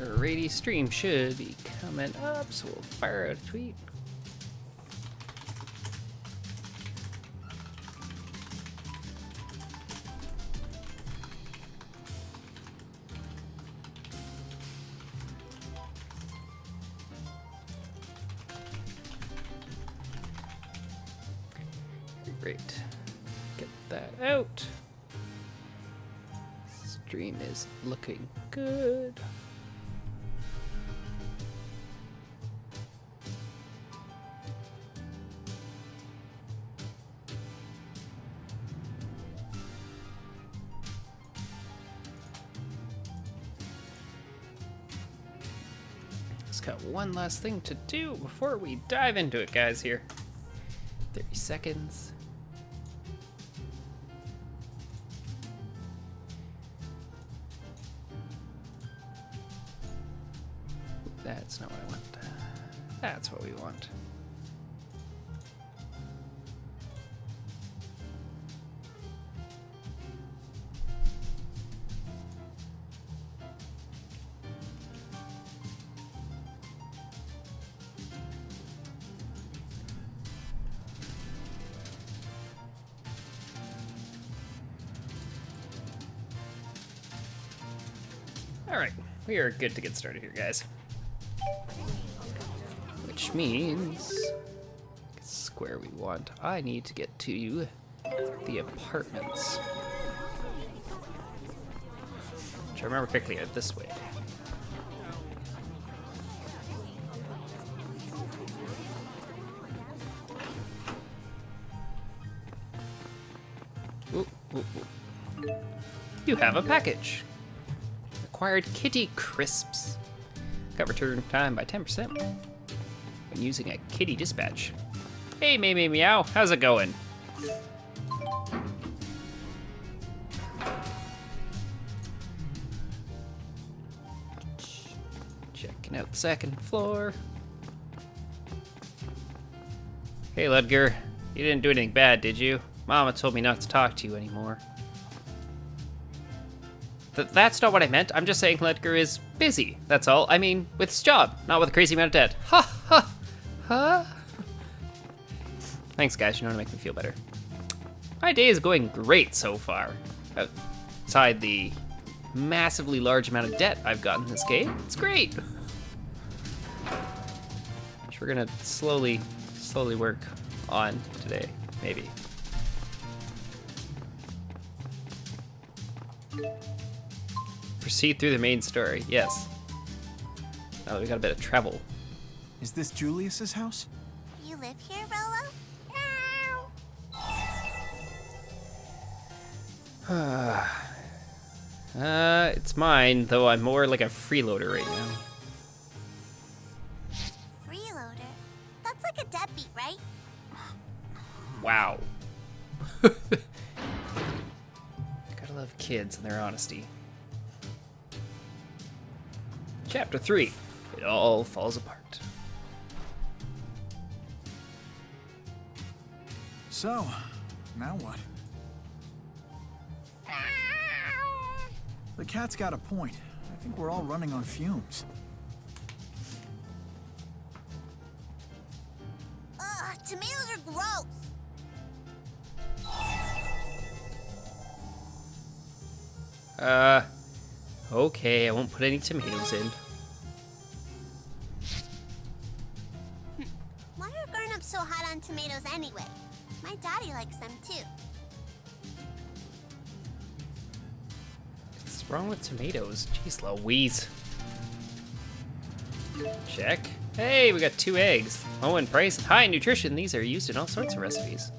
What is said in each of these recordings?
Alrighty, stream should be coming up, so we'll fire out a tweet. Great. Get that out. Stream is looking good. Just got one last thing to do before we dive into it, guys, here. 30 seconds. That's not what I want. That's what we want. All right, we are good to get started here, guys. Which means, square we want. I need to get to the apartments. Which I remember quickly are this way. Ooh, ooh, ooh. You have a package. Acquired kitty crisps. Got return time by 10%. When using a kitty dispatch. Hey, Meow, how's it going? Checking out the second floor. Hey, Ludger, you didn't do anything bad, did you? Mama told me not to talk to you anymore. That's not what I meant. I'm just saying Ludger is busy, that's all. I mean, with his job, not with a crazy amount of debt. Ha ha! Huh? Thanks, guys. You know how to make me feel better. My day is going great so far. Outside the massively large amount of debt I've got in this game, it's great. Which we're gonna slowly work on today, maybe. Proceed through the main story. Yes. Now that we got a bit of travel. Is this Julius's house? You live here, Rolo? It's mine, though I'm more like a freeloader right now. Freeloader? That's like a deadbeat, right? Wow. Gotta love kids and their honesty. Chapter 3. It all falls apart. So, now what? The cat's got a point. I think we're all running on fumes. Ugh, tomatoes are gross. Okay, I won't put any tomatoes in. Why are grown-ups so hot on tomatoes anyway? My daddy likes them too. What's wrong with tomatoes? Jeez Louise. Check. Hey, we got 2 eggs. Low in price and high in nutrition. These are used in all sorts of recipes.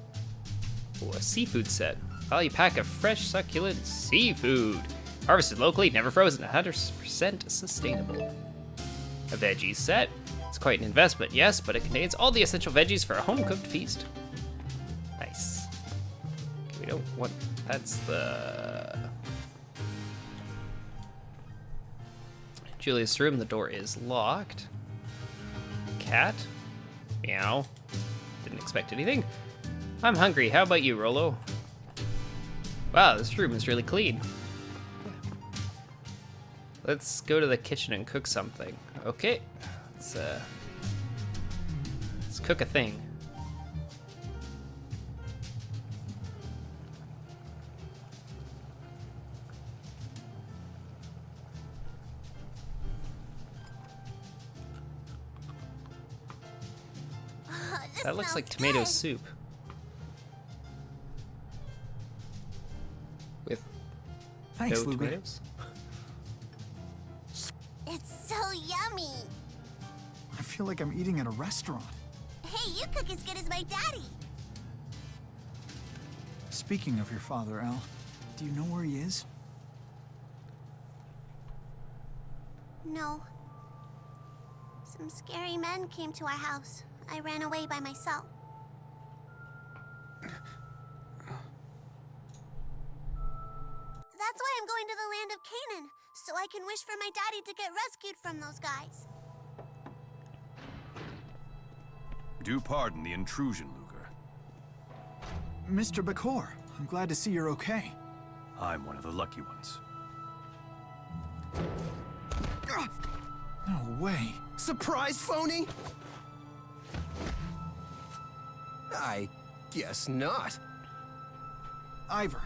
Ooh, a seafood set. Value pack of fresh, succulent seafood. Harvested locally, never frozen, 100% sustainable. A veggies set. It's quite an investment, yes, but it contains all the essential veggies for a home-cooked feast. Nice. Okay, we don't want... That's the... Julius' room, the door is locked. Cat? Meow. Didn't expect anything. I'm hungry, how about you, Rolo? Wow, this room is really clean. Let's go to the kitchen and cook something. Okay. Let's cook a thing. This That looks smells like tomato good. soup. With Thanks, no Luger. tomatoes? It's so yummy. I feel like I'm eating at a restaurant. Hey, you cook as good as my daddy. Speaking of your father, Al, do you know where he is? No. Some scary men came to our house. I ran away by myself. That's why I'm going to the land of Canaan, so I can wish for my daddy to get rescued from those guys. Do pardon the intrusion, Luger. Mr. Bakor, I'm glad to see you're okay. I'm one of the lucky ones. No way. Surprise, phony? I guess not. Ivor,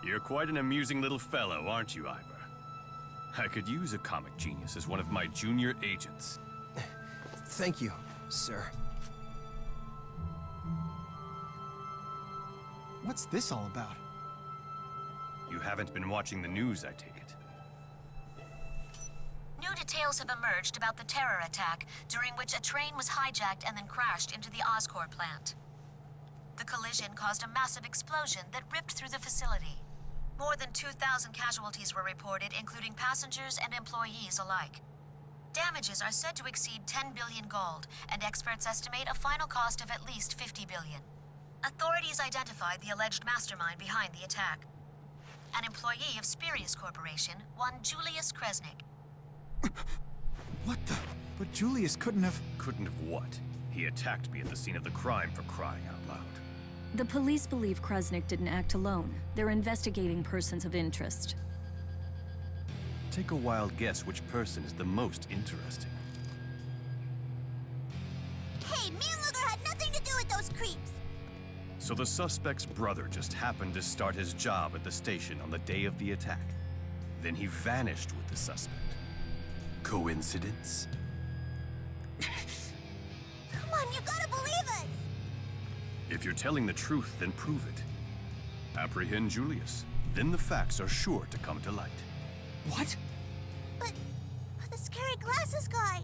You're quite an amusing little fellow, aren't you, Ivor? I could use a comic genius as one of my junior agents. Thank you, sir. what's this all about? You haven't been watching the news, I take it. New details have emerged about the terror attack, during which a train was hijacked and then crashed into the Oscorp plant. The collision caused a massive explosion that ripped through the facility. More than 2,000 casualties were reported, including passengers and employees alike. Damages are said to exceed 10 billion gold, and experts estimate a final cost of at least 50 billion. Authorities identified the alleged mastermind behind the attack. An employee of Spirius Corporation, one Julius Kresnik. What the? But Julius couldn't have... Couldn't have what? He attacked me at the scene of the crime, for crying out loud. The police believe Kresnik didn't act alone. They're investigating persons of interest. Take a wild guess which person is the most interesting. Hey, me and Luger had nothing to do with those creeps. So the suspect's brother just happened to start his job at the station on the day of the attack. Then he vanished with the suspect. Coincidence? Come on, you gotta believe us. If you're telling the truth, then prove it. Apprehend Julius. Then the facts are sure to come to light. What? But the scary glasses guy.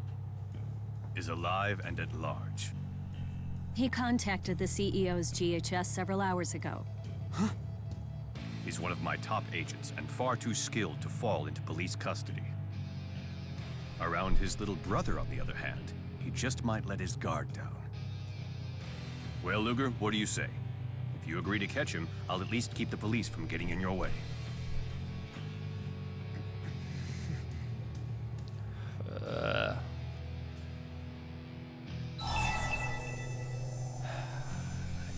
Is alive and at large. He contacted the CEO's GHS several hours ago. He's one of my top agents and far too skilled to fall into police custody. Around his little brother, on the other hand, he just might let his guard down. Well, Luger, what do you say? If you agree to catch him, I'll at least keep the police from getting in your way.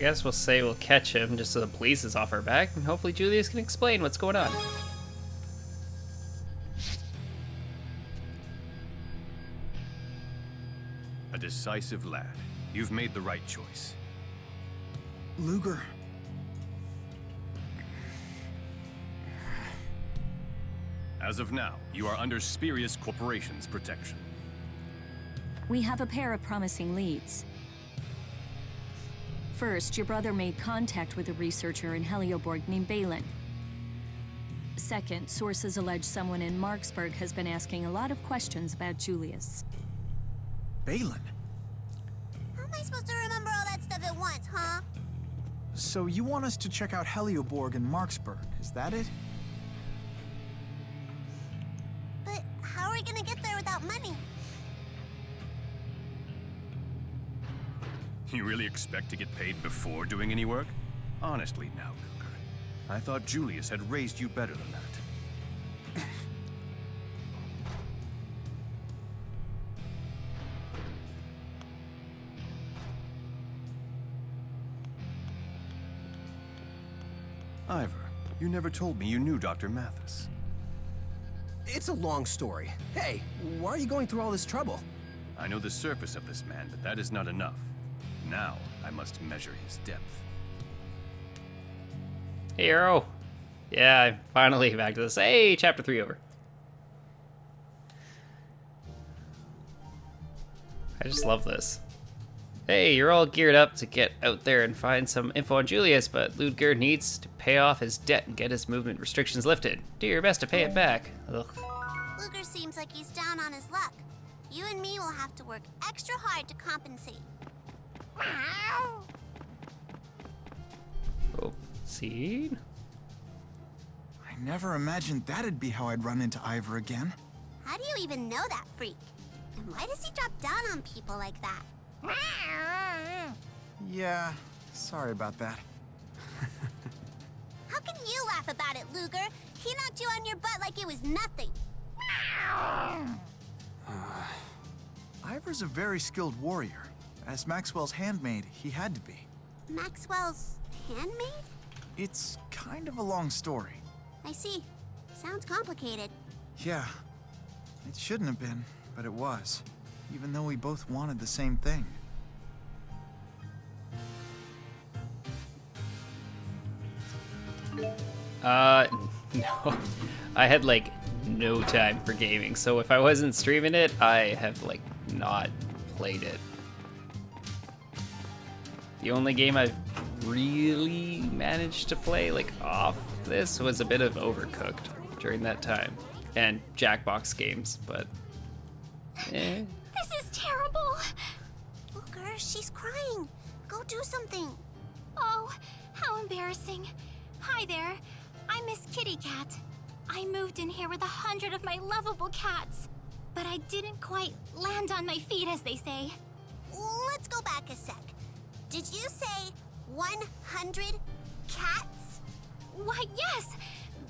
I guess we'll say we'll catch him just so the police is off our back, and hopefully Julius can explain what's going on. A decisive lad. You've made the right choice. Luger. As of now, you are under Spirius Corporation's protection. We have a pair of promising leads. First, your brother made contact with a researcher in Helioborg named Balin. Second, sources allege someone in Marksburg has been asking a lot of questions about Julius. Balin? How am I supposed to remember all that stuff at once, huh? So you want us to check out Helioborg and Marksburg, is that it? But how are we gonna get there without money? You really expect to get paid before doing any work? Honestly now, Luger. I thought Julius had raised you better than that. Ivor, you never told me you knew Dr. Mathis. it's a long story. Hey, why are you going through all this trouble? I know the surface of this man, but that is not enough. Now, I must measure his depth. Hey, Arrow. Yeah, I'm finally back to this. Hey, chapter 3 over. I just love this. Hey, you're all geared up to get out there and find some info on Julius, but Ludger needs to pay off his debt and get his movement restrictions lifted. Do your best to pay it back. Ugh. Luger seems like he's down on his luck. You and me will have to work extra hard to compensate. Oh, seed? I never imagined that'd be how I'd run into Ivor again. How do you even know that freak? And why does he drop down on people like that? Yeah, sorry about that. How can you laugh about it, Luger? He knocked you on your butt like it was nothing. Ivor's a very skilled warrior. As Maxwell's handmaid, he had to be. Maxwell's handmaid? It's kind of a long story. I see. Sounds complicated. Yeah, it shouldn't have been, but it was. Even though we both wanted the same thing. No. I had, like, no time for gaming, so if I wasn't streaming it, I have, like, not played it. The only game I've really managed to play, like, off this was a bit of Overcooked during that time. And Jackbox games, but... eh. This is terrible. Luger, she's crying. Go do something. Oh, how embarrassing. Hi there. I'm Miss Kitty Cat. I moved in here with 100 of my lovable cats. But I didn't quite land on my feet, as they say. Let's go back a sec. Did you say 100 cats? Why, yes!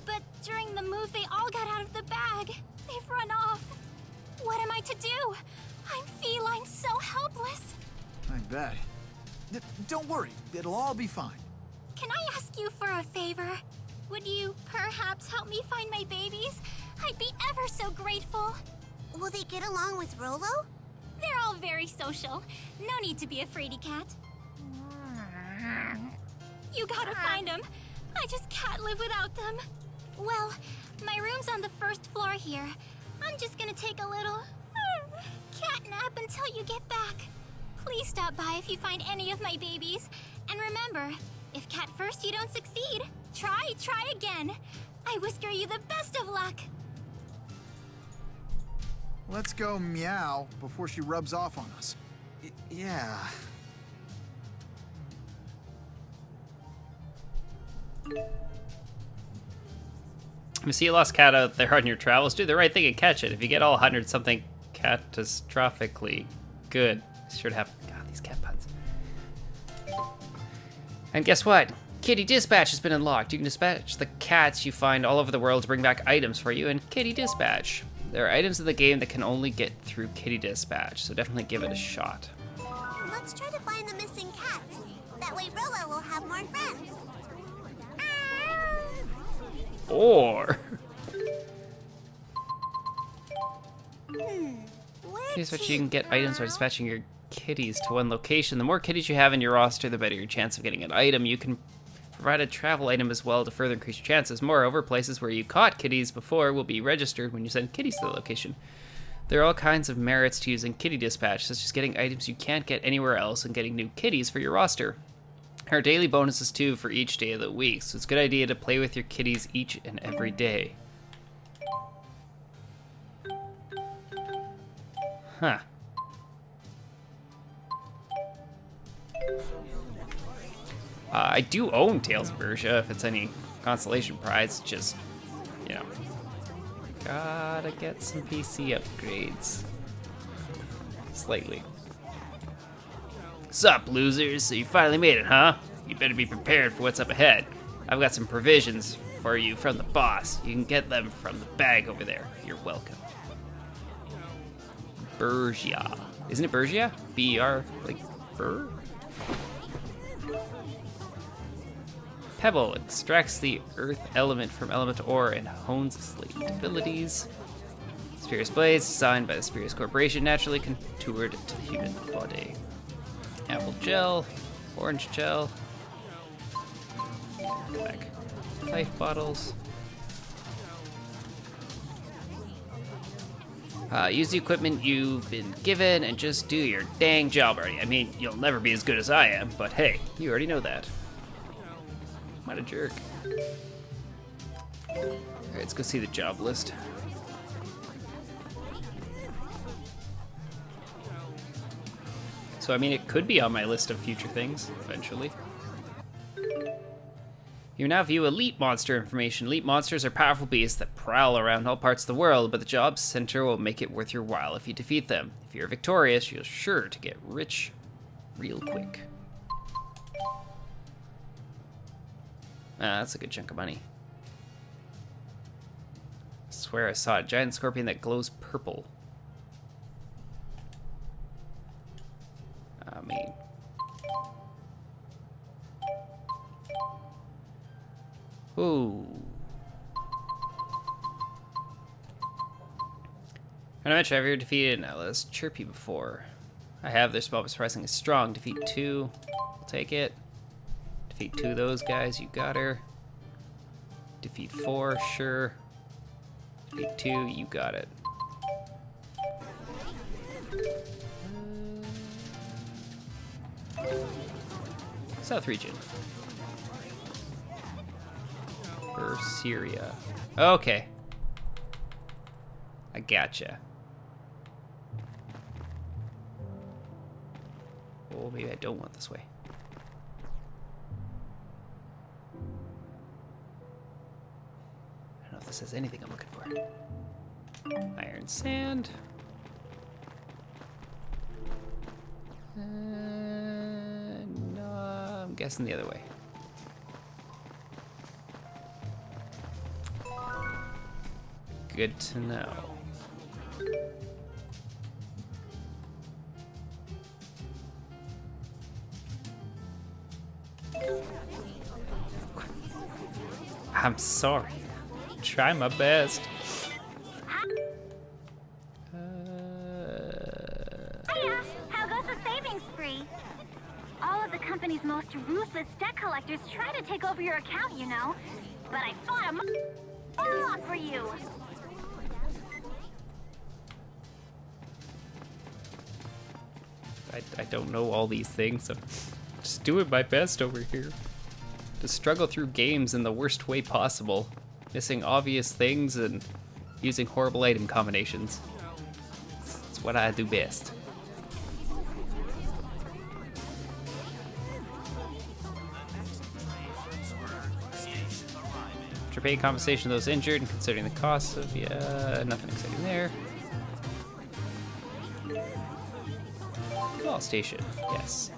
But during the move, they all got out of the bag. They've run off. What am I to do? I'm feline, so helpless. I bet. Don't worry, it'll all be fine. Can I ask you for a favor? Would you perhaps help me find my babies? I'd be ever so grateful. Will they get along with Rolo? They're all very social. No need to be a fraidy cat. You gotta find them. I just can't live without them. Well, my room's on the first floor here. I'm just gonna take a little cat nap until you get back. Please stop by if you find any of my babies. And remember, if cat first you don't succeed, try again. I whisker you the best of luck. Let's go meow before she rubs off on us. Yeah. If you see a lost cat out there on your travels, do the right thing and catch it. If you get all 100-something catastrophically good, sure to have... God, these cat puns. And guess what? Kitty Dispatch has been unlocked. You can dispatch the cats you find all over the world to bring back items for you in Kitty Dispatch. There are items in the game that can only get through Kitty Dispatch, so definitely give it a shot. Let's try to find the missing cats. That way Rolo will have more friends. Or... Where Dispatch, to you can get items by now? dispatching your kitties to one location. The more kitties you have in your roster, the better your chance of getting an item. You can provide a travel item as well to further increase your chances. Moreover, places where you caught kitties before will be registered when you send kitties to the location. There are all kinds of merits to using Kitty Dispatch, such as getting items you can't get anywhere else and getting new kitties for your roster. There are daily bonuses too for each day of the week, so it's a good idea to play with your kitties each and every day. Huh. I do own Tales of Berseria if it's any consolation prize, just, you know, gotta get some PC upgrades. Slightly. Sup, losers? So you finally made it, huh? You better be prepared for what's up ahead. I've got some provisions for you from the boss. You can get them from the bag over there. You're welcome. Berseria. Isn't it Berseria? B-E-R, like, Bur? Pebble extracts the earth element from element ore and hones its latent abilities. Spurious Blades, designed by the Spurious Corporation, naturally contoured to the human body. Apple gel, orange gel. Back. Life bottles. Use the equipment you've been given and just do your dang job already. I mean, you'll never be as good as I am, but hey, you already know that. What a jerk. Alright, let's go see the job list. So, I mean, it could be on my list of future things, eventually. You now view elite monster information. Elite monsters are powerful beasts that prowl around all parts of the world, but the job center will make it worth your while if you defeat them. If you're victorious, you're sure to get rich real quick. That's a good chunk of money. I swear I saw a giant scorpion that glows purple. I mean... Ooh. I mentioned I've ever defeated an LS Chirpy before. I have. Their spell surprisingly strong. Defeat 2. I'll take it. Defeat 2 of those guys. You got her. Defeat 4. Sure. Defeat 2. You got it. South region. Syria. Okay. I gotcha. Oh, maybe I don't want this way. I don't know if this has anything I'm looking for. Iron sand. No, I'm guessing the other way. Good to know. I'm sorry. Try my best. Hiya! How goes the saving spree? All of the company's most ruthless debt collectors try to take over your account, you know. But I fought them all for you. I don't know all these things. I'm just doing my best over here. To struggle through games in the worst way possible. Missing obvious things and using horrible item combinations. It's what I do best. After paying compensation to those injured and considering the costs of, yeah, nothing exciting there. Ball station, yes.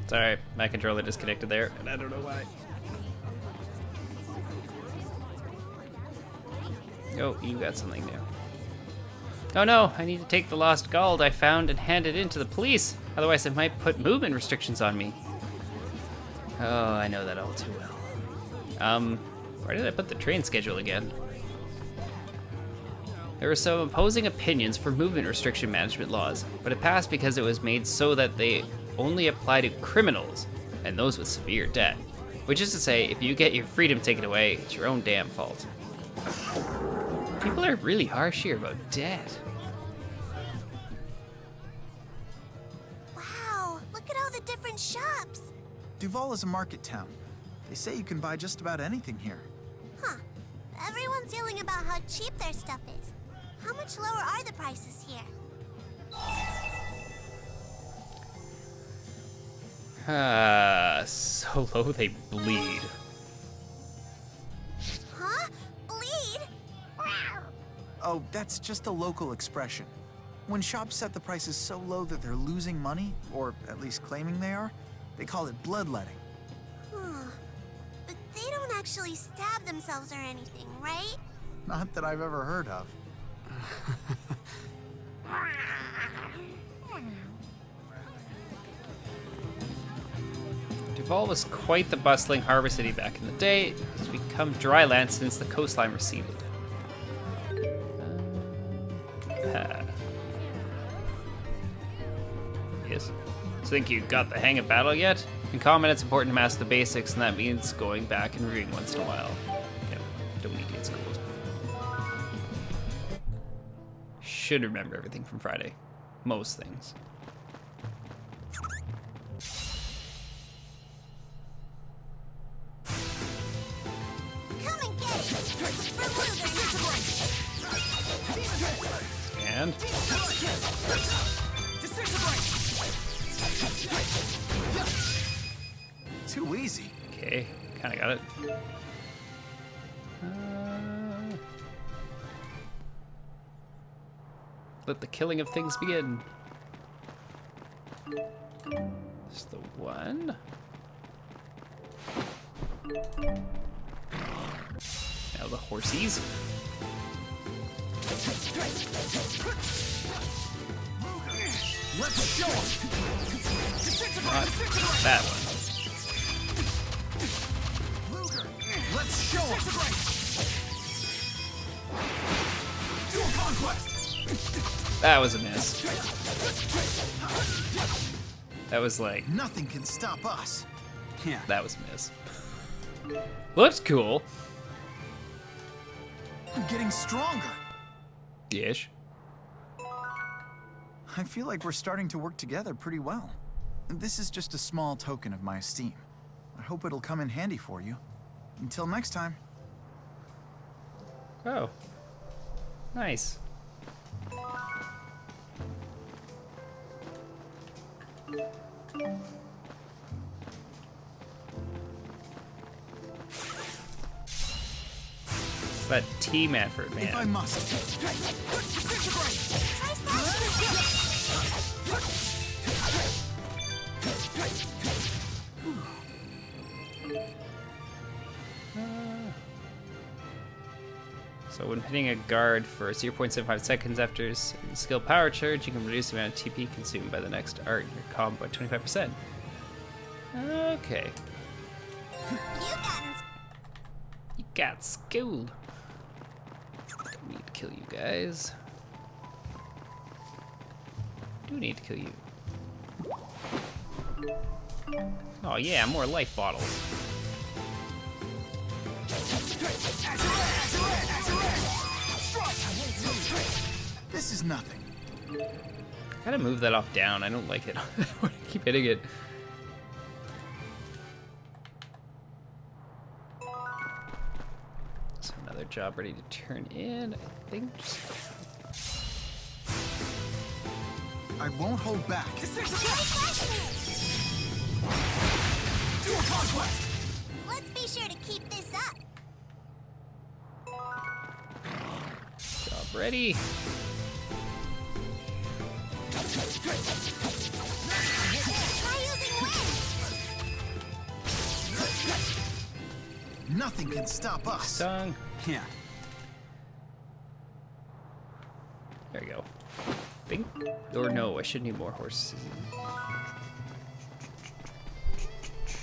It's alright, my controller disconnected there, and I don't know why. Oh, you got something new. Oh no, I need to take the lost gold I found and hand it in to the police. Otherwise, it might put movement restrictions on me. Oh, I know that all too well. Where did I put the train schedule again? There were some opposing opinions for movement restriction management laws, but it passed because it was made so that they only apply to criminals and those with severe debt. Which is to say, if you get your freedom taken away, it's your own damn fault. People are really harsh here about debt. Wow, look at all the different shops. Duval is a market town. They say you can buy just about anything here. Huh. Everyone's yelling about how cheap their stuff is. How much lower are the prices here? So low they bleed. Huh? Bleed? Oh, that's just a local expression. When shops set the prices so low that they're losing money, or at least claiming they are, they call it bloodletting. Huh. But they don't actually stab themselves or anything, right? Not that I've ever heard of. Duval was quite the bustling harbor city back in the day. It has become dry land since the coastline receded. Yes. So think you got the hang of battle yet? In combat, it's important to master the basics, and that means going back and reading once in a while. Okay, don't need to get schooled. Should remember everything from Friday. Most things. Come and get it! For Luger! And Too easy. okay, kind of got it. Let the killing of things begin. There's the one. Now the horsies. Let's show him. Not that one. Let's show him. Dual conquest. That was a miss. That was like, Nothing can stop us. Yeah. that was a miss. Looks cool. I'm getting stronger. Ish. I feel like we're starting to work together pretty well. This is just a small token of my esteem. I hope it'll come in handy for you. Until next time. Oh. Nice. It's that team effort, If I man. must. So when hitting a guard for 0.75 seconds after skill power charge, you can reduce the amount of TP consumed by the next art in your combo by 25%. Okay. You got schooled. Don't need to kill you guys. Do need to kill you. Oh yeah, more life bottles. This is nothing. Gotta move that off down. I don't like it. I want to keep hitting it. So another job ready to turn in, I think. I won't hold back. Dual conquest. Let's be sure to keep this up. Job ready. Try using wind. Nothing can stop us. Stung. Yeah. There we go. Think. Or no, I should need more horses.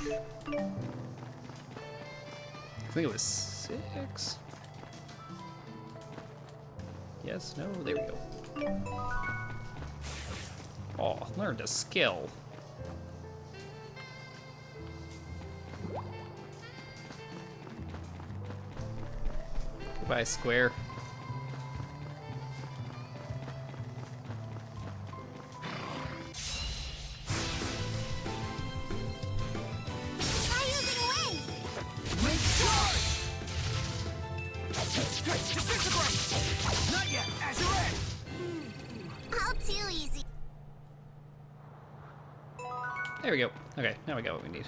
I think it was 6. Yes, no, there we go. Oh, learned a skill. Goodbye, square. Try using wind. Make charge. Disintegrate. Not yet. Azure. All too easy. There we go. Okay, now we got what we need.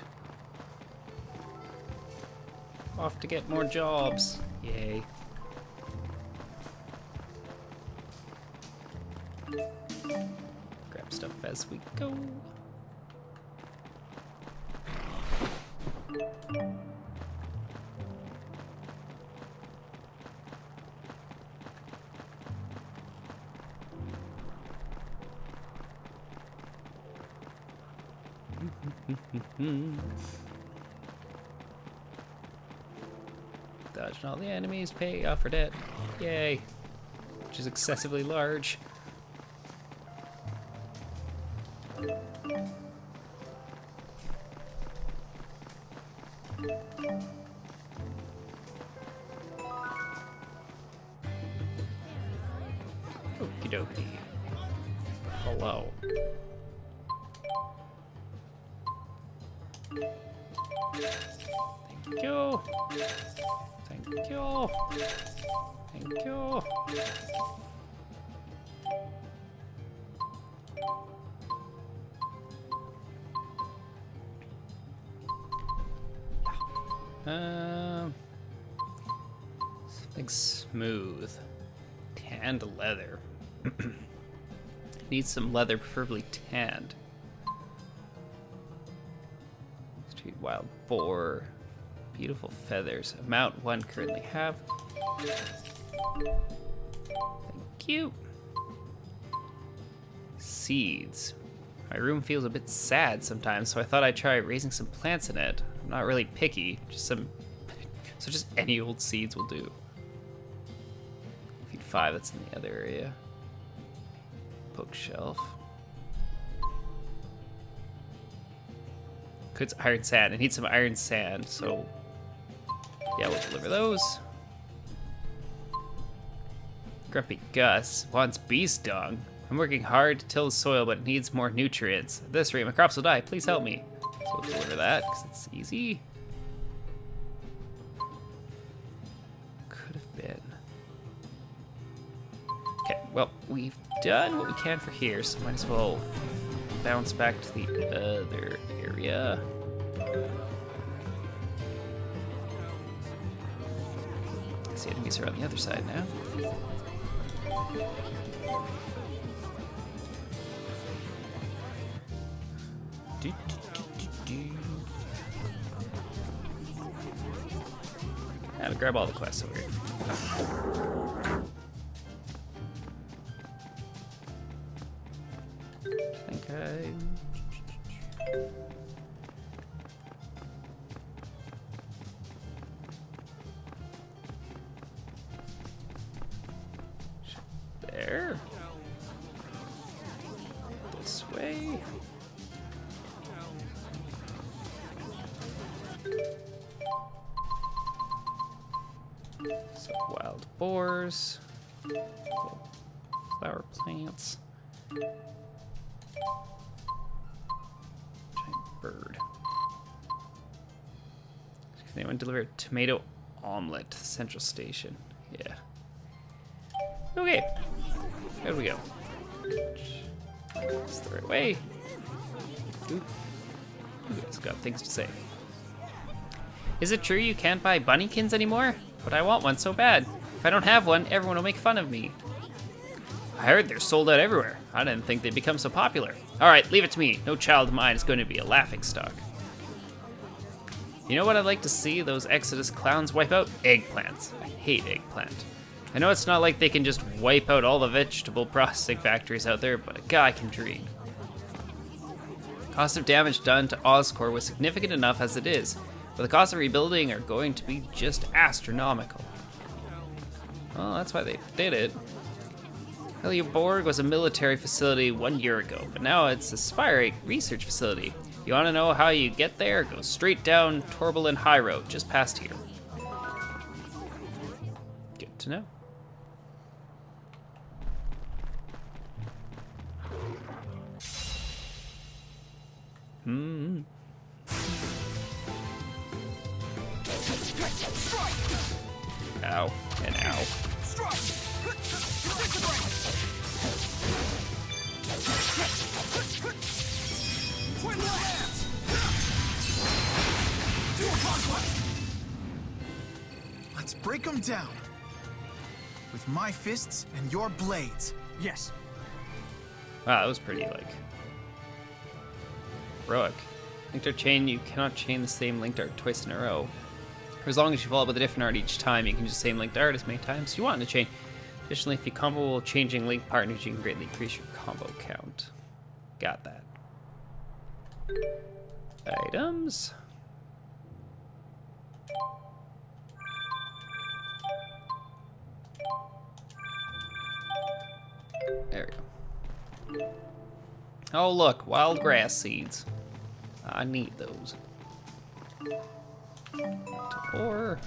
Off to get more jobs. Yay. Grab stuff as we go. Dodging all the enemies, pay off for debt. Yay. Which is excessively large. Okie dokie. Hello. Thank you. Thank you. Thank you. Something smooth. Tanned leather. Need some leather, preferably tanned. Street wild boar. Beautiful feathers. Amount 1 currently have. Thank you. Seeds. My room feels a bit sad sometimes, so I thought I'd try raising some plants in it. I'm not really picky, so just any old seeds will do. Feed 5, that's in the other area. Bookshelf. Goods iron sand. I need some iron sand, so yeah, we'll deliver those. Grumpy Gus wants beast dung. I'm working hard to till the soil, but it needs more nutrients. At this rate, my crops will die. Please help me. So we'll deliver that, because it's easy. Could have been. Okay, well, we've done what we can for here, so might as well bounce back to the other area. I see enemies are on the other side now. Gotta grab all the quests over here. I think there. This way. Some wild boars. Flower plants. Giant bird. Can anyone deliver a tomato omelet to the central station? Yeah. Okay. There we go. It's the right way. Ooh. You guys got things to say. Is it true you can't buy bunnykins anymore? But I want one so bad. If I don't have one, everyone will make fun of me. I heard they're sold out everywhere. I didn't think they'd become so popular. Alright, leave it to me. No child of mine is going to be a laughingstock. You know what I'd like to see those Exodus clowns wipe out? Eggplants. I hate eggplant. I know it's not like they can just wipe out all the vegetable processing factories out there, but a guy can dream. Cost of damage done to Oscorp was significant enough as it is, but the cost of rebuilding are going to be just astronomical. Well, that's why they did it. Helioborg was a military facility 1 year ago, but now it's a Spire research facility. You want to know how you get there? Go straight down Torbalin High Road, just past here. Good to know. Ow, and ow. Let's break them down. With my fists and your blades. Yes. Wow, that was pretty, heroic. Linked art chain, you cannot chain the same linked art twice in a row. For as long as you follow up with a different art each time, you can just same linked art as many times as you want in a chain. Additionally, if you combo while changing link partners, you can greatly increase your combo count. Got that. Items. There we go. Oh look, wild grass seeds. I need those. Or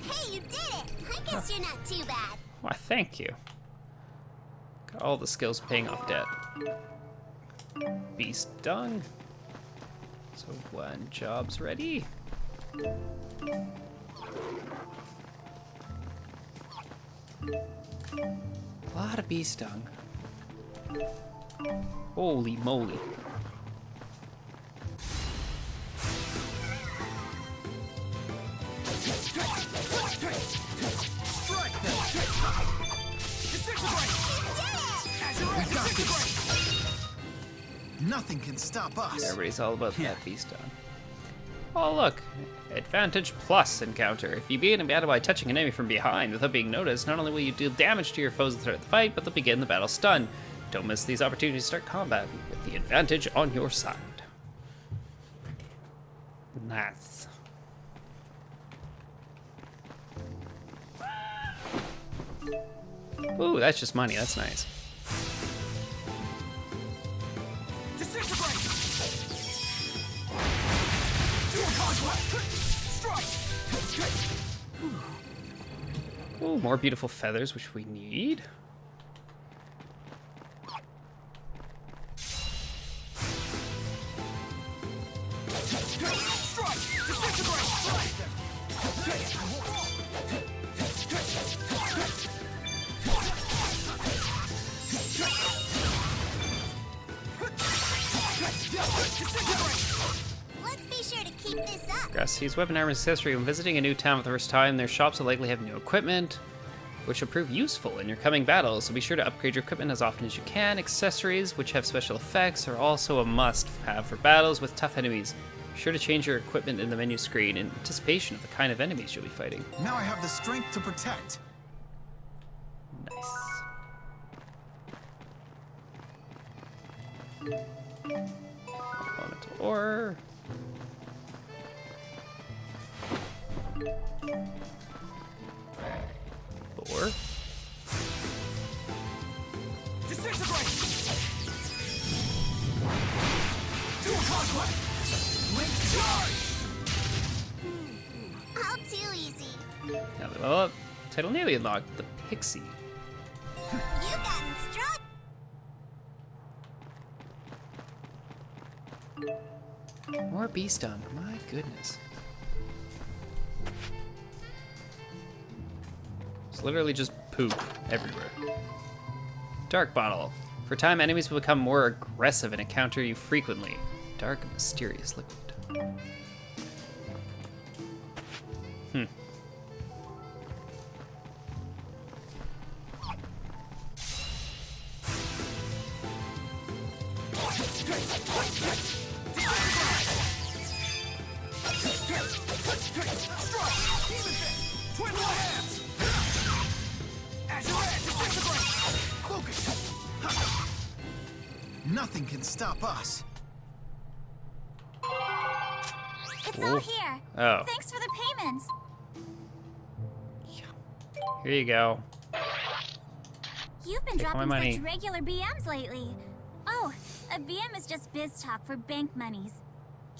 Hey, you did it! I guess you're not too bad. why, thank you. Got all the skills paying off debt. Beast dung. So when job's ready. A lot of beast dung. Holy moly. Nothing can stop us. Everybody's all about that beast dung. Oh look, Advantage Plus encounter. If you begin a battle by touching an enemy from behind without being noticed, not only will you deal damage to your foes throughout the fight, but they'll begin the battle stunned. Don't miss these opportunities to start combat with the advantage on your side. Nice. Ooh, that's just money. That's nice. Ooh, more beautiful feathers, which we need. Let's be sure to keep this up. Grass use weapon armor accessory when visiting a new town for the first time. Their shops will likely have new equipment, which will prove useful in your coming battles, so be sure to upgrade your equipment as often as you can. Accessories, which have special effects, are also a must-have for battles with tough enemies. Be sure to change your equipment in the menu screen in anticipation of the kind of enemies you'll be fighting. Now I have the strength to protect. Nice. Elemental ore. Ore. All too easy. Now level up. Title nearly unlocked. The Pixie. You've gotten strong. More beast dung. My goodness. It's literally just poop everywhere. Dark bottle. For a time, enemies will become more aggressive and encounter you frequently. Dark, mysterious liquid. Nothing can stop us. It's all here. Oh. Thanks for the payment. Here you go. You've been Take my dropping money. such regular BMs lately. Oh, a BM is just biz talk for bank monies.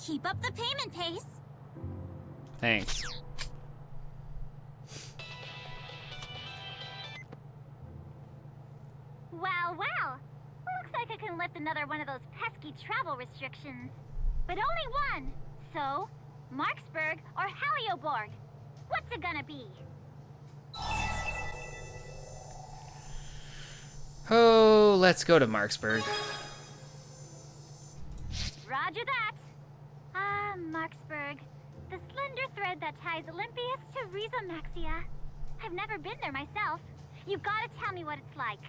Keep up the payment pace. Thanks. Wow, wow. Looks like I can lift another one of those pesky travel restrictions. But only one. So, Marksburg or Halioborg? What's it gonna be? Oh, let's go to Marksburg. Roger that. Ah, Marksburg. The slender thread that ties Olympias to Rhizomaxia. I've never been there myself. You gotta tell me what it's like.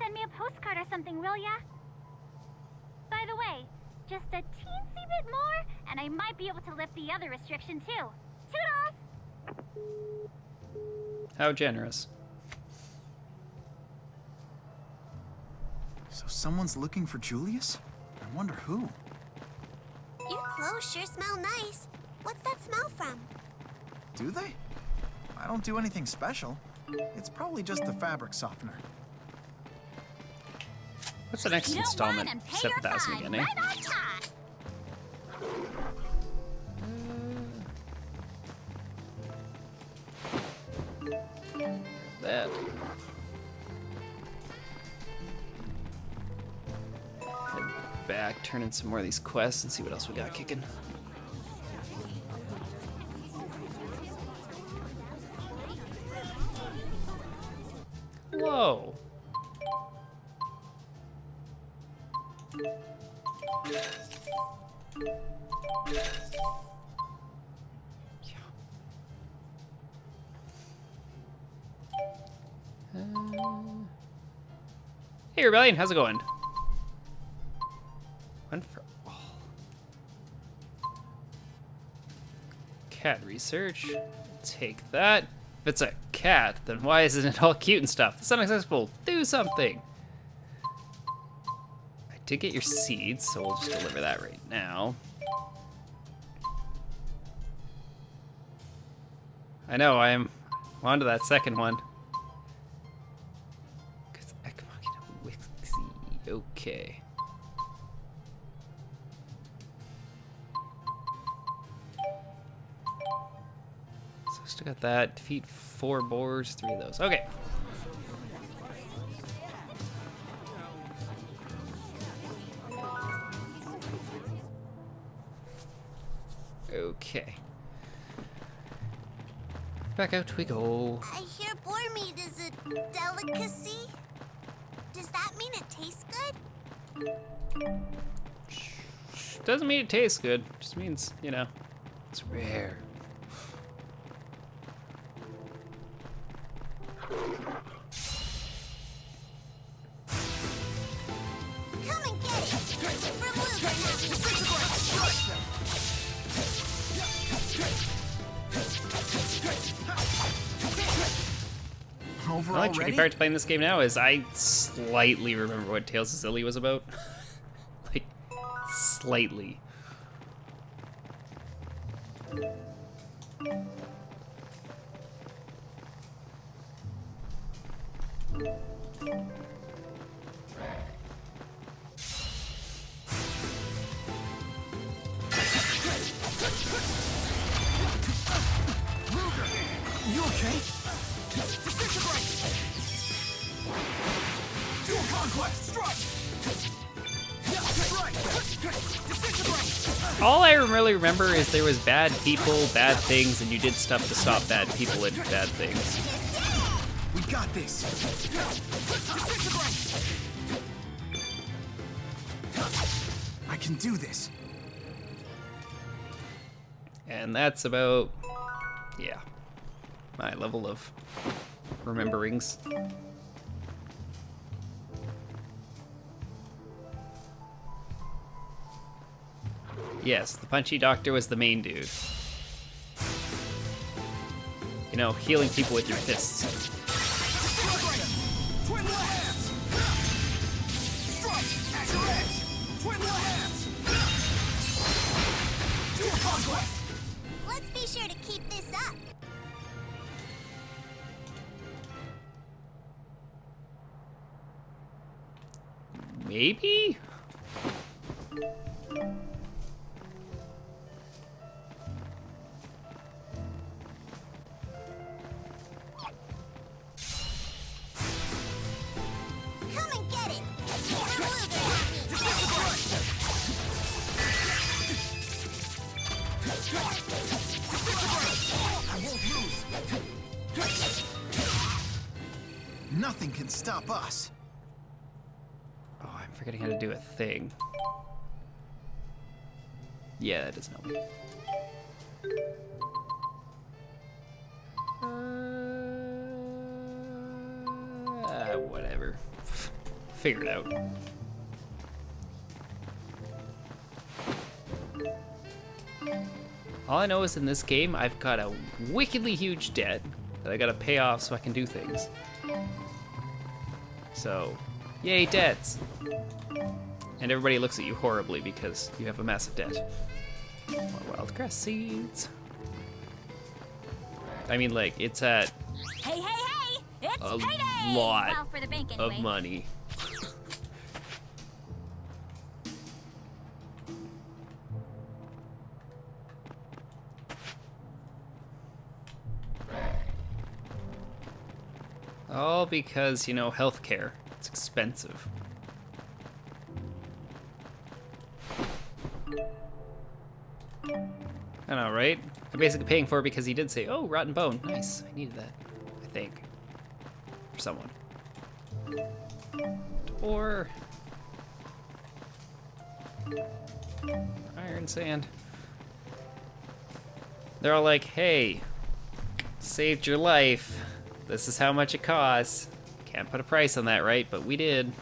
Send me a postcard or something, will ya? by the way. Just a teensy bit more, and I might be able to lift the other restriction too. Toodles! How generous. So someone's looking for Julius? I wonder who. Your clothes sure smell nice. What's that smell from? Do they? I don't do anything special. It's probably just the fabric softener. What's the next installment? And pay Except your that's fine beginning. right on time. That. Head back, turn in some more of these quests, and see what else we got kicking. Whoa. Hey, Rebellion, how's it going? One for all. Cat research. Take that. If it's a cat, then why isn't it all cute and stuff? That's unacceptable. Do something. I did get your seeds, so we'll just deliver that right now. I know, I'm on to that second one. Okay. So still got that. Defeat 4 boars, 3 of those. Okay. Okay. Back out we go. I hear boar meat is a delicacy. Does that mean it tastes good? Doesn't mean it tastes good. Just means, you know, it's rare. Come and get it. From The Overall only tricky ready? part to playing this game now is I slightly remember what Tales of Zilly was about. Like, slightly. You okay? Dual conquest, strike! All I really remember is there was bad people, bad things, and you did stuff to stop bad people and bad things. We got this. I can do this. And that's about, yeah, my level of rememberings. Yes, the punchy doctor was the main dude. You know, healing people with your fists. Twin hands. Strike at your edge. Twin hands. Dual conquest. Let's be sure to keep this up. Maybe? Come and get it. From I won't lose. Nothing can stop us. Oh, I'm forgetting how to do a thing. Yeah, that doesn't help me. Whatever. Figure it out. All I know is in this game, I've got a wickedly huge debt that I gotta pay off so I can do things. So, yay, debts. And everybody looks at you horribly because you have a massive debt. More wild grass seeds. I mean, like, it's at Hey, hey, hey! It's a payday! lot Well, for the bank of anyway. money. All because, you know, healthcare. It's expensive. I know, right? I'm basically paying for it because he did say, oh, rotten bone. Nice. I needed that, I think. For someone. Or iron sand. They're all like, hey, saved your life. This is how much it costs. Can't put a price on that, right? But we did.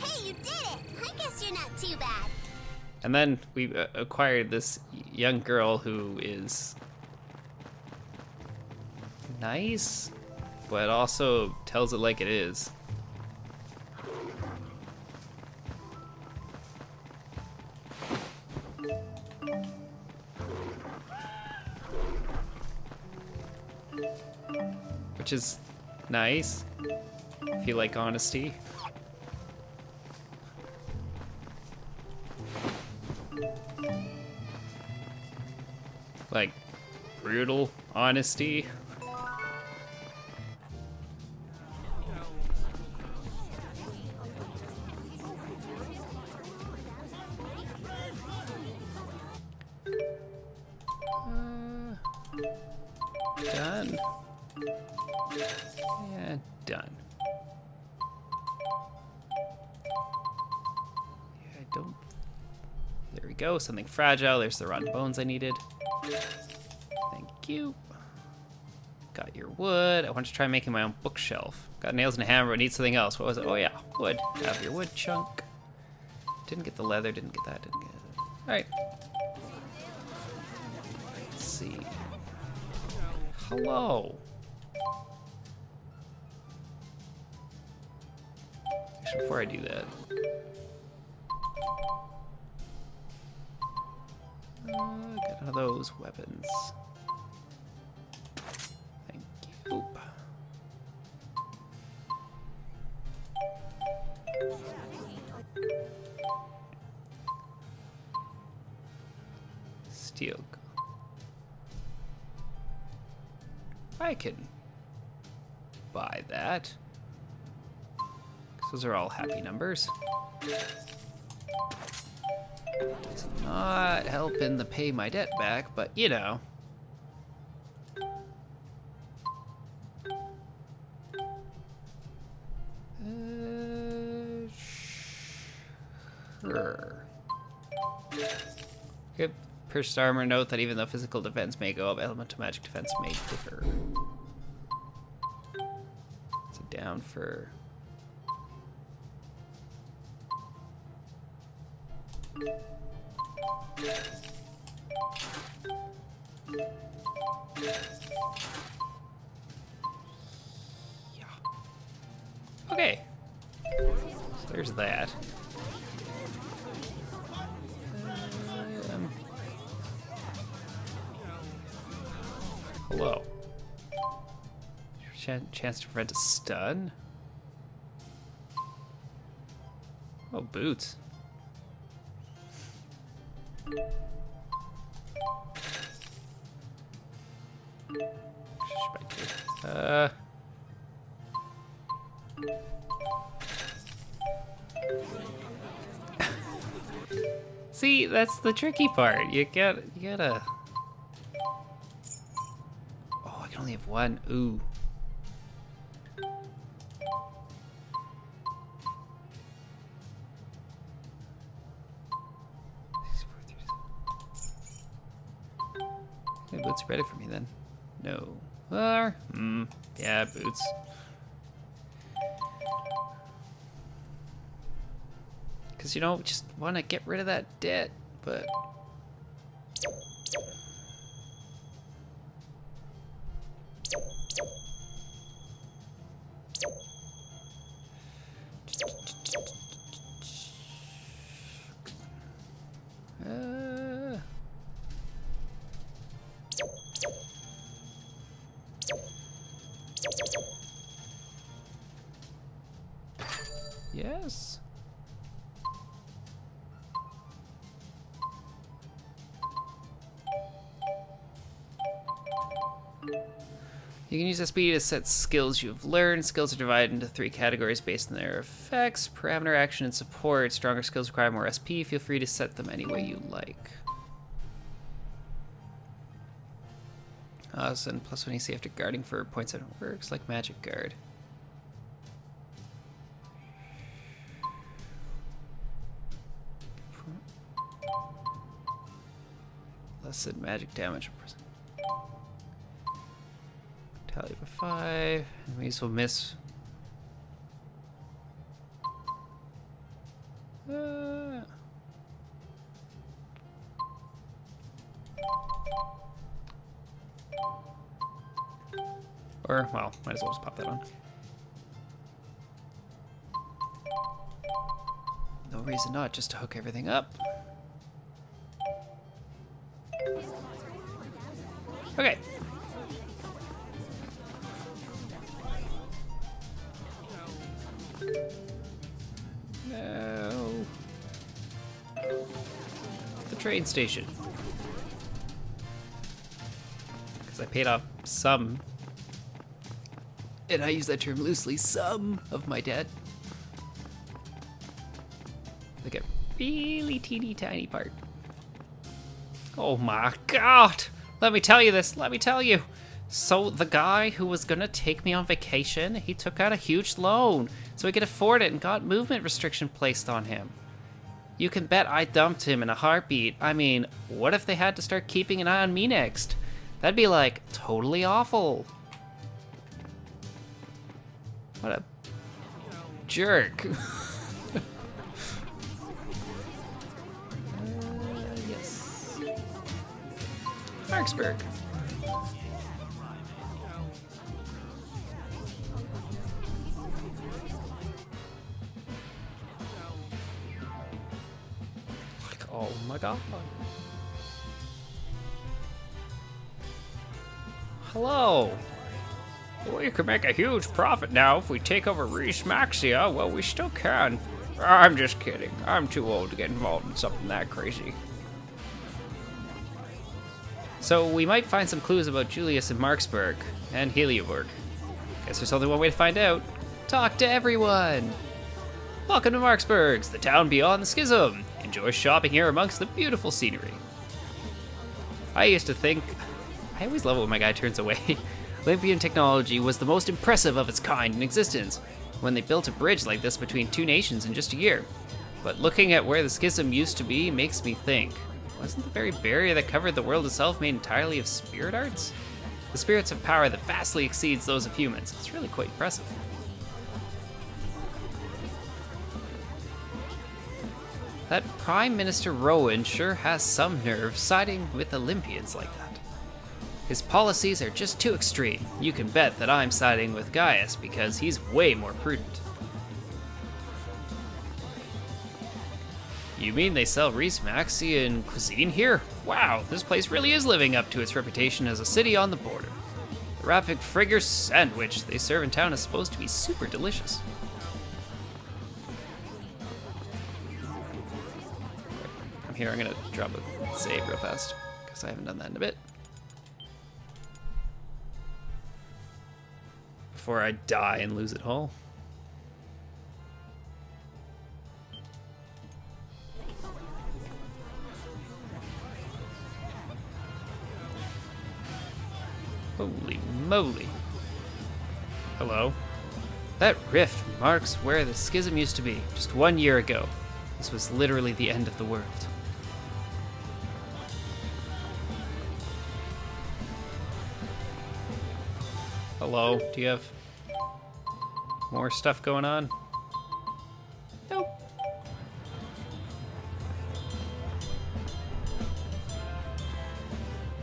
Hey, you did it! I guess you're not too bad. And then we acquired this young girl who is nice, but also tells it like it is. Which is nice, if you like honesty. Like, brutal honesty. Done. Yeah, done. Yeah, I don't... There we go, something fragile. There's the rotten bones I needed. Thank you. Got your wood. I want to try making my own bookshelf. Got nails and a hammer, but need something else. What was it? Oh yeah, wood. Have your wood chunk. Didn't get the leather, didn't get that, didn't get it. Alright. Let's see. Hello. Actually, before I do that. Get one of those weapons. Thank you. Steel. I can buy that. 'Cause those are all happy numbers. It's not helping to pay my debt back, but you know. Sure. Good. Pierced armor, note that even though physical defense may go up, elemental magic defense may differ. So down for... Yeah. Okay. So there's that. Hello. Chance to prevent a stun? Oh, boots. See, that's the tricky part. You gotta. Oh, I can only have one. Ooh. Maybe boots are better for me then. No. Yeah, boots. Because, you know, just want to get rid of that debt, but... Yes. You can use SP to set skills you've learned. Skills are divided into 3 categories based on their effects: parameter, action, and support. Stronger skills require more SP. Feel free to set them any way you like. So then +1 AC after guarding for points and works like magic guard. Less than magic damage. Tally by 5. Enemies will miss. Or, well, might as well just pop that on. No reason not, just to hook everything up. Okay. No. The train station. Because I paid off some, and I use that term loosely, some of my debt. Like a really teeny tiny part. Oh my god! Let me tell you this, let me tell you. So the guy who was gonna take me on vacation, he took out a huge loan so he could afford it and got movement restriction placed on him. You can bet I dumped him in a heartbeat. I mean, what if they had to start keeping an eye on me next? That'd be like totally awful. What a jerk. Yes. Marksburg. Oh my god. Hello. We could make a huge profit now if we take over Reese Maxia. Well, we still can. I'm just kidding. I'm too old to get involved in something that crazy. So we might find some clues about Julius and Marksburg and Helioburg. Guess there's only one way to find out. Talk to everyone. Welcome to Marksburg's, the town beyond the schism. Enjoy shopping here amongst the beautiful scenery. I used to think, I always love it when my guy turns away. Olympian technology was the most impressive of its kind in existence when they built a bridge like this between 2 nations in just a year. But looking at where the schism used to be makes me think, wasn't the very barrier that covered the world itself made entirely of spirit arts? The spirits have power that vastly exceeds those of humans. It's really quite impressive. That Prime Minister Rowan sure has some nerve siding with Olympians like that. His policies are just too extreme. You can bet that I'm siding with Gaius because he's way more prudent. You mean they sell Reese Maxian cuisine here? Wow, this place really is living up to its reputation as a city on the border. The Rapid Frigger sandwich they serve in town is supposed to be super delicious. I'm here, I'm gonna drop a save real fast, because I haven't done that in a bit. Before I die and lose it all. Holy moly. Hello. That rift marks where the schism used to be, just 1 year ago. This was literally the end of the world. Hello, do you have more stuff going on? Nope.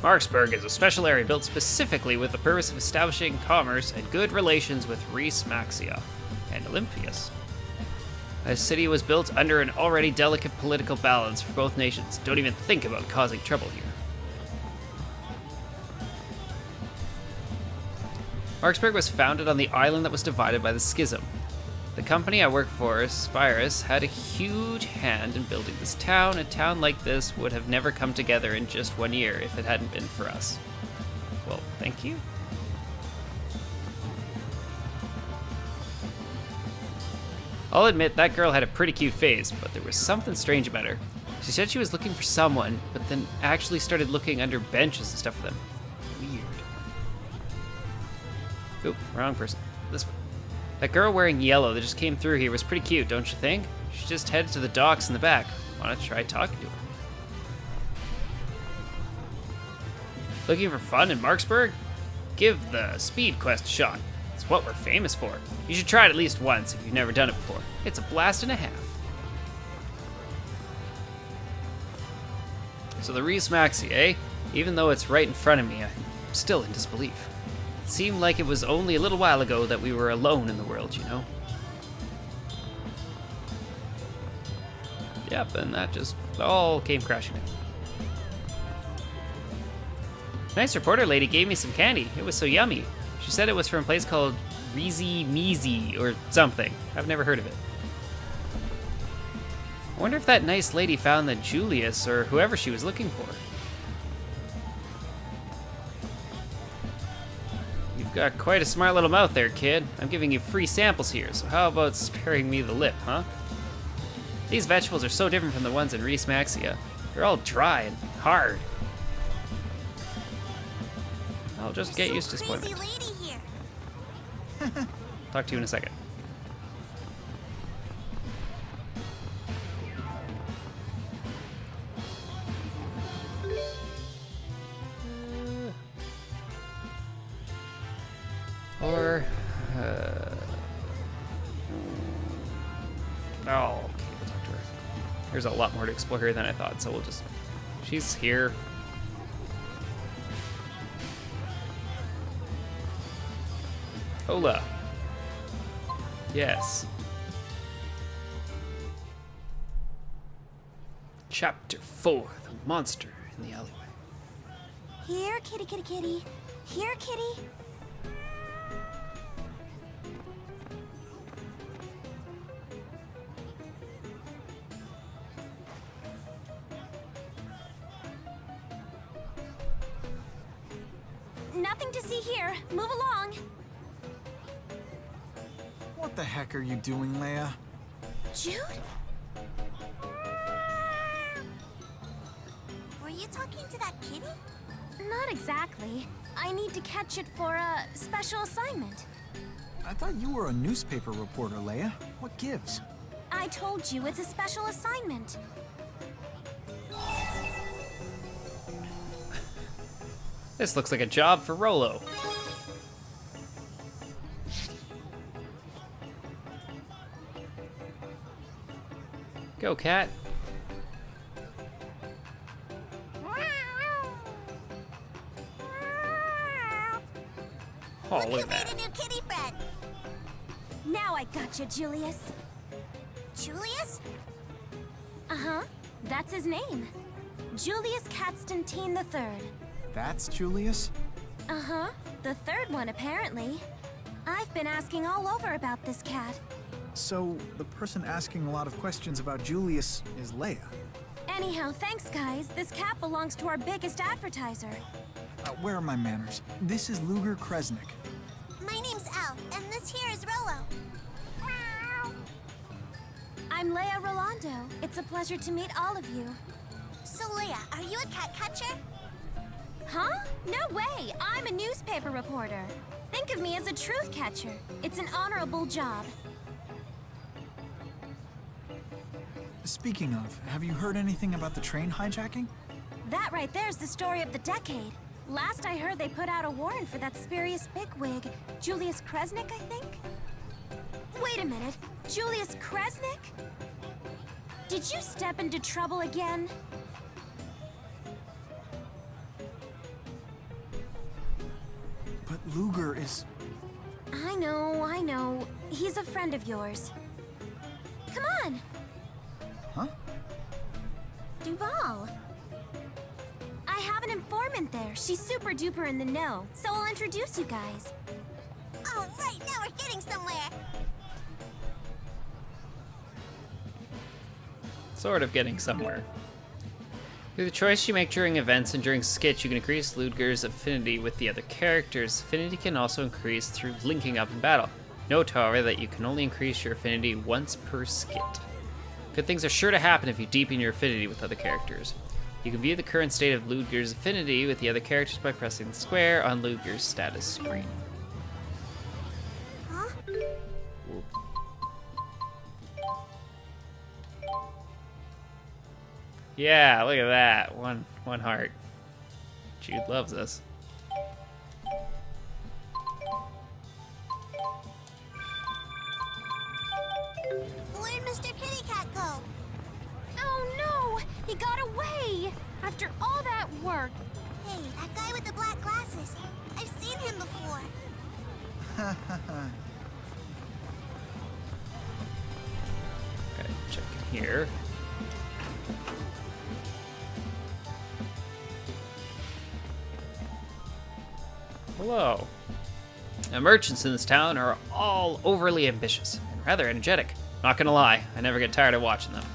Marksburg is a special area built specifically with the purpose of establishing commerce and good relations with Res Maxia and Olympias. A city was built under an already delicate political balance for both nations. Don't even think about causing trouble here. Marksburg was founded on the island that was divided by the schism. The company I work for, Spirus, had a huge hand in building this town. A town like this would have never come together in just 1 year if it hadn't been for us. Well, thank you. I'll admit that girl had a pretty cute face, but there was something strange about her. She said she was looking for someone, but then actually started looking under benches and stuff for them. Weird. Oop, wrong person. This one. That girl wearing yellow that just came through here was pretty cute, don't you think? She just headed to the docks in the back. Wanna try talking to her? Looking for fun in Marksburg? Give the speed quest a shot. It's what we're famous for. You should try it at least once if you've never done it before. It's a blast and a half. So the Res Maxi, eh? Even though it's right in front of me, I'm still in disbelief. It seemed like it was only a little while ago that we were alone in the world, you know? Yep, and that just all came crashing down. Nice reporter lady gave me some candy. It was so yummy. She said it was from a place called Reezy Meezy or something. I've never heard of it. I wonder if that nice lady found the Julius or whoever she was looking for. You've got quite a smart little mouth there, kid. I'm giving you free samples here, so how about sparing me the lip, huh? These vegetables are so different from the ones in Res Maxia. They're all dry and hard. I'll just get used to disappointment. Lady here. Talk to you in a second. Oh, okay, we'll talk to her. There's a lot more to explore here than I thought, so we'll just... She's here. Hola. Yes. Chapter 4, the monster in the alleyway. Here, kitty, kitty, kitty. Here, kitty. Nothing to see here. Move along. What the heck are you doing, Leia? Jude? Were you talking to that kitty? Not exactly. I need to catch it for a special assignment. I thought you were a newspaper reporter, Leia. What gives? I told you it's a special assignment. This looks like a job for Rolo. Go, cat. Oh, look at that. A new kitty friend. Now I gotcha, Julius. Julius? Uh-huh. That's his name. Julius Constantine III. That's Julius? Uh-huh. The third one, apparently. I've been asking all over about this cat. So, the person asking a lot of questions about Julius is Leia. Anyhow, thanks, guys. This cat belongs to our biggest advertiser. Where are my manners? This is Luger Kresnik. My name's Al, and this here is Rolo. I'm Leia Rolando. It's a pleasure to meet all of you. So, Leia, are you a cat catcher? Huh? No way! I'm a newspaper reporter. Think of me as a truth catcher. It's an honorable job. Speaking of, have you heard anything about the train hijacking? That right there's the story of the decade. Last I heard, they put out a warrant for that spurious bigwig, Julius Kresnik, I think? Wait a minute, Julius Kresnik? Did you step into trouble again? But Luger is... I know. He's a friend of yours. Come on! Huh? Duval. I have an informant there. She's super duper in the know, so I'll introduce you guys. Oh, right, now we're getting somewhere. Sort of getting somewhere. Through the choice you make during events and during skits, you can increase Ludger's affinity with the other characters. Affinity can also increase through linking up in battle. Note, however, that you can only increase your affinity once per skit. Good things are sure to happen if you deepen your affinity with other characters. You can view the current state of Ludger's affinity with the other characters by pressing the square on Ludger's status screen. Huh? Whoop. Yeah, look at that. One heart. Jude loves us. Where'd Mr. Kitty Cat go? Oh no! He got away! After all that work! Hey, that guy with the black glasses. I've seen him before. Okay, check in here. Hello. Now, merchants in this town are all overly ambitious and rather energetic. Not gonna lie, I never get tired of watching them.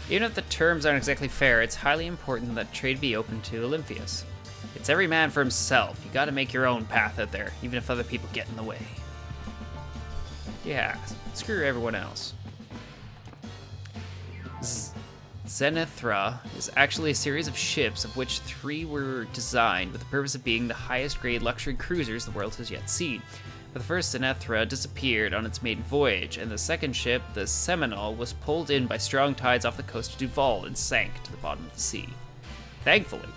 Even if the terms aren't exactly fair, it's highly important that trade be open to Olympias. It's every man for himself. You gotta make your own path out there, even if other people get in the way. Yeah, screw everyone else. Zenithra is actually a series of ships, of which 3 were designed with the purpose of being the highest grade luxury cruisers the world has yet seen. But the first Zenithra disappeared on its maiden voyage, and the second ship, the Seminole, was pulled in by strong tides off the coast of Duval and sank to the bottom of the sea. Thankfully,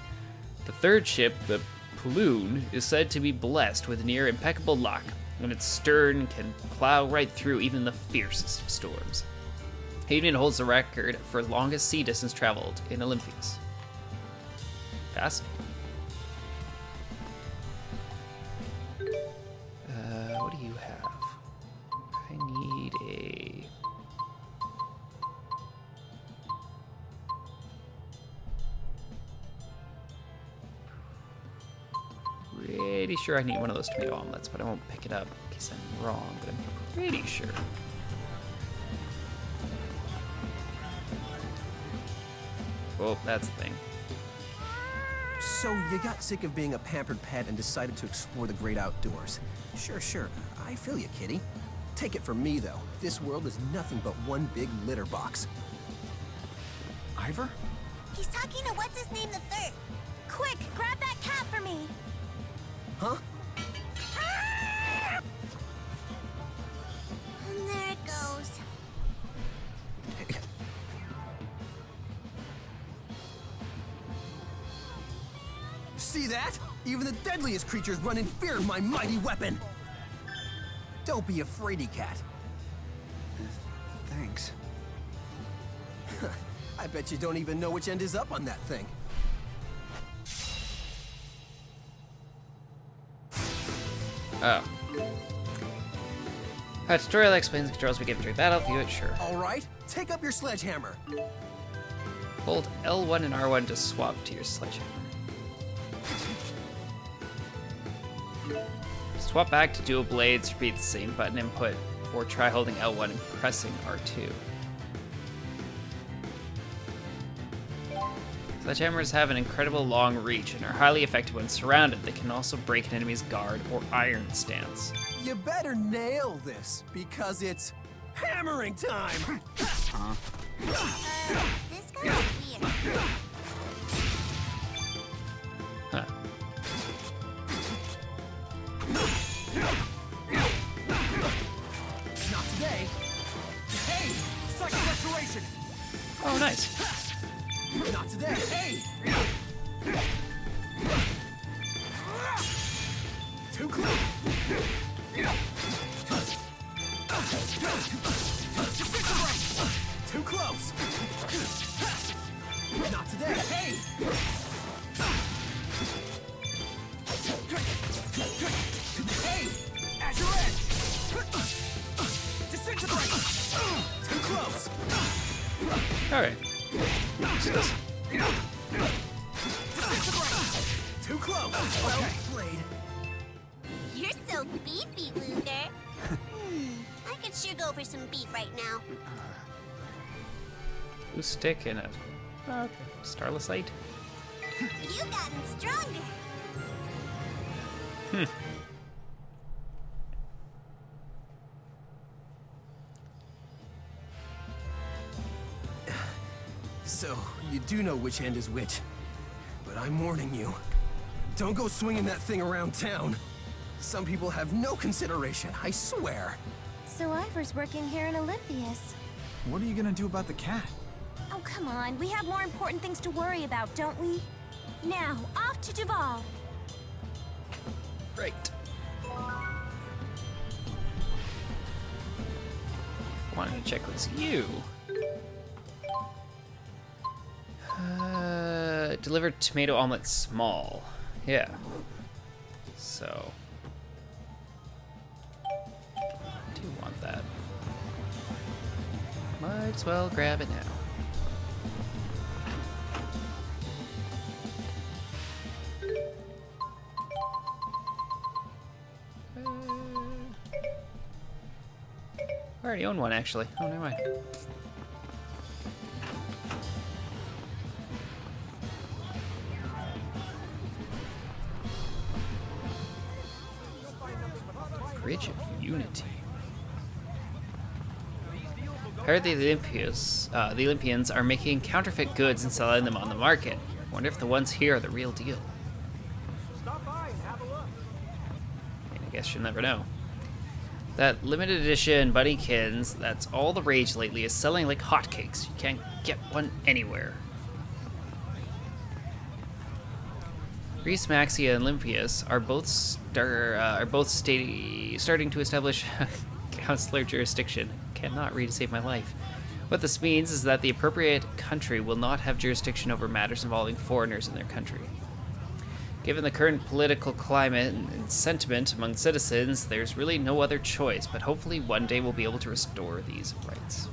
the third ship, the Ploon, is said to be blessed with near impeccable luck, and its stern can plow right through even the fiercest of storms. Hayden holds the record for longest sea distance traveled in Olympias. Fascinating. What do you have? I need a... Pretty sure I need one of those tomato omelets, but I won't pick it up in case I'm wrong, but I'm pretty sure. Oh, that's the thing. So you got sick of being a pampered pet and decided to explore the great outdoors. Sure. I feel you, kitty. Take it from me, though. This world is nothing but one big litter box. Ivor? He's talking to what's-his-name the third. Quick, grab that cat for me. Huh? And there it goes. See that? Even the deadliest creatures run in fear of my mighty weapon. Don't be a fraidy cat. Thanks. I bet you don't even know which end is up on that thing. Oh. Tutorial explains the controls we give during battle. View it, sure. All right, take up your sledgehammer. Hold L1 and R1 to swap to your sledgehammer. Swap back to dual blades, repeat the same button input, or try holding L1 and pressing R2. Sledgehammers have an incredible long reach and are highly effective when surrounded. They can also break an enemy's guard or iron stance. You better nail this, because it's hammering time! This guy's weird. Huh. Not today. Hey! Second restoration! Oh, nice. Not today. Hey! Too close. Too close. Not today. Hey! Hey! At your edge! Disintegrate! Too close! Okay. Disintegrate! Too close! Okay, Blade. You're so beefy, Luther. I could sure go for some beef right now. Blue stick and a okay. Starless light. You've gotten stronger. So, you do know which end is which. But I'm warning you. Don't go swinging that thing around town. Some people have no consideration, I swear. So Ivor's working here in Olympias. What are you gonna do about the cat? Oh, come on. We have more important things to worry about, don't we? Now, off to Duval. Right. Wanted to check what's you. Delivered tomato omelet small. Yeah. So. Do want that. Might as well grab it now. I already own one, actually. Oh, never mind. Bridge of Unity. Heard the Olympians are making counterfeit goods and selling them on the market. Wonder if the ones here are the real deal. I guess you'll never know. That limited edition Bunnykins, that's all the rage lately, is selling like hotcakes. You can't get one anywhere. Reese, Maxia, and Olympias are both starting to establish consular jurisdiction. Cannot read to save my life. What this means is that the appropriate country will not have jurisdiction over matters involving foreigners in their country. Given the current political climate and sentiment among citizens, there's really no other choice, but hopefully one day we'll be able to restore these rights.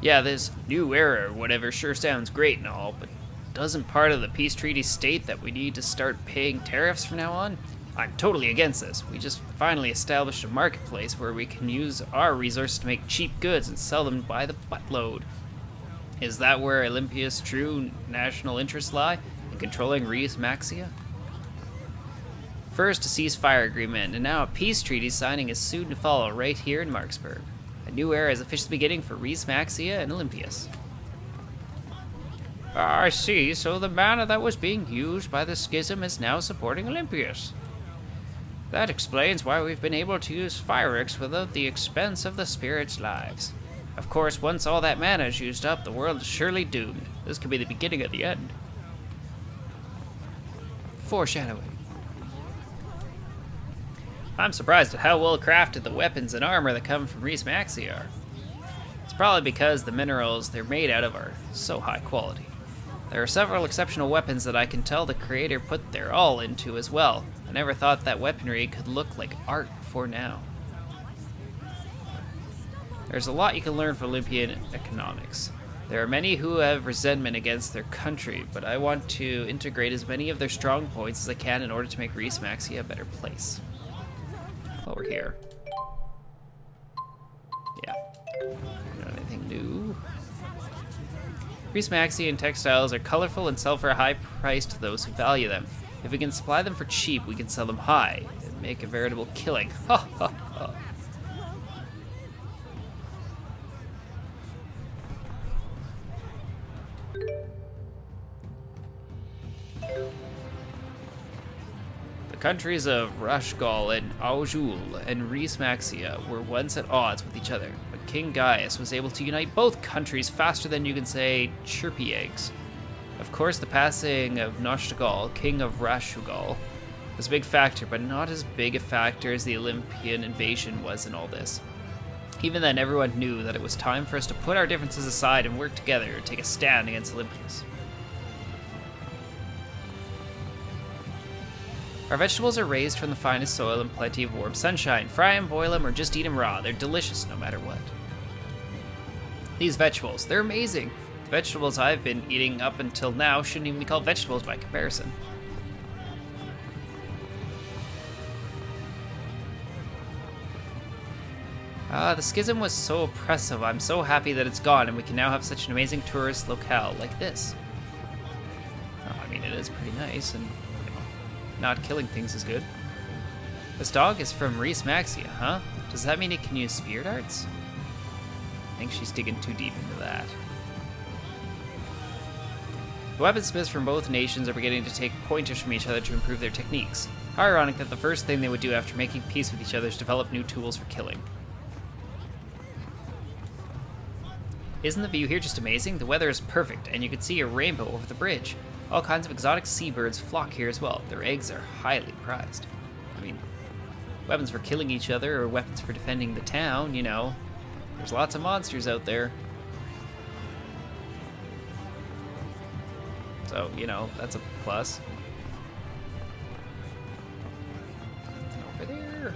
Yeah, this new era or whatever sure sounds great and all, but doesn't part of the peace treaty state that we need to start paying tariffs from now on? I'm totally against this. We just finally established a marketplace where we can use our resources to make cheap goods and sell them by the buttload. Is that where Olympia's true national interests lie? In controlling Reese Maxia? First, a ceasefire agreement, and now a peace treaty signing is soon to follow right here in Marksburg. A new era is officially beginning for Reese Maxia and Olympias. I see, so the mana that was being used by the schism is now supporting Olympias. That explains why we've been able to use fireworks without the expense of the spirits' lives. Of course, once all that mana is used up, the world is surely doomed. This could be the beginning of the end. Foreshadowing. I'm surprised at how well crafted the weapons and armor that come from Reese Maxia are. It's probably because the minerals they're made out of are so high quality. There are several exceptional weapons that I can tell the creator put their all into as well. I never thought that weaponry could look like art before now. There's a lot you can learn from Olympian economics. There are many who have resentment against their country, but I want to integrate as many of their strong points as I can in order to make Reese Maxia a better place. While we're here. Yeah. Not anything new. Reese Maxia and textiles are colorful and sell for a high price to those who value them. If we can supply them for cheap, we can sell them high and make a veritable killing. Ha ha ha. The countries of Rashgal and Aujul and Reese Maxia were once at odds with each other, but King Gaius was able to unite both countries faster than you can say chirpy eggs. Of course, the passing of Noshtagal, king of Rashugal, was a big factor, but not as big a factor as the Olympian invasion was in all this. Even then, everyone knew that it was time for us to put our differences aside and work together to take a stand against Olympius. Our vegetables are raised from the finest soil and plenty of warm sunshine. Fry them, boil them, or just eat them raw. They're delicious no matter what. These vegetables, they're amazing. The vegetables I've been eating up until now shouldn't even be called vegetables by comparison. The schism was so oppressive. I'm so happy that it's gone and we can now have such an amazing tourist locale like this. Oh, I mean, it is pretty nice, and you know, not killing things is good. This dog is from Reese Maxia, huh? Does that mean it can use spear darts? I think she's digging too deep into that. The weaponsmiths from both nations are beginning to take pointers from each other to improve their techniques. How ironic that the first thing they would do after making peace with each other is develop new tools for killing. Isn't the view here just amazing? The weather is perfect, and you can see a rainbow over the bridge. All kinds of exotic seabirds flock here as well. Their eggs are highly prized. I mean, weapons for killing each other or weapons for defending the town, you know. There's lots of monsters out there. So, you know, that's a plus. Nothing over there.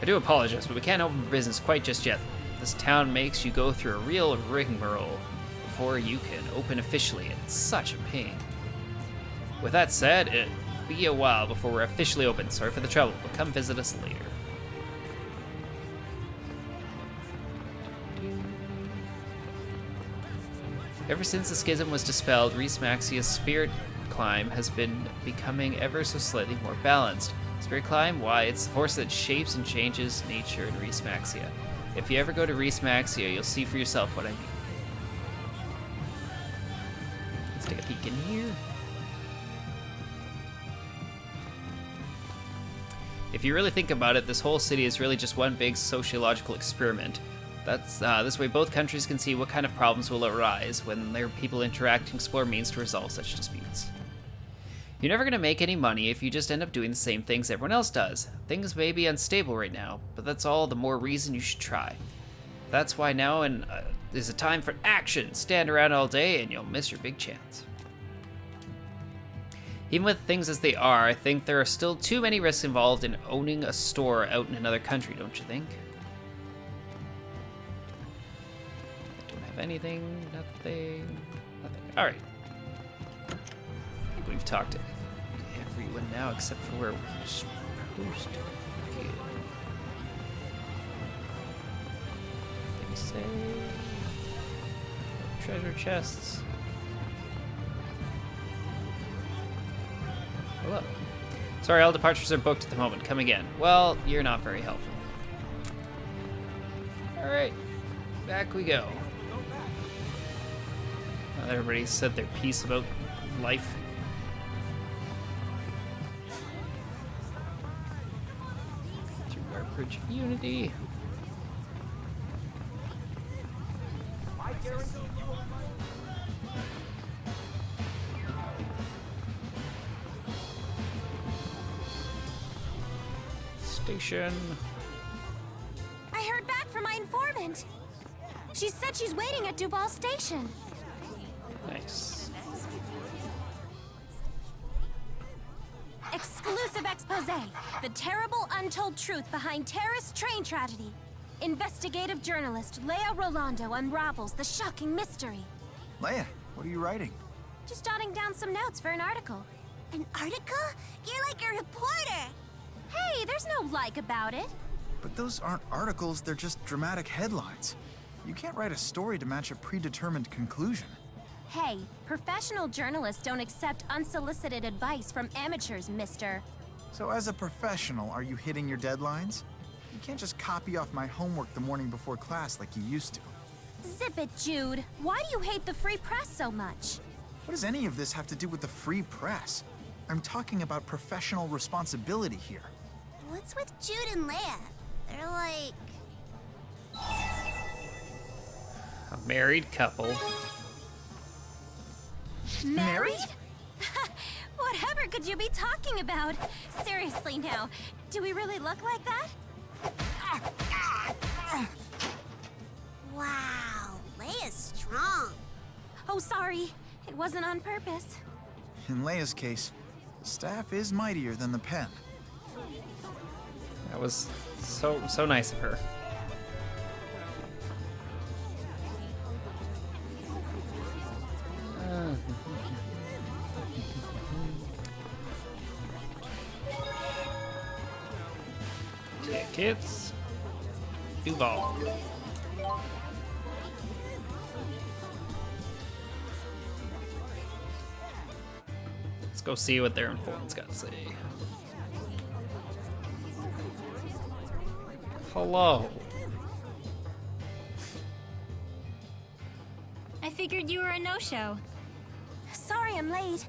I do apologize, but we can't open for business quite just yet. This town makes you go through a real rigmarole before you can open officially, and it's such a pain. With that said, it'll be a while before we're officially open. Sorry for the trouble, but come visit us later. Ever since the schism was dispelled, Reese Maxia's spirit climb has been becoming ever so slightly more balanced. Spirit climb? Why, it's the force that shapes and changes nature in Reese Maxia. If you ever go to Reese Maxia, you'll see for yourself what I mean. Let's take a peek in here. If you really think about it, this whole city is really just one big sociological experiment. That's this way both countries can see what kind of problems will arise when their people interact and explore means to resolve such disputes. You're never going to make any money if you just end up doing the same things everyone else does. Things may be unstable right now, but that's all the more reason you should try. That's why now is a time for action. Stand around all day and you'll miss your big chance. Even with things as they are, I think there are still too many risks involved in owning a store out in another country, don't you think? I don't have anything, nothing. Alright. I think we've talked to everyone now except for where we're supposed to be. Let me say. Treasure chests. Hello. Sorry, all departures are booked at the moment. Come again. Well, you're not very helpful. Alright. Back we go. Everybody said their piece about life. Through our Bridge of Unity. Station. I heard back from my informant. She said she's waiting at Duval Station. Nice. Exclusive expose. The terrible untold truth behind terrorist train tragedy. Investigative journalist Leia Rolando unravels the shocking mystery. Leia, what are you writing? Just jotting down some notes for an article. An article? You're like a reporter. Hey, there's no like about it. But those aren't articles, they're just dramatic headlines. You can't write a story to match a predetermined conclusion. Hey, professional journalists don't accept unsolicited advice from amateurs, mister. So as a professional, are you hitting your deadlines? You can't just copy off my homework the morning before class like you used to. Zip it, Jude. Why do you hate the free press so much? What does any of this have to do with the free press? I'm talking about professional responsibility here. What's with Jude and Leia? They're like... Oh Married couple. Married? Whatever could you be talking about? Seriously now, do we really look like that? Wow, Leia's strong. Oh, sorry. It wasn't on purpose. In Leia's case, the staff is mightier than the pen. That was so nice of her. Tickets. Duval. Let's go see what their informant's got to say. Hello. I figured you were a no-show. Sorry I'm late.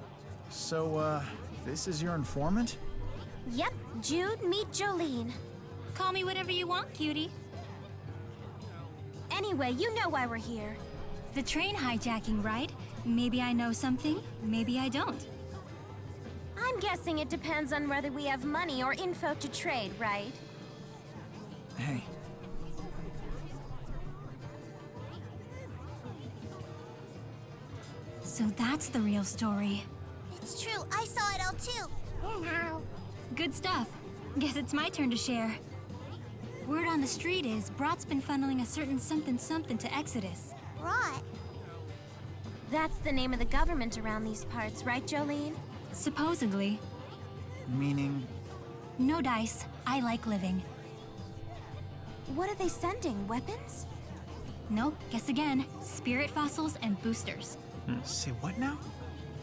So, this is your informant? Yep, Jude, meet Jolene. Call me whatever you want, cutie. Anyway, you know why we're here. The train hijacking, right? Maybe I know something, maybe I don't. I'm guessing it depends on whether we have money or info to trade, right? Hey, So that's the real story. It's true, I saw it all too. Good stuff. Guess it's my turn to share. Word on the street is Brat's been funneling a certain something to Exodus. Brat? That's the name of the government around these parts, right, Jolene? Supposedly. meaning... No dice. I like living. What are they sending? Weapons? Nope. Guess again. Spirit fossils and boosters. Say what now?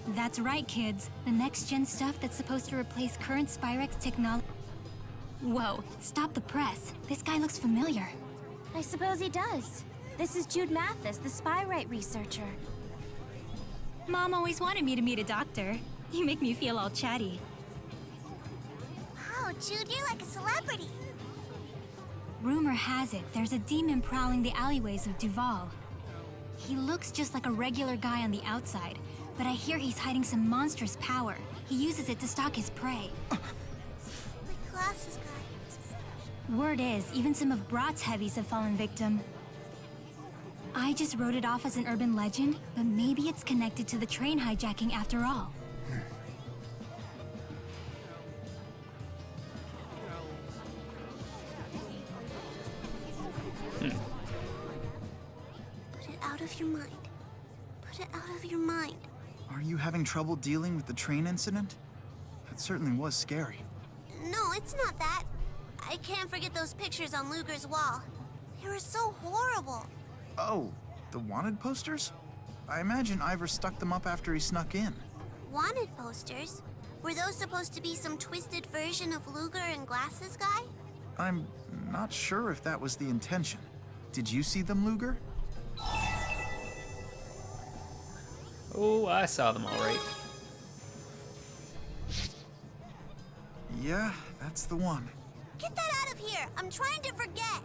That's right, kids. The next-gen stuff that's supposed to replace current Spyrex technology. Whoa, stop the press. This guy looks familiar. I suppose he does. This is Jude Mathis, the Spyrite researcher. Mom always wanted me to meet a doctor. You make me feel all chatty. Wow, Jude, you're like a celebrity. Rumor has it there's a demon prowling the alleyways of Duval. He looks just like a regular guy on the outside, but I hear he's hiding some monstrous power. He uses it to stalk his prey. Like glasses guy. Word is, even some of Brat's heavies have fallen victim. I just wrote it off as an urban legend, but maybe it's connected to the train hijacking after all. Put it out of your mind. Put it out of your mind. Are you having trouble dealing with the train incident? That certainly was scary. No, it's not that. I can't forget those pictures on Luger's wall. They were so horrible. Oh, the wanted posters? I imagine Ivor stuck them up after he snuck in. Wanted posters? Were those supposed to be some twisted version of Luger and Glasses guy? I'm not sure if that was the intention. Did you see them, Luger? Oh, I saw them all right. Yeah, that's the one. Get that out of here! I'm trying to forget!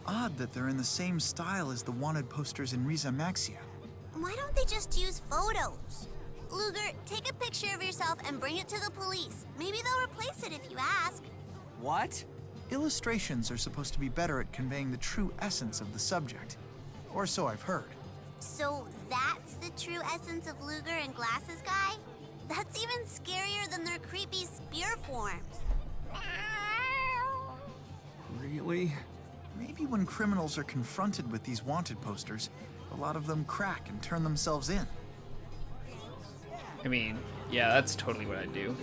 Odd that they're in the same style as the wanted posters in Riza Maxia. Why don't they just use photos? Luger, take a picture of yourself and bring it to the police. Maybe they'll replace it if you ask. What? Illustrations are supposed to be better at conveying the true essence of the subject. Or so I've heard. So that's the true essence of Luger and Glasses guy? That's even scarier than their creepy spear forms. Really? Maybe when criminals are confronted with these wanted posters, a lot of them crack and turn themselves in. I mean, yeah, that's totally what I'd do.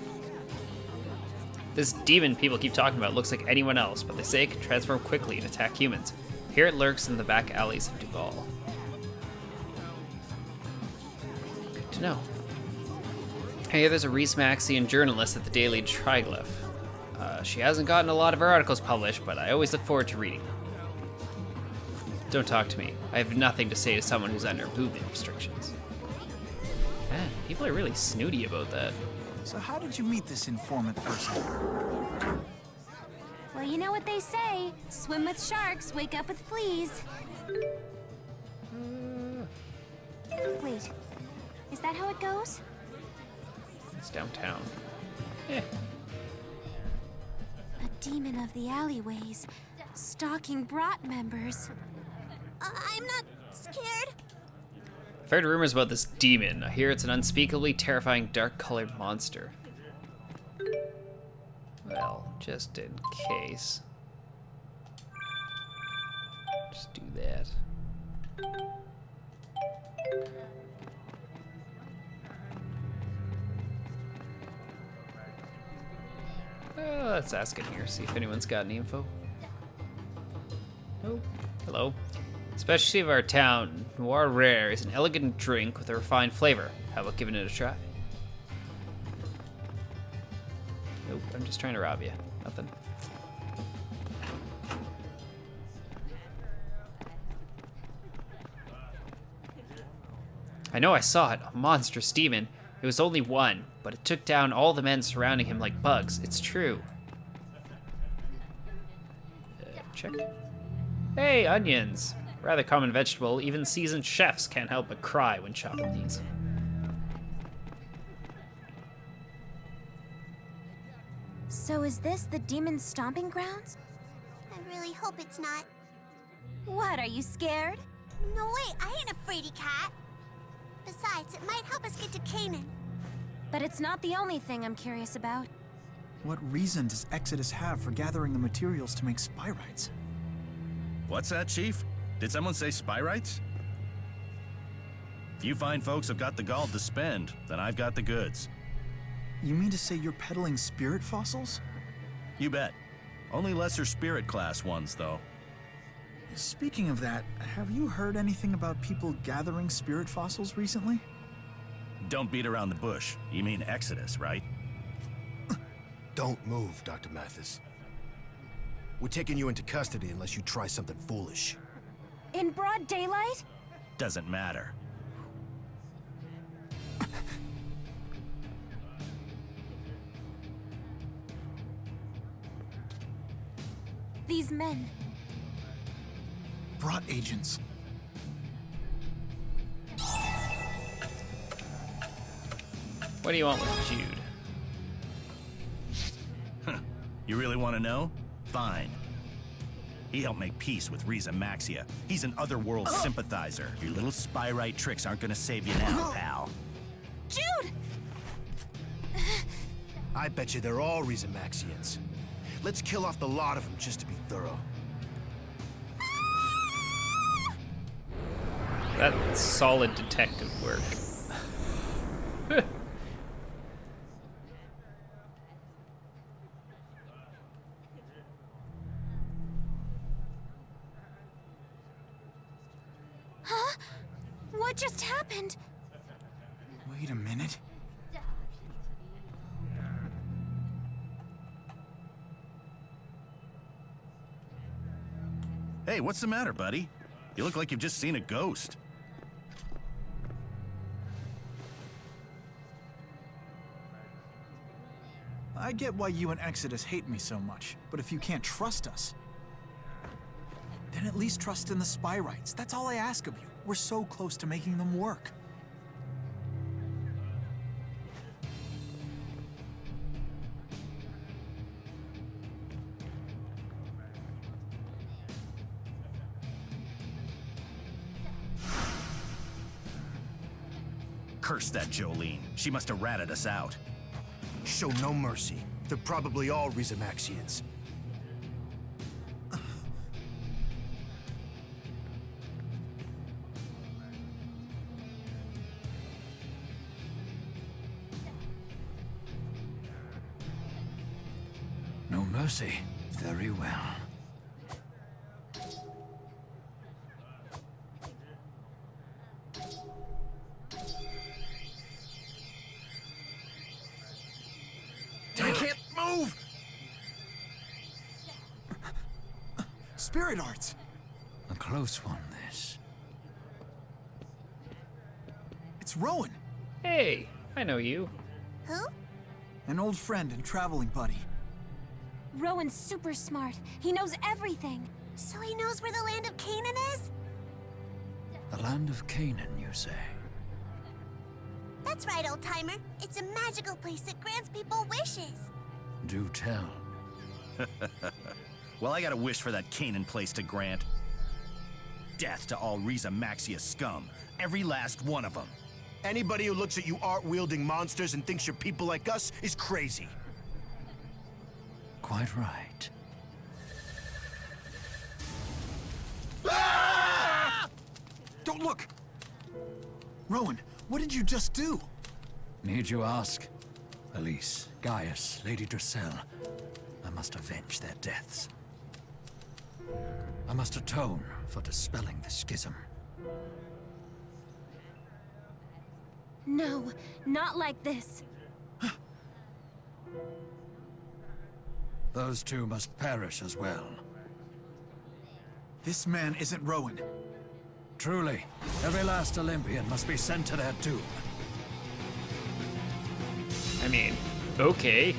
This demon people keep talking about looks like anyone else, but they say it can transform quickly and attack humans. Here it lurks in the back alleys of Duval. Good to know. Hey, there's a Reese Maxian journalist at the Daily Triglyph. She hasn't gotten a lot of her articles published, but I always look forward to reading them. Don't talk to me. I have nothing to say to someone who's under movement restrictions. Man, people are really snooty about that. So how did you meet this informant person? Well, you know what they say. Swim with sharks, wake up with fleas. Wait, is that how it goes? It's downtown. Eh. A demon of the alleyways, stalking Brat members. I'm not scared. I've heard rumors about this demon. I hear it's an unspeakably terrifying dark-colored monster. Well, just in case. Just do that. Let's ask in here, see if anyone's got any info. Oh, hello. Specialty of our town, Noir Rare is an elegant drink with a refined flavor. How about giving it a try? Nope, I'm just trying to rob you. Nothing. I know I saw it, a monstrous demon. It was only one, but it took down all the men surrounding him like bugs. It's true. Check. Hey, onions. Rather common vegetable. Even seasoned chefs can't help but cry when chopping these. So is this the demon's stomping grounds? I really hope it's not. What, are you scared? No way, I ain't a fraidy cat. Besides, it might help us get to Canaan. But it's not the only thing I'm curious about. What reason does Exodus have for gathering the materials to make spyrites? What's that, Chief? Did someone say spy rights? If you fine folks have got the gall to spend, then I've got the goods. You mean to say you're peddling spirit fossils? You bet. Only lesser spirit class ones, though. Speaking of that, have you heard anything about people gathering spirit fossils recently? Don't beat around the bush. You mean Exodus, right? Don't move, Dr. Mathis. We're taking you into custody unless you try something foolish. In broad daylight? Doesn't matter. These men. Brought agents. What do you want with Jude? You really want to know? Fine. He helped make peace with Riza Maxia. He's an otherworld sympathizer. Your little spy-right tricks aren't gonna save you now, pal. Jude! I bet you they're all Rizamaxians. Let's kill off the lot of them just to be thorough. That's solid detective work. Huh? What just happened? Wait a minute. Hey, what's the matter, buddy? You look like you've just seen a ghost. I get why you and Exodus hate me so much, but if you can't trust us, then at least trust in the spy rights. That's all I ask of you. We're so close to making them work. Curse that Jolene. She must have ratted us out. Show no mercy. They're probably all Rizamaxians. No mercy. Very well. I can't move! Spirit arts! A close one, this. It's Rowan, Hey, I know you. Who? an old friend and traveling buddy. Rowan's super smart. He knows everything. So he knows where the land of Canaan is? The land of Canaan, you say? That's right, old-timer. It's a magical place that grants people wishes. Do tell. Well, I got a wish for that Canaan place to grant. Death to all Riza Maxia scum. Every last one of them. Anybody who looks at you art-wielding monsters and thinks you're people like us is crazy. Quite right. Don't look! Rowan, what did you just do? Need you ask? Elise, Gaius, Lady Dracel. I must avenge their deaths. I must atone for dispelling the schism. No, not like this. Those two must perish as well. This man isn't Rowan. Truly, every last Olympian must be sent to their doom. I mean, okay.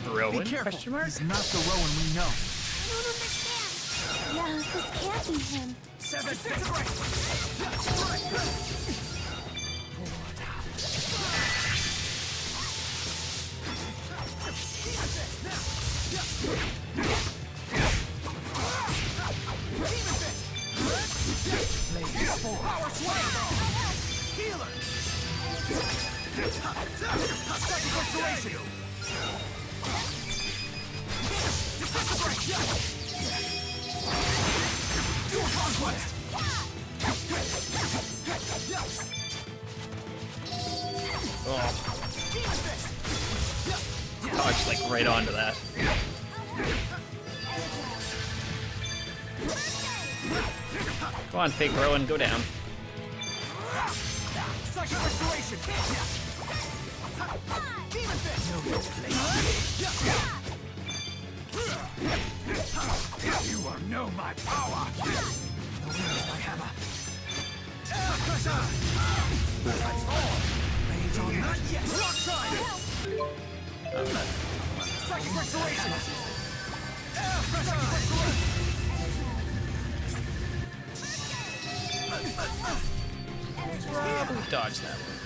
Rowan? Be careful. Question mark? He's not the Rowan we know. I don't understand. Yeah, this can't be him. Dodged like right onto that. Go on, fake Rowan, go down. You will know my power. The wind is my hammer. Rage on not yet. Rock time. Psychic restoration. Probably dodge that one.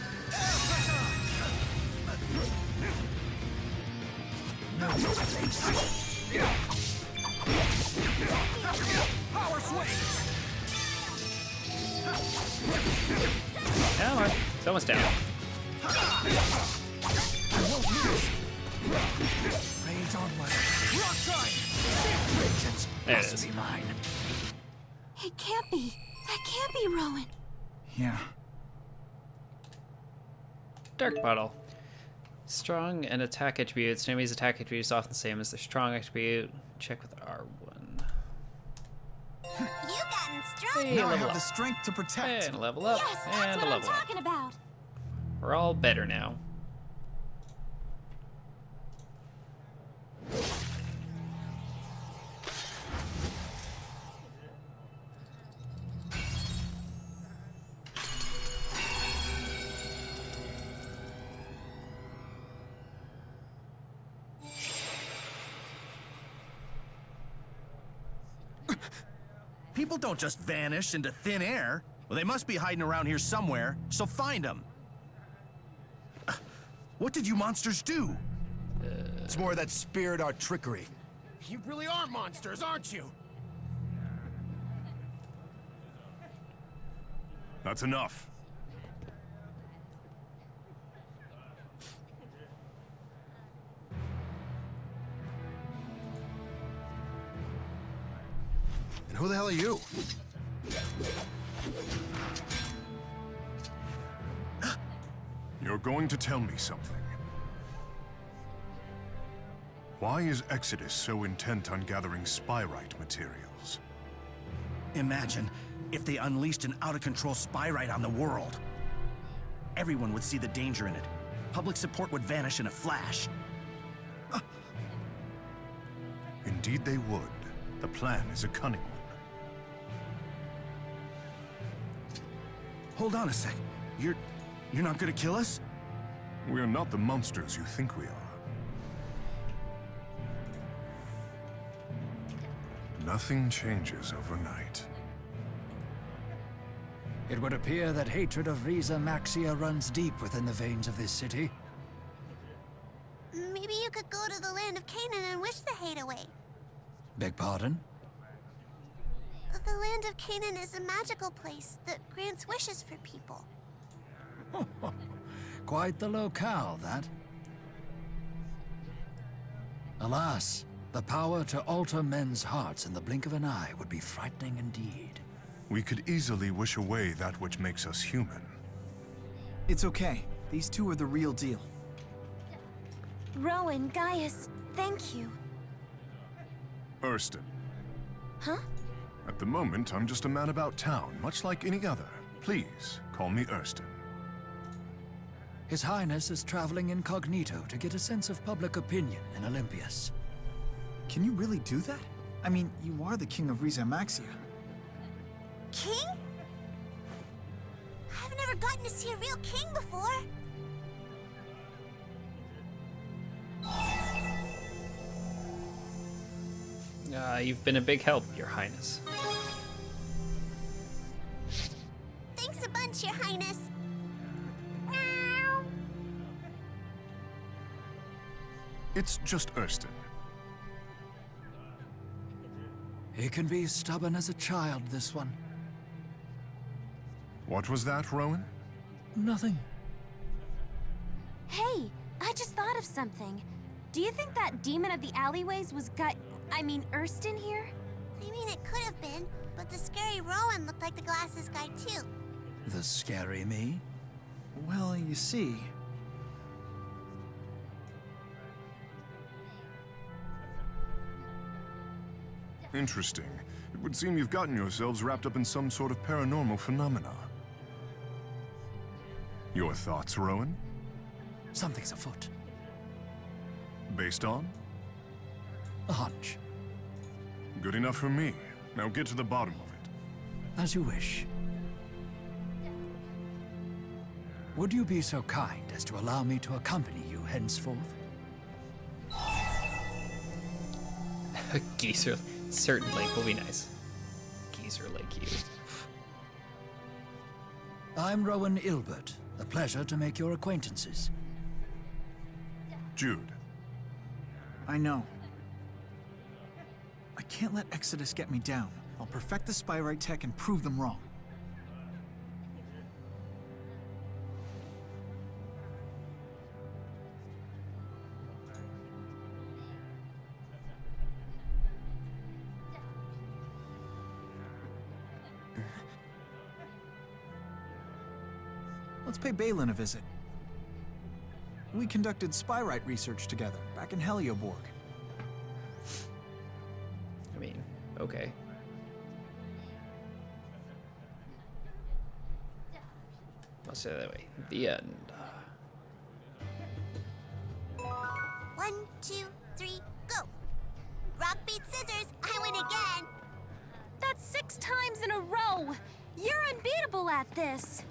Power swing. Come on, it's almost down. Rage onward. Rock time. Vengeance There it must is. be mine. It can't be. That can't be Rowan. Yeah. Dark Bottle. Strong and attack attributes. Enemy's attack attribute is often the same as their strong attribute. Check with R1. You gotten strong. Hey, Now I level have up. the strength to protect. And level up. Yes, that's and what I'm level up. talking about. We're all better now. People don't just vanish into thin air. Well, they must be hiding around here somewhere, so find them. What did you monsters do? It's more of that spirit art trickery. You really are monsters, aren't you? That's enough. And who the hell are you? You're going to tell me something. Why is Exodus so intent on gathering spyrite materials? Imagine if they unleashed an out-of-control spyrite on the world. Everyone would see the danger in it. Public support would vanish in a flash. Indeed they would. The plan is a cunning one. Hold on a sec. You're not gonna kill us? We are not the monsters you think we are. Nothing changes overnight. It would appear that hatred of Riza Maxia runs deep within the veins of this city. Maybe you could go to the land of Canaan and wish the hate away. Beg pardon? The land of Canaan is a magical place that grants wishes for people. Quite the locale, that. Alas, the power to alter men's hearts in the blink of an eye would be frightening indeed. We could easily wish away that which makes us human. It's okay. These two are the real deal. Rowan, Gaius, thank you. Erston. Huh? At the moment, I'm just a man about town, much like any other. Please, call me Erston. His Highness is traveling incognito to get a sense of public opinion in Olympias. Can you really do that? I mean, you are the king of Riza Maxia. King? I've never gotten to see a real king before. You've been a big help, Your Highness. Thanks a bunch, Your Highness. It's just Erston. He can be stubborn as a child, this one. What was that, Rowan? Nothing. Hey, I just thought of something. Do you think that demon of the alleyways was Erston here? I mean, it could have been, but the scary Rowan looked like the glasses guy too. The scary me? Well, you see... Interesting. It would seem you've gotten yourselves wrapped up in some sort of paranormal phenomena. Your thoughts, Rowan? Something's afoot. Based on? A hunch. Good enough for me. Now get to the bottom of it. As you wish. Would you be so kind as to allow me to accompany you henceforth? Geezer, certainly will be nice. Geezer like you. I'm Rowan Ilbert. A pleasure to make your acquaintances. Jude. I know. I can't let Exodus get me down. I'll perfect the Spyrite tech and prove them wrong. Let's pay Balin a visit. We conducted Spyrite research together back in Helioborg. I mean, okay. I'll say it that way. The end. 1, 2, 3, go! Rock beats scissors, I win again! That's 6 times in a row! You're unbeatable at this!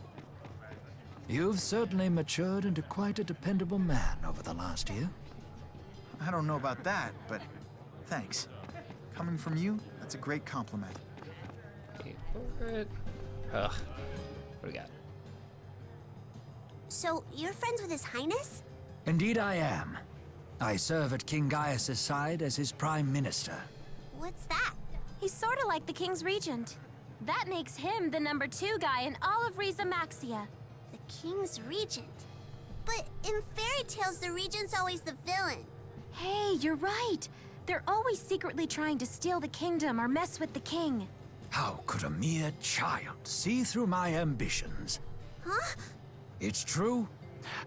You've certainly matured into quite a dependable man over the last year. I don't know about that, but thanks. Coming from you, that's a great compliment. Wait for it. Ugh. What do we got? So, you're friends with His Highness? Indeed I am. I serve at King Gaius' side as his prime minister. What's that? He's sort of like the King's Regent. That makes him the #2 guy in all of Riza Maxia. The King's Regent? But in fairy tales, the Regent's always the villain. Hey, you're right. They're always secretly trying to steal the kingdom or mess with the king. How could a mere child see through my ambitions? Huh? It's true.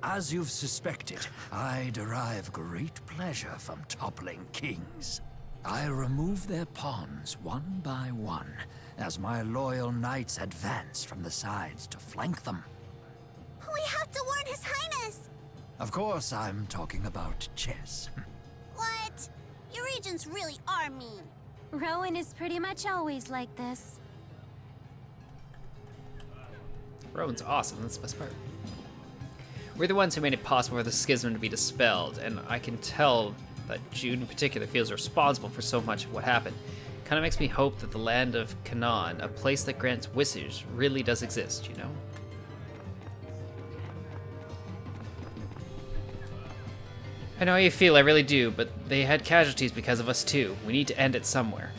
As you've suspected, I derive great pleasure from toppling kings. I remove their pawns one by one, as my loyal knights advance from the sides to flank them. We have to warn His Highness! Of course, I'm talking about chess. What? Your regents really are mean. Rowan is pretty much always like this. Rowan's awesome, that's the best part. We're the ones who made it possible for the schism to be dispelled, and I can tell that Jude in particular feels responsible for so much of what happened. Kinda makes me hope that the land of Canaan, a place that grants wishes, really does exist, you know? I know how you feel, I really do, but they had casualties because of us too. We need to end it somewhere.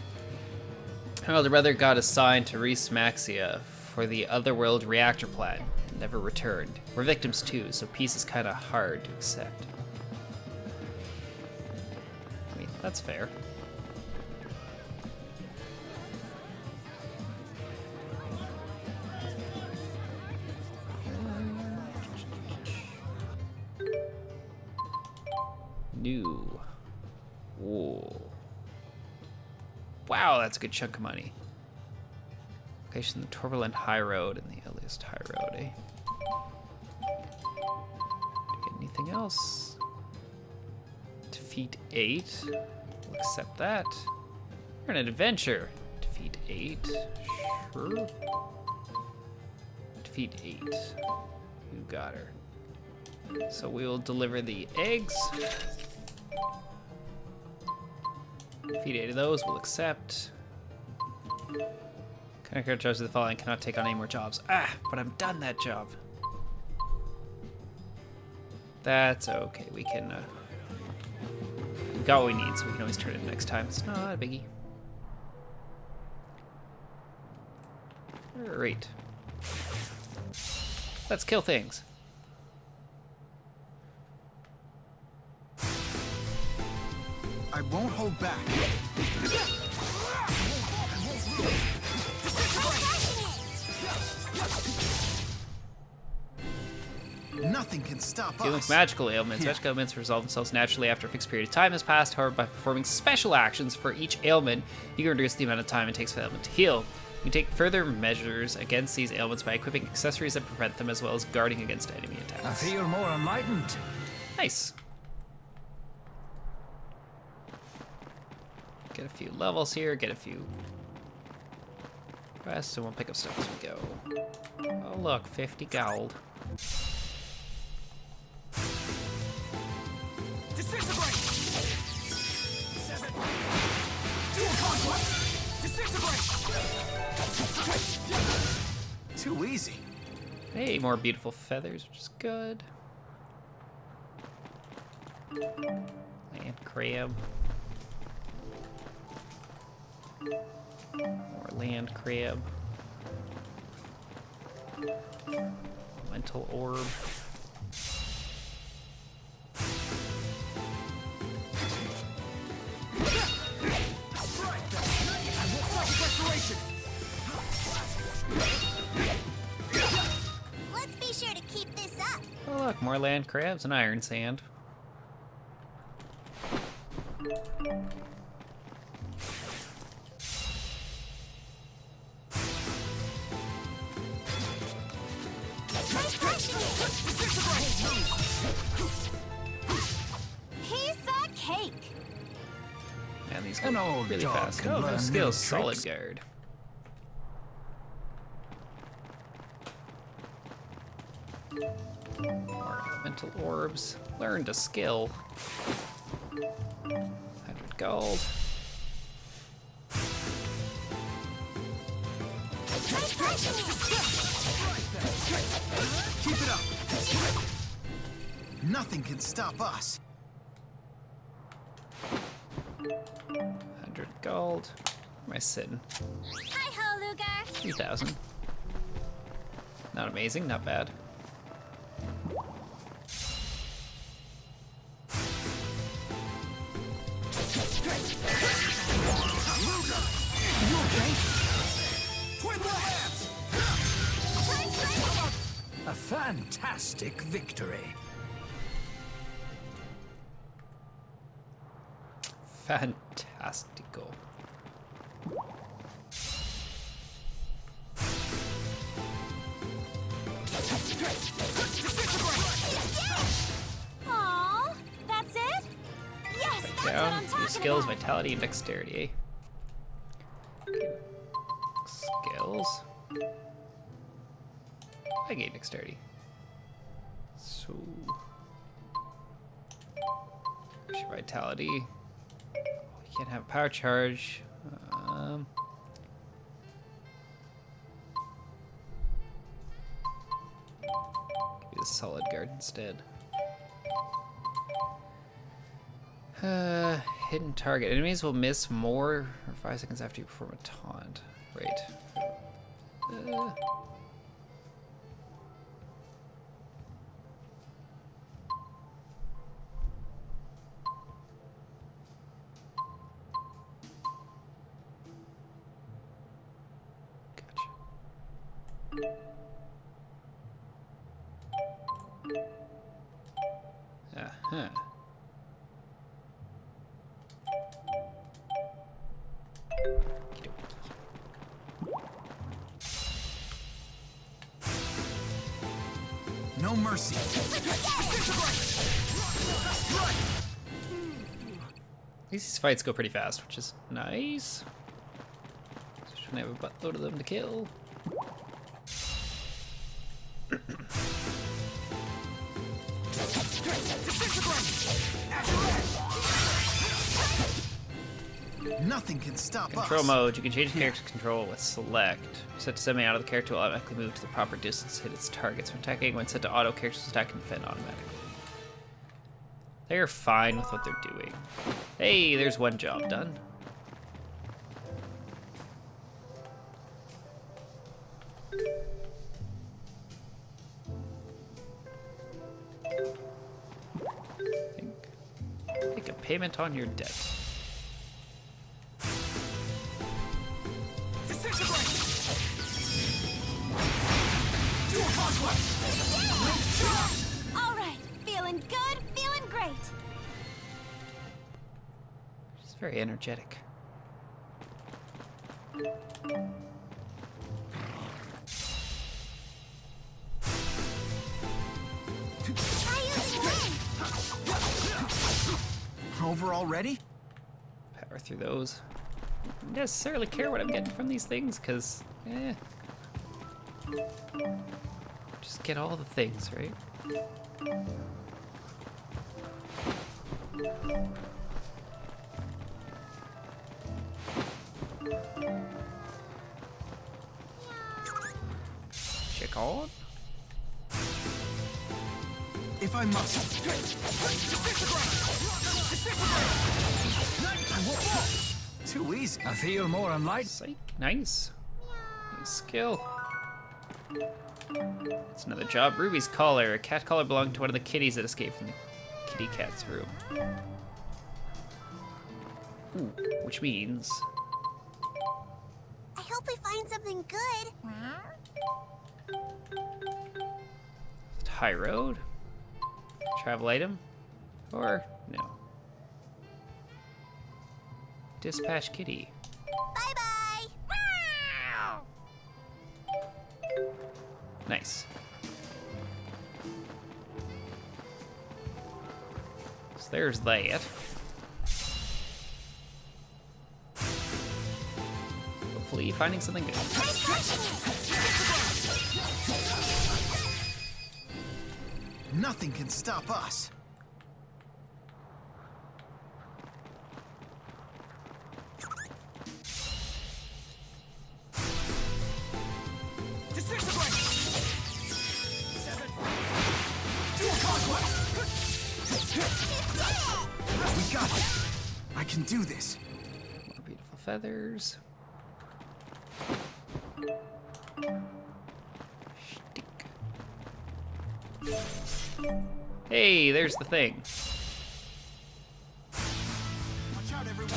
My older brother got assigned to Reese Maxia for the Otherworld reactor plan and never returned. We're victims too, so peace is kinda hard to accept. I mean, that's fair. New. Whoa. Wow, that's a good chunk of money. Location: the Turbulent High Road and the Earliest High Road, eh? Do we get anything else? Defeat 8. We'll accept that. We're on an adventure. Defeat 8. Sure. Defeat 8. You got her. So we will deliver the eggs. Defeat 8 of those, we'll accept. Current jobs of the following, cannot take on any more jobs. Ah, but I'm done that job. That's okay, we can, we got what we need, so we can always turn it next time. It's not a biggie. Alright. Let's kill things. I won't hold back. Nothing can stop Dealing us. with magical ailments. Magical ailments resolve themselves naturally after a fixed period of time has passed. However, by performing special actions for each ailment, you can reduce the amount of time it takes for the ailment to heal. You can take further measures against these ailments by equipping accessories that prevent them, as well as guarding against enemy attacks. I feel more enlightened. Nice. Get a few levels here, get a few quests, and we'll pick up stuff as we go. Oh look, 50 gold. Disintegrate! Too easy. Hey, more beautiful feathers, which is good. Land crab. More land crab. Mental orb. Let's be sure to keep this up. Oh look, more land crabs and iron sand. Piece of cake. Man, these An go old really dog fast. can Oh, learn no new skills. Solid tricks. guard. More elemental orbs. Learn to skill. 100 gold. Keep it up. Nothing can stop us. 100 gold. Where am I sitting? Hi-ho, Luger. 3,000. Not amazing, not bad. A fantastic victory. Fantastico. Aww, that's it? Yes, that's what Down. I'm Use talking skills, about. vitality, and dexterity. Okay. Skills. I gain dexterity. So, where's your vitality? You can't have power charge. Give you the solid guard instead. Hidden target. Enemies will miss more or 5 seconds after you perform a taunt. Right. Gotcha. Uh-huh. No mercy. At least these fights go pretty fast, which is nice. Just trying to have a buttload of them to kill. Nothing can stop Control us. mode. You can change character control with select. Set to semi-auto, the character will automatically move to the proper distance to hit its targets when attacking. When set to auto, characters attack and defend automatically. They are fine with what they're doing. Hey, there's one job done. Make a payment on your debt. All right, feeling good, feeling great. She's very energetic. Over already? Power through those. I don't necessarily care what I'm getting from these things, because, just get all the things, right? Check on. If I must. Too easy. I feel more unlike. Psych. Nice. Nice skill. It's another job. Ruby's collar. A cat collar belonged to one of the kitties that escaped from the kitty cat's room. Ooh, which means... I hope we find something good. High road? Travel item? Or no? Dispatch kitty. Bye-bye. Nice. So there's that. Hopefully finding something good. Nothing can stop us. We got it. I can do this. More beautiful feathers. Stick. Hey, there's the thing. Watch out, everyone.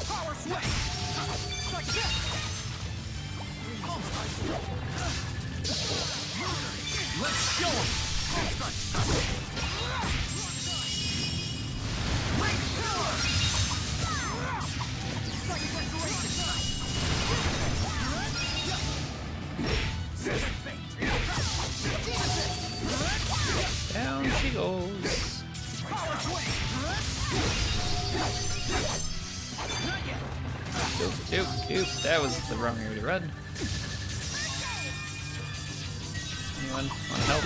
Power swing. Like this. Let's show him. Down she goes. Doop, doop, doop. Oop, that was the wrong area to run. Anyone want to help?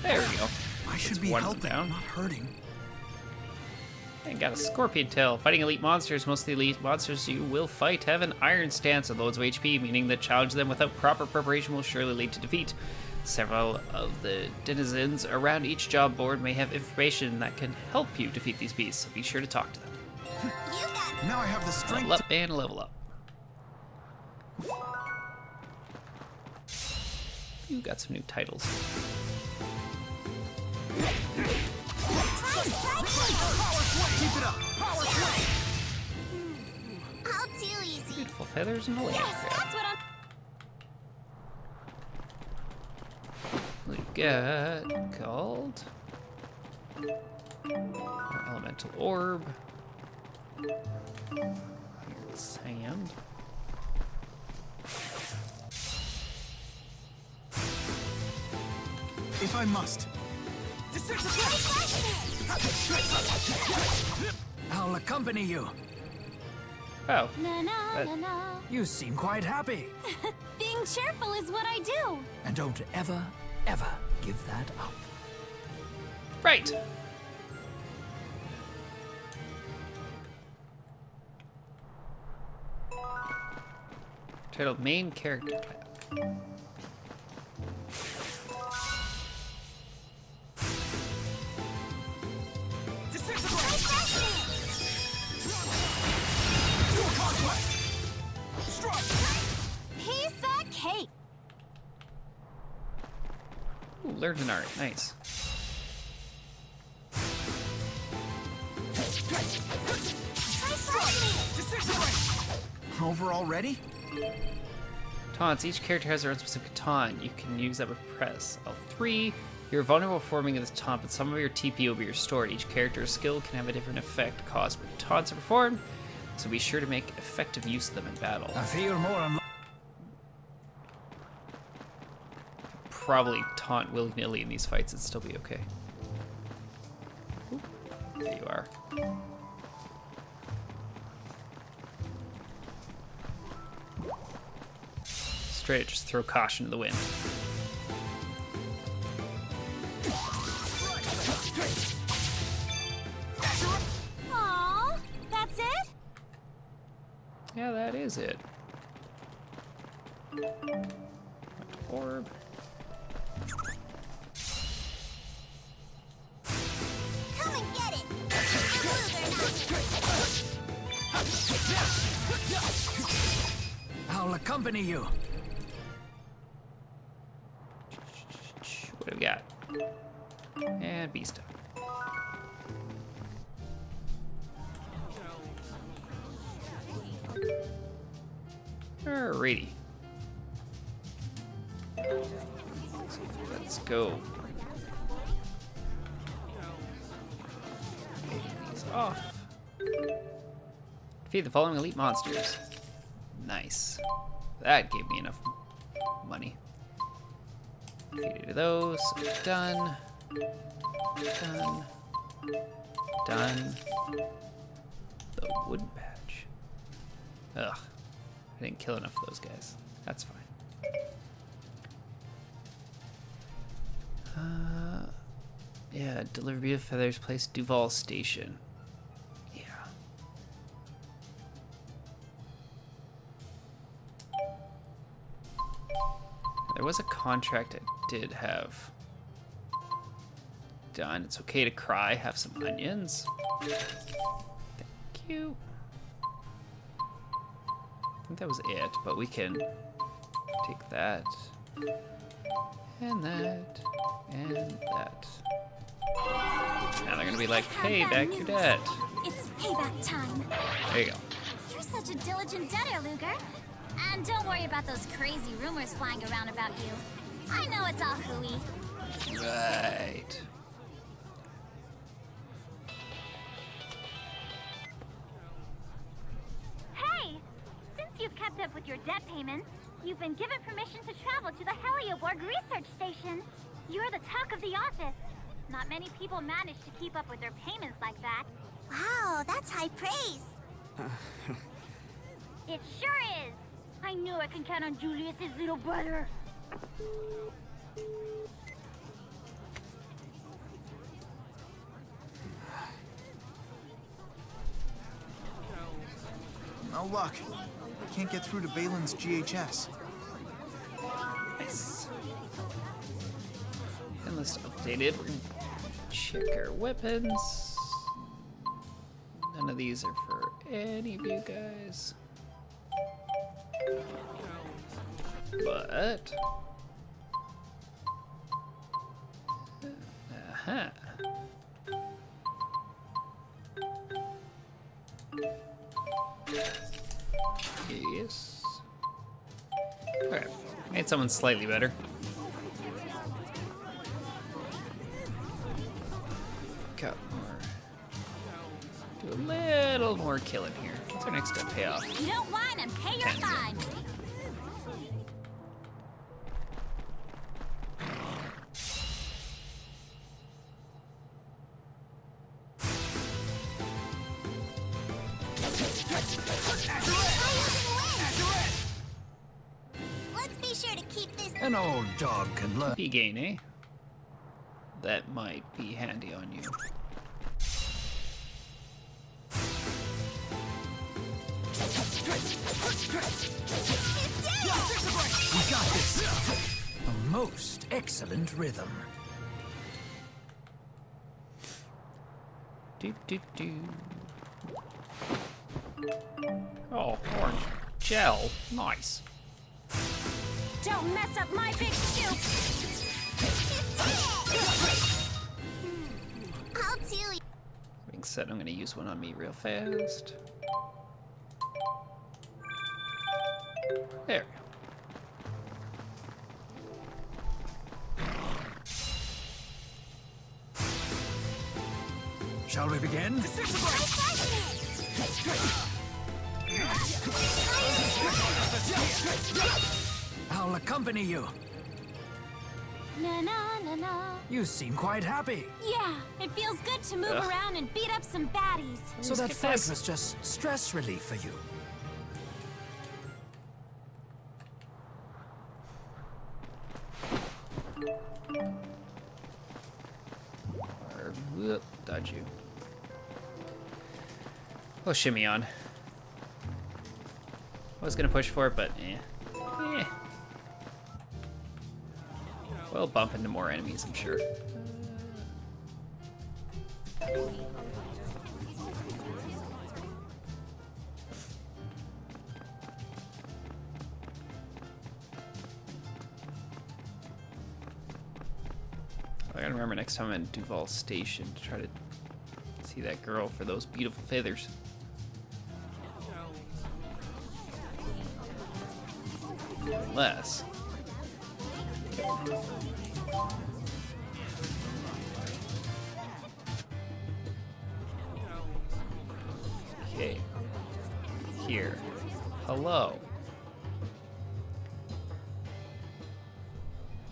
There we go. I should be helping, not hurting. And got a scorpion tail. Fighting elite monsters. Most of the elite monsters you will fight have an iron stance and loads of HP, meaning that challenging them without proper preparation will surely lead to defeat. Several of the denizens around each job board may have information that can help you defeat these beasts, so be sure to talk to them. Now I have the strength. Level up and level up. You got some new titles. Keep it up. All too easy. Beautiful feathers and a land Yes, grab. that's what I'm... We got gold. Our elemental orb. Here's sand. If I must. I'll accompany you. Oh. Na na na na. You seem quite happy. Being cheerful is what I do. And don't ever, ever give that up. Right. Title main character tab. Piece of cake. Ooh, learned an art. Nice. Over already? Taunts. Each character has their own specific taunt. You can use that with press. L3. You're vulnerable forming this taunt, but some of your TP will be restored. Each character's skill can have a different effect caused when taunts are performed, so be sure to make effective use of them in battle. I feel more Probably taunt willy-nilly in these fights and still be okay. Ooh, there you are. Straight, just throw caution to the wind. Aww, that's it? Yeah, that is it. Orb. Come and get it. I'll accompany you. What do we got? And beast up. Alrighty. Let's go. Take these off. Defeat the following elite monsters. Nice. That gave me enough money. Defeated those. Done. Done. Done. The wood patch. Ugh. I didn't kill enough of those guys. That's fine. Yeah, delivery of feathers, place Duval Station. Yeah. There was a contract I did have done. It's okay to cry. Have some onions. Thank you. I think that was it, but we can take that. And that. And that. Now they're gonna be like, pay back your debt. It's payback time. There you go. You're such a diligent debtor, Luger. And don't worry about those crazy rumors flying around about you. I know it's all hooey. Right. you've kept up with your debt payments. You've been given permission to travel to the Helioborg research station. You're the talk of the office. Not many people manage to keep up with their payments like that. Wow, that's high praise. It sure is. I knew I can count on Julius's little brother. No luck. Can't get through to Balin's GHS. Nice. And list updated. We're gonna check our weapons. None of these are for any of you guys. But yes. Okay, made someone slightly better. Got more. Do a little more killing here. What's our next step payoff? You don't whine and pay your fine. Let's be sure to keep this. An old dog can learn. P gain, eh? That might be handy on you. We got this. A most excellent rhythm. Do do do. Oh, orange gel, nice. Don't mess up my big scoop. I'll tell you. Being said, I'm gonna use one on me real fast. There we go. Shall we begin? I'll accompany you. Na na na na. You seem quite happy. Yeah, it feels good to move around and beat up some baddies. So that fight was just stress relief for you. Or, whoop, dodge you. We'll shimmy on. I was gonna push for it, but eh. We'll bump into more enemies, I'm sure. I gotta remember next time I'm in Duval Station to try to see that girl for those beautiful feathers. Unless. Okay. Here. Hello.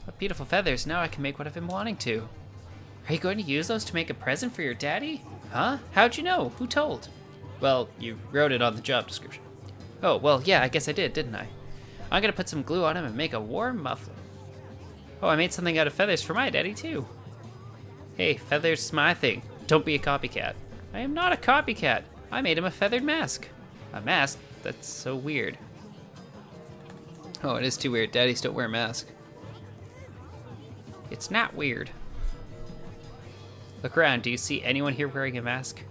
What beautiful feathers. Now I can make what I've been wanting to. Are you going to use those to make a present for your daddy? Huh? How'd you know? Who told? Well, you wrote it on the job description. Oh, well, yeah, I guess I did, didn't I? I'm gonna put some glue on him and make a warm muffler. Oh, I made something out of feathers for my daddy, too. Hey, feathers my thing. Don't be a copycat. I am not a copycat. I made him a feathered mask. A mask? That's so weird. Oh, it is too weird. Daddies don't wear a mask. It's not weird. Look around. Do you see anyone here wearing a mask?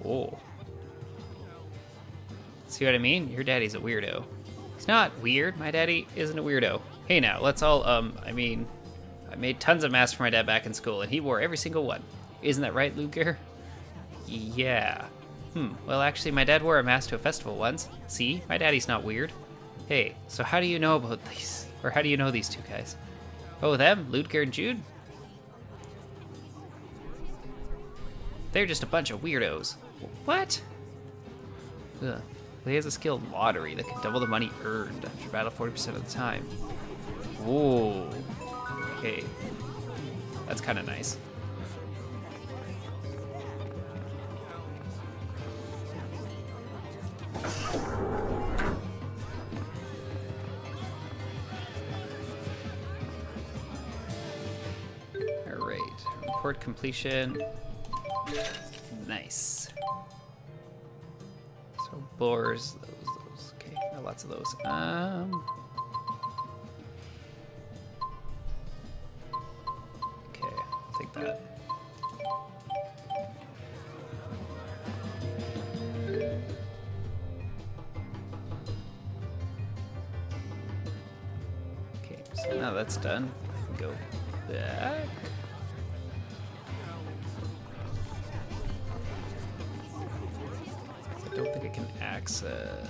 Oh. See what I mean? Your daddy's a weirdo. It's not weird. My daddy isn't a weirdo. Hey now, let's all, I made tons of masks for my dad back in school, and he wore every single one. Isn't that right, Luger? Yeah. Well, actually, my dad wore a mask to a festival once. See? My daddy's not weird. Hey, so how do you know about these? Or how do you know these two guys? Oh, them? Ludger and Jude? They're just a bunch of weirdos. What? Ugh. He has a skill lottery that can double the money earned after battle 40% of the time. Whoa. Okay. That's kind of nice. Alright. Report completion. Nice. So boars, those. Okay, got lots of those. Okay, I'll take that. Okay, so now that's done. Go back. I don't think I can access.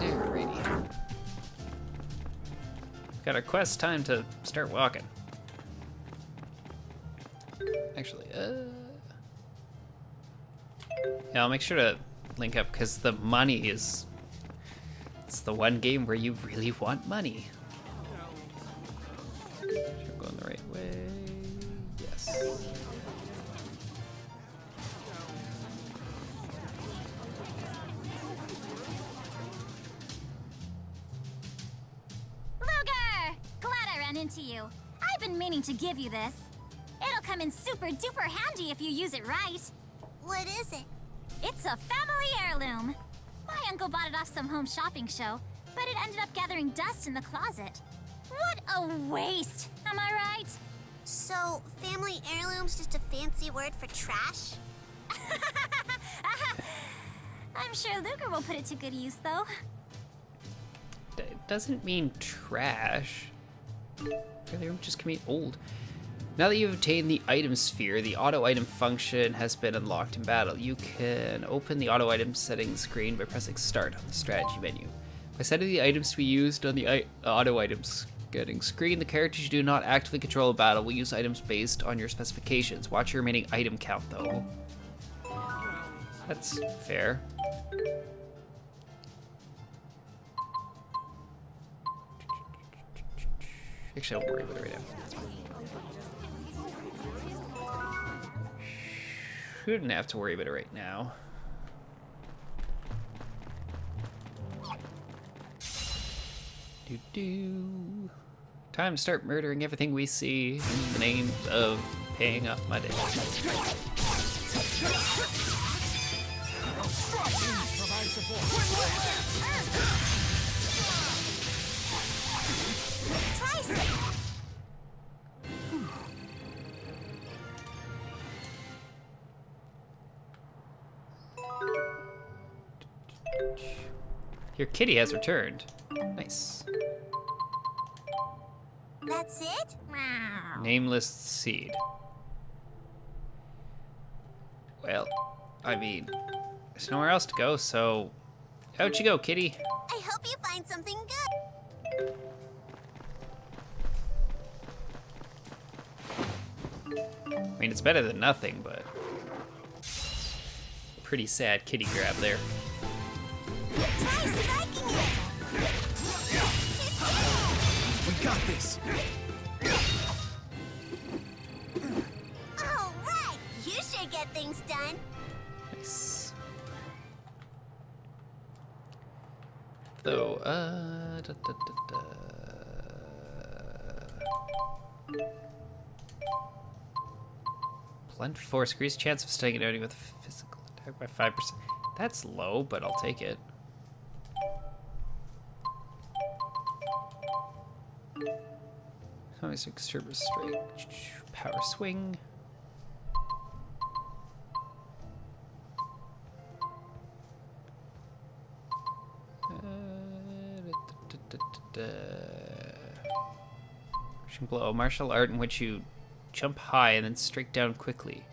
Alrighty. Got a quest, time to start walking. Actually, yeah, I'll make sure to link up because the money is, it's the one game where you really want money. Sure, going the right way. Yes. Luger! Glad I ran into you. I've been meaning to give you this. It'll come in super duper handy if you use it right. What is it? It's a family heirloom. My uncle bought it off some home shopping show, but it ended up gathering dust in the closet. What a waste, am I right? So, family heirloom's just a fancy word for trash? I'm sure Luger will put it to good use, though. It doesn't mean trash. Really, I'm just gonna be old. Now that you've obtained the item sphere, the auto item function has been unlocked in battle. You can open the auto item settings screen by pressing start on the strategy menu. By setting the items to be used on the auto items getting screen, the characters you do not actively control a battle will use items based on your specifications. Watch your remaining item count though. That's fair. Actually, I won't worry about it right now. That's fine. Shouldn't have to worry about it right now. Do. Time to start murdering everything we see in the name of paying off my debt. Your kitty has returned. Nice. That's it? Nameless seed. Well, I mean, there's nowhere else to go, so out you go, kitty. I hope you find something good. I mean, it's better than nothing, but pretty sad kitty grab there. Try striking it. We got this. All right, you sure get things done. Nice. Though, Blunt force increased chance of staying an enemy with a physical attack by 5%. That's low, but I'll take it. Always extreme strike. Power swing. Below, a martial art in which you jump high and then strike down quickly.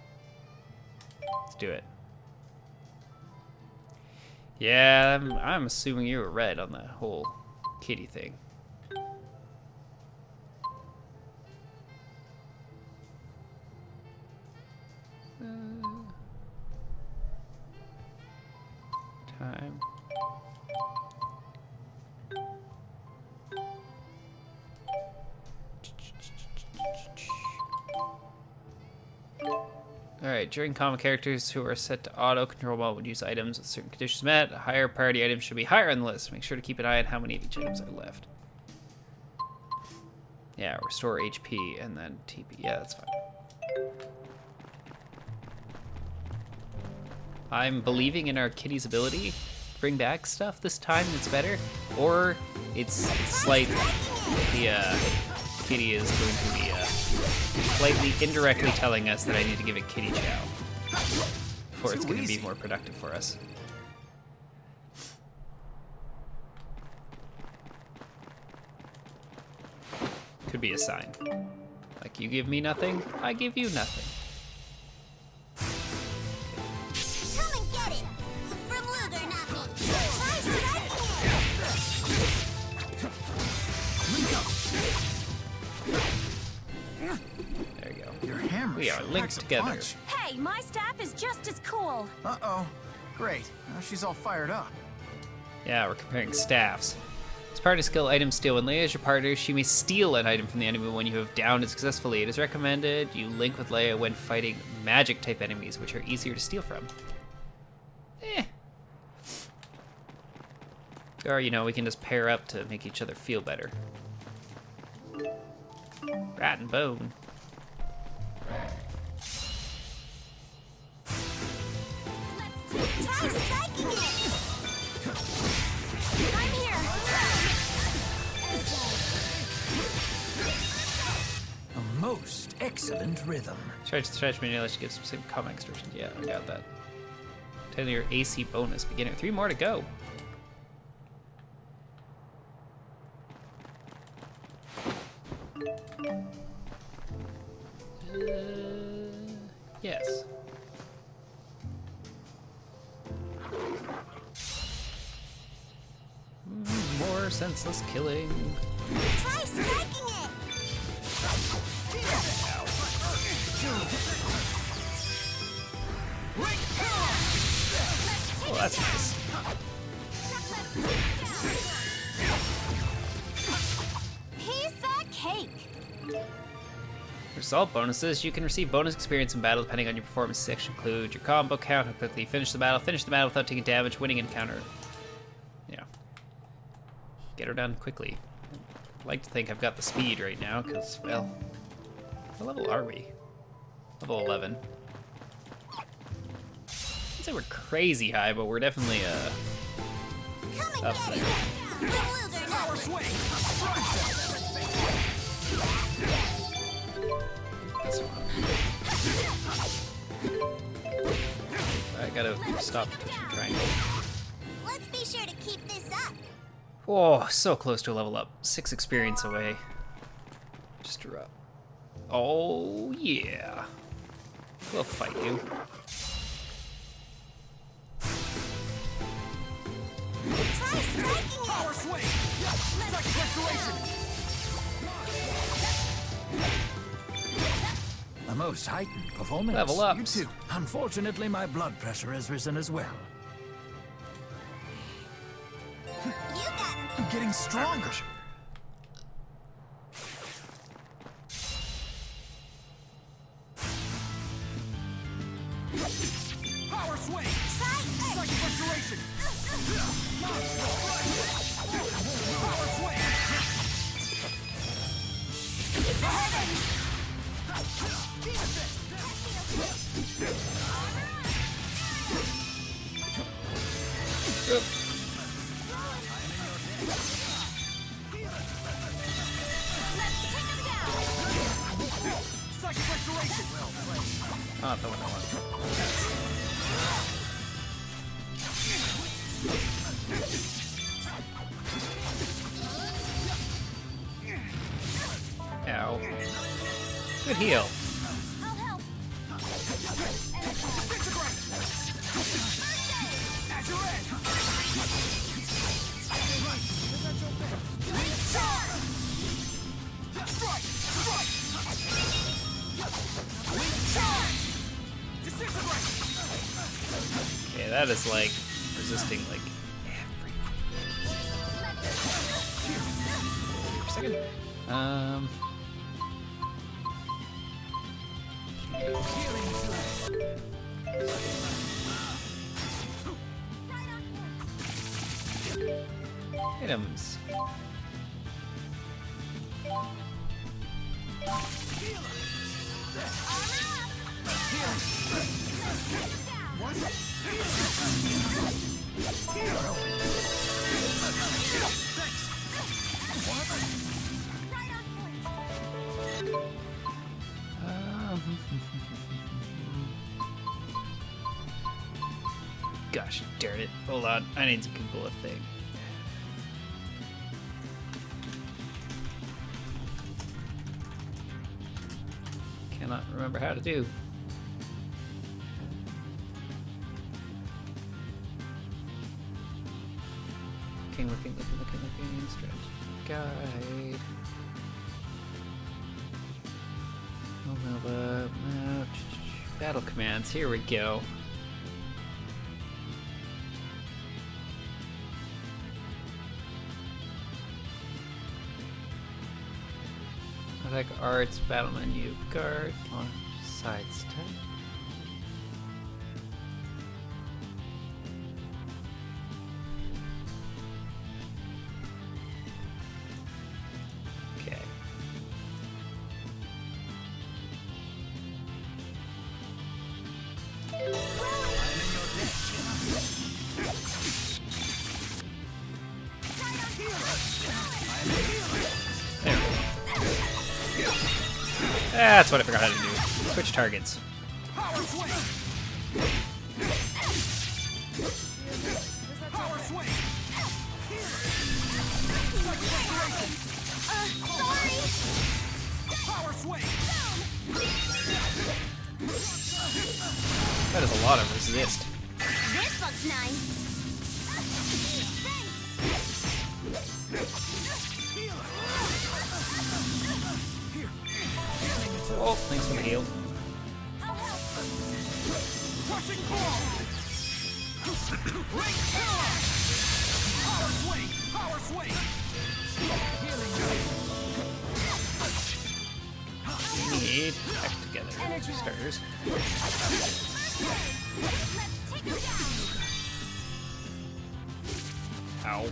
Let's do it. Yeah, I'm assuming you were right on that whole kitty thing. Time. Alright, during common characters who are set to auto-control mode would use items with certain conditions met. Higher priority items should be higher on the list. Make sure to keep an eye on how many of each items are left. Yeah, restore HP and then TP. Yeah, that's fine. I'm believing in our kitty's ability to bring back stuff this time that's better. Or it's like the kitty is going to be slightly indirectly telling us that I need to give it kitty chow before it's going to be more productive for us. Could be a sign. Like, you give me nothing, I give you nothing. Come and get it! From Luger, not me! Try striking There you go. Your hammer We are sure linked packs a together. punch. Hey, my staff is just as cool. Uh-oh. Great. Now she's all fired up. Yeah, we're comparing staffs. As part of skill item steal, when Leia is your partner, she may steal an item from the enemy when you have downed it successfully. It is recommended you link with Leia when fighting magic type enemies, which are easier to steal from. Or, you know, we can just pair up to make each other feel better. Rat and bone. Try striking it! I'm here! A most excellent rhythm. Charge the stretch menu, let's get specific common extortions. Yeah, I got that. 10 of your AC bonus, beginner. 3 more to go. Yes. More senseless killing. Try striking it! Well, that's nice. Piece of cake. Result bonuses. You can receive bonus experience in battle depending on your performance. Section include your combo count, how quickly you finish the battle without taking damage, winning an encounter. Yeah. Get her done quickly. I'd like to think I've got the speed right now, because, well, what level are we? Level 11. I'd say we're crazy high, but we're definitely, up there. I gotta stop touching triangle. Let's be sure to keep this up. Oh, so close to a level up. 6 experience away. Just drew up. Oh, yeah. We'll fight you. Try striking it! A most heightened performance. Level up. You too. Unfortunately, my blood pressure has risen as well. I'm getting stronger. Power swing! Psychic restoration! Power swing! Psychic restoration! Not the one I want. Ow. Good heal. I'll help. Okay, that is like resisting like everything. For a second. Items. Gosh darn it. Hold on. I need to Google a thing. Cannot remember how to do. Looking. Strategy guide. Battle commands. Here we go. Attack arts, battle menu, guard, launch, sidestep. Okay. There we go. That's what I forgot how to do. Switch targets. That is a lot of resist. This looks nice. Oh, thanks for the heal. We need back together for starters. Ow.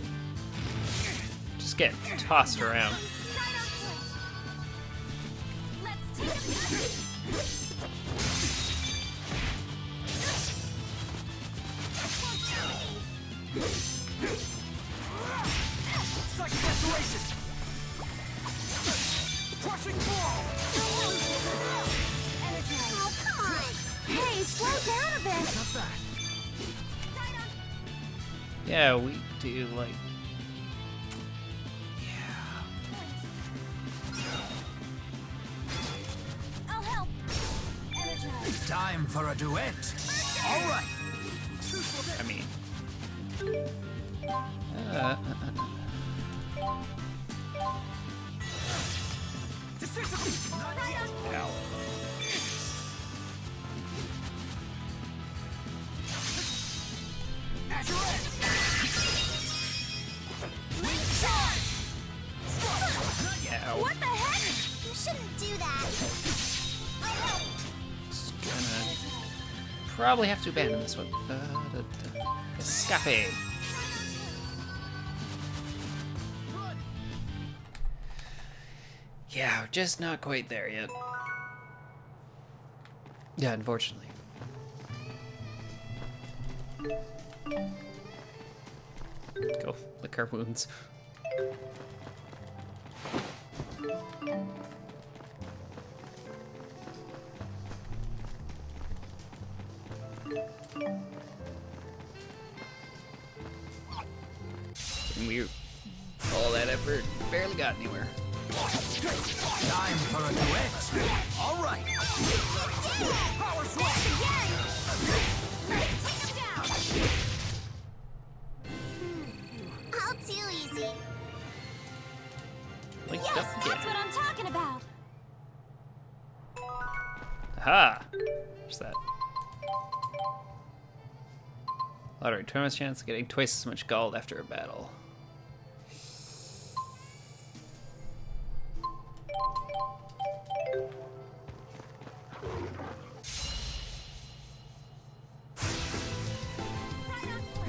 Just get tossed around. Hey, slow down a bit. Yeah, we do like. I'll help. Time for a duet. All right. I mean. Ow. What the heck? You shouldn't do that. Just gonna probably have to abandon this one. Escape. Yeah, we're just not quite there yet. Yeah, unfortunately. Go lick our wounds. And we all that effort barely got anywhere. Time for a duet. All right. Power swap again! Let's take him down! All too easy. Linked Yes, up that's what I'm talking about! Aha! What's that? Lottery tournament's chance of getting twice as much gold after a battle.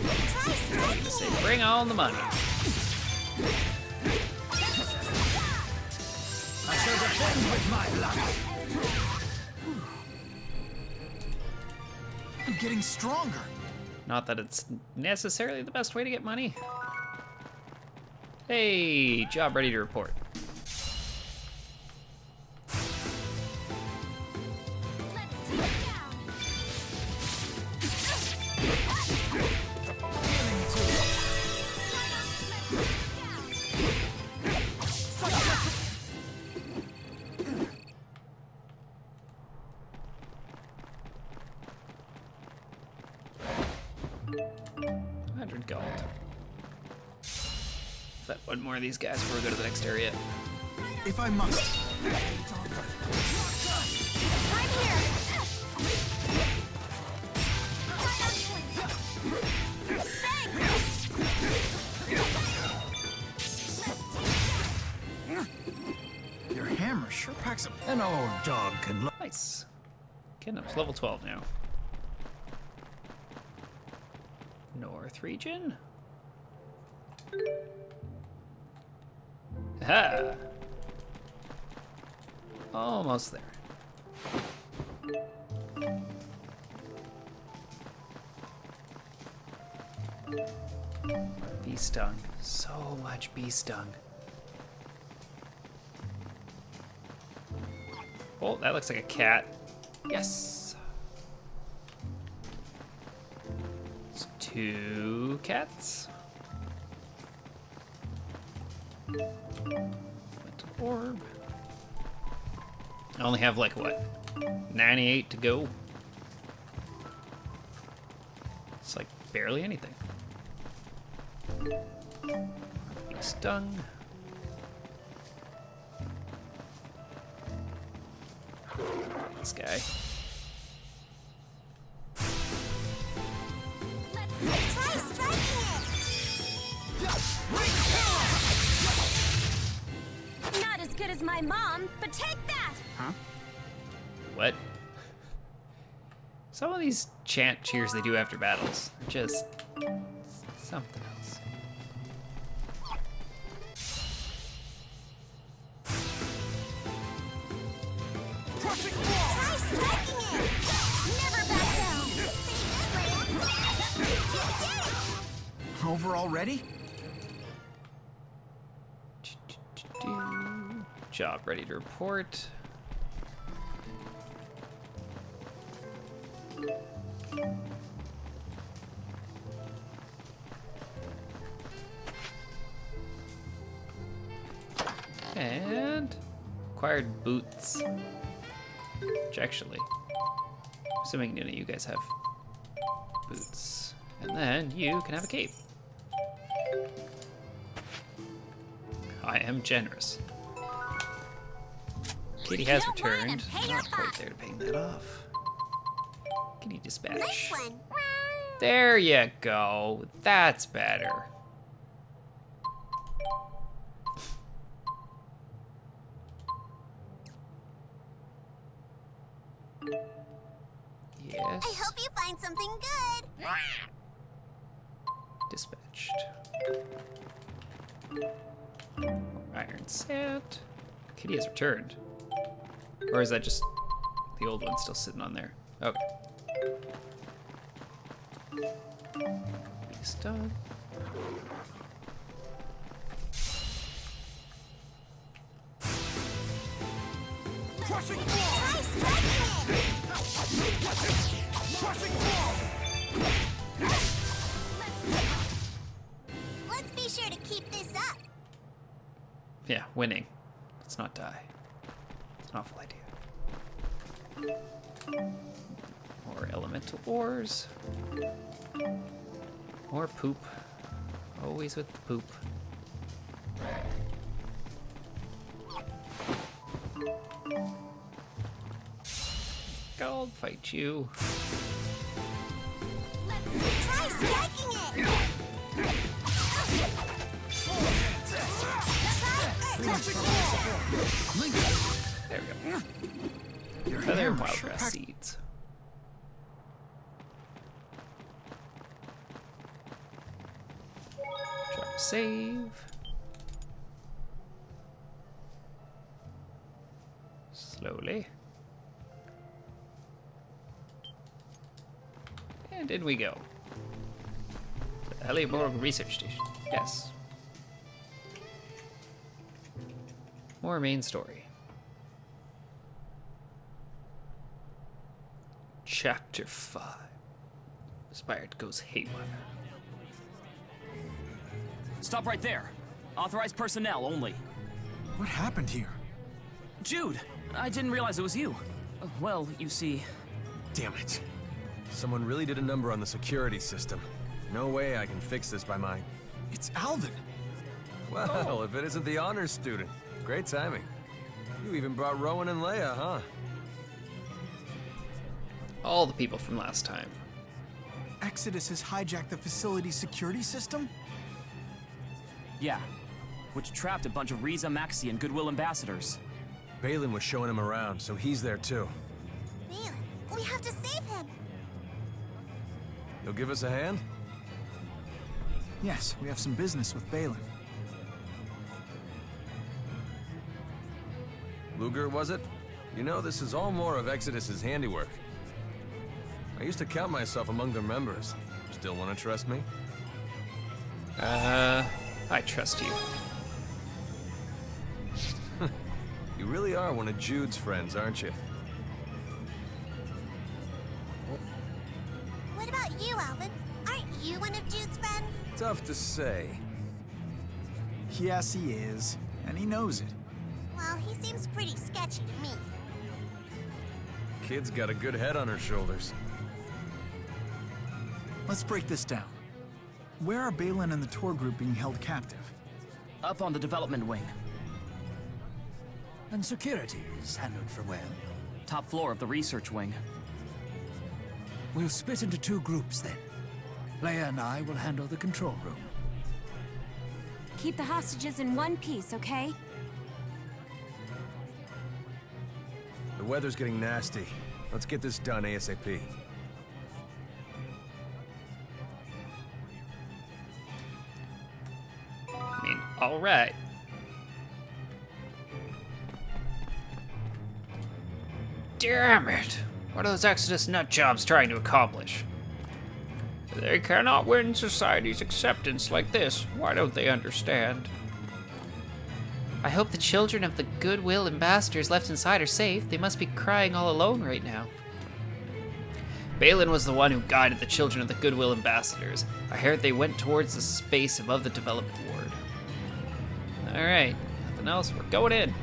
Try striking Say, it. bring on the money. I shall defend with my life. I'm getting stronger. Not that it's necessarily the best way to get money. Hey, job ready to report. Let's take him down! Gold. But one more of these guys before we go to the next area. If I must. I'm here! Your hammer sure packs a... An old dog can look. Nice. Getting up to level 12 now. North region. Ha! Almost there. Bee stung. So much bee stung. Oh, that looks like a cat. Yes. It's 2 cats. Orb. I only have like what? 98 to go. It's like barely anything. Be stung. This guy. Try striking it. Not as good as my mom, but take that! Huh? What? Some of these chant cheers they do after battles are just something else. Try striking it. Never back down! Pretty good, Leia. You did it. Over already? Job ready to report. And acquired boots. Which actually, assuming none of you guys have boots. And then you can have a cape. I am generous. Kitty has Don't want returned. to pay your Not quite fine. there to paying that off. Kitty dispatch. Nice one. There you go. That's better. Yes. I hope you find something good. Dispatched. Iron set. Kitty has returned. Or is that just the old one still sitting on there? Okay. Beast dog. Try striking it. Let's be sure to keep this up. Yeah, winning. Let's not die. It's an awful idea. More elemental ores. More poop. Always with the poop. I'll fight you. Try striking it! There we go. Your Feather hammer wild sure grass packed- seeds. Drop save. Slowly. And in we go. The Heliborg Research Station. Yes. More main story. Chapter 5. Spirit goes haywire. Stop right there. Authorized personnel only. What happened here? Jude, I didn't realize it was you. Well, you see... Damn it. Someone really did a number on the security system. No way I can fix this by my... It's Alvin. Well, if it isn't the honors student. Great timing. You even brought Rowan and Leia, huh? All the people from last time. Exodus has hijacked the facility's security system? Yeah. Which trapped a bunch of Riza, Maxi, and Goodwill ambassadors. Balin was showing him around, so he's there too. Balin, we have to save him. You'll give us a hand? Yes, we have some business with Balin. Luger, was it? You know, this is all more of Exodus's handiwork. I used to count myself among their members. Still want to trust me? I trust you. You really are one of Jude's friends, aren't you? What about you, Alvin? Aren't you one of Jude's friends? Tough to say. Yes, he is. And he knows it. Well, he seems pretty sketchy to me. Kid's got a good head on her shoulders. Let's break this down. Where are Balin and the tour group being held captive? Up on the development wing. And security is handled from where? Top floor of the research wing. We'll split into two groups then. Leia and I will handle the control room. Keep the hostages in one piece, okay? The weather's getting nasty. Let's get this done ASAP. I mean, alright. Damn it! What are those Exodus nutjobs trying to accomplish? They cannot win society's acceptance like this. Why don't they understand? I hope the children of the Goodwill ambassadors left inside are safe. They must be crying all alone right now. Balin was the one who guided the children of the Goodwill ambassadors. I heard they went towards the space above the development ward. Alright, nothing else. We're going in.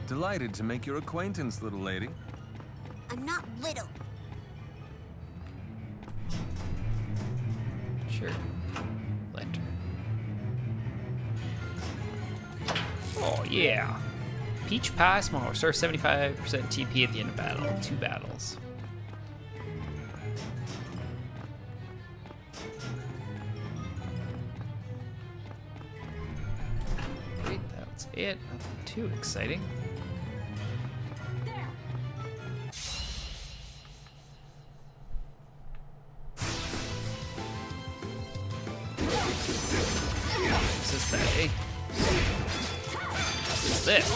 Delighted to make your acquaintance, little lady. I'm not little. Sure. Lantern. Oh, yeah. Peach Pie, small, restore 75% TP at the end of battle. 2 battles. Great, that's it. Nothing too exciting. This is that, eh? What is this?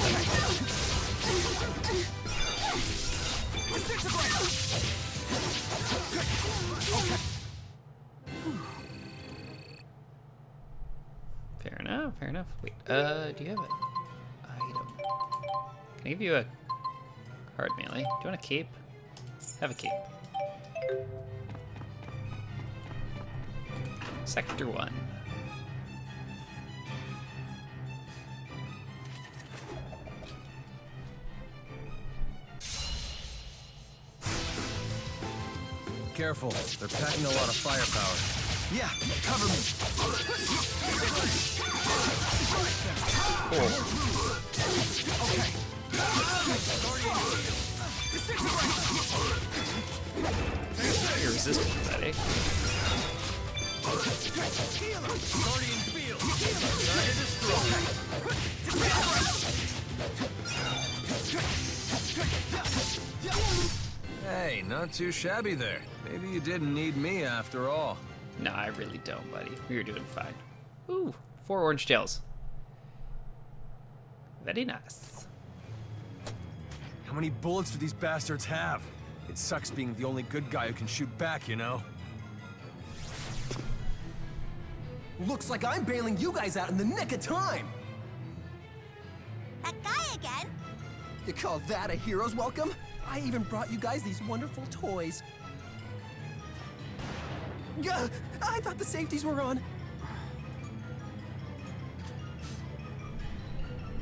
Fair enough, fair enough. Wait, do you have an item? Can I give you a hard melee? Do you want a cape? Have a cape. Sector 1. Careful, they're packing a lot of firepower. Yeah, cover me. You're resistant to that, eh? Hey, not too shabby there. Maybe you didn't need me after all. No, I really don't, buddy. We were doing fine. Ooh, 4 orange gels. Very nice. How many bullets do these bastards have? It sucks being the only good guy who can shoot back, you know? Looks like I'm bailing you guys out in the nick of time! That guy again? You call that a hero's welcome? I even brought you guys these wonderful toys. Gah, I thought the safeties were on.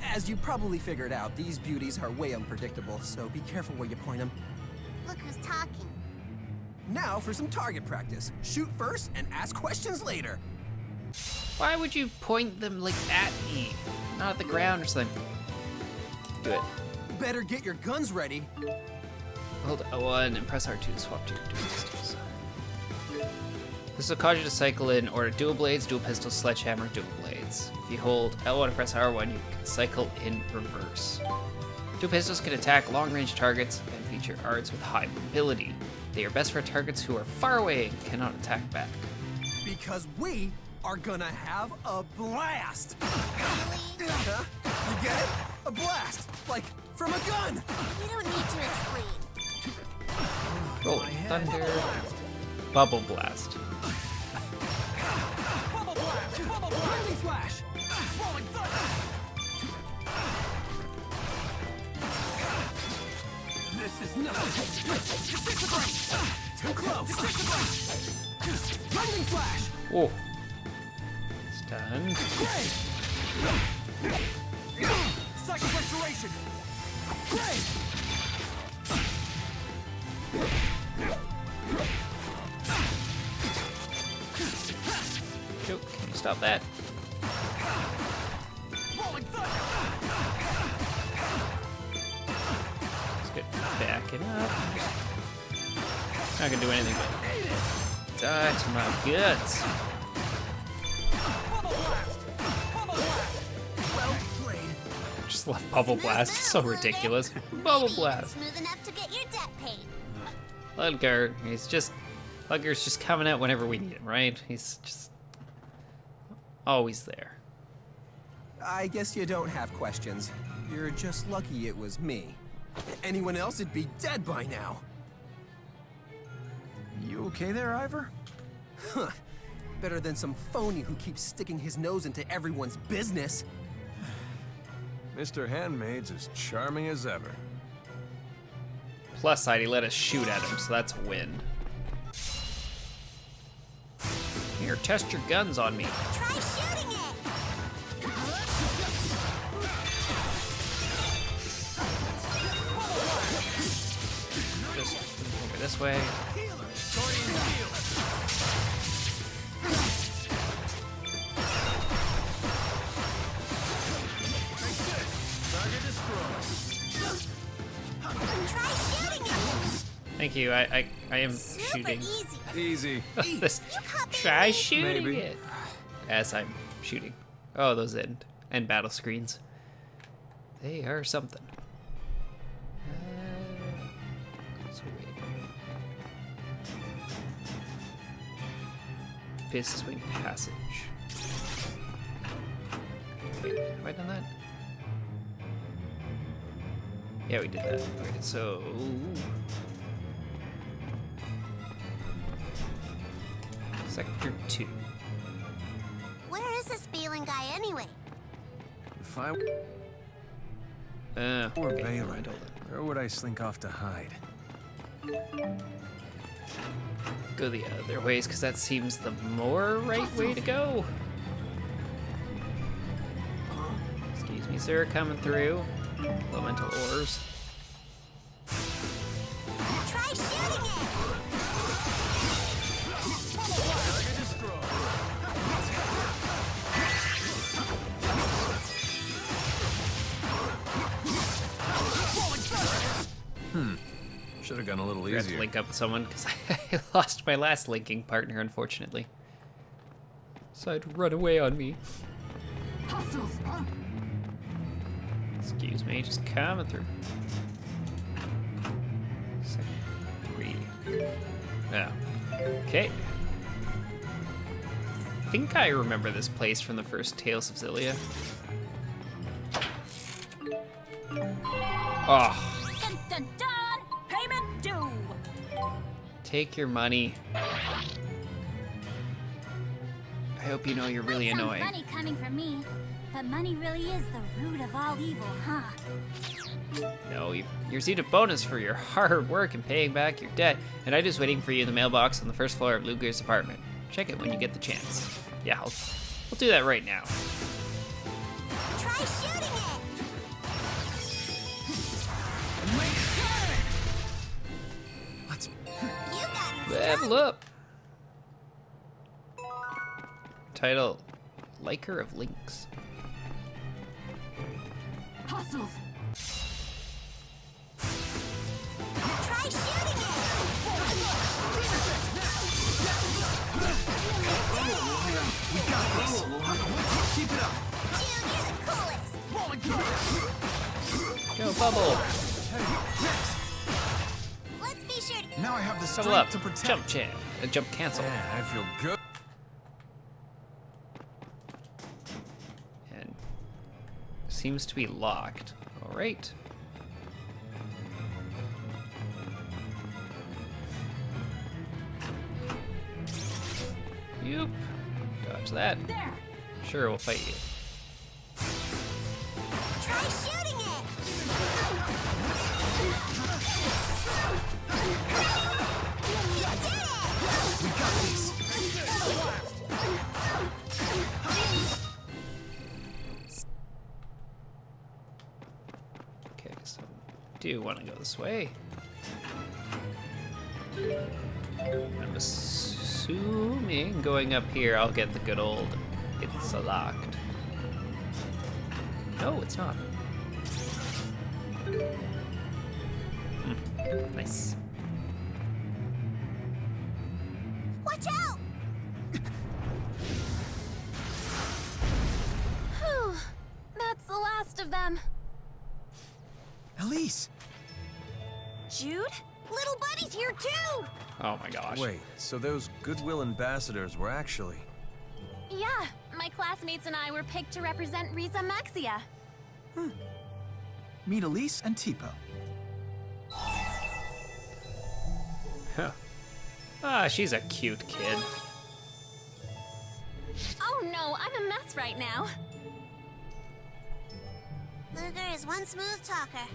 As you probably figured out, these beauties are way unpredictable, so be careful where you point them. Look who's talking. Now for some target practice. Shoot first and ask questions later. Why would you point them like at me? Not at the ground or something. Do it. Better get your guns ready. Hold L1 and press R2 to swap to your dual pistols. This will cause you to cycle in order dual blades, dual pistols, sledgehammer, dual blades. If you hold L1 and press R1, you can cycle in reverse. Dual pistols can attack long-range targets and feature arts with high mobility. They are best for targets who are far away and cannot attack back. Because we are gonna have a blast! Huh? You get it? A blast! Like, from a gun! You don't need to explain. Rolling thunder. Bubble blast. Bubble blast! Bubble blast! Lightning flash! Rolling thunder! This is nothing! Disintegrate! Too close! Disintegrate! Lightning flash! Whoa. Stun. Psychic restoration! Great! Joke, can you stop that? Let's get backing up. Not gonna do anything but die to my guts. Just love Bubble Blast. It's so ridiculous. Bubble Blast. Smooth enough to get your debt paid. Ludger, Ludger's just coming out whenever we need him, right? He's just always there. I guess you don't have questions. You're just lucky it was me. Anyone else would be dead by now. You okay there, Ivor? Huh. Better than some phony who keeps sticking his nose into everyone's business. Mr. Handmaid's as charming as ever. Plus side, he let us shoot at him, so that's a win. Here, test your guns on me. Try shooting it. Just over this way. Try shooting it. Thank you. I am Super shooting. Easy. This. Try shooting it. As I'm shooting. Oh, those end battle screens. They are something. So wait. Business wing passage. Wait, have I done that? Yeah, we did that. Okay, so Sector 2. Where is this Balin guy anyway? If I Poor Balin, where would I slink off to hide? Go the other ways, because that seems the more right way to go. Excuse me, sir, coming through. Elemental ores. Try shooting it. Should have gone a little I have to easier. link up with someone because I lost my last linking partner, unfortunately. Decided to run away on me. Hostiles! Excuse me, just coming through. Second, 3. Yeah. Okay. I think I remember this place from the first Tales of Xillia. Oh. Dun dun dun! Payment due! Take your money. I hope you know you're really Might sound annoying. funny coming from me, but money really is the root of all evil, huh? No, you received a bonus for your hard work and paying back your debt, and I'm just waiting for you in the mailbox on the first floor of Luger's apartment. Check it when you get the chance. Yeah, I'll do that right now. Try shooting it! Let's You got Level up. Title: Liker of Links. Hostiles! Try shooting it! We got this. Keep it up. Dude, you're the coolest! Go, Bubble. Let's be sure to... Now I have the Double up. strength to protect. Jump chan. Jump cancel. Man, I feel good. And seems to be locked. All right. Yoop. Dodge that. There! Sure, we'll fight you. Try shooting it! You did it! We got this. Okay, so do want to go this way. I'm assuming going up here I'll get the good old it's locked. No, it's not. Nice. Watch out! Whew. That's the last of them. Elise! Jude? Little buddy's here too! Oh my gosh. Wait, so those Goodwill ambassadors were actually... Yeah, my classmates and I were picked to represent Riza Maxia. Meet Elise and Tipo. Huh. Ah, she's a cute kid. Oh no, I'm a mess right now. Luger is one smooth talker.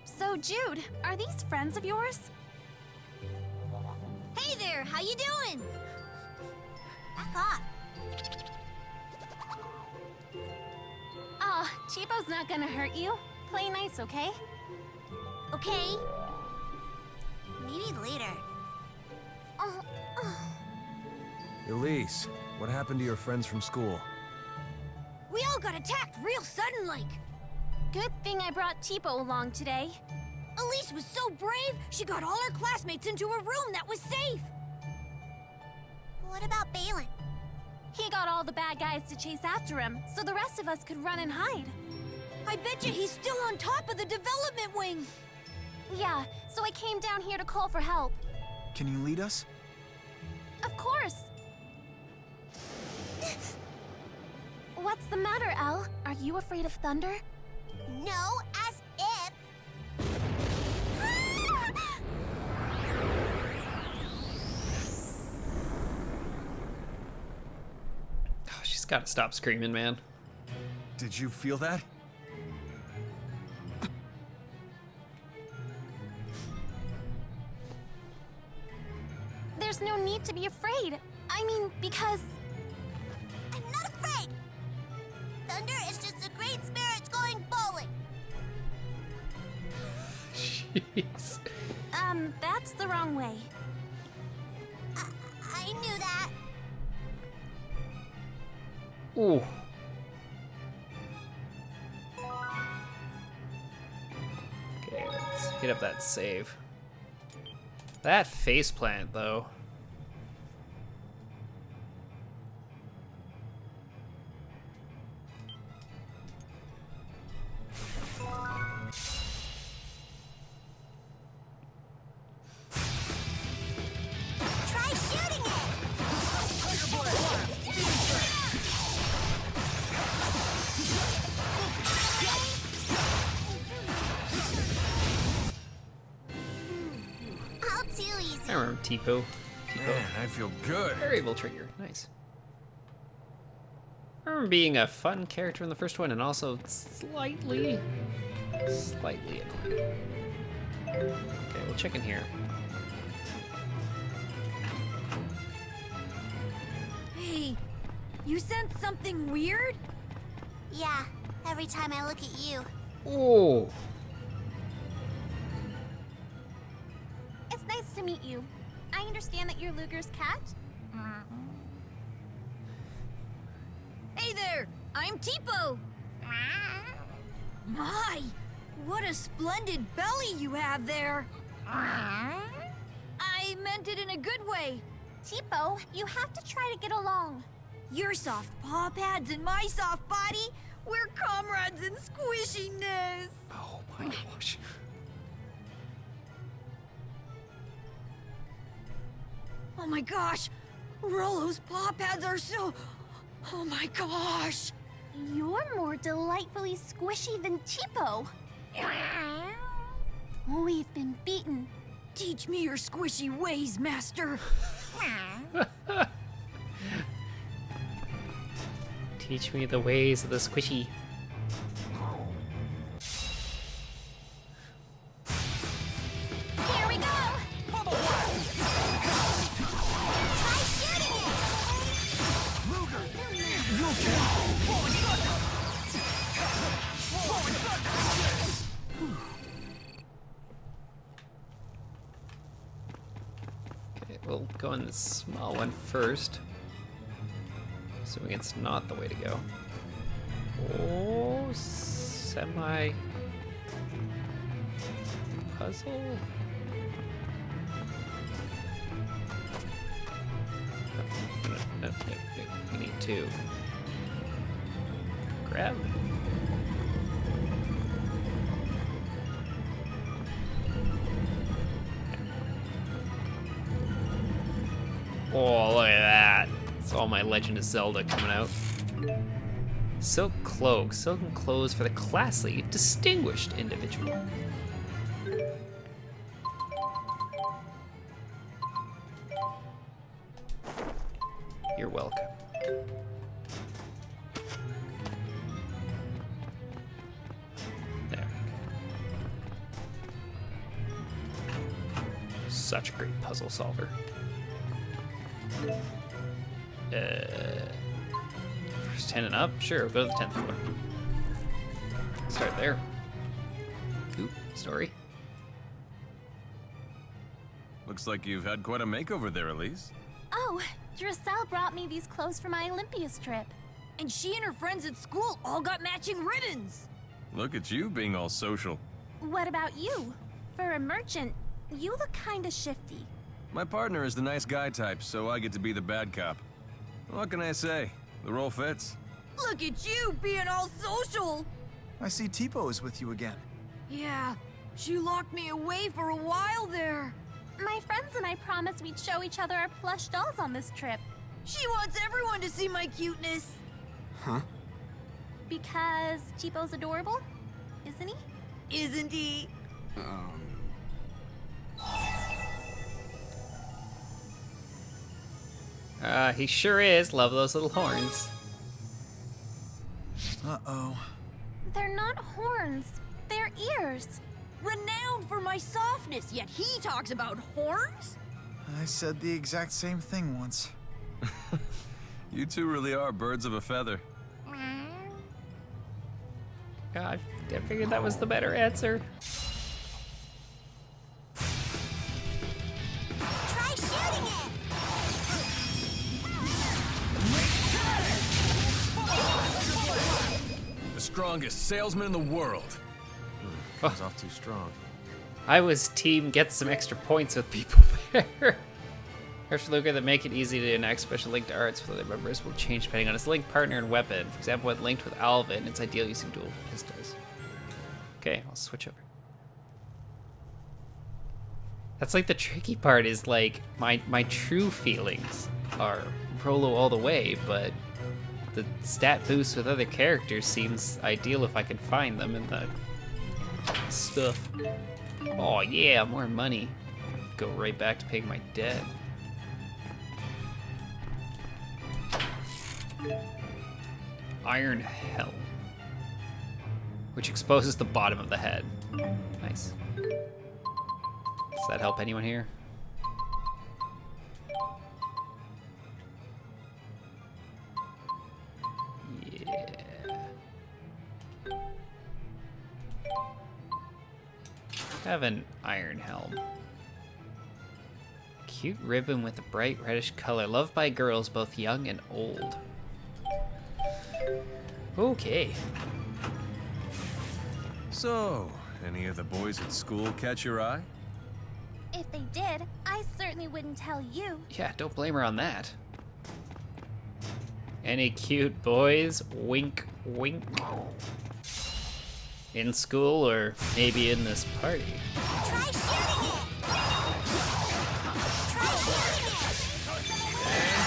So, Jude, are these friends of yours? Hey there, how you doing? Back off. Oh, Chipo's not gonna hurt you. Play nice, okay? Okay. Maybe later. Oh, Elise, what happened to your friends from school? we all got attacked real sudden-like. Good thing I brought Tipo along today. Elise was so brave, she got all her classmates into a room that was safe. What about Balin? He got all the bad guys to chase after him, so the rest of us could run and hide. I bet you he's still on top of the development wing. Yeah, so I came down here to call for help. Can you lead us? Of course. What's the matter, Elle? Are you afraid of thunder? No, as if... Oh, she's gotta stop screaming, man. Did you feel that? There's no need to be afraid. I mean, because... I'm not afraid! Thunder is just a great spirits going bowling! Jeez. That's the wrong way. I knew that. Ooh. Okay, let's hit up that save. That faceplant, though. Try shooting it! All too easy. I remember Tipo. Man, I feel good. Variable trigger. Nice. I remember being a fun character in the first one and also slightly annoying. Okay, we'll check in here. Hey, you sense something weird? Yeah, every time I look at you. Oh. It's nice to meet you. I understand that you're Luger's cat? Hey there, I'm Tipo. My, what a splendid belly you have there. I meant it in a good way. Tipo, you have to try to get along. Your soft paw pads and my soft body, we're comrades in squishiness. Oh my gosh. Oh my gosh, Rollo's paw pads are so... Oh my gosh. You're more delightfully squishy than Tipo. We've been beaten. Teach me your squishy ways, master. Teach me the ways of the squishy. Here we go! Try shooting it! Okay, we'll go in the small one first. Assuming it's not the way to go. Oh, semi puzzle. No, we need two. Grab. Oh, look at that. It's all my Legend of Zelda coming out. Silk cloak. Silken clothes for the classy, distinguished individual. You're welcome. There. Such a great puzzle solver. First 10 and up? Sure, we'll go to the 10th floor. Start there. Ooh, story. Looks like you've had quite a makeover there, Elise. Oh, Dracelle brought me these clothes for my Olympias trip. And she and her friends at school all got matching ribbons. Look at you being all social. What about you? For a merchant, you look kinda shifty. My partner is the nice guy type, so I get to be the bad cop. What can I say? The role fits. Look at you being all social. I see Tipo is with you again. Yeah, she locked me away for a while there. My friends and I promised we'd show each other our plush dolls on this trip. She wants everyone to see my cuteness. Huh? Because Tipo's adorable, isn't he? Isn't he? He sure is. Love those little horns. Uh-oh. They're not horns. They're ears. Renowned for my softness, yet he talks about horns? I said the exact same thing once. You two really are birds of a feather. God, I figured that was the better answer. Try shooting it! The strongest salesman in the world. Oh. Comes off too strong. I was team get some extra points with people there. There's Luca that make it easy to enact special linked arts with other members will change depending on his link partner and weapon. For example, when linked with Alvin, it's ideal using dual pistols. Okay, I'll switch over. That's like the tricky part is like my true feelings are Rolo all the way, but the stat boost with other characters seems ideal if I can find them in the stuff. Oh yeah, more money. Go right back to paying my debt. Iron Helm, which exposes the bottom of the head. Nice. Does that help anyone here? Yeah. Have an iron helm. Cute ribbon with a bright reddish color, loved by girls both young and old. Okay. So, any of the boys at school catch your eye? If they did, I certainly wouldn't tell you. Yeah, don't blame her on that. Any cute boys? Wink, wink. In school or maybe in this party? Try shooting it! Try shooting it!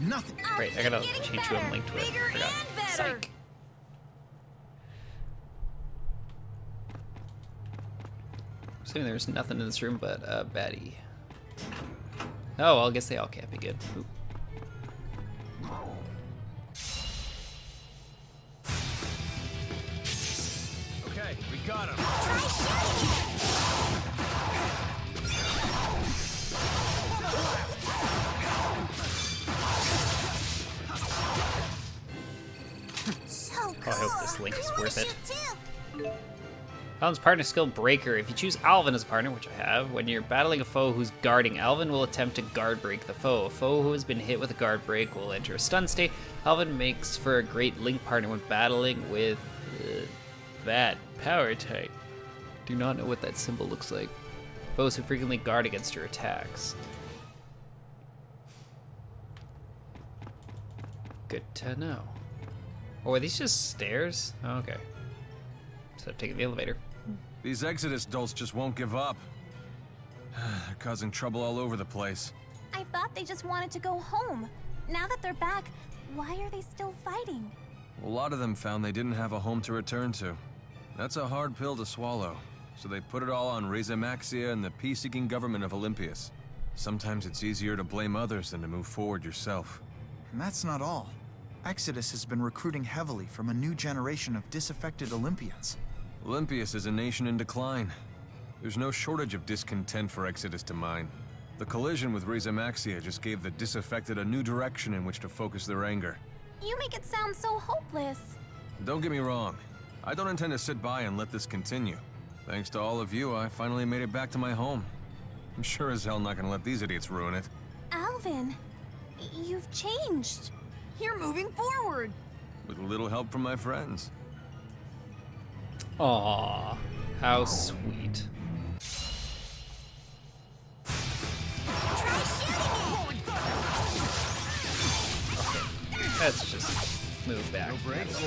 Nothing. Great, I gotta change who I'm linked with. Forgot. Psych. Assuming there's nothing in this room but a baddie. Oh, well, I guess they all can't be good. Oop. Okay, we got him. So cool. Oh, I hope this link is worth it. Alvin's partner skill Breaker. If you choose Alvin as a partner, which I have, when you're battling a foe who's guarding, Alvin will attempt to guard break the foe. A foe who has been hit with a guard break will enter a stun state. Alvin makes for a great link partner when battling with that power type. Do not know what that symbol looks like. Foes who frequently guard against your attacks. Good to know. Oh, are these just stairs? Oh, okay. So I'm taking the elevator. These Exodus dolts just won't give up. They're causing trouble all over the place. I thought they just wanted to go home. Now that they're back, why are they still fighting? A lot of them found they didn't have a home to return to. That's a hard pill to swallow. So they put it all on Reza Maxia and the peace-seeking government of Olympias. Sometimes it's easier to blame others than to move forward yourself. And that's not all. Exodus has been recruiting heavily from a new generation of disaffected Olympians. Olympias is a nation in decline. There's no shortage of discontent for Exodus to mine. The collision with Reza Maxia just gave the disaffected a new direction in which to focus their anger. You make it sound so hopeless. Don't get me wrong. I don't intend to sit by and let this continue. Thanks to all of you, I finally made it back to my home. I'm sure as hell not gonna let these idiots ruin it. Alvin, you've changed. You're moving forward. With a little help from my friends. Aww, how sweet. Okay, let's just move back. No breaks.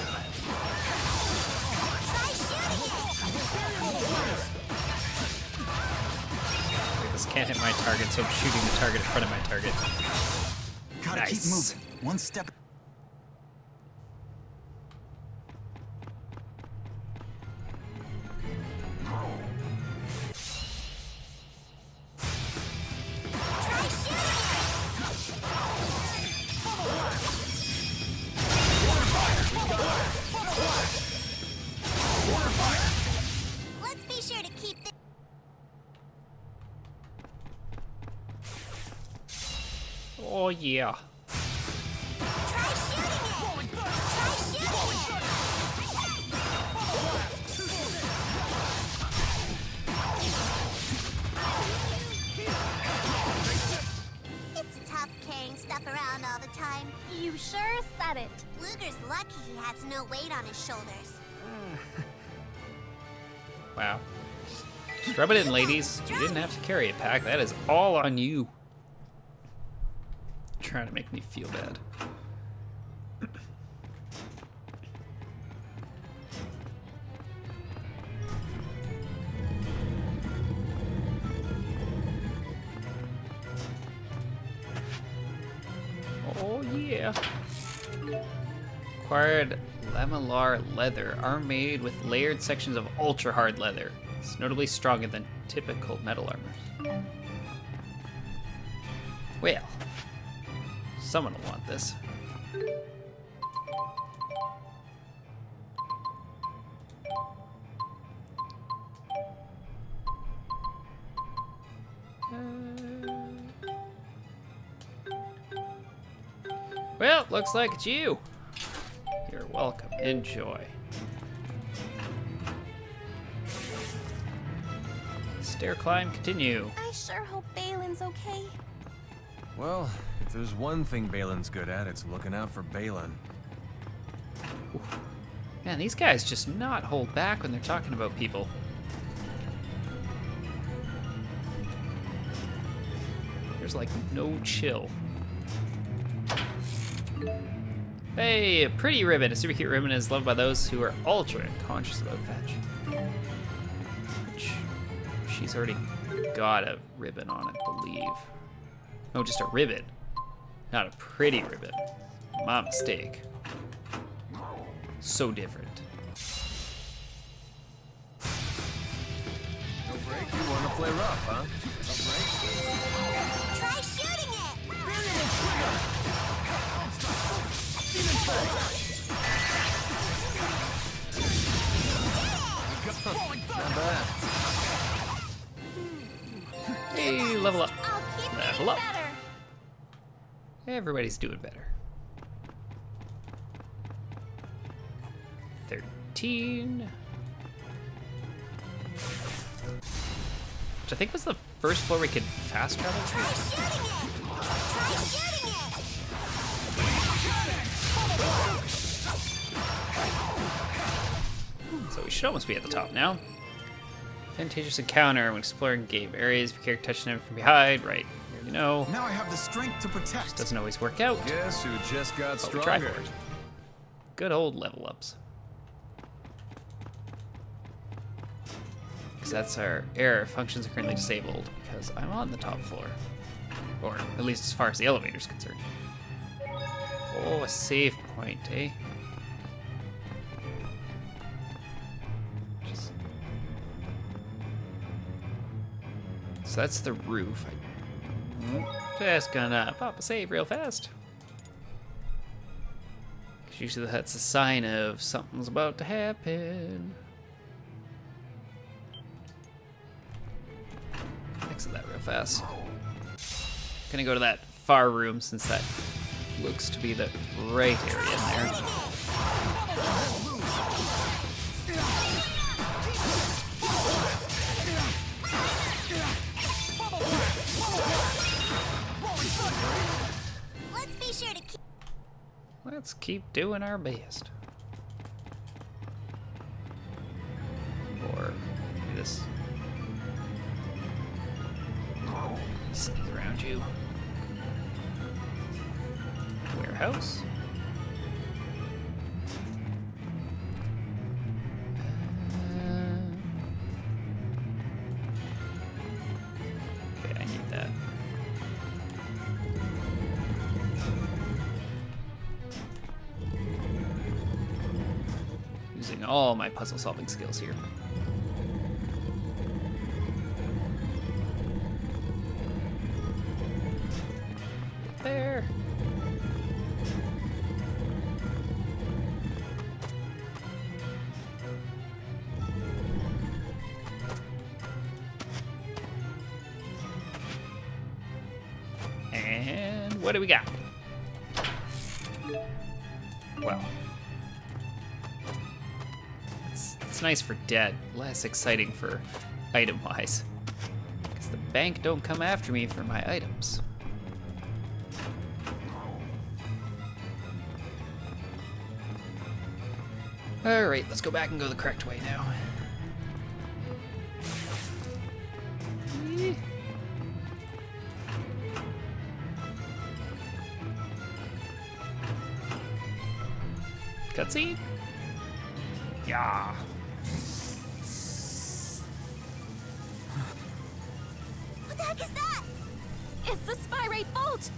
This can't hit my target, so I'm shooting the target in front of my target. Gotta Nice. keep moving. One step. Let's be sure to keep the... Oh yeah. Try shooting it! Try shooting it! It's tough carrying stuff around all the time. You sure said it. Luger's lucky he has no weight on his shoulders. Wow. Just rub it in, ladies. You didn't have to carry a pack. That is all on you. Trying to make me feel bad. Oh yeah. Acquired lamellar leather, arm made with layered sections of ultra hard leather. It's notably stronger than typical metal armors. Well, someone will want this. Well, looks like it's you. You're welcome. Enjoy. Stair climb, continue. I sure hope Balin's okay. Well, if there's one thing Balin's good at, it's looking out for Balin. Man, these guys just not hold back when they're talking about people. There's like no chill. Hey, a pretty ribbon. A super cute ribbon is loved by those who are ultra conscious about fetch. Which, she's already got a ribbon on, I believe. No, just a ribbon. Not a pretty ribbon. My mistake. So different. No break? You want to play rough, huh? Try shooting it! Not bad. Hey, level up. I'll keep Level getting up. better. Everybody's doing better. 13. Which I think was the first floor we could fast travel to. Try shooting it! Try shooting it! So we should almost be at the top now. Advantageous encounter when exploring game areas. If your character touches them from behind, right? Here you know. Now I have the strength to protect. Just doesn't always work out. Guess who just got But we try stronger? for it. Good old level ups. Because that's our error. Functions are currently disabled because I'm on the top floor. Or at least as far as the elevator's concerned. Oh, a save point, eh? So that's the roof. Just gonna pop a save real fast. 'Cause usually that's a sign of something's about to happen. Exit that real fast. Gonna go to that far room since that looks to be the right area in there. Let's be sure to keep... Let's keep doing our best. Or maybe this. Sneak around you. Warehouse. Okay, I need that. Using all my puzzle solving skills here. There. And what do we got? Well, it's nice for dead, less exciting for item-wise. Because the bank don't come after me for my items. Alright, let's go back and go the correct way now. Cutscene? Yeah. What the heck is that? It's the Spyrite Vault!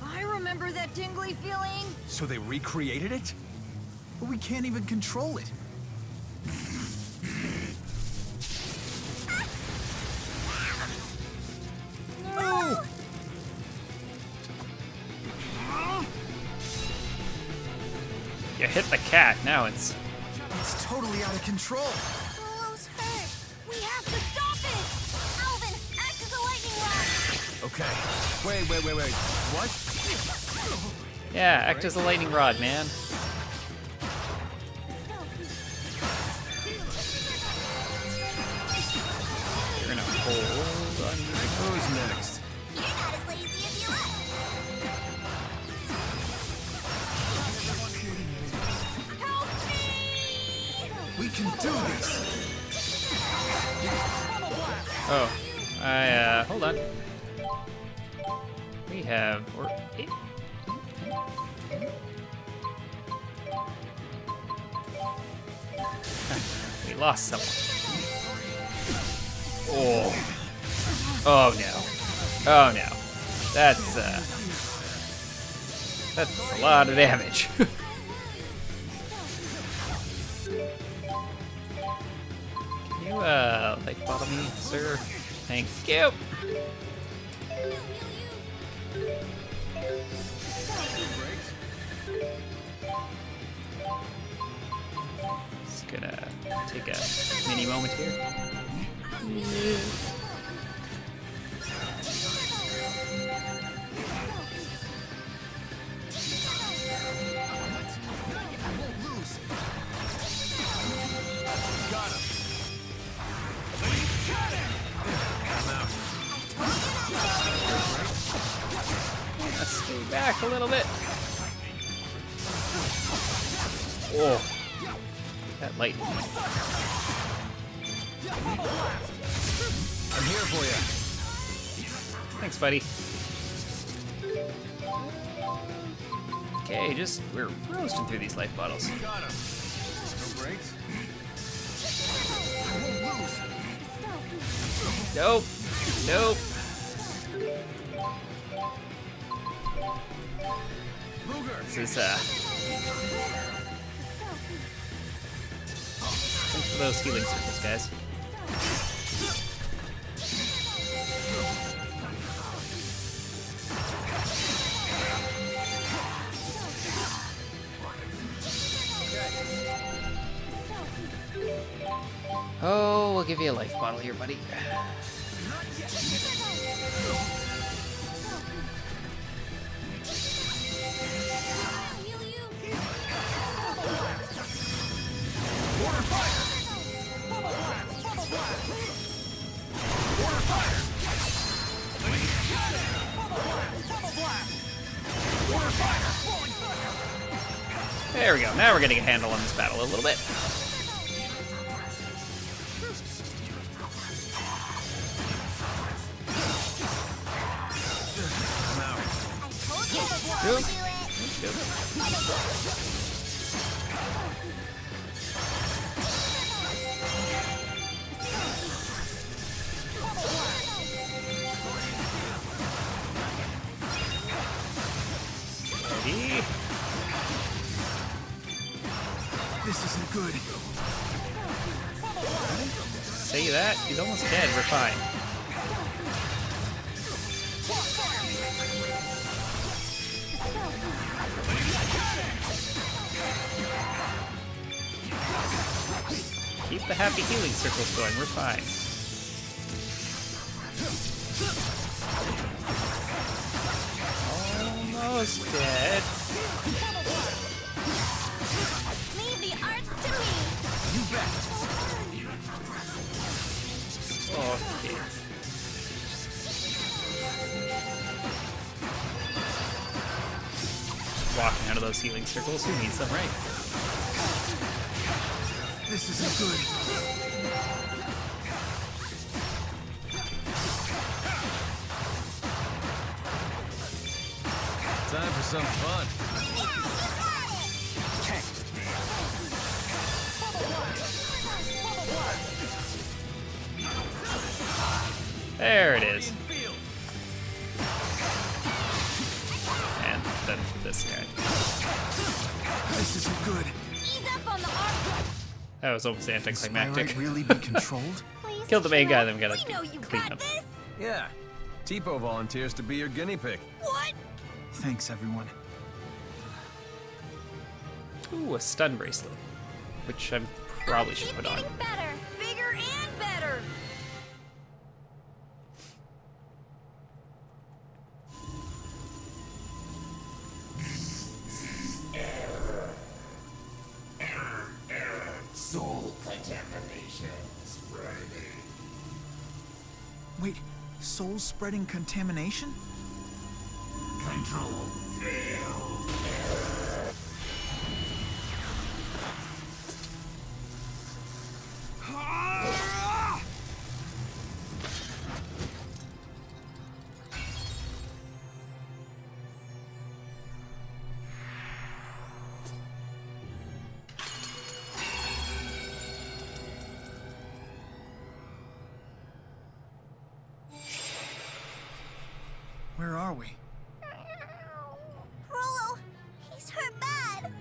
I remember that tingly feeling. So they recreated it? But we can't even control it. No! You hit the cat, now it's totally out of control. Lolo's hurt. We have to stop it! Alvin, act as a lightning rod! Okay. Wait. What? Yeah, act as a lightning rod, man. You're gonna hold on. Who's next? You're not as lazy as you look. Help me! We can do this. Oh, hold on. We have, we lost someone. Oh no. Oh no. That's a lot of damage. Can you, life bottle me, sir? Thank you. Just gonna take a mini moment here. Let's stay back a little bit. Oh, that lightning. I'm here for you. Thanks, buddy. Okay, we're roasting through these life bottles. Got him. No brakes? Nope. Nope. This is, thanks for those healing circles, guys. Oh, we'll give you a life bottle here, buddy. There we go. Now we're getting a handle on this battle a little bit. Ready? This isn't good. Say that? He's almost dead. We're fine. Keep the happy healing circles going. We're fine. Almost dead. Leave the arts to me. You bet. Okay. Walking out of those healing circles. Who needs them, right? This isn't good. Time for some fun. There it is. And then this guy. This isn't good. Ease up on the arm. That was almost anticlimactic. Spyrite really be controlled? Killed the main guy, then we gotta We know you clean got up. this. Yeah. Tipo volunteers to be your guinea pig. What? Thanks, everyone. Ooh, a stun bracelet. Which I probably should put on. Getting better. Bigger and better. Soul contamination spreading. Wait, soul-spreading contamination? Control failed. Where are we? Rolo, he's hurt bad.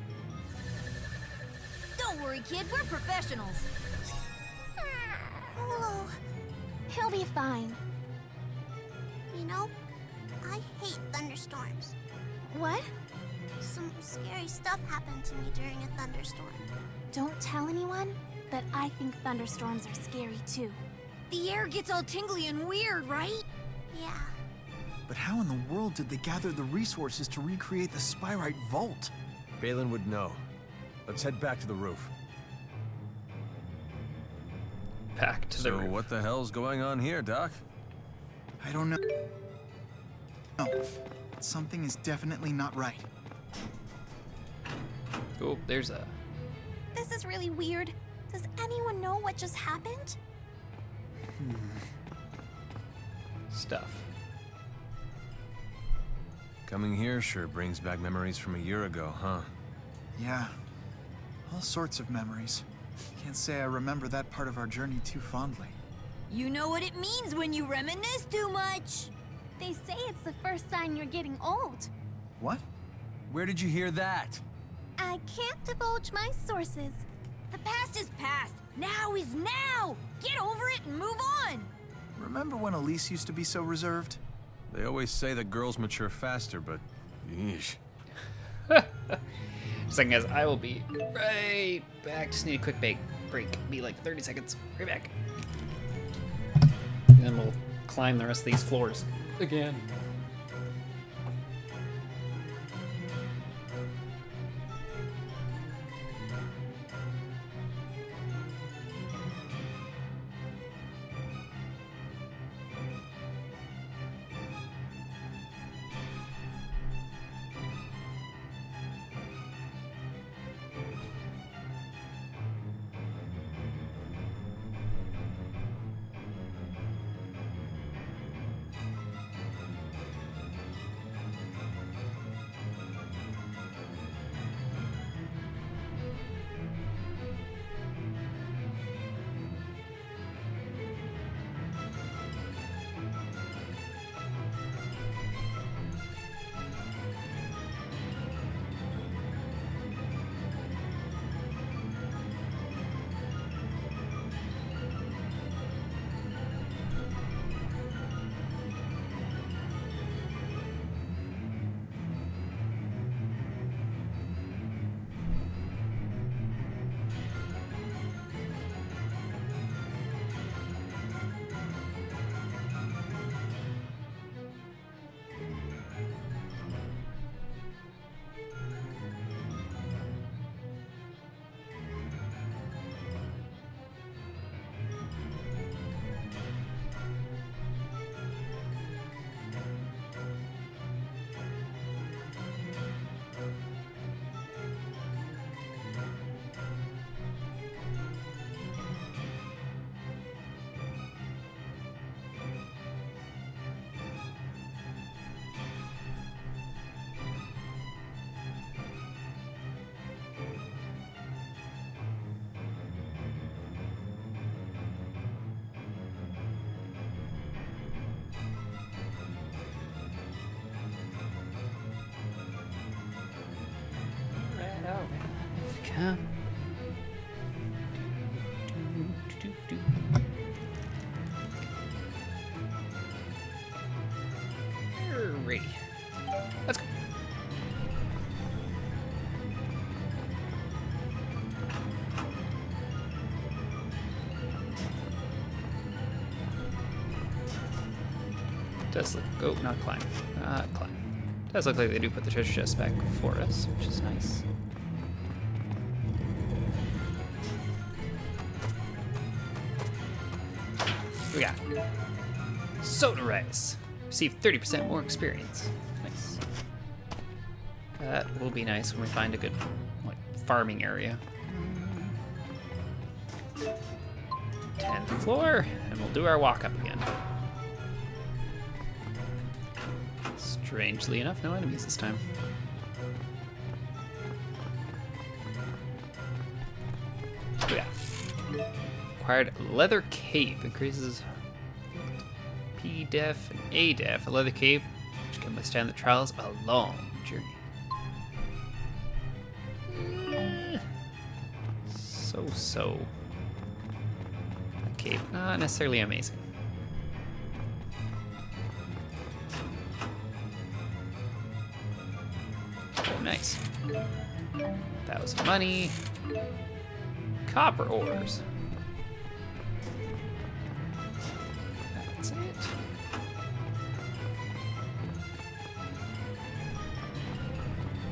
Don't worry, kid. We're professionals. Rolo, He'll be fine. you know, I hate thunderstorms. What? Some scary stuff happened to me during a thunderstorm. Don't tell anyone, but I think thunderstorms are scary too. The air gets all tingly and weird, right? Yeah. But how in the world did they gather the resources to recreate the Spyrite Vault? Balin would know. Let's head back to the roof. Back to the So roof. what the hell's going on here, Doc? I don't know. No, something is definitely not right. Oh, there's a This is really weird. Does anyone know what just happened? stuff. Coming here sure brings back memories from a year ago, huh? Yeah, all sorts of memories. Can't say I remember that part of our journey too fondly. You know what it means when you reminisce too much. They say it's the first sign you're getting old. What? Where did you hear that? I can't divulge my sources. The past is past. Now is now. Get over it and move on. Remember when Elise used to be so reserved? They always say that girls mature faster, but yeesh. Second, guys, I will be right back. Just need a quick break. Be like 30 seconds. Right back. And then we'll climb the rest of these floors again. Does look... Oh, not climb. Not climb. Does look like they do put the treasure chest back for us, which is nice. We got soda rice. Receive 30% more experience. Nice. That will be nice when we find a good, like, farming area. 10th floor, and we'll do our walk up again. Strangely enough, no enemies this time. Oh yeah. Acquired leather cape. Increases P-def and A-def. A leather cape which can withstand the trials of a long journey. So. A cape, not necessarily amazing. Oh, nice. 1,000 money. Copper ores. That's it.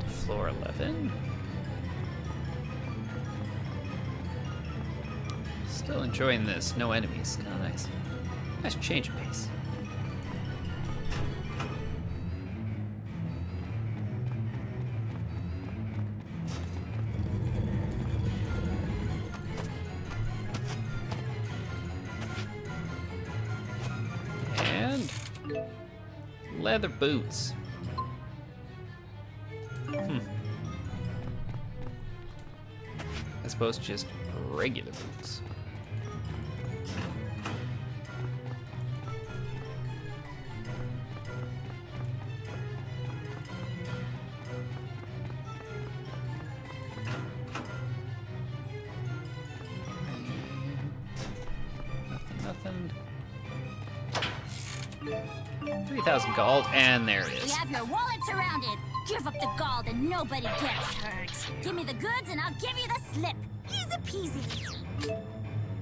Floor 11. Still enjoying this. No enemies. Kind of nice. Nice change of pace. Leather boots. I suppose just regular boots. Nothing. 3,000 gold, and there it We is. have your wallet surrounded. Give up the gold and nobody gets hurt. Give me the goods and I'll give you the slip. Easy peasy.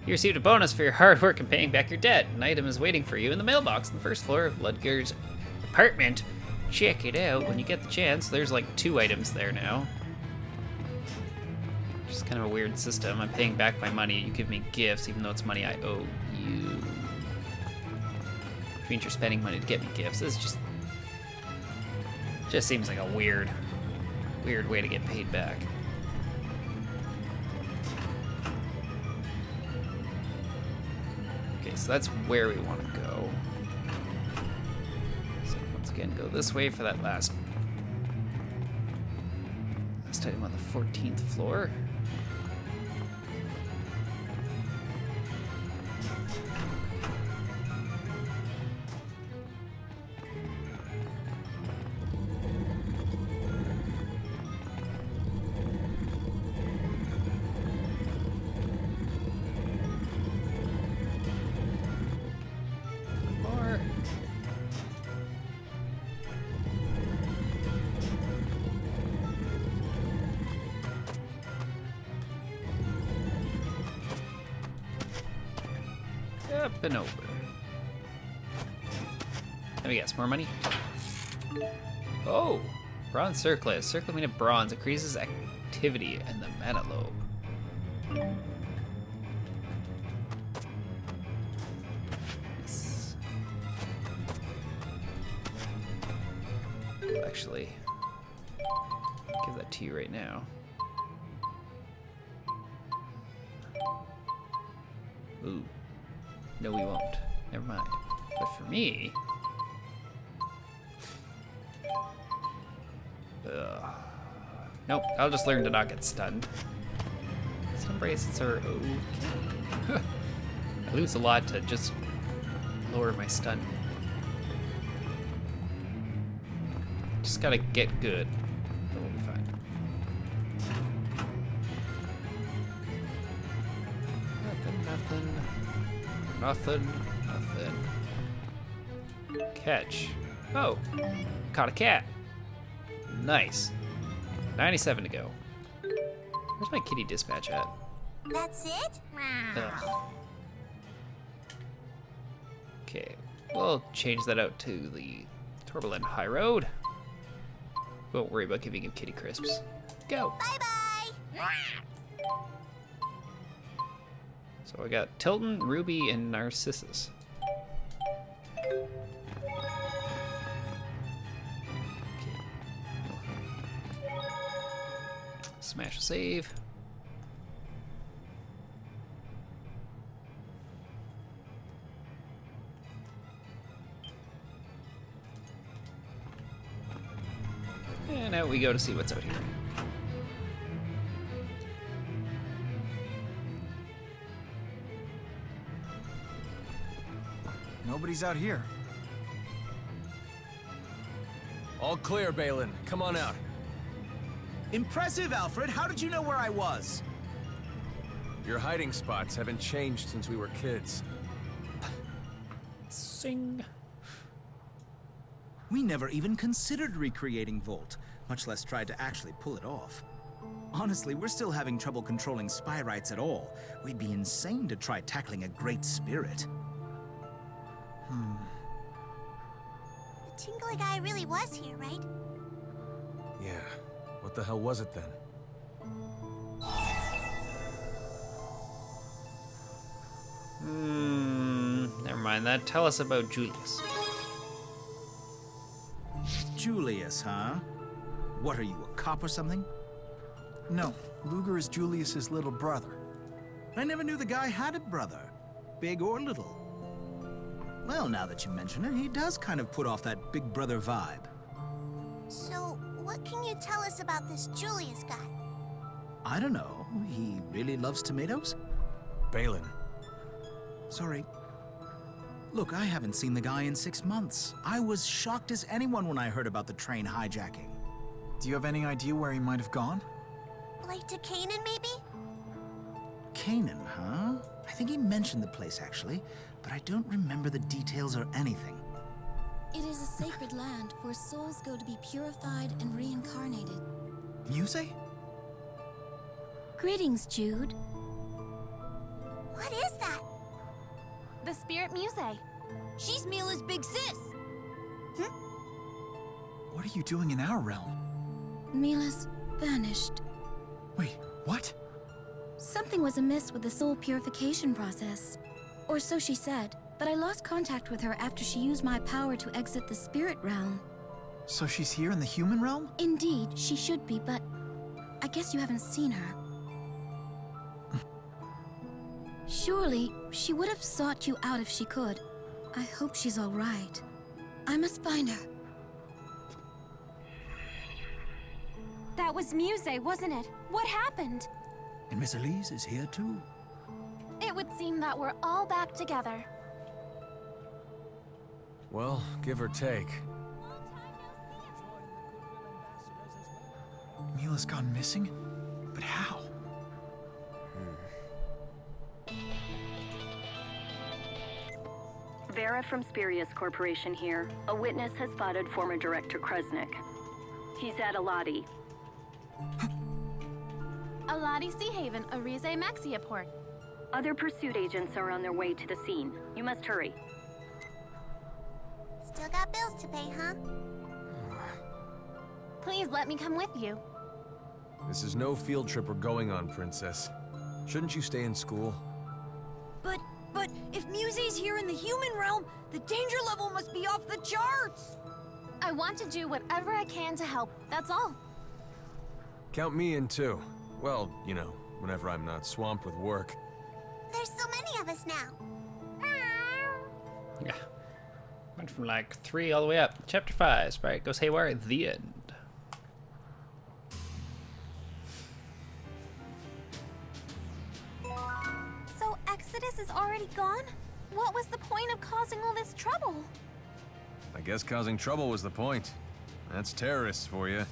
You received a bonus for your hard work in paying back your debt. An item is waiting for you in the mailbox on the first floor of Ludger's apartment. Check it out when you get the chance. There's like 2 items there now. Just kind of a weird system. I'm paying back my money. You give me gifts even though it's money I owe you. Which means you're spending money to get me gifts. This is just seems like a weird way to get paid back. Okay, so that's where we want to go. So once again, go this way for that last item on the 14th floor. Up and over. Let me guess, more money? Oh! Bronze circlet. Circlet made of bronze increases activity in the mana lobe. Nice. I'll actually give that to you right now. Ooh. No, we won't. Never mind. But for me... Nope, I'll just learn to not get stunned. Some bracelets are okay. I lose a lot to just lower my stun. Just gotta get good. Then we'll be fine. Nothing. Catch. Oh, caught a cat. Nice. 97 to go. Where's my kitty dispatch at? That's it? Ugh. Okay, We'll change that out to the Torberland High Road. Won't worry about giving you kitty crisps. Go. Bye-bye. So I got Tilton, Ruby, and Narcissus. Smash a save. And out we go to see what's out here. Nobody's out here. All clear, Balin. Come on out. Impressive, Alfred. How did you know where I was? Your hiding spots haven't changed since we were kids. Sing. We never even considered recreating Volt, much less tried to actually pull it off. Honestly, we're still having trouble controlling spy rights at all. We'd be insane to try tackling a great spirit. The tingly guy really was here, right? Yeah. What the hell was it then? Never mind that. Tell us about Julius. Julius, huh? What are you, a cop or something? No, Luger is Julius's little brother. I never knew the guy had a brother, big or little. Well, now that you mention it, he does kind of put off that big brother vibe. So, what can you tell us about this Julius guy? I don't know. He really loves tomatoes? Balin. Sorry. Look, I haven't seen the guy in 6 months. I was shocked as anyone when I heard about the train hijacking. Do you have any idea where he might have gone? Like to Canaan, maybe? Canaan, huh? I think he mentioned the place, actually, but I don't remember the details or anything. It is a sacred land where souls go to be purified and reincarnated. Muse? Greetings, Jude. What is that? The Spirit Muse. She's Mila's big sis. What are you doing in our realm? Mila's vanished. Wait, what? Something was amiss with the soul purification process. Or so she said, but I lost contact with her after she used my power to exit the spirit realm. So she's here in the human realm? Indeed, she should be, but I guess you haven't seen her. Surely, she would have sought you out if she could. I hope she's all right. I must find her. That was Muse, wasn't it? What happened? And Miss Elise is here too. It would seem that we're all back together. Well, give or take. Mila's gone missing? But how? Vera from Spirius Corporation here. A witness has spotted former Director Kresnik. He's at Aladi. Aladi Sea Haven, Arize Maxiaport. Other pursuit agents are on their way to the scene. You must hurry. Still got bills to pay, huh? Please let me come with you. This is no field trip we're going on, Princess. Shouldn't you stay in school? But if Muse's here in the human realm, the danger level must be off the charts! I want to do whatever I can to help, that's all. Count me in too. Well, you know, whenever I'm not swamped with work. There's so many of us now. Yeah. Went from like 3 all the way up. Chapter 5, Sprite goes haywire at the end. So Exodus is already gone? What was the point of causing all this trouble? I guess causing trouble was the point. That's terrorists for you.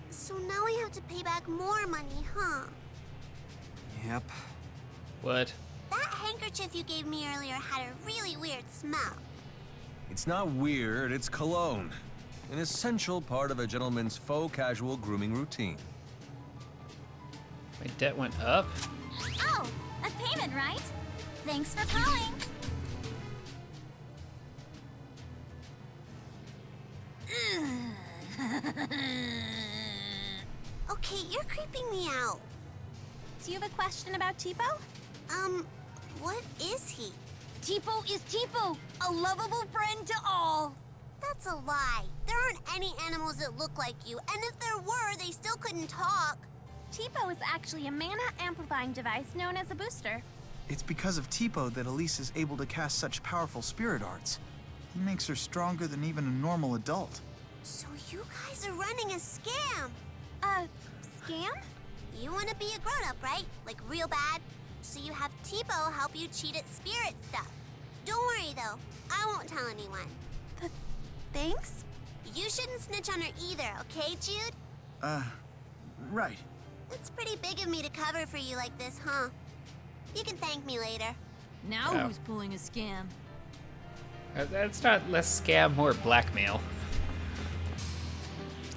So now we have to pay back more money, huh? Yep. What? That handkerchief you gave me earlier had a really weird smell. It's not weird, it's cologne. An essential part of a gentleman's faux casual grooming routine. My debt went up? Oh, a payment, right? Thanks for calling. Okay, you're creeping me out. Do you have a question about Tipo? What is he? Tipo is Tipo, a lovable friend to all. That's a lie. There aren't any animals that look like you, and if there were, they still couldn't talk. Tipo is actually a mana amplifying device known as a booster. It's because of Tipo that Elise is able to cast such powerful spirit arts. He makes her stronger than even a normal adult. So you guys are running a scam. Scam? You want to be a grown-up, right? Like real bad? So you have Tipo help you cheat at spirit stuff. Don't worry, though. I won't tell anyone. Thanks? You shouldn't snitch on her either, okay, Jude? Right. It's pretty big of me to cover for you like this, huh? You can thank me later. Now Oh. who's pulling a scam? That's not less scam, more blackmail.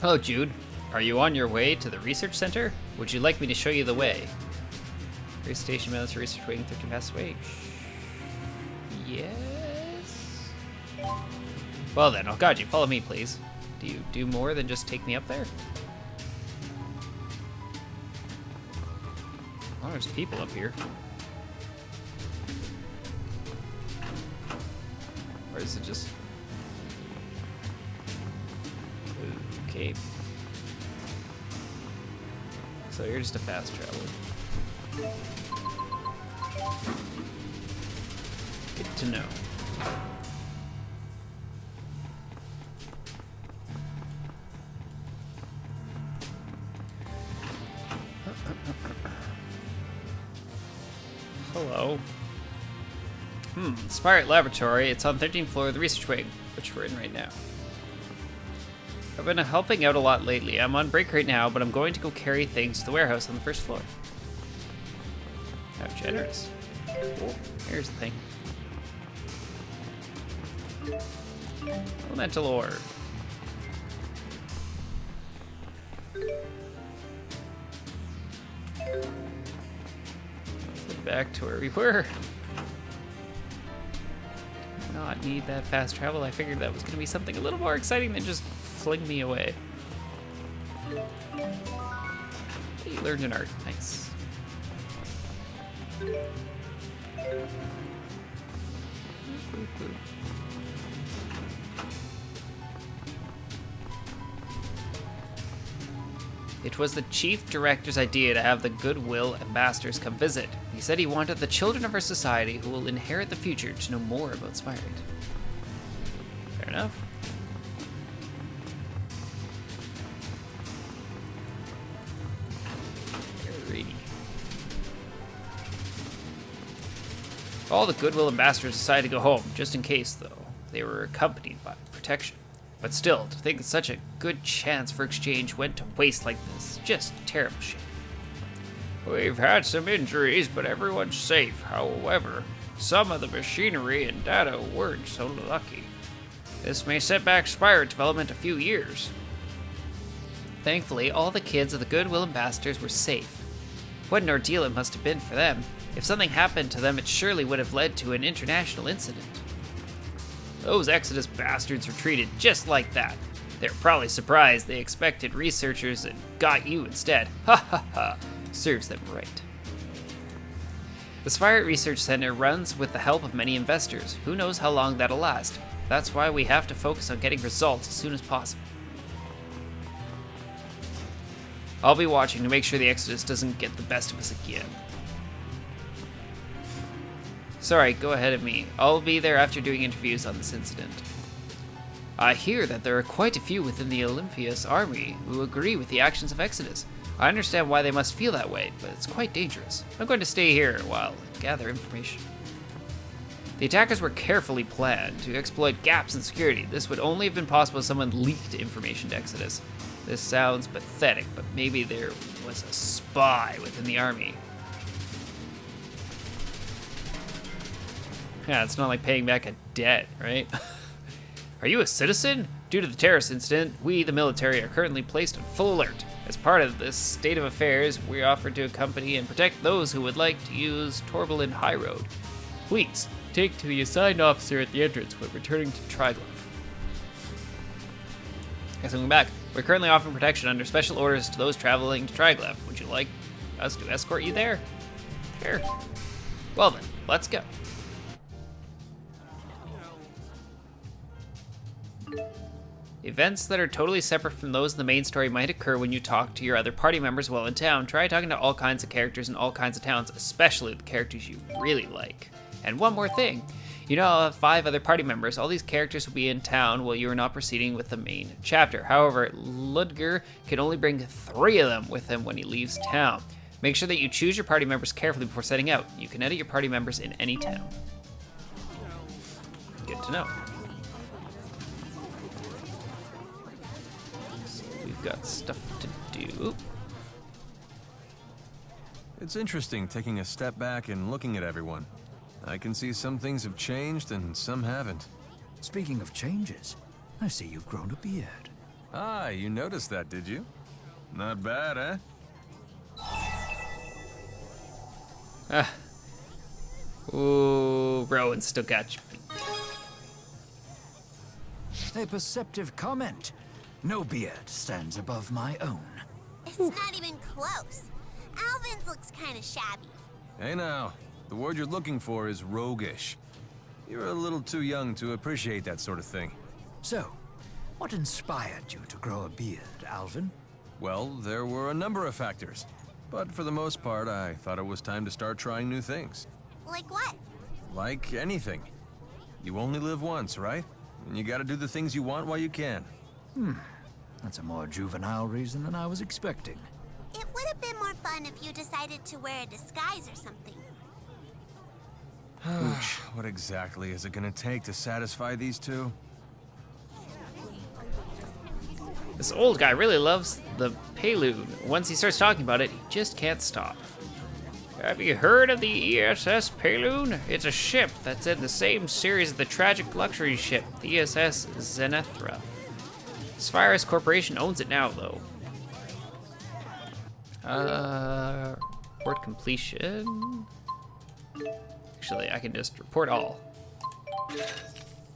Hello, Jude. Are you on your way to the research center? Would you like me to show you the way? Race station military research waiting 13 past away. Yes. Well then, I'll guide you. Follow me, please. Do you do more than just take me up there? Oh, there's people up here. Or is it just... Okay. So you're just a fast traveler. Good to know. Hello. Spirit Laboratory. It's on 13th floor of the research wing, which we're in right now. I've been helping out a lot lately. I'm on break right now, but I'm going to go carry things to the warehouse on the first floor. How generous. Cool. Here's the thing. Elemental ore. Back to where we were. Not need that fast travel. I figured that was going to be something a little more exciting than just fling me away. You learned an art. Nice. It was the chief director's idea to have the Goodwill ambassadors come visit. He said he wanted the children of our society who will inherit the future to know more about Spyrite. Fair enough. Alrighty. All the Goodwill ambassadors decided to go home, just in case, though. They were accompanied by protection. But still, to think that such a good chance for exchange went to waste like this, just terrible shame. We've had some injuries, but everyone's safe. However, some of the machinery and data weren't so lucky. This may set back Spyrite development a few years. Thankfully, all the kids of the Goodwill ambassadors were safe. What an ordeal it must have been for them. If something happened to them, it surely would have led to an international incident. Those Exodus bastards were treated just like that. They're probably surprised they expected researchers and got you instead. Ha ha ha. Serves them right. The Spyrite Research Center runs with the help of many investors. Who knows how long that'll last? That's why we have to focus on getting results as soon as possible. I'll be watching to make sure the Exodus doesn't get the best of us again. Sorry, go ahead of me. I'll be there after doing interviews on this incident. I hear that there are quite a few within the Olympias army who agree with the actions of Exodus. I understand why they must feel that way, but it's quite dangerous. I'm going to stay here while I gather information. The attackers were carefully planned to exploit gaps in security. This would only have been possible if someone leaked information to Exodus. This sounds pathetic, but maybe there was a spy within the army. Yeah, it's not like paying back a debt, right? Are you a citizen? Due to the terrorist incident, we, the military, are currently placed on full alert. As part of this state of affairs, we offer to accompany and protect those who would like to use Torbellin High Road. Please, take to the assigned officer at the entrance when returning to Tridlife. Thanks for coming back. We're currently offering protection under special orders to those traveling to Triglyph. Would you like us to escort you there? Sure. Well then, let's go. Events that are totally separate from those in the main story might occur when you talk to your other party members while in town. Try talking to all kinds of characters in all kinds of towns, especially the characters you really like. And one more thing. You know, I'll have 5 other party members. All these characters will be in town while you are not proceeding with the main chapter. However, Ludger can only bring 3 of them with him when he leaves town. Make sure that you choose your party members carefully before setting out. You can edit your party members in any town. Good to know. So we've got stuff to do. It's interesting taking a step back and looking at everyone. I can see some things have changed and some haven't. Speaking of changes, I see you've grown a beard. Ah, you noticed that, did you? Not bad, eh? Ooh, Rowan still got you. A perceptive comment. No beard stands above my own. It's not even close. Alvin's looks kind of shabby. Hey now, the word you're looking for is roguish. You're a little too young to appreciate that sort of thing. So, what inspired you to grow a beard, Alvin? Well, there were a number of factors. But for the most part, I thought it was time to start trying new things. Like what? Like anything. You only live once, right? And you gotta do the things you want while you can. That's a more juvenile reason than I was expecting. It would have been more fun if you decided to wear a disguise or something. What exactly is it gonna take to satisfy these two? This old guy really loves the Payloon. Once he starts talking about it, he just can't stop. Have you heard of the ESS Payloon? It's a ship that's in the same series as the tragic luxury ship, the ESS Zenethra. Spyrus Corporation owns it now, though. Report completion. Actually, I can just report all.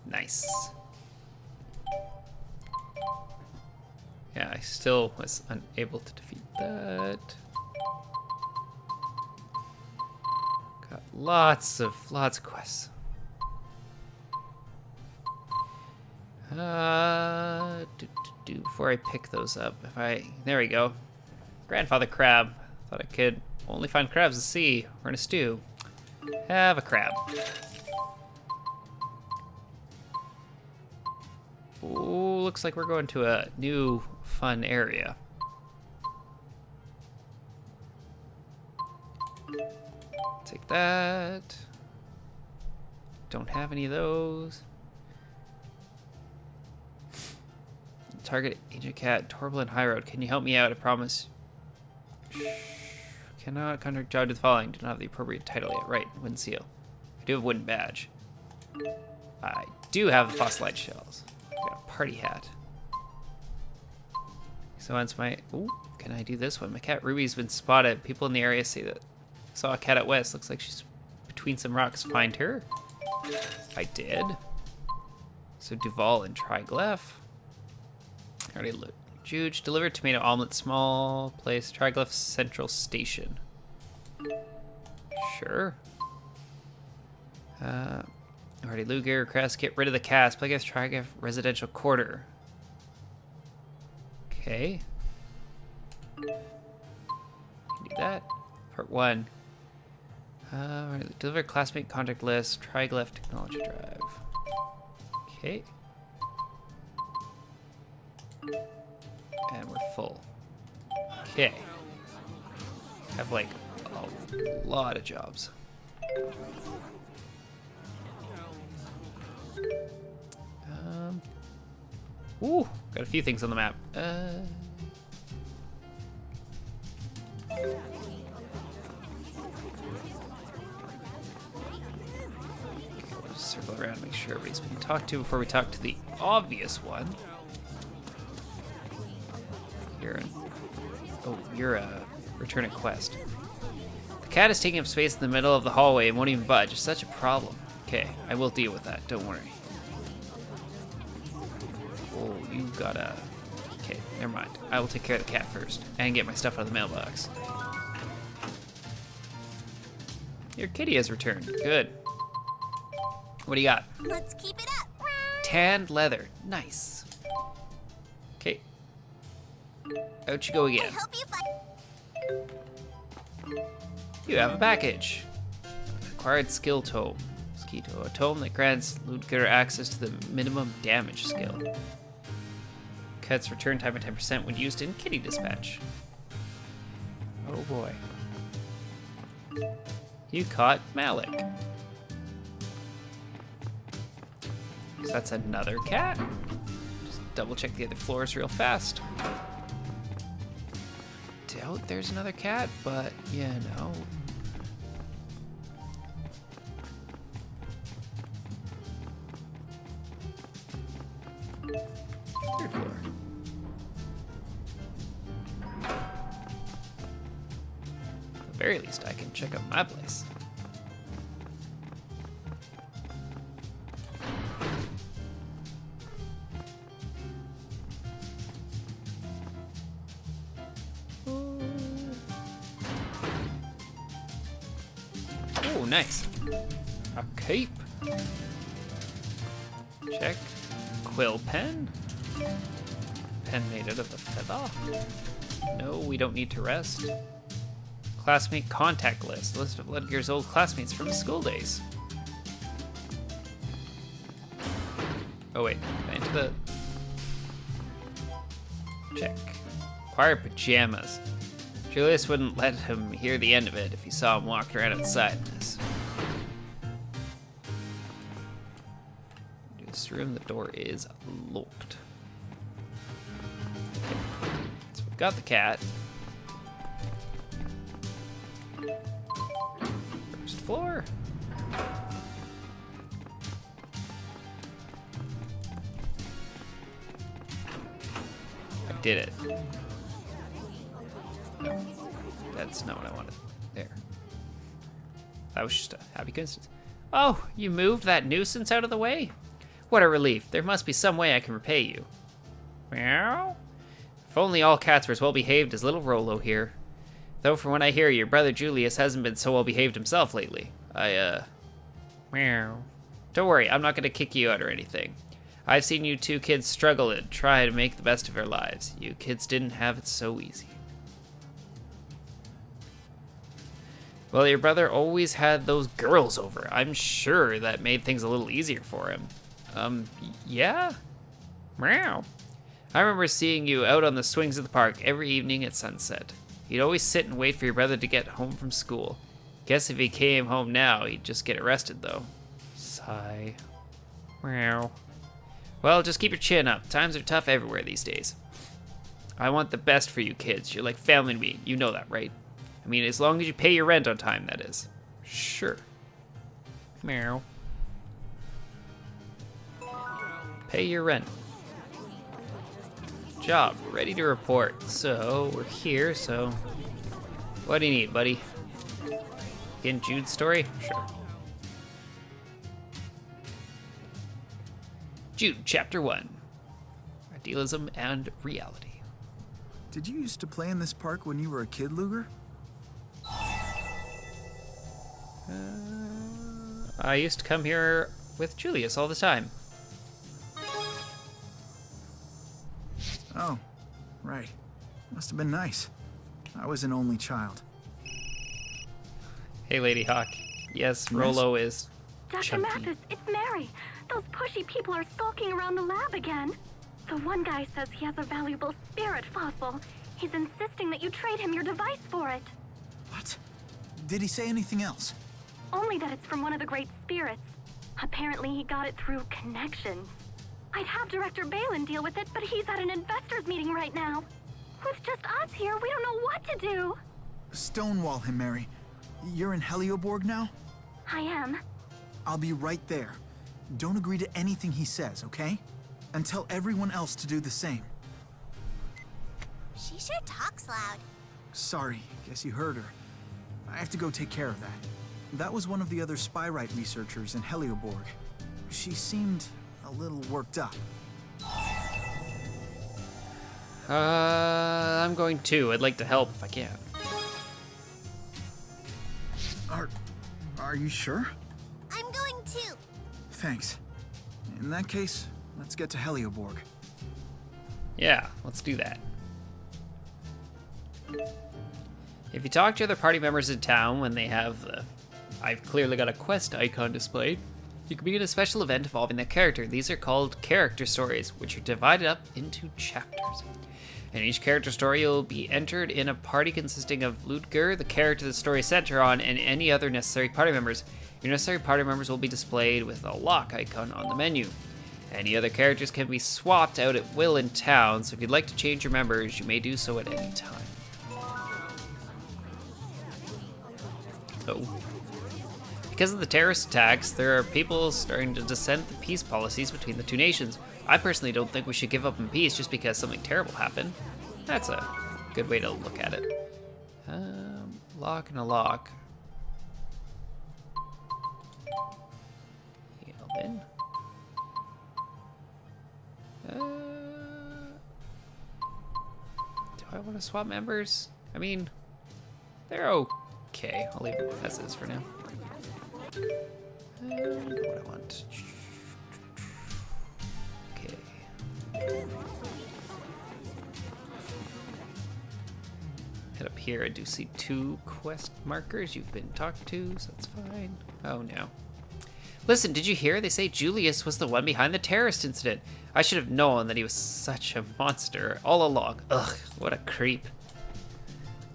Nice. Yeah, I still was unable to defeat that. Got lots of quests. Before I pick those up, there we go. Grandfather crab. Thought I could only find crabs at sea or in a stew. Have a crab. Ooh, looks like we're going to a new fun area. Take that. Don't have any of those. Target Agent Cat, Torbil and High Road. Can you help me out? I promise. Cannot contract job to the following. Do not have the appropriate title yet. Right, wooden seal. I do have wooden badge. I do have the fossilite shells. I got a party hat. So once my... Ooh, can I do this one? My cat Ruby's been spotted. People in the area say that saw a cat at west. Looks like she's between some rocks. Find her. I did. So Duval and Triglyph. Already looked. Juge, delivered tomato omelet, small place, Triglyph Central Station. Sure. Already Luger, request, get rid of the cast. Play against Triglyph Residential Quarter. Okay. Can do that. Part 1. Deliver classmate contact list, Triglyph Technology Drive. Okay. And we're full. Okay. Have like a lot of jobs. Ooh, got a few things on the map. Just circle around and make sure everybody's been talked to before we talk to the obvious one. You're a return a quest. The cat is taking up space in the middle of the hallway and won't even budge. It's such a problem. Okay, I will deal with that. Don't worry. Oh, you got a Okay, never mind. I will take care of the cat first and get my stuff out of the mailbox. Your kitty has returned. Good. What do you got? Let's keep it up. Tanned leather. Nice. Okay. Out you go again. I hope you find. You have a package. Acquired skill tome. Mosquito. A tome that grants loot getter access to the minimum damage skill. Cuts return time by 10% when used in kitty dispatch. Oh boy. You caught Malik. So that's another cat. Just double check the other floors real fast. Doubt there's another cat, but you know. Third floor. At the very least, I can check out my place. Oh, nice. A cape. Check. Quill pen. Pen made out of a feather. No, we don't need to rest. Classmate contact list. List of Ledger's old classmates from the school days. Oh wait, into the... Check. Acquire pajamas. Julius wouldn't let him hear the end of it if he saw him walking around outside in this. In this room, the door is locked. Okay. So we've got the cat. First floor. I did it. No, that's not what I wanted. There. That was just a happy coincidence. Oh, you moved that nuisance out of the way? What a relief. There must be some way I can repay you. Meow? If only all cats were as well behaved as little Rolo here. Though from what I hear, your brother Julius hasn't been so well behaved himself lately. Meow. Don't worry, I'm not going to kick you out or anything. I've seen you two kids struggle and try to make the best of your lives. You kids didn't have it so easy. Well, your brother always had those girls over. I'm sure that made things a little easier for him. Yeah? Meow. I remember seeing you out on the swings of the park every evening at sunset. You'd always sit and wait for your brother to get home from school. Guess if he came home now, he'd just get arrested, though. Sigh. Meow. Well, just keep your chin up. Times are tough everywhere these days. I want the best for you kids. You're like family to me. You know that, right? I mean, as long as you pay your rent on time, that is. Sure. Meow. Pay your rent. Job, ready to report. So, we're here, so... What do you need, buddy? In Jude's story? Sure. Jude, Chapter 1. Idealism and Reality. Did you used to play in this park when you were a kid, Luger? I used to come here with Julius all the time. Oh, right. Must have been nice. I was an only child. Hey, Lady Hawk. Yes, Rolo is Dr. chunky. Mathis, it's Mary. Those pushy people are stalking around the lab again. The one guy says he has a valuable spirit fossil. He's insisting that you trade him your device for it. What? Did he say anything else? Only that it's from one of the great spirits. Apparently he got it through connections. I'd have Director Balin deal with it, but he's at an investors meeting right now. With just us here, we don't know what to do. Stonewall him, Mary. You're in Helioborg now? I am. I'll be right there. Don't agree to anything he says, okay? And tell everyone else to do the same. She sure talks loud. Sorry, guess you heard her. I have to go take care of that. That was one of the other Spyrite researchers in Helioborg. She seemed a little worked up. I'm going too. I'd like to help if I can. Are you sure? I'm going too. Thanks. In that case, let's get to Helioborg. Yeah, let's do that. If you talk to other party members in town when they have the I've clearly got a quest icon displayed, you can begin a special event involving that character. These are called character stories, which are divided up into chapters. In each character story, you'll be entered in a party consisting of Ludger, the character the story center on, and any other necessary party members. Your necessary party members will be displayed with a lock icon on the menu. Any other characters can be swapped out at will in town, so if you'd like to change your members, you may do so at any time. Oh. Because of the terrorist attacks, there are people starting to dissent the peace policies between the two nations. I personally don't think we should give up in peace just because something terrible happened. That's a good way to look at it. Lock and a lock. Then. Do I want to swap members? I mean, they're okay. I'll leave it as is for now. What I want. Okay. Head up here. I do see 2 quest markers you've been talked to, so that's fine. Oh no. Listen, did you hear? They say Julius was the one behind the terrorist incident. I should have known that he was such a monster all along. Ugh, what a creep.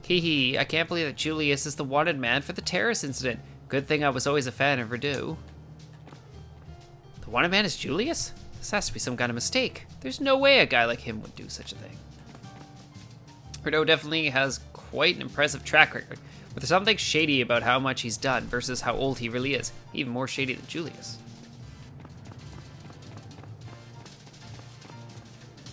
Hee hee, I can't believe that Julius is the wanted man for the terrorist incident. Good thing I was always a fan of Verdu. The wanted man is Julius? This has to be some kind of mistake. There's no way a guy like him would do such a thing. Verdu definitely has quite an impressive track record, but there's something shady about how much he's done versus how old he really is. Even more shady than Julius.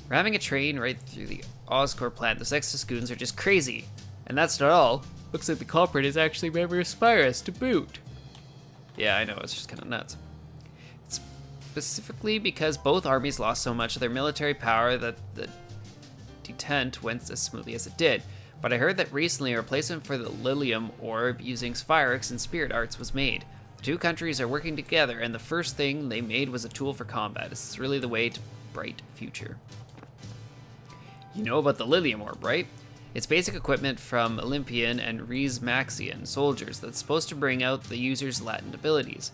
Ramming a train right through the Oscorp plant, those Exodus goons are just crazy. And that's not all. Looks like the culprit is actually a member of Spyrus to boot. Yeah, I know, it's just kind of nuts. Specifically because both armies lost so much of their military power that the detent went as smoothly as it did. But I heard that recently a replacement for the Lilium Orb using Spyrix and Spirit Arts was made. The two countries are working together, and the first thing they made was a tool for combat. This is really the way to bright future. You know about the Lilium Orb, right? It's basic equipment from Olympian and Riese Maxian soldiers that's supposed to bring out the user's latent abilities.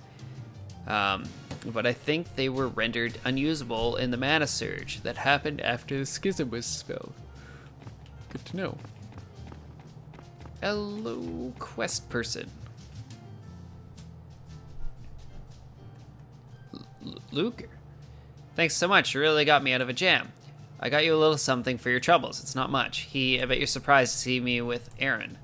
But I think they were rendered unusable in the mana surge that happened after the schism was spelled. Good to know. Hello, quest person. Luger. Thanks so much, you really got me out of a jam. I got you a little something for your troubles. It's not much. I bet you're surprised to see me with Aaron.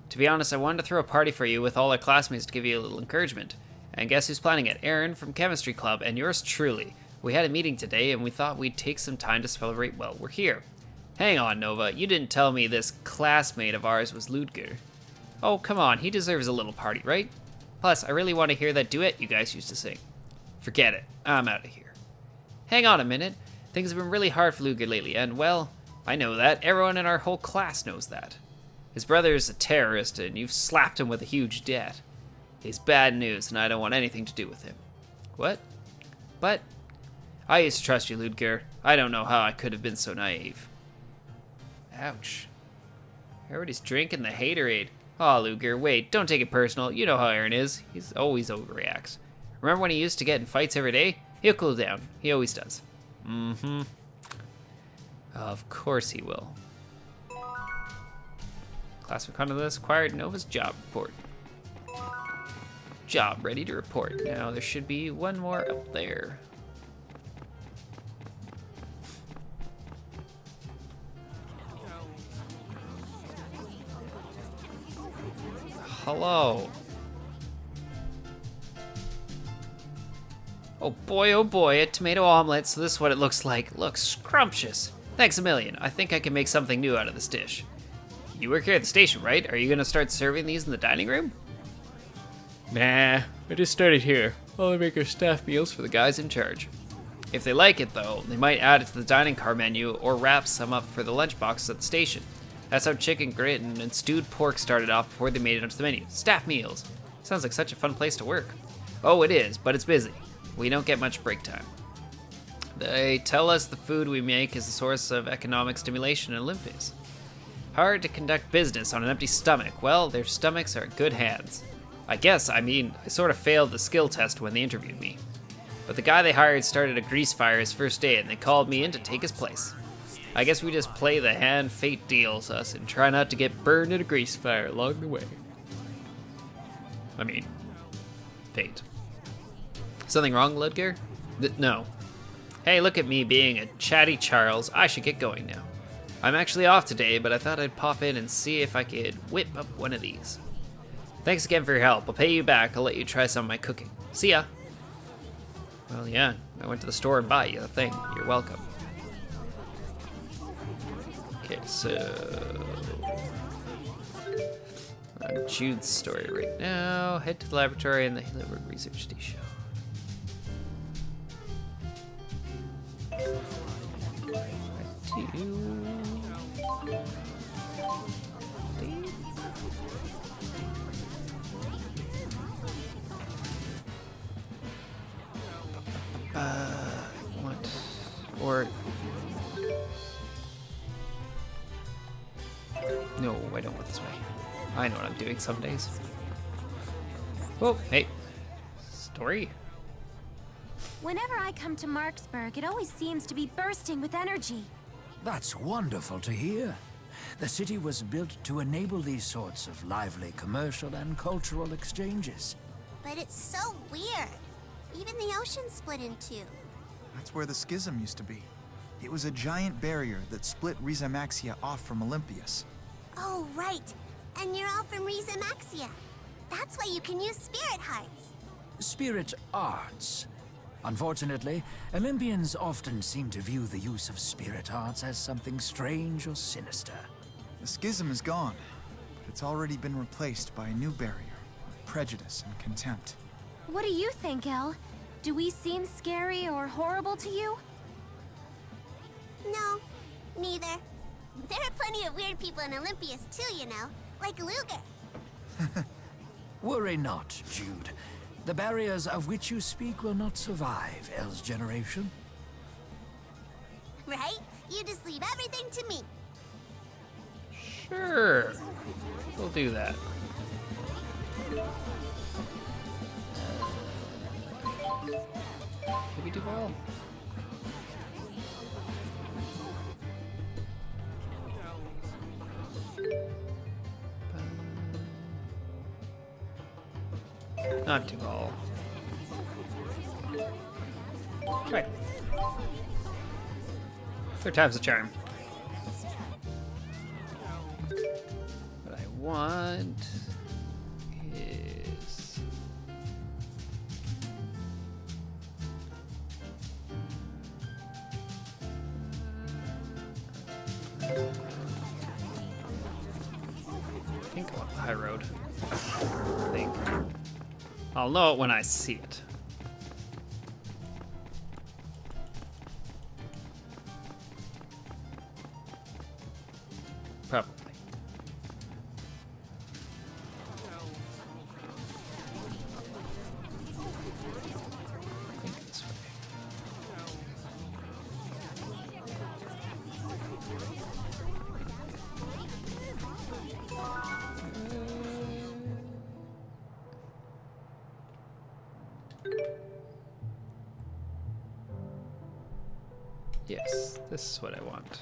To be honest, I wanted to throw a party for you with all our classmates to give you a little encouragement. And guess who's planning it? Aaron from Chemistry Club, and yours truly. We had a meeting today, and we thought we'd take some time to celebrate while we're here. Hang on, Nova. You didn't tell me this classmate of ours was Ludger. Oh, come on. He deserves a little party, right? Plus, I really want to hear that duet you guys used to sing. Forget it. I'm out of here. Hang on a minute. Things have been really hard for Ludger lately, and, well, I know that. Everyone in our whole class knows that. His brother's a terrorist, and you've slapped him with a huge debt. He's bad news, and I don't want anything to do with him. What? But I used to trust you, Ludger. I don't know how I could have been so naive. Ouch. Everybody's drinking the haterade. Aw, Ludger, wait, don't take it personal. You know how Aaron is. He's always overreacts. Remember when he used to get in fights every day? He'll cool down. He always does. Mm-hmm. Of course he will. Classic content list acquired. Nova's job report. Job ready to report. Now there should be one more up there. Hello. Oh boy, a tomato omelet, so this is what it looks like. Looks scrumptious. Thanks a million. I think I can make something new out of this dish. You work here at the station, right? Are you gonna start serving these in the dining room? Nah, I just started here. I'll make our staff meals for the guys in charge. If they like it, though, they might add it to the dining car menu or wrap some up for the lunchboxes at the station. That's how chicken gratin and stewed pork started off before they made it onto the menu. Staff meals. Sounds like such a fun place to work. Oh, it is, but it's busy. We don't get much break time. They tell us the food we make is a source of economic stimulation in Olympus. Hard to conduct business on an empty stomach. Well, their stomachs are in good hands. I sort of failed the skill test when they interviewed me. But the guy they hired started a grease fire his first day, and they called me in to take his place. I guess we just play the hand fate deals us and try not to get burned in a grease fire along the way. Fate. Something wrong, Ludger? No. Hey, look at me being a chatty Charles. I should get going now. I'm actually off today, but I thought I'd pop in and see if I could whip up one of these. Thanks again for your help. I'll pay you back. I'll let you try some of my cooking. See ya. Well, yeah, I went to the store and bought you the thing. You're welcome. Okay, so... on Jude's story right now. Head to the laboratory and the Hillenburg Research Station. No, I don't want this way. I know what I'm doing some days. Oh, hey. Story? Whenever I come to Marksburg, it always seems to be bursting with energy. That's wonderful to hear. The city was built to enable these sorts of lively commercial and cultural exchanges. But it's so weird. Even the ocean split in two. That's where the schism used to be. It was a giant barrier that split Riza Maxia off from Olympias. Oh, right. And you're all from Riza Maxia. That's why you can use spirit hearts. Spirit arts. Unfortunately, Olympians often seem to view the use of spirit arts as something strange or sinister. The schism is gone, but it's already been replaced by a new barrier of prejudice and contempt. What do you think, Elle? Do we seem scary or horrible to you? No, neither. There are plenty of weird people in Olympias too, you know, like Luger. Worry not, Jude. The barriers of which you speak will not survive Elle's generation. Right? You just leave everything to me. Sure. We'll do that. Did we do all? Not do all. Right. Third time's the charm. What I want is... I think I want the high road. I think. I'll know it when I see it. Probably. I think this way. Yes, this is what I want.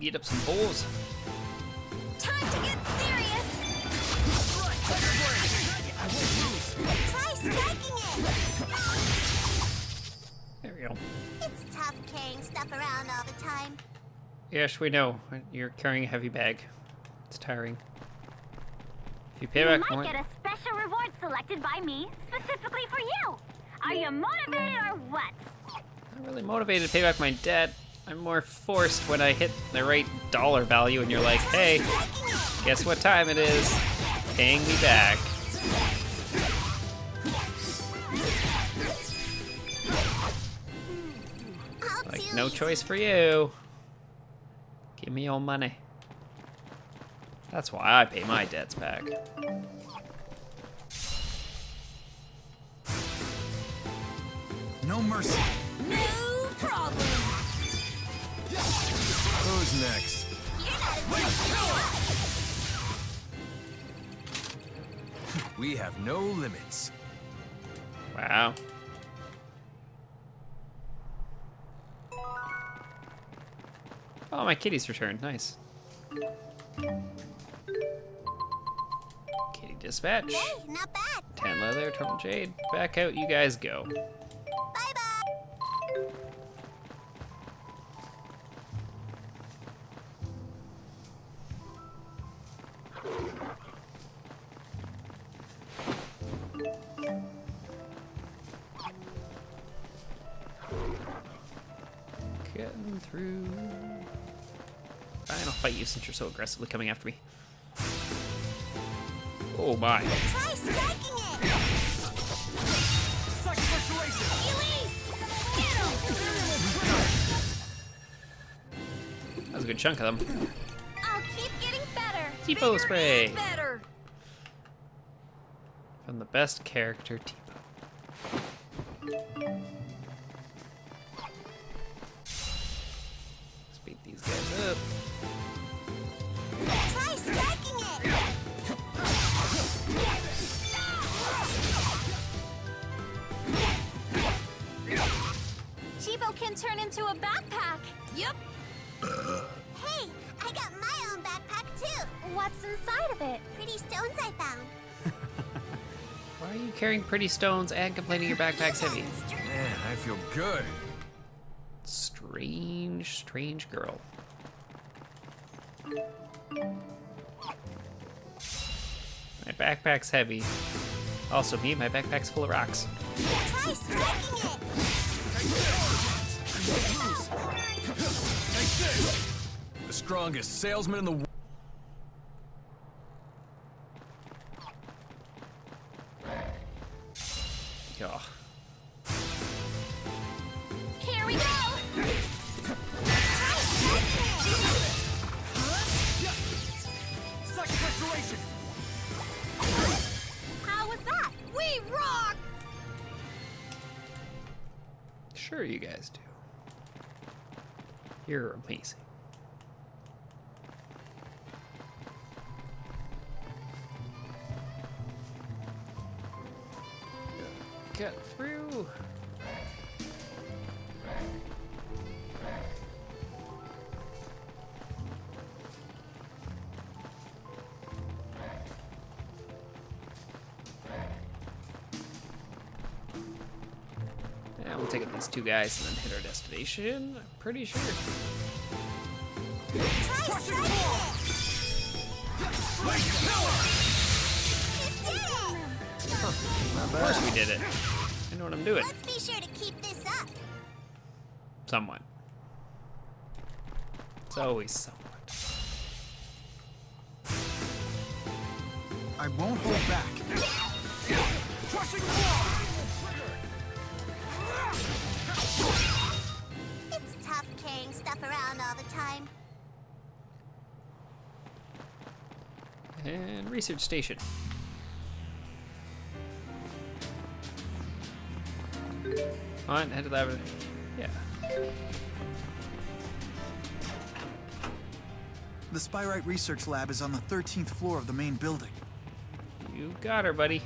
Eat up some bowls. Time to get serious! Try striking it! There we go. It's tough carrying stuff around all the time. Yes, we know. You're carrying a heavy bag. It's tiring. If you pay You back more... might get a special reward selected by me, specifically for you. Are you motivated or what? I'm really motivated to pay back my debt. I'm more forced when I hit the right dollar value and you're like, hey, guess what time it is? paying me back. Like, no choice for you. Give me your money. That's why I pay my debts back. No mercy. No problem. Who's next? We have no limits. Wow. Oh, my kitty's returned. Nice. Kitty dispatch. Hey, not bad. Tan leather, turtle jade. Back out you guys go. Bye-bye. Getting through. Fine, I'll fight you since you're so aggressively coming after me. Oh my. Try striking it. That was a good chunk of them. I'll keep getting better. Tipo spray. Better. From the best character, Tipo. Speed these guys up. Try striking it. Chibo can turn into a backpack. Yep. Hey, I got my own backpack too. What's inside of it? Pretty stones I found. Why are you carrying pretty stones and complaining your backpack's heavy? Man, I feel good. Strange, strange girl. My backpack's heavy. Also me, my backpack's full of rocks. Try striking it. The strongest salesman in the world. Oh. Here we go. How was that? We rock. Sure you guys do. You're amazing. Get through. Yeah, we'll take out these two guys and then hit our destination. I'm pretty sure. Try striking it. Of course we did it. I know what I'm doing. Let's be sure to keep this up. Somewhat. It's always somewhat. I won't hold back. It's tough carrying stuff around all the time. And research station. On, head to the yeah. The Spyrite Research Lab is on the 13th floor of the main building. You got her, buddy.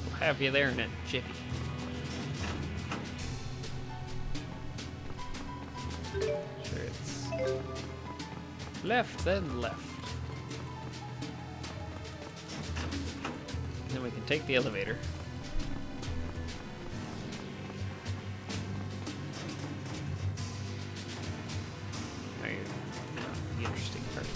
I'll have you there in a jiffy. Sure, it's left, then left. And then we can take the elevator. The interesting part.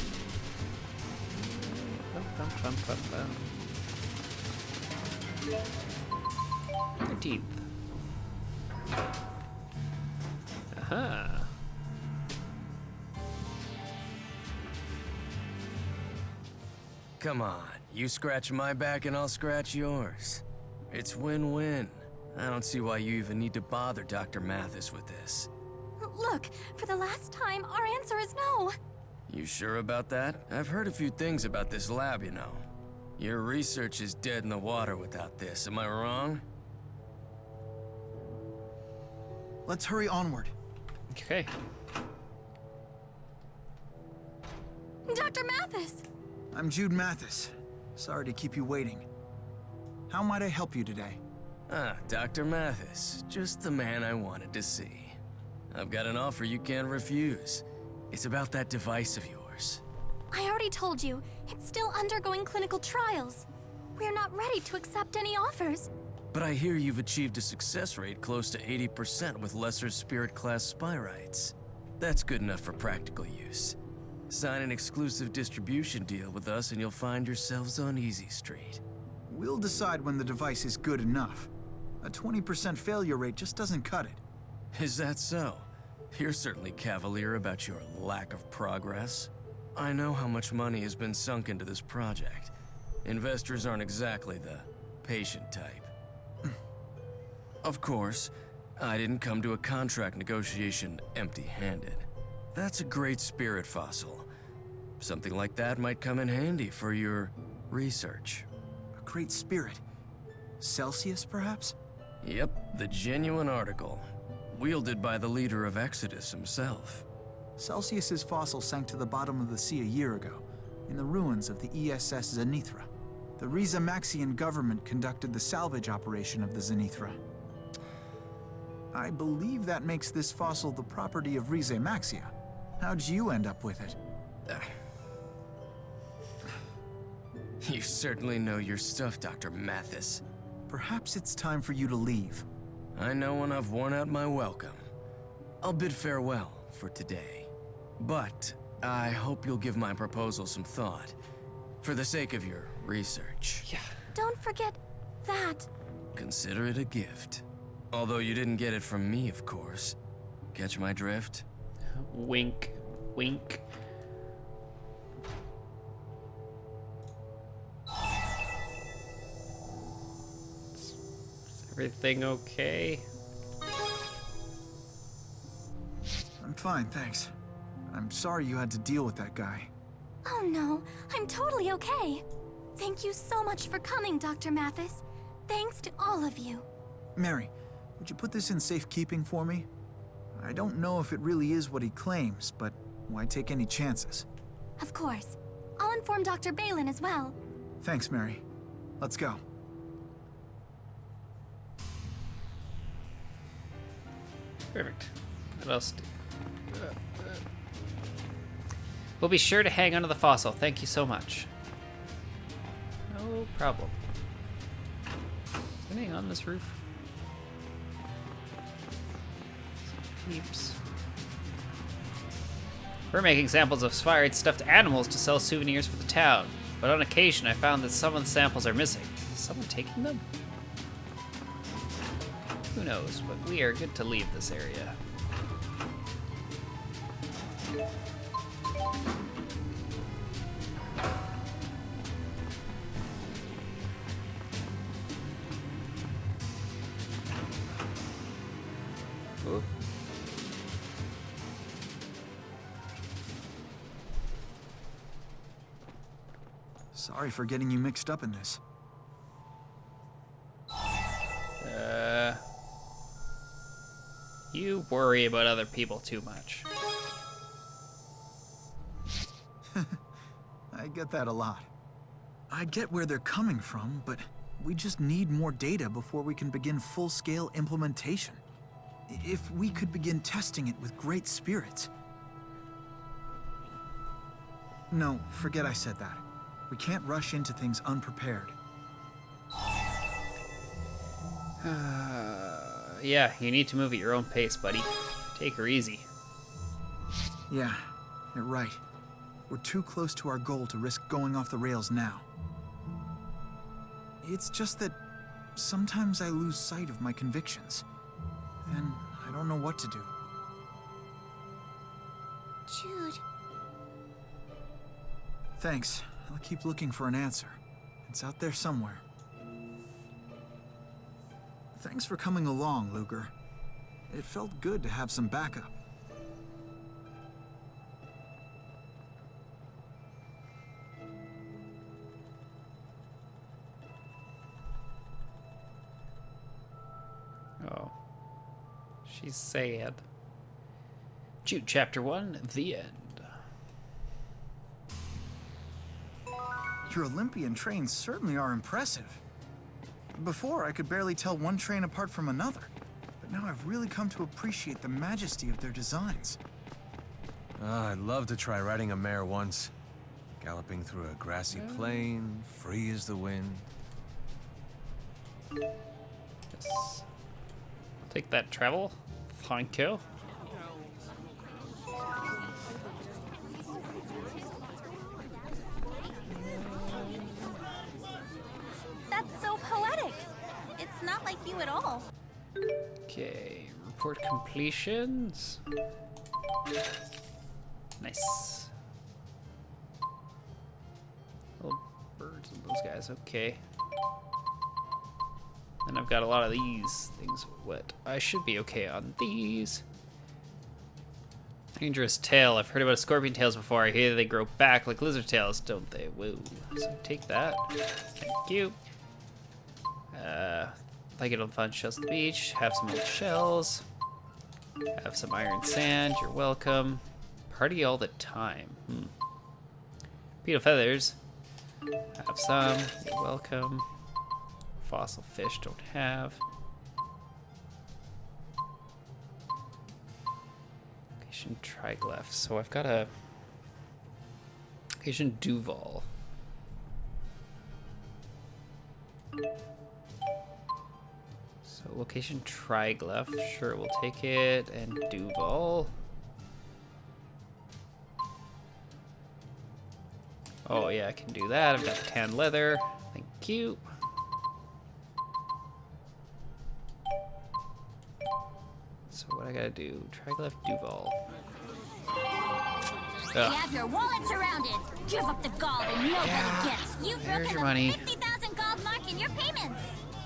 13th. Aha. Come on, you scratch my back and I'll scratch yours. It's win-win. I don't see why you even need to bother Dr. Mathis with this. Look, for the last time, our answer is no. You sure about that? I've heard a few things about this lab, you know. Your research is dead in the water without this, am I wrong? Let's hurry onward. Okay. Dr. Mathis! I'm Jude Mathis. Sorry to keep you waiting. How might I help you today? Ah, Dr. Mathis. Just the man I wanted to see. I've got an offer you can't refuse. It's about that device of yours. I already told you, it's still undergoing clinical trials. We're not ready to accept any offers. But I hear you've achieved a success rate close to 80% with lesser spirit-class spyrites. That's good enough for practical use. Sign an exclusive distribution deal with us and you'll find yourselves on Easy Street. We'll decide when the device is good enough. A 20% failure rate just doesn't cut it. Is that so? You're certainly cavalier about your lack of progress. I know how much money has been sunk into this project. Investors aren't exactly the patient type. Of course, I didn't come to a contract negotiation empty-handed. That's a great spirit fossil. Something like that might come in handy for your research. A great spirit? Celsius, perhaps? Yep, the genuine article. Wielded by the leader of Exodus himself. Celsius's fossil sank to the bottom of the sea a year ago, in the ruins of the ESS Zenithra. The Riza Maxian government conducted the salvage operation of the Zenithra. I believe that makes this fossil the property of Riza Maxia. How'd you end up with it? You certainly know your stuff, Dr. Mathis. Perhaps it's time for you to leave. I know when I've worn out my welcome. I'll bid farewell for today. But I hope you'll give my proposal some thought. For the sake of your research. Yeah. Don't forget that. Consider it a gift. Although you didn't get it from me, of course. Catch my drift? Wink. Wink. Is everything okay? I'm fine, thanks. I'm sorry you had to deal with that guy. Oh no, I'm totally okay. Thank you so much for coming, Dr. Mathis. Thanks to all of you. Mary, would you put this in safekeeping for me? I don't know if it really is what he claims, but why take any chances? Of course. I'll inform Dr. Balin as well. Thanks, Mary. Let's go. Perfect. What else? We'll be sure to hang onto the fossil. Thank you so much. No problem. Can I hang on this roof? Peeps. We're making samples of Spirite stuffed animals to sell souvenirs for the town, but on occasion I found that some of the samples are missing. Is someone taking them? Who knows, but we are good to leave this area. Ooh. Sorry for getting you mixed up in this. You worry about other people too much. I get that a lot. I get where they're coming from, but we just need more data before we can begin full-scale implementation. If we could begin testing it with great spirits. No, forget I said that. We can't rush into things unprepared. Yeah, you need to move at your own pace, buddy. Take her easy. Yeah, you're right. We're too close to our goal to risk going off the rails now. It's just that sometimes I lose sight of my convictions. Then I don't know what to do. Jude. Thanks. I'll keep looking for an answer. It's out there somewhere. Thanks for coming along, Luger. It felt good to have some backup. Oh. She's sad. Jude Chapter 1, the end. Your Olympian trains certainly are impressive. Before, I could barely tell one train apart from another, but now I've really come to appreciate the majesty of their designs. I'd love to try riding a mare once. Galloping through a grassy plain, free as the wind. Yes. I'll take that travel. Thank you. That's so poetic. It's not like you at all. Okay, report completions. Nice. Little birds and those guys, okay. And I've got a lot of these things wet. I should be okay on these. Dangerous tail. I've heard about scorpion tails before. I hear they grow back like lizard tails, don't they? Whoa. So take that. Thank you. Like it on fun shells at the beach. Have some old shells. Have some iron sand. You're welcome. Party all the time. Beetle feathers. Have some. You're welcome. Fossil fish don't have. Location triglyph. So I've got a location Duval. So location triglyph. Sure, we'll take it. And Duval. Oh yeah, I can do that. I've got the tan leather. Thank you. So what I gotta do? Triglyph Duval. You have your wallet surrounded. Give up the gold and nobody gets. You've There's broken your the money. 50,000 gold mark in your payments.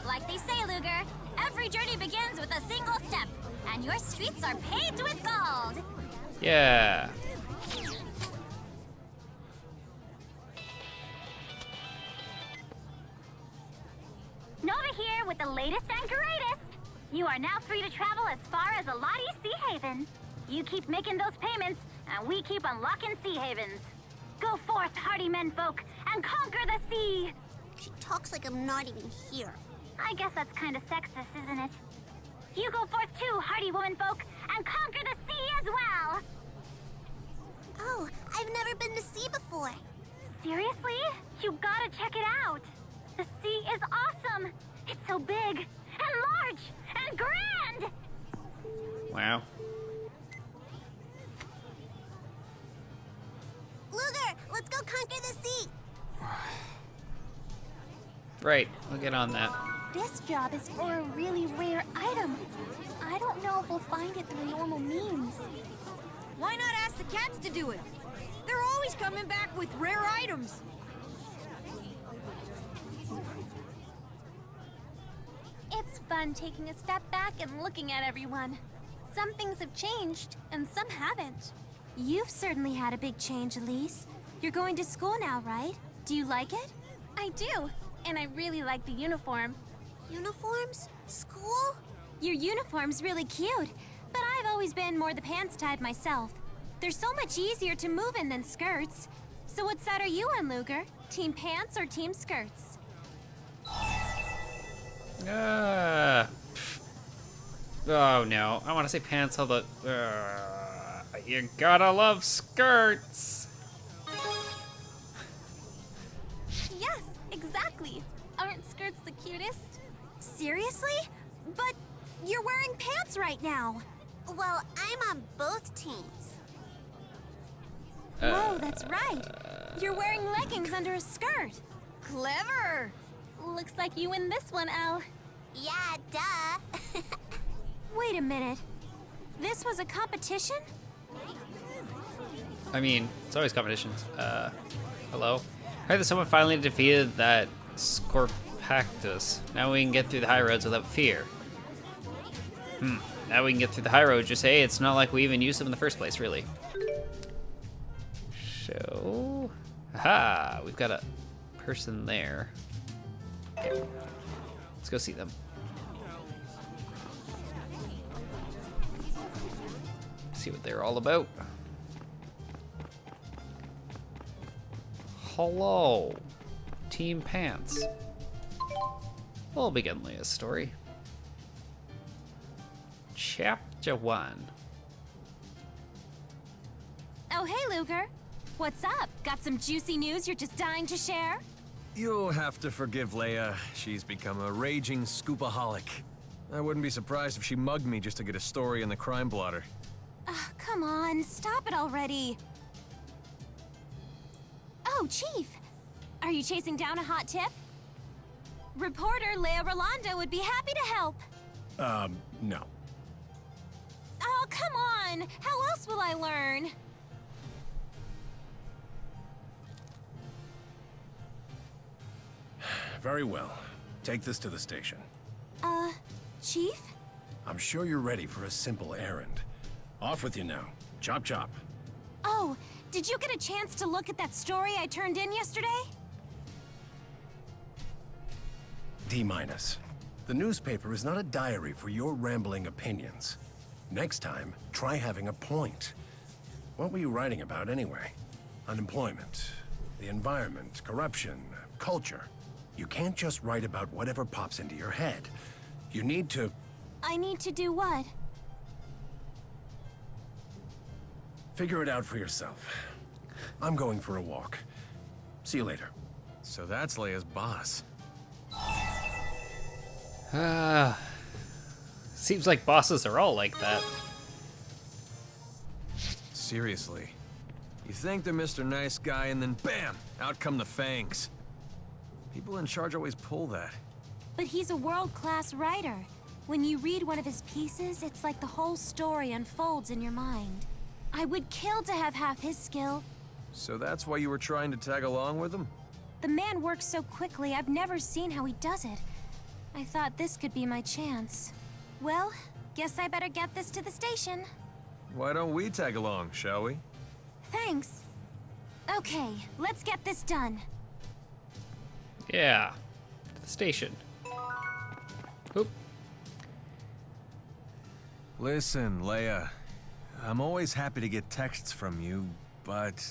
Like they say, Luger, every journey begins with a single step, and your streets are paved with gold. Yeah. Nova here with the latest and greatest. You are now free to travel as far as Alati Sea Haven. You keep making those payments, and we keep unlocking sea havens. Go forth, hardy menfolk, and conquer the sea! She talks like I'm not even here. I guess that's kind of sexist, isn't it? You go forth too, hardy womanfolk, and conquer the sea as well! Oh, I've never been to sea before. Seriously? You gotta check it out! The sea is awesome! It's so big, and large, and grand! Wow. Luger, let's go conquer the sea! Right, we'll get on that. This job is for a really rare item. I don't know if we'll find it through normal means. Why not ask the cats to do it? They're always coming back with rare items. It's fun taking a step back and looking at everyone. Some things have changed, and some haven't. You've certainly had a big change, Elise. You're going to school now, right? Do you like it? I do, and I really like the uniform. Uniforms? School? Your uniform's really cute, but I've always been more the pants type myself. They're so much easier to move in than skirts. So what side are you on, Luger? Team pants or team skirts? Oh no, I want to say pants, although you gotta love skirts. Yes, exactly. Aren't skirts the cutest? Seriously? But you're wearing pants right now. Well, I'm on both teams. Whoa, that's right. You're wearing leggings under a skirt. Clever. Looks like you win this one, Elle. Yeah, duh. Wait a minute. This was a competition? I mean, it's always competitions. Hello? heard that someone finally defeated that Scorpactus. Now we can get through the high roads without fear. Now we can get through the high roads. Just say it's not like we even used them in the first place, really. So, aha, we've got a person there. Okay. Let's go see them. See what they're all about. Hello, Team Pants. We'll begin Leia's story. Chapter 1. Oh, hey, Luger. What's up? Got some juicy news you're just dying to share? You'll have to forgive Leia. She's become a raging scoopaholic. I wouldn't be surprised if she mugged me just to get a story in the crime blotter. Come on, stop it already. Oh, Chief. Are you chasing down a hot tip? Reporter Leia Rolando would be happy to help. No. Oh, come on. How else will I learn? Very well. Take this to the station. Chief? I'm sure you're ready for a simple errand. Off with you now. Chop chop. Oh, did you get a chance to look at that story I turned in yesterday? D-. The newspaper is not a diary for your rambling opinions. Next time, try having a point. What were you writing about anyway? Unemployment, the environment, corruption, culture. You can't just write about whatever pops into your head. You need to... I need to do what? Figure it out for yourself. I'm going for a walk. See you later. So that's Leia's boss. Seems like bosses are all like that. Seriously. You think they're Mr. Nice Guy and then bam! Out come the fangs. People in charge always pull that. But he's a world-class writer. When you read one of his pieces, it's like the whole story unfolds in your mind. I would kill to have half his skill. So that's why you were trying to tag along with him? The man works so quickly, I've never seen how he does it. I thought this could be my chance. Well, guess I better get this to the station. Why don't we tag along, shall we? Thanks. Okay, let's get this done. Yeah, to the station. Oop. Listen, Leia. I'm always happy to get texts from you, but...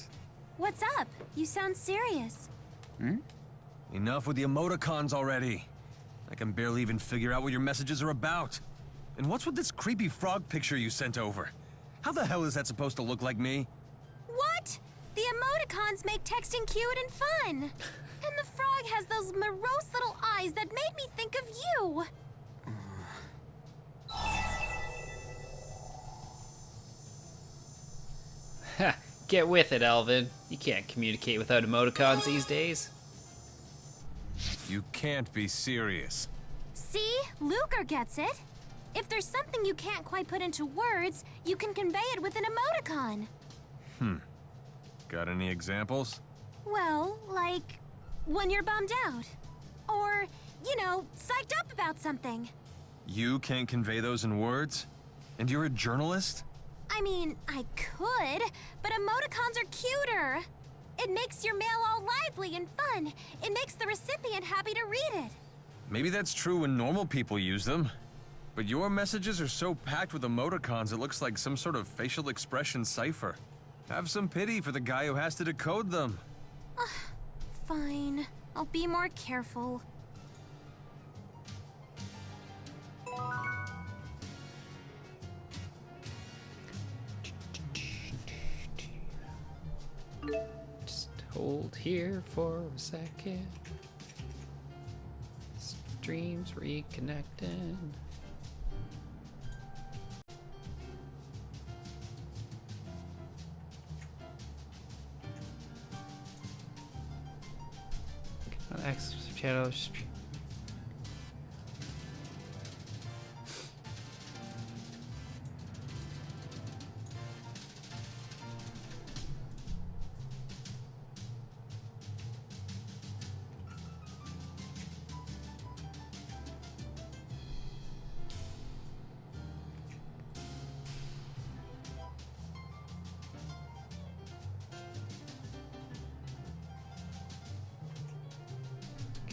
What's up? You sound serious. Enough with the emoticons already. I can barely even figure out what your messages are about. And what's with this creepy frog picture you sent over? How the hell is that supposed to look like me? What? The emoticons make texting cute and fun. And the frog has those morose little eyes that made me think of you. Get with it, Alvin. You can't communicate without emoticons these days. You can't be serious. See? Luger gets it. If there's something you can't quite put into words, you can convey it with an emoticon. Got any examples? Well, like when you're bummed out. Or, you know, psyched up about something. You can't convey those in words? And you're a journalist? I mean, I could, but emoticons are cuter. It makes your mail all lively and fun. It makes the recipient happy to read it. Maybe that's true when normal people use them. But your messages are so packed with emoticons it looks like some sort of facial expression cipher. Have some pity for the guy who has to decode them. Fine. I'll be more careful. Just hold here for a second. Streams reconnecting. Access channel.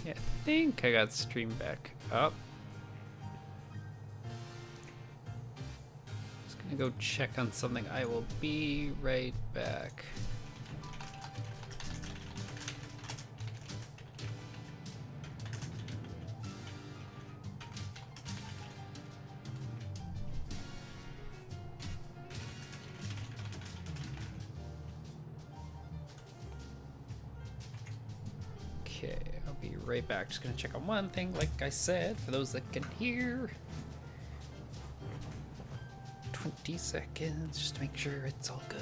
Yeah, I think I got stream back up. Just gonna go check on something. I will be right back. Okay, I'll be right back. Just gonna check on one thing, like I said, for those that can hear. 20 seconds, just to make sure it's all good.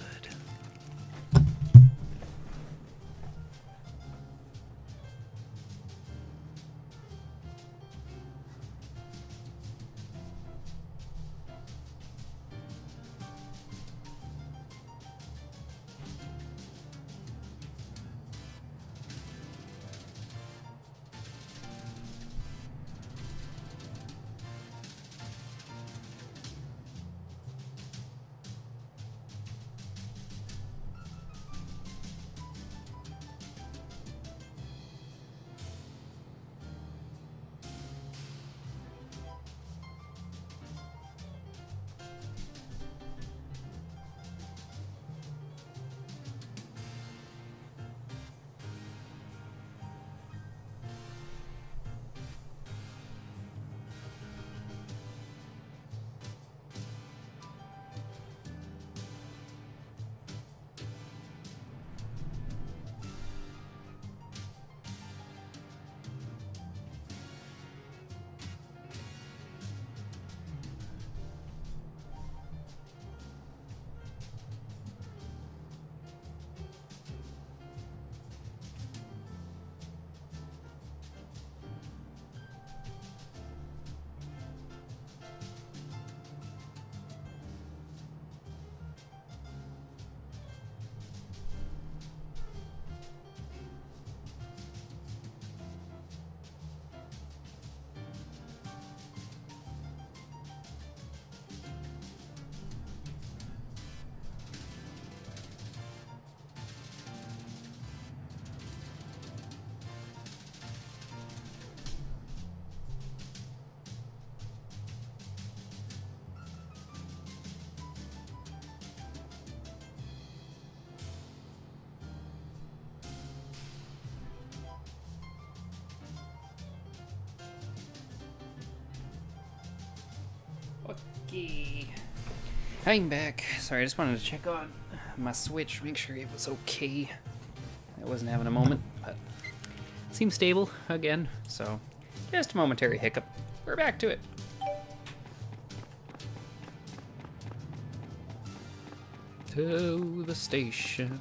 Okay. I'm back. Sorry, I just wanted to check on my Switch, make sure it was okay. I wasn't having a moment, but it seems stable again, so just a momentary hiccup. We're back to it. To the station.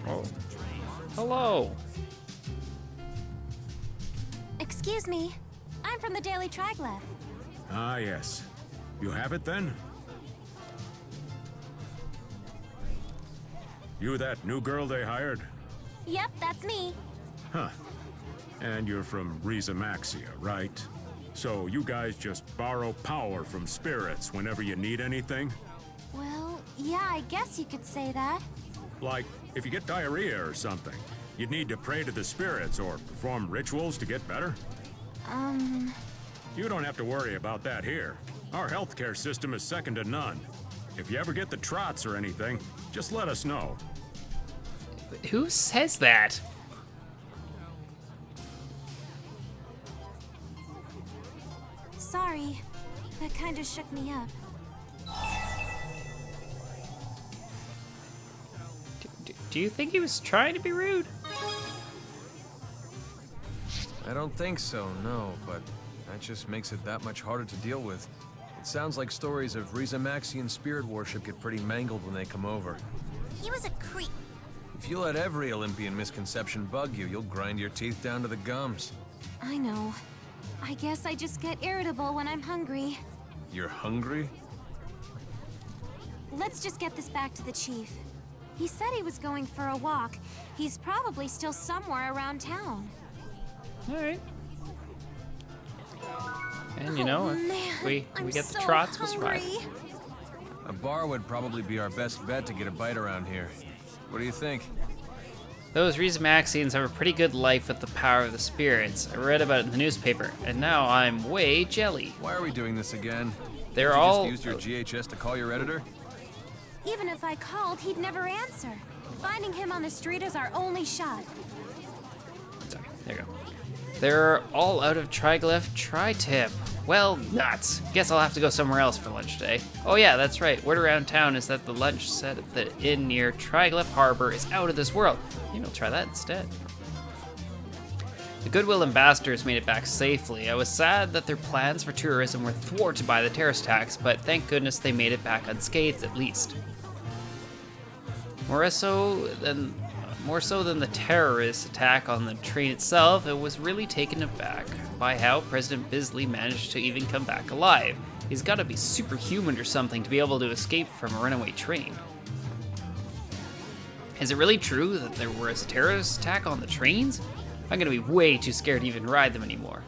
Oh. Hello. Excuse me. I'm from the Daily Triglyph. Ah, yes. You have it then? You that new girl they hired? Yep, that's me. Huh. And you're from Riza Maxia, right? So you guys just borrow power from spirits whenever you need anything? Well, yeah, I guess you could say that. Like, if you get diarrhea or something, you'd need to pray to the spirits or perform rituals to get better? You don't have to worry about that here. Our healthcare system is second to none. If you ever get the trots or anything, just let us know. Who says that? Sorry. That kind of shook me up. Do you think he was trying to be rude? I don't think so, no, but that just makes it that much harder to deal with. It sounds like stories of Riza Maxian spirit worship get pretty mangled when they come over. He was a creep. If you let every Olympian misconception bug you, you'll grind your teeth down to the gums. I know. I guess I just get irritable when I'm hungry. You're hungry? Let's just get this back to the chief. He said he was going for a walk. He's probably still somewhere around town. Alright. And you know, man, we I'm get the so trots, we'll survive. hungry. A bar would probably be our best bet to get a bite around here. What do you think? Those Rhizamaxians have a pretty good life with the power of the spirits. I read about it in the newspaper, and now I'm way jelly. Why are we doing this again? They're Did you all... just use your GHS to call your editor? Even if I called, he'd never answer. Finding him on the street is our only shot. Sorry, there you go. They're all out of Triglyph Tri-Tip. Well, nuts. Guess I'll have to go somewhere else for lunch today. Oh yeah, that's right. Word around town is that the lunch set at the inn near Triglyph Harbor is out of this world. Maybe I'll try that instead. The Goodwill ambassadors made it back safely. I was sad that their plans for tourism were thwarted by the terrorist attacks, but thank goodness they made it back unscathed at least. More so than the terrorist attack on the train itself, it was really taken aback by how President Bisley managed to even come back alive. He's got to be superhuman or something to be able to escape from a runaway train. Is it really true that there was a terrorist attack on the trains? I'm gonna be way too scared to even ride them anymore.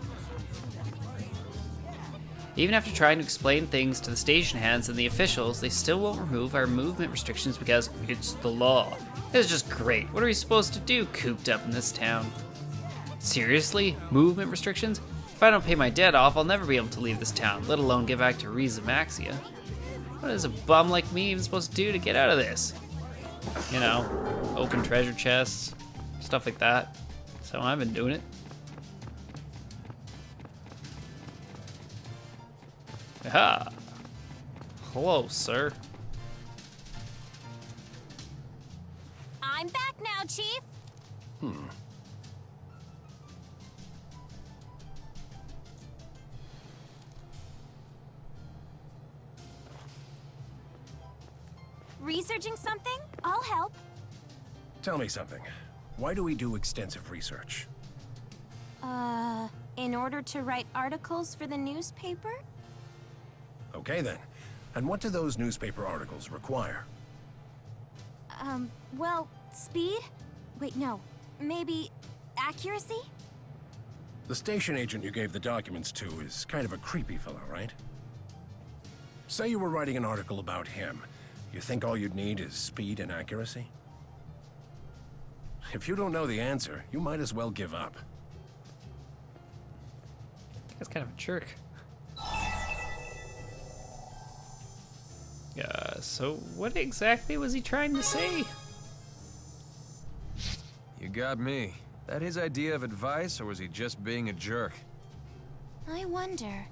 Even after trying to explain things to the station hands and the officials, they still won't remove our movement restrictions because it's the law. It's just great. What are we supposed to do cooped up in this town? Seriously? Movement restrictions? If I don't pay my debt off, I'll never be able to leave this town, let alone get back to Rhizamaxia. What is a bum like me even supposed to do to get out of this? You know, open treasure chests, stuff like that. So I've been doing it. Aha! Hello, sir. I'm back now, Chief. Researching something? I'll help. Tell me something. Why do we do extensive research? In order to write articles for the newspaper? Okay then. And what do those newspaper articles require? Well, speed? Wait, no. Maybe accuracy? The station agent you gave the documents to is kind of a creepy fellow, right? Say you were writing an article about him. You think all you'd need is speed and accuracy? If you don't know the answer, you might as well give up. That's kind of a jerk. So what exactly was he trying to say? You got me. That his idea of advice, or was he just being a jerk? I wonder.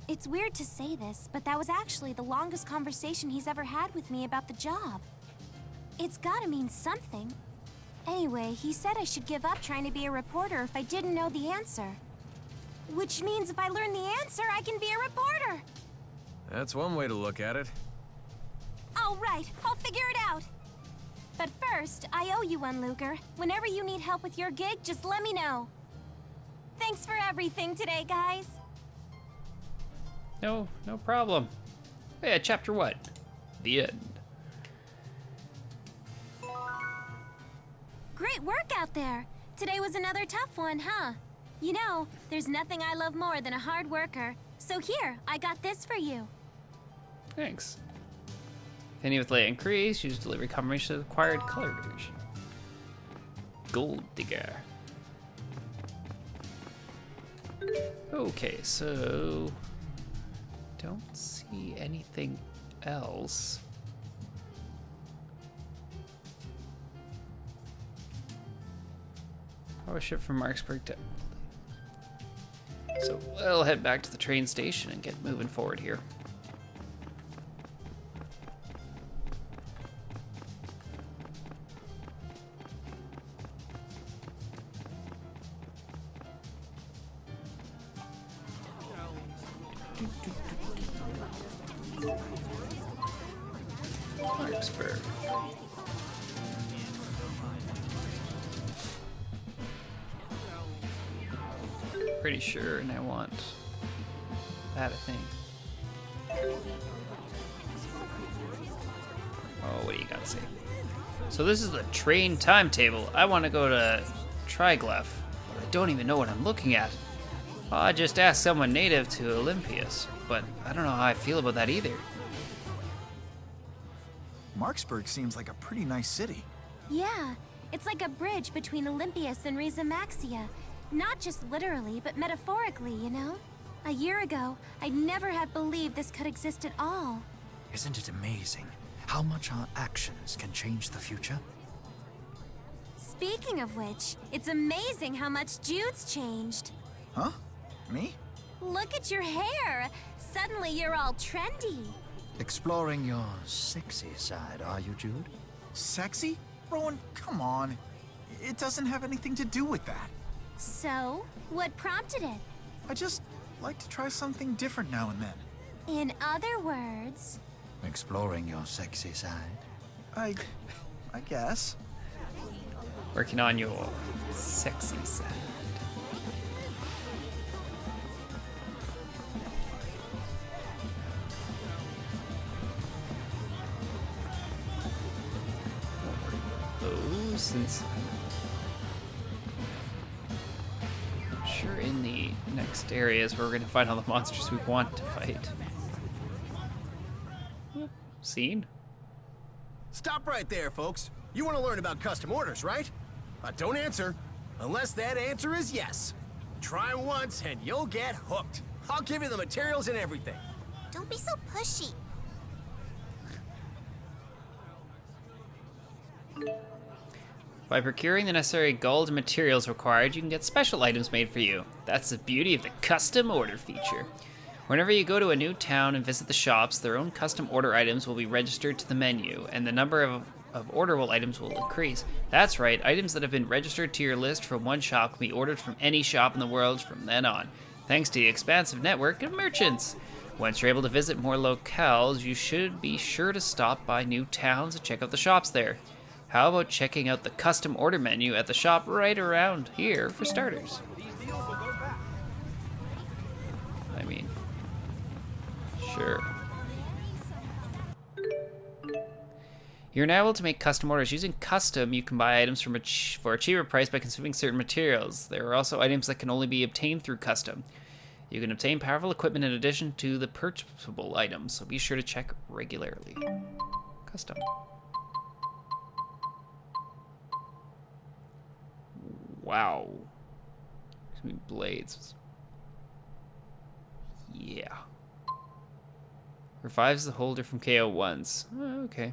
It's weird to say this, but that was actually the longest conversation he's ever had with me about the job. It's gotta mean something. Anyway, he said I should give up trying to be a reporter if I didn't know the answer. Which means if I learn the answer, I can be a reporter. That's one way to look at it. All right, I'll figure it out. But first, I owe you one, Luger. Whenever you need help with your gig, just let me know. Thanks for everything today, guys. No problem. Oh yeah, chapter what? The end. Great work out there. Today was another tough one, huh? You know, there's nothing I love more than a hard worker. So here, I got this for you. Thanks. Continue with lay increase, use delivery confirmation of acquired color version. Gold digger. Okay, so don't see anything else. Power ship from Marksburg to... So we'll head back to the train station and get moving forward here. Marksburg. Pretty sure, and I want that, I think. Oh, what do you gotta say? So this is the train timetable. I want to go to Triglyph, but I don't even know what I'm looking at. Well, I just asked someone native to Olympias, but I don't know how I feel about that either. Marksburg seems like a pretty nice city. Yeah, it's like a bridge between Olympias and Riza Maxia. Not just literally, but metaphorically, you know? A year ago, I'd never have believed this could exist at all. Isn't it amazing how much our actions can change the future? Speaking of which, it's amazing how much Jude's changed. Huh? Me? Look at your hair! Suddenly you're all trendy. Exploring your sexy side, are you, Jude? Sexy? Rowan, come on. It doesn't have anything to do with that. So, what prompted it? I just like to try something different now and then. In other words... Exploring your sexy side? I guess. Working on your sexy side. Oh, since I'm sure in the next areas where we're going to find all the monsters we want to fight. Scene? Stop right there, folks. You want to learn about custom orders, right? Don't answer. Unless that answer is yes. Try once and you'll get hooked. I'll give you the materials and everything. Don't be so pushy. By procuring the necessary gold and materials required, you can get special items made for you. That's the beauty of the custom order feature. Whenever you go to a new town and visit the shops, their own custom order items will be registered to the menu, and the number of orderable items will increase. That's right, items that have been registered to your list from one shop can be ordered from any shop in the world from then on, thanks to the expansive network of merchants. Once you're able to visit more locales, you should be sure to stop by new towns and check out the shops there. How about checking out the custom order menu at the shop right around here for starters? I mean, sure. You're now able to make custom orders. Using custom, you can buy items for a cheaper price by consuming certain materials. There are also items that can only be obtained through custom. You can obtain powerful equipment in addition to the purchasable items, so be sure to check regularly. Custom. Wow. There's gonna be blades. Yeah. Revives the holder from KO once. Oh, okay.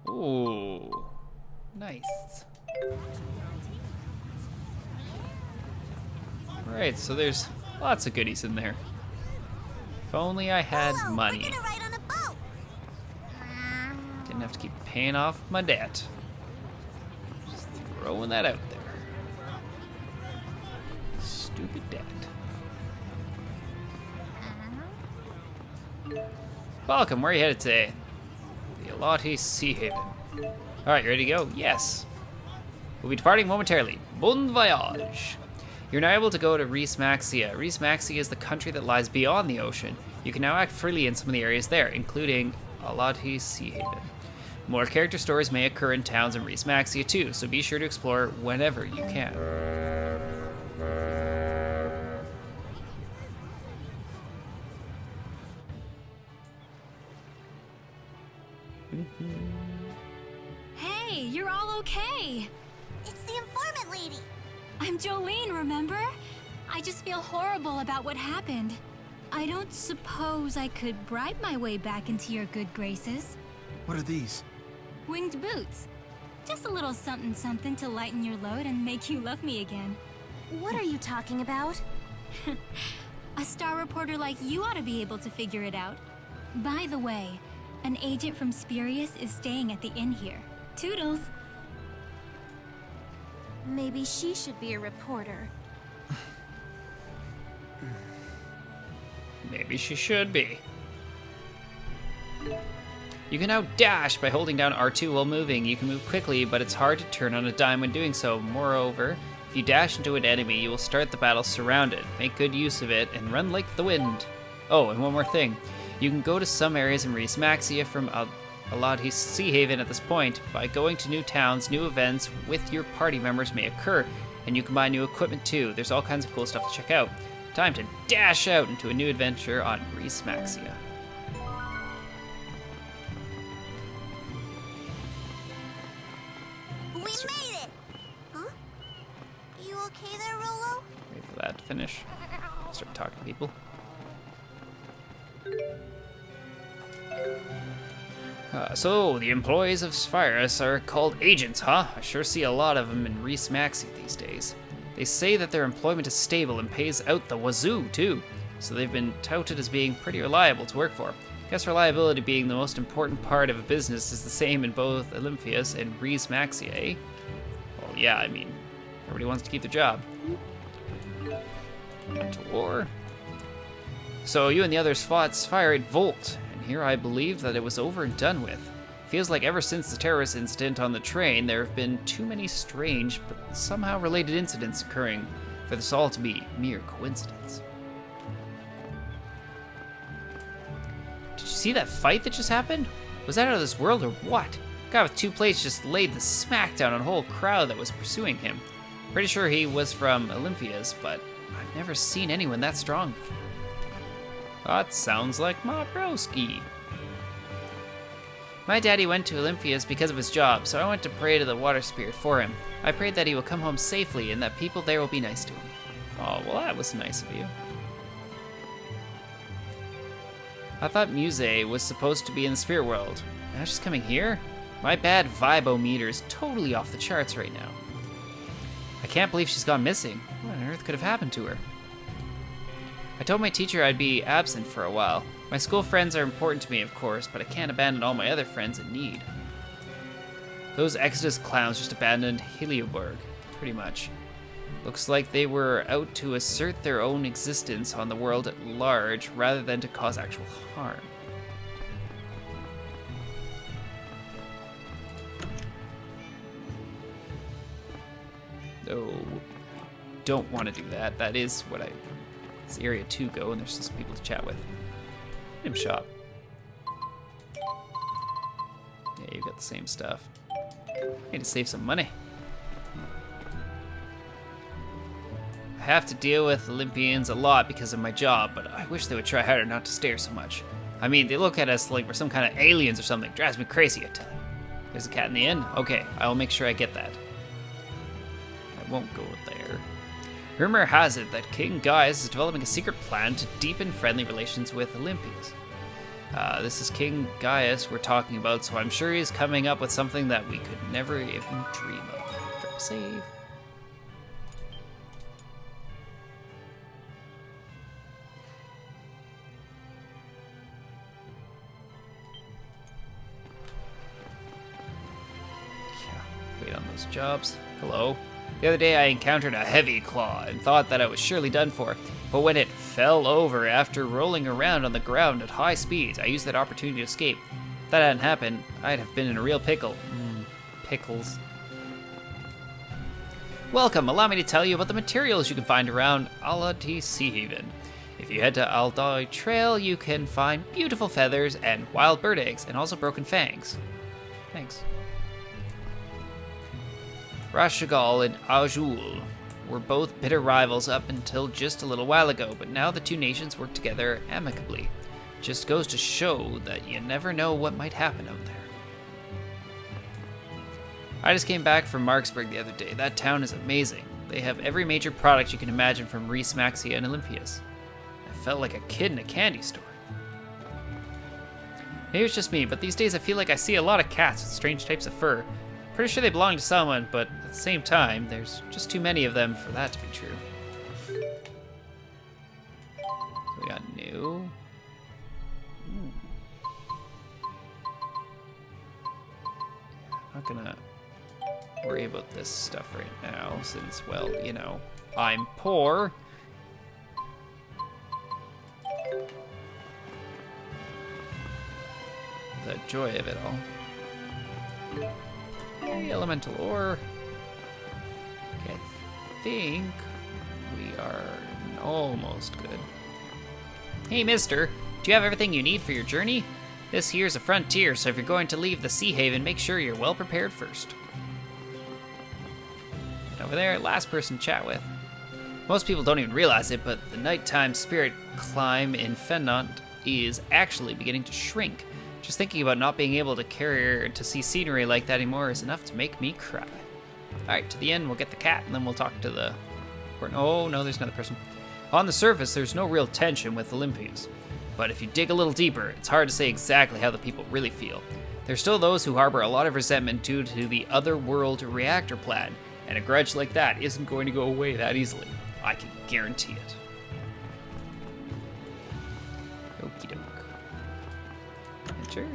Ooh. Nice. Alright, so there's lots of goodies in there. If only I had money. We're gonna ride on a boat. Didn't have to keep paying off my debt. Just throwing that out there. Stupid debt. Welcome, where are you headed today? The Elati Sea Haven. Alright, you ready to go? Yes. We'll be departing momentarily. Bon voyage. You're now able to go to Riza Maxia. Riza Maxia is the country that lies beyond the ocean. You can now act freely in some of the areas there, including Elati Sea Haven. More character stories may occur in towns in Riza Maxia too, so be sure to explore whenever you can. Hey, you're all okay. It's the informant lady. I'm Jolene, remember? I just feel horrible about what happened. I don't suppose I could bribe my way back into your good graces. What are these? Winged boots. Just a little something-something to lighten your load and make you love me again. What are you talking about? A star reporter like you ought to be able to figure it out. By the way, an agent from Spurious is staying at the inn here. Toodles! Maybe she should be a reporter. Maybe she should be. You can now dash by holding down R2 while moving. You can move quickly, but it's hard to turn on a dime when doing so. Moreover, if you dash into an enemy, you will start the battle surrounded. Make good use of it and run like the wind. Oh, and one more thing. You can go to some areas in Riza Maxia from Elati Sea Haven at this point. By going to new towns, new events with your party members may occur, and you can buy new equipment too. There's all kinds of cool stuff to check out. Time to dash out into a new adventure on Riza Maxia. that to finish. Start talking to people. So, the employees of Spirus are called agents, huh? I sure see a lot of them in Reese Maxi these days. They say that their employment is stable and pays out the wazoo, too. So they've been touted as being pretty reliable to work for. Guess reliability being the most important part of a business is the same in both Olympias and Reese Maxi, eh? Well, yeah, I mean, everybody wants to keep their job. Went to war. So you and the others fought Spire at Volt, and here I believe that it was over and done with. Feels like ever since the terrorist incident on the train, there have been too many strange, but somehow related incidents occurring for this all to be mere coincidence. Did you see that fight that just happened? Was that out of this world or what? Guy with 2 plates just laid the smackdown on a whole crowd that was pursuing him. Pretty sure he was from Olympias, but I've never seen anyone that strong before. That sounds like my broski. My daddy went to Olympias because of his job, so I went to pray to the water spirit for him. I prayed that he will come home safely and that people there will be nice to him. Oh, well, that was nice of you. I thought Muse was supposed to be in the spirit world. Now she's coming here? My bad vibometer is totally off the charts right now. I can't believe she's gone missing. What on earth could have happened to her? I told my teacher I'd be absent for a while. My school friends are important to me, of course, but I can't abandon all my other friends in need. Those Exodus clowns just abandoned Helioborg, pretty much. Looks like they were out to assert their own existence on the world at large, rather than to cause actual harm. No, don't want to do that. That is what it's Area 2 go, and there's still some people to chat with. Item shop. Yeah, you got the same stuff. Need to save some money. I have to deal with Olympians a lot because of my job, but I wish they would try harder not to stare so much. I mean, they look at us like we're some kind of aliens or something. Drives me crazy, I tell you. There's a cat in the inn? Okay, I will make sure I get that. I won't go there. Rumor has it that King Gaius is developing a secret plan to deepen friendly relations with Olympians. This is King Gaius we're talking about, so I'm sure he's coming up with something that we could never even dream of. Drop save. Yeah, wait on those jobs. Hello. The other day I encountered a heavy claw and thought that I was surely done for, but when it fell over after rolling around on the ground at high speeds, I used that opportunity to escape. If that hadn't happened, I'd have been in a real pickle. Pickles. Welcome, allow me to tell you about the materials you can find around Alati Sea Haven. If you head to Aldai Trail, you can find beautiful feathers and wild bird eggs, and also broken fangs. Thanks. Rashagal and Azul were both bitter rivals up until just a little while ago, but now the two nations work together amicably. Just goes to show that you never know what might happen out there. I just came back from Marksburg the other day. That town is amazing. They have every major product you can imagine from Reese Maxia and Olympias. I felt like a kid in a candy store. Maybe it's just me, but these days I feel like I see a lot of cats with strange types of fur. Pretty sure they belong to someone, but at the same time, there's just too many of them for that to be true. So we got new. I'm not gonna worry about this stuff right now, since, well, you know, I'm poor. The joy of it all. Hey, elemental ore. Okay, I think we are almost good. Hey, mister, do you have everything you need for your journey? This here's a frontier, so if you're going to leave the Sea Haven, make sure you're well prepared first. And over there, last person to chat with. Most people don't even realize it, but the nighttime spirit climb in Fennant is actually beginning to shrink. Just thinking about not being able to see scenery like that anymore is enough to make me cry. Alright, to the end, we'll get the cat, and then we'll talk to the Oh, no, there's another person. On the surface, there's no real tension with Olympians. But if you dig a little deeper, it's hard to say exactly how the people really feel. There's still those who harbor a lot of resentment due to the Otherworld reactor plan, and a grudge like that isn't going to go away that easily. I can guarantee it. Okie doke. Enter.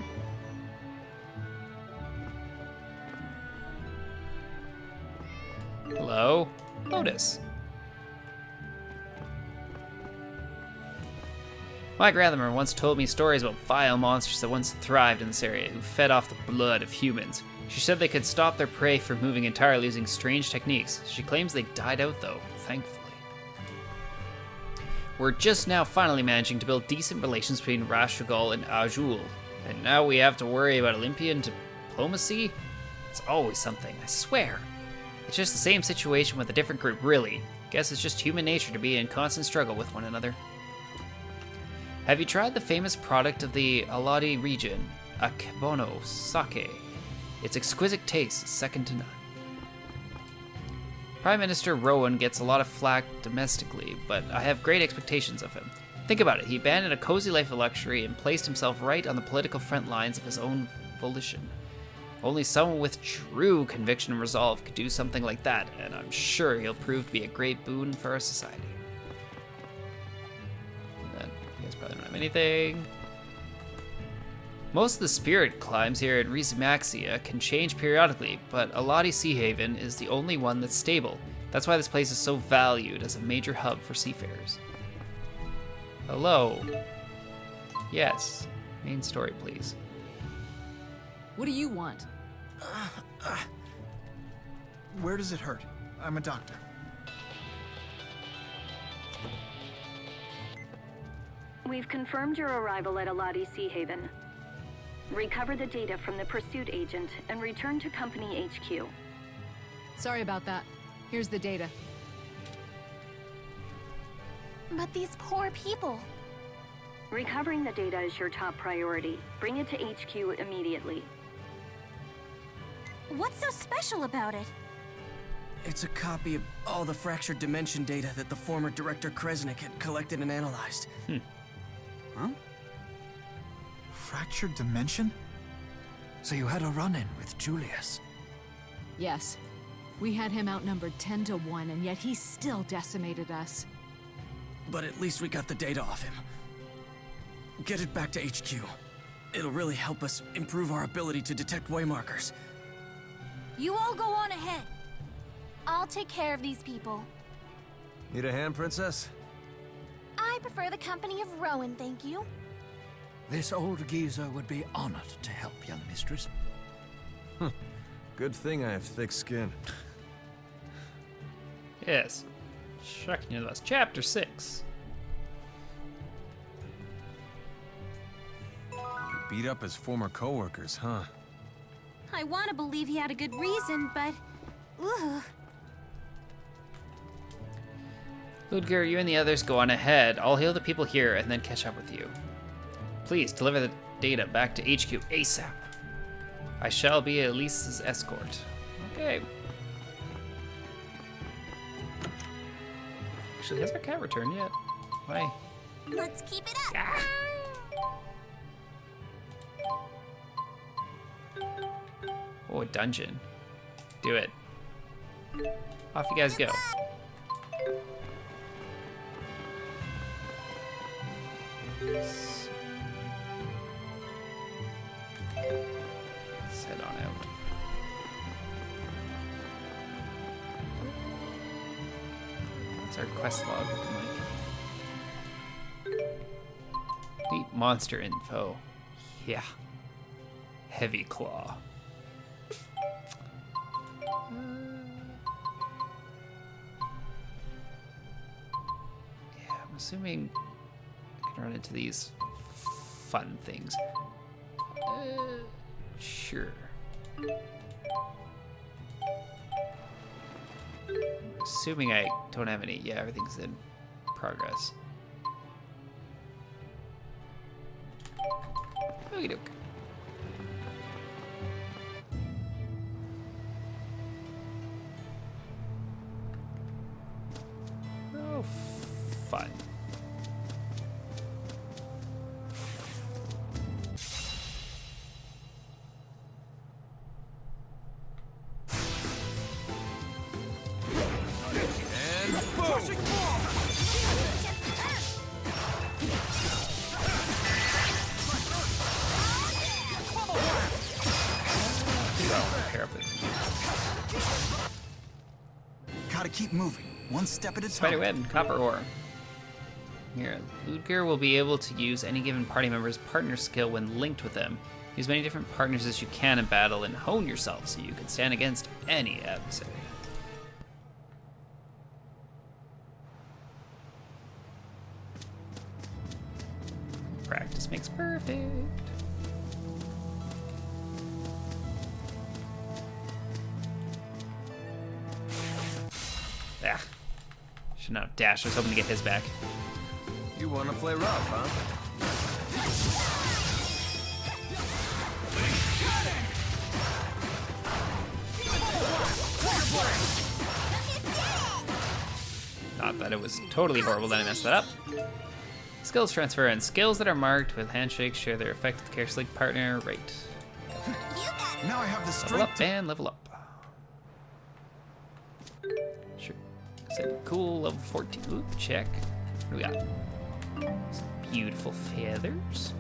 Hello? Lotus. My grandmother once told me stories about vile monsters that once thrived in this area who fed off the blood of humans. She said they could stop their prey from moving entirely using strange techniques. She claims they died out though, thankfully. We're just now finally managing to build decent relations between Rashugal and Azul. And now we have to worry about Olympian diplomacy? It's always something, I swear. It's just the same situation with a different group, really. Guess it's just human nature to be in constant struggle with one another. Have you tried the famous product of the Aladi region, Akebono Sake? Its exquisite taste is second to none. Prime Minister Rowan gets a lot of flack domestically, but I have great expectations of him. Think about it, he abandoned a cozy life of luxury and placed himself right on the political front lines of his own volition. Only someone with true conviction and resolve could do something like that, and I'm sure he'll prove to be a great boon for our society. You guys probably don't have anything. Most of the spirit climbs here at Rizamaxia can change periodically, but Aladi Sea Haven is the only one that's stable. That's why this place is so valued as a major hub for seafarers. Hello. Yes. Main story, please. What do you want? Where does it hurt? I'm a doctor. We've confirmed your arrival at Aladi Sea Haven. Recover the data from the pursuit agent and return to Company HQ. Sorry about that. Here's the data. But these poor people. Recovering the data is your top priority. Bring it to HQ immediately. What's so special about it? It's a copy of all the fractured dimension data that the former Director Kresnik had collected and analyzed. Huh? Fractured dimension? So you had a run-in with Julius? Yes. We had him outnumbered 10 to 1, and yet he still decimated us. But at least we got the data off him. Get it back to HQ. It'll really help us improve our ability to detect waymarkers. You all go on ahead. I'll take care of these people. Need a hand, Princess? I prefer the company of Rowan, thank you. This old geezer would be honored to help, young mistress. Good thing I have thick skin. Yes. Shocking news about Chapter 6. Beat up his former co-workers, huh? I want to believe he had a good reason, but... Ugh. Ludger, you and the others go on ahead. I'll heal the people here and then catch up with you. Please deliver the data back to HQ ASAP. I shall be Elise's escort. Okay. Actually, has our cat returned yet? Why? Let's keep it up. Ah. Oh, a dungeon. Do it. Off you guys go. Let's head on out. What's our quest log looking like? Neat monster info. Yeah. Heavy claw. Yeah, I'm assuming I can run into these fun things. Sure. Assuming I don't have any. Yeah, everything's in progress. Okie doke. gotta keep moving, one step at a time. Spiderweb and copper ore. Here, Ludger will be able to use any given party member's partner skill when linked with them. Use many different partners as you can in battle and hone yourself so you can stand against any adversary. Practice makes perfect. Ah. Should not have dashed. I was hoping to get his back. You want to play rough, huh? Not that it was totally horrible that I messed that up. Skills transfer and skills that are marked with handshakes share their effect with the Care Sleek partner. Right. Now I have the Level strength up and level up. Sure. Said cool, level 14. Ooh, check. What do we got? Some beautiful feathers.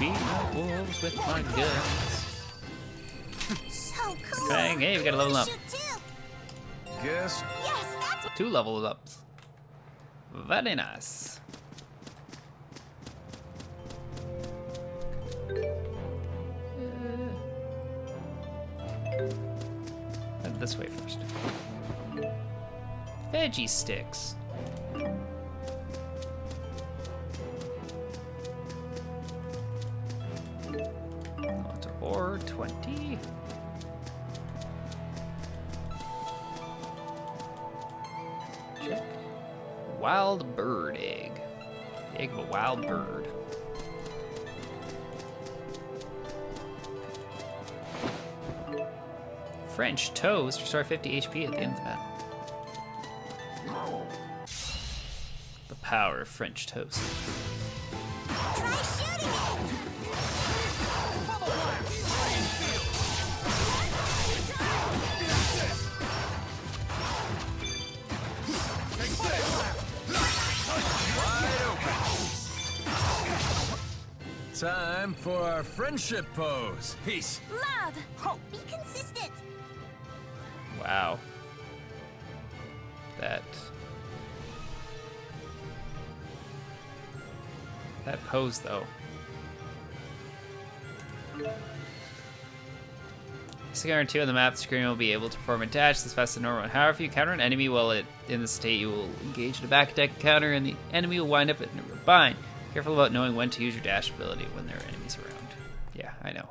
Beat up wolves with my guns. So cool. Bang, hey, we got a level up. Guess. Yes, that's 2 level ups. Very nice. Head this way first. Veggie sticks. Or 20. Check. Wild bird egg. The egg of a wild bird. French toast. Restore 50 HP at the end of the battle. The power of French toast. Time for our friendship pose. Peace. love. Hope. Be consistent. Wow. That pose, though. Cigar 2 on the map screen will be able to perform a dash this fast as normal. However, if you counter an enemy while in the state, you will engage in a back attack counter, and the enemy will wind up in a bind. Careful about knowing when to use your dash ability when there are enemies around. Yeah, I know.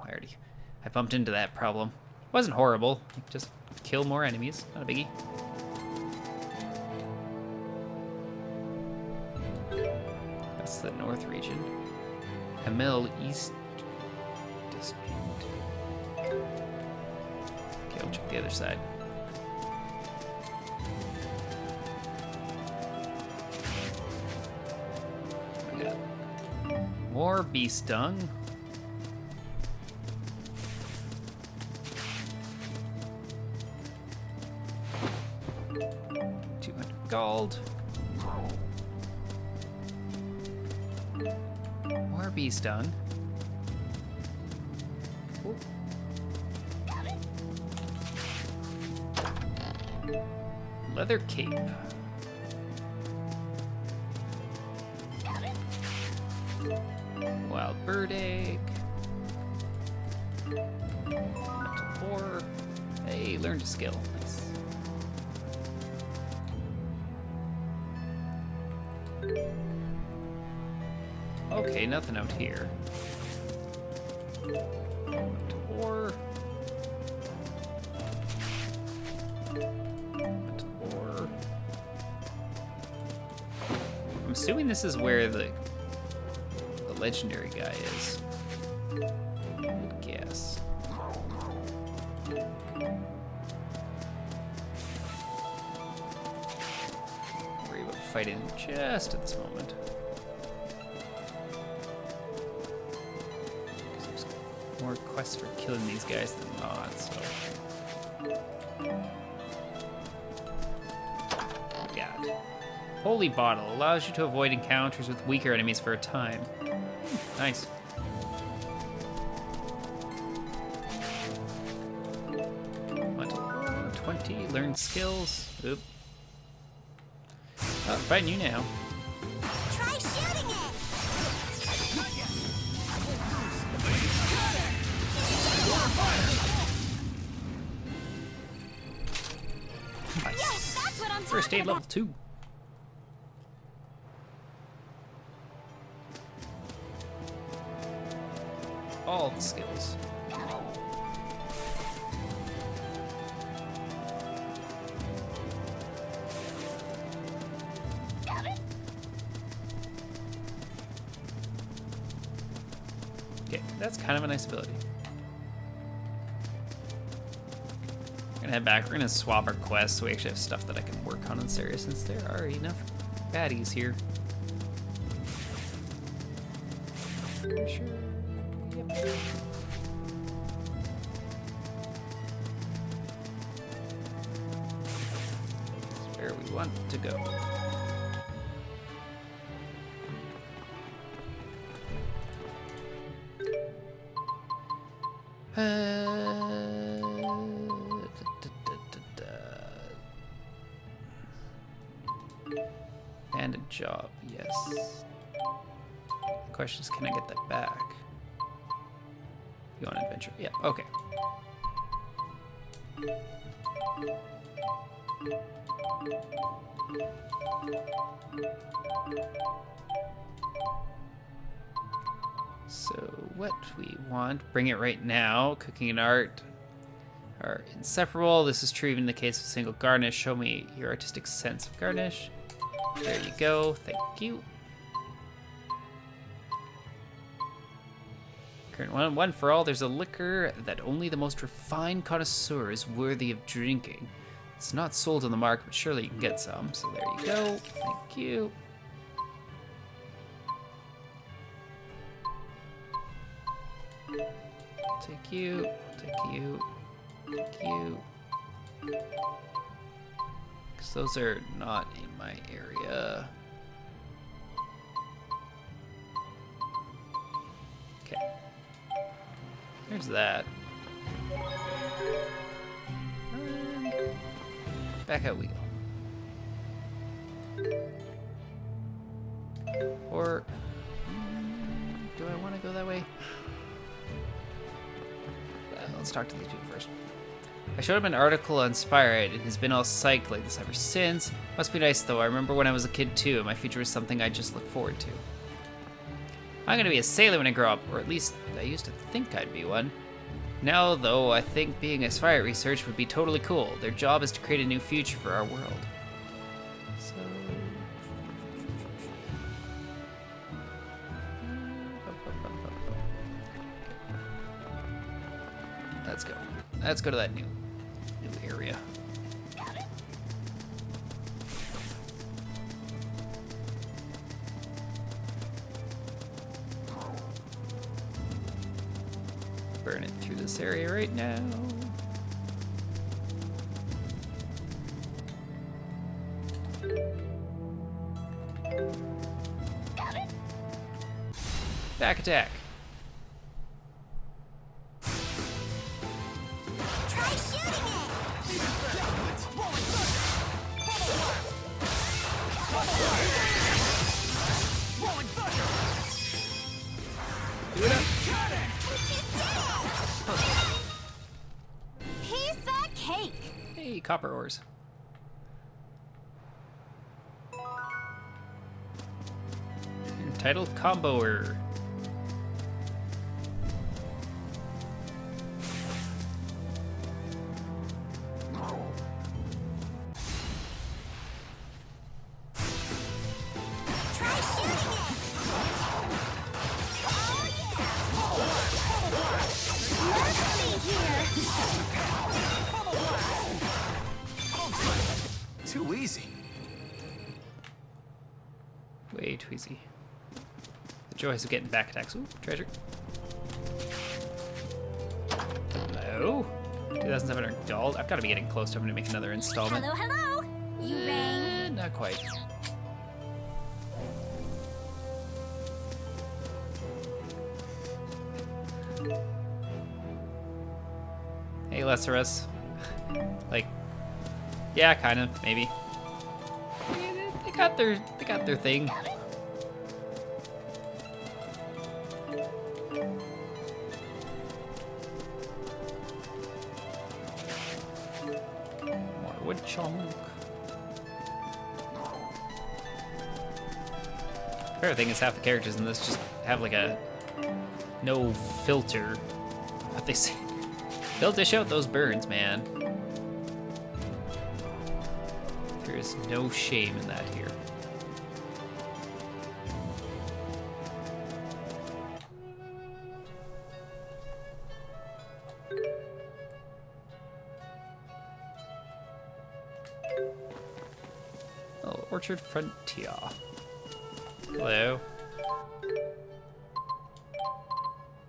I bumped into that problem. It wasn't horrible. Just kill more enemies. Not a biggie. That's the north region. Hamel East Dispute. Okay, we'll check the other side. We got more bee stung. Gold. More bee stung. Ooh. Leather cape. Wild bird egg. Mental ore. Hey, learned a skill. Nice. Okay, nothing out here. Ore. Ore. I'm assuming this is where the legendary guy is. I would guess. Worry about fighting just at this moment. More quests for killing these guys than not, so. God. Holy Bottle allows you to avoid encounters with weaker enemies for a time. Nice. What? 20, learn skills. Oop. Oh, I'm fighting you now. Try shooting it! Nice. Yes, that's what I'm First aid talking level about. 2. All the skills. Okay, that's kind of a nice ability. We're gonna head back. We're gonna swap our quests so we actually have stuff that I can work on in this area since there are enough baddies here. Pretty sure. Yep. That's where we want to go. And a job, yes. The question is, can I get that back? You want an adventure? Yeah, okay. So what we want, bring it right now. Cooking and art are inseparable. This is true even in the case of single garnish. Show me your artistic sense of garnish. There you go, thank you. Current one for all, there's a liquor that only the most refined connoisseur is worthy of drinking. It's not sold on the market, but surely you can get some. So there you go, thank you. Take you, take you, take you. Because those are not in my area. Okay. There's that. Back out we go. Or do I want to go that way? Let's talk to these people first. I showed him an article on Spyrite and has been all psyched like this ever since. Must be nice though. I remember when I was a kid too, and my future was something I just look forward to. I'm gonna be a sailor when I grow up, or at least I used to think I'd be one. Now though, I think being a Spyrite research would be totally cool. Their job is to create a new future for our world. So... let's go. Let's go to that new area. Burn it through this area right now. Back attack. Try shooting it! Do it up. Piece of cake! Hey, copper ores. Entitled Comboer. Too easy. Way too easy. The joys of getting back attacks. Ooh, treasure. Hello? 2,700 gold? I've got to be getting close to having to make another installment. Hello, hello. You rang. Not quite. Hey, Lesserus. Like, yeah, kind of, maybe. They got their thing. More wood chunk. Favorite thing is half the characters in this just have like a no filter. What they say? They'll dish out those burns, man. There is no shame in that here. Oh, Orchard Frontier. Hello.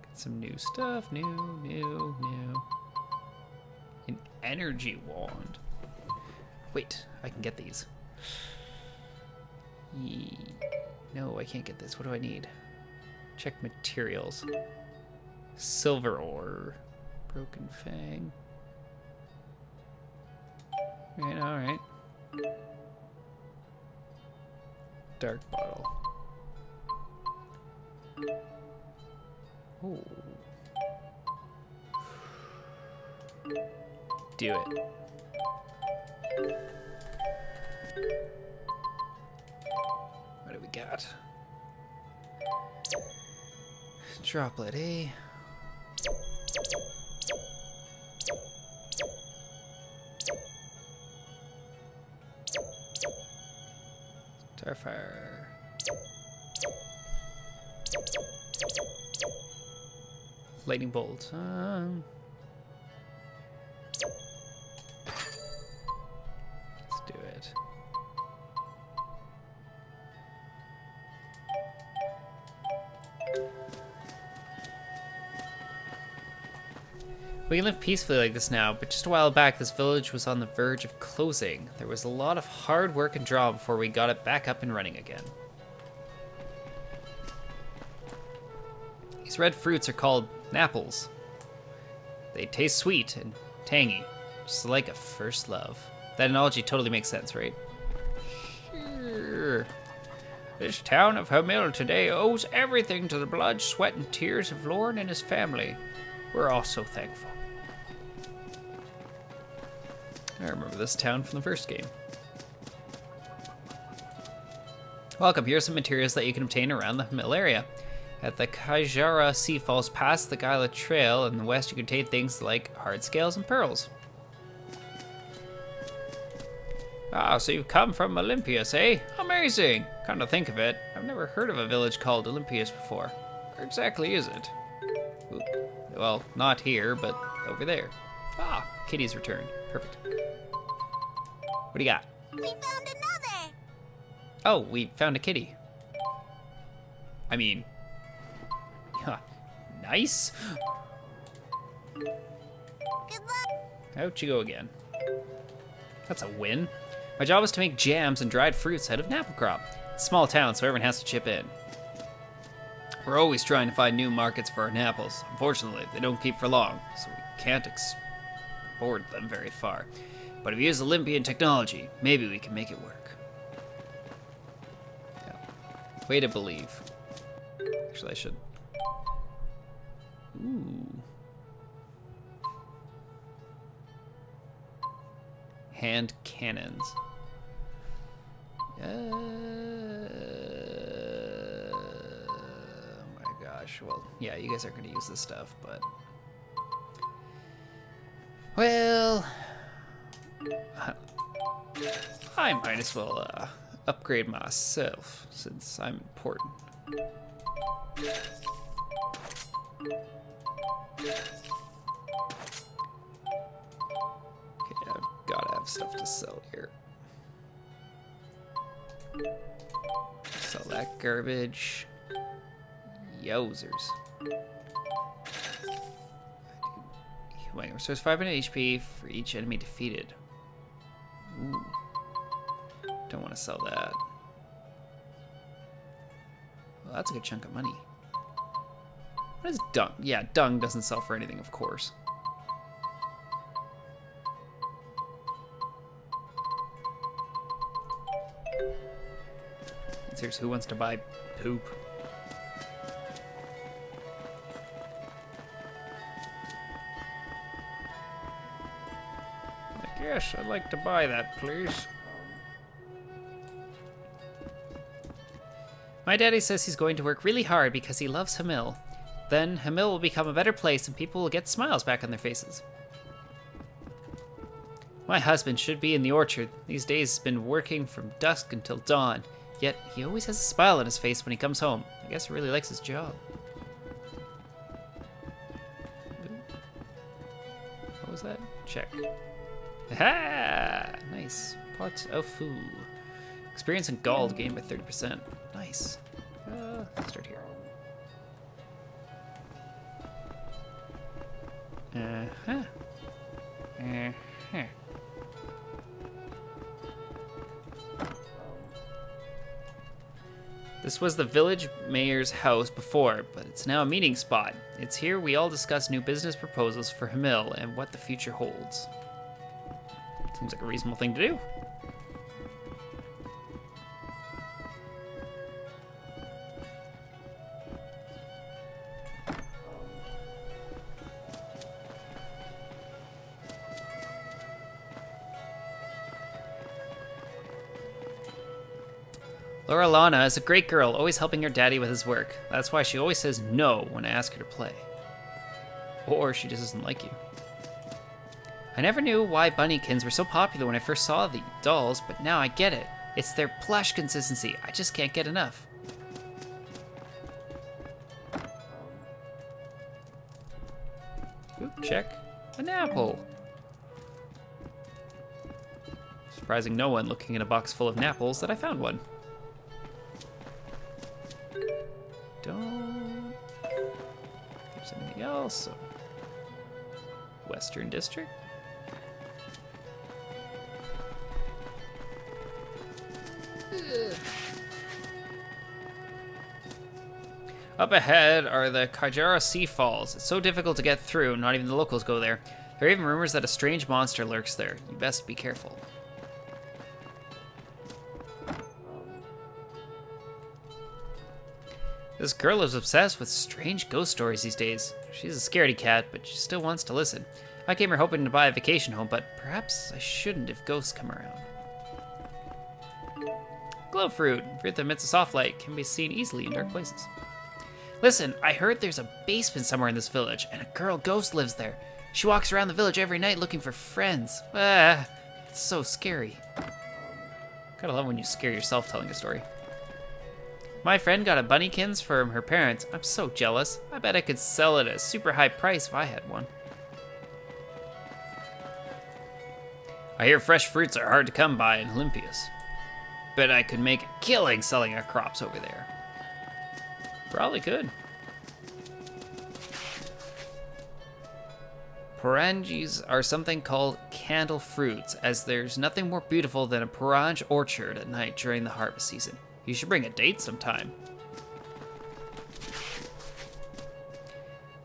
Got some new stuff. New. An energy wand. Wait, I can get these. No, I can't get this. What do I need? Check materials. Silver ore. Broken fang. Alright. Dark bottle. Oh. Do it. What do we got? Droplet, eh? Starfire. Lightning bolt. Let's do it. We can live peacefully like this now, but just a while back, this village was on the verge of closing. There was a lot of hard work and draw before we got it back up and running again. These red fruits are called apples. They taste sweet and tangy, just like a first love. That analogy totally makes sense, right? Sure. This town of Hamil today owes everything to the blood, sweat, and tears of Lorne and his family. We're all so thankful. I remember this town from the first game. Welcome, here are some materials that you can obtain around the Hamil area. At the Kaijara Sea Falls past the Gila Trail in the west, you can obtain things like hard scales and pearls. Ah, so you've come from Olympias, eh? Amazing! Come to think of it, I've never heard of a village called Olympias before. Where exactly is it? Oop. Well, not here, but over there. Ah, Kitty's returned. Perfect. What do you got? We found another! Oh, we found a kitty. I mean... Huh. Nice! Good luck! Out you go again. That's a win. My job is to make jams and dried fruits out of an apple crop. It's a small town, so everyone has to chip in. We're always trying to find new markets for our apples. Unfortunately, they don't keep for long, so we can't export them very far. But if we use Olympian technology, maybe we can make it work. Yeah. Way to believe. Actually, I should... Ooh. Hand cannons. Oh my gosh. Well, yeah, you guys aren't going to use this stuff, but... Well... I might as well upgrade myself, since I'm important. Okay, I've gotta have stuff to sell here. Sell that garbage. Yowzers. Wait, restores 500 HP for each enemy defeated. Ooh. Don't want to sell that. Well, that's a good chunk of money. What is dung? Yeah, dung doesn't sell for anything, of course. Seriously, who wants to buy poop? Like, yes, I'd like to buy that, please. My daddy says he's going to work really hard because he loves Hamil. Then Hamil will become a better place and people will get smiles back on their faces. My husband should be in the orchard. These days he's been working from dusk until dawn. Yet he always has a smile on his face when he comes home. I guess he really likes his job. What was that? Check. Aha! Nice. Pot of food. Experience and gold gained by 30%. Nice. Let's start here. Uh-huh. Uh-huh. This was the village mayor's house before, but it's now a meeting spot. It's here we all discuss new business proposals for Hamil and what the future holds. Seems like a reasonable thing to do. Laura Lana is a great girl, always helping her daddy with his work. That's why she always says no when I ask her to play. Or she just doesn't like you. I never knew why Bunnykins were so popular when I first saw the dolls, but now I get it. It's their plush consistency. I just can't get enough. Ooh, check. An apple. Surprising no one looking in a box full of Napples that I found one. Don't. There's anything else. So. Western District. Ugh. Up ahead are the Kajara Sea Falls. It's so difficult to get through, not even the locals go there. There are even rumors that a strange monster lurks there. You best be careful. This girl is obsessed with strange ghost stories these days. She's a scaredy cat, but she still wants to listen. I came here hoping to buy a vacation home, but perhaps I shouldn't if ghosts come around. Glow fruit. Fruit that emits a soft light can be seen easily in dark places. Listen, I heard there's a basement somewhere in this village, and a girl ghost lives there. She walks around the village every night looking for friends. Ah, it's so scary. Gotta love when you scare yourself telling a story. My friend got a Bunnykins from her parents. I'm so jealous. I bet I could sell it at a super high price if I had one. I hear fresh fruits are hard to come by in Olympias. Bet I could make a killing selling our crops over there. Probably could. Porangis are something called candle fruits, as there's nothing more beautiful than a Porange orchard at night during the harvest season. You should bring a date sometime.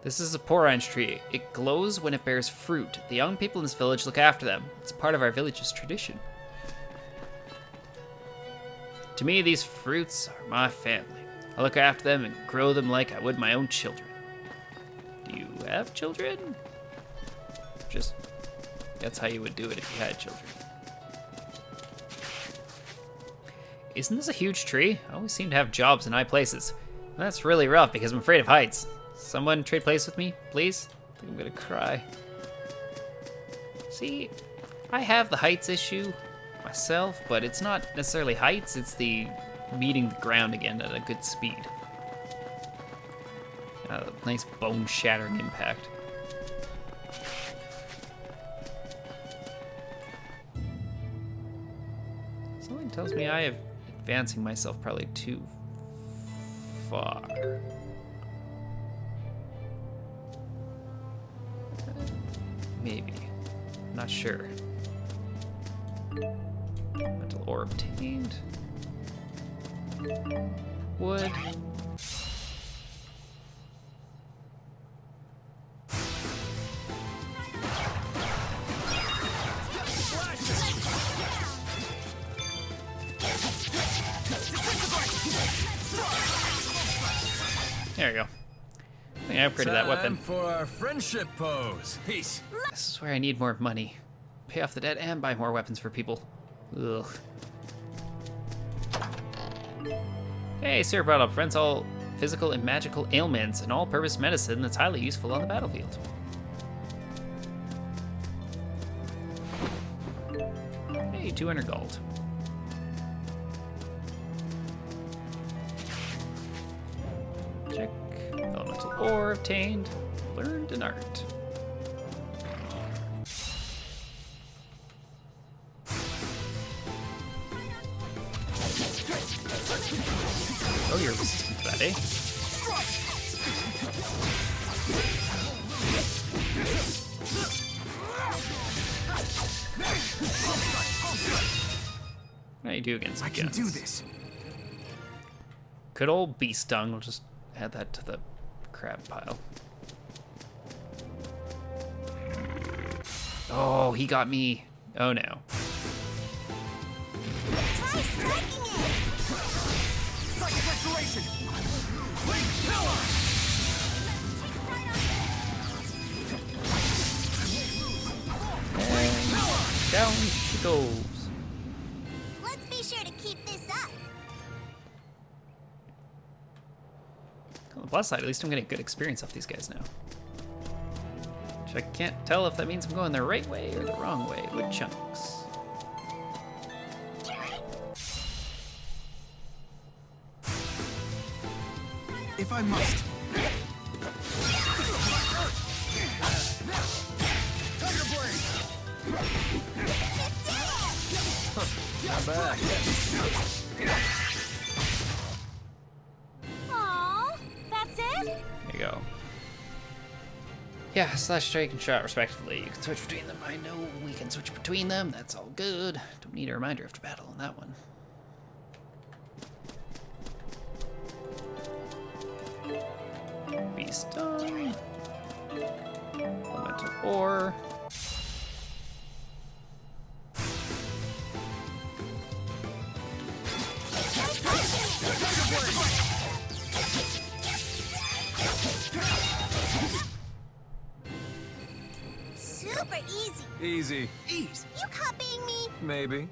This is a Porange tree. It glows when it bears fruit. The young people in this village look after them. It's part of our village's tradition. To me, these fruits are my family. I look after them and grow them like I would my own children. Do you have children? Just, that's how you would do it if you had children. Isn't this a huge tree? I always seem to have jobs in high places. That's really rough because I'm afraid of heights. Someone trade places with me, please? I think I'm gonna cry. See, I have the heights issue myself, but it's not necessarily heights, it's the meeting the ground again at a good speed. A nice bone-shattering impact. Something tells me I have advancing myself probably too far. Maybe. Not sure. Mental ore obtained. Wood. There we go. I think I upgraded that weapon. Time for our friendship pose. Peace. This is where I need more money. Pay off the debt and buy more weapons for people. Ugh. Hey, Sir brought up prevents all physical and magical ailments and all-purpose medicine that's highly useful on the battlefield. Hey, 200 gold. Check. Elemental ore obtained. Learned an art. Oh, you're resistant to that, eh? What do you do against guns? I can do this. Good old bee stung. We'll just add that to the crab pile. Oh, he got me. Oh no. Try striking it! Psychic restoration! Blink pillar! And down she goes. Let's be sure to keep this up. On the plus side, at least I'm getting good experience off these guys now. Which I can't tell if that means I'm going the right way or the wrong way with chunks. If I must. Not bad. Aww, that's it? There you go. Yeah, slash, strike, and shot respectively. You can switch between them. I know we can switch between them. That's all good. Don't need a reminder after battle on that one. Be stung. Elemental ore. Super easy. Easy. Ease. You copying me? Maybe.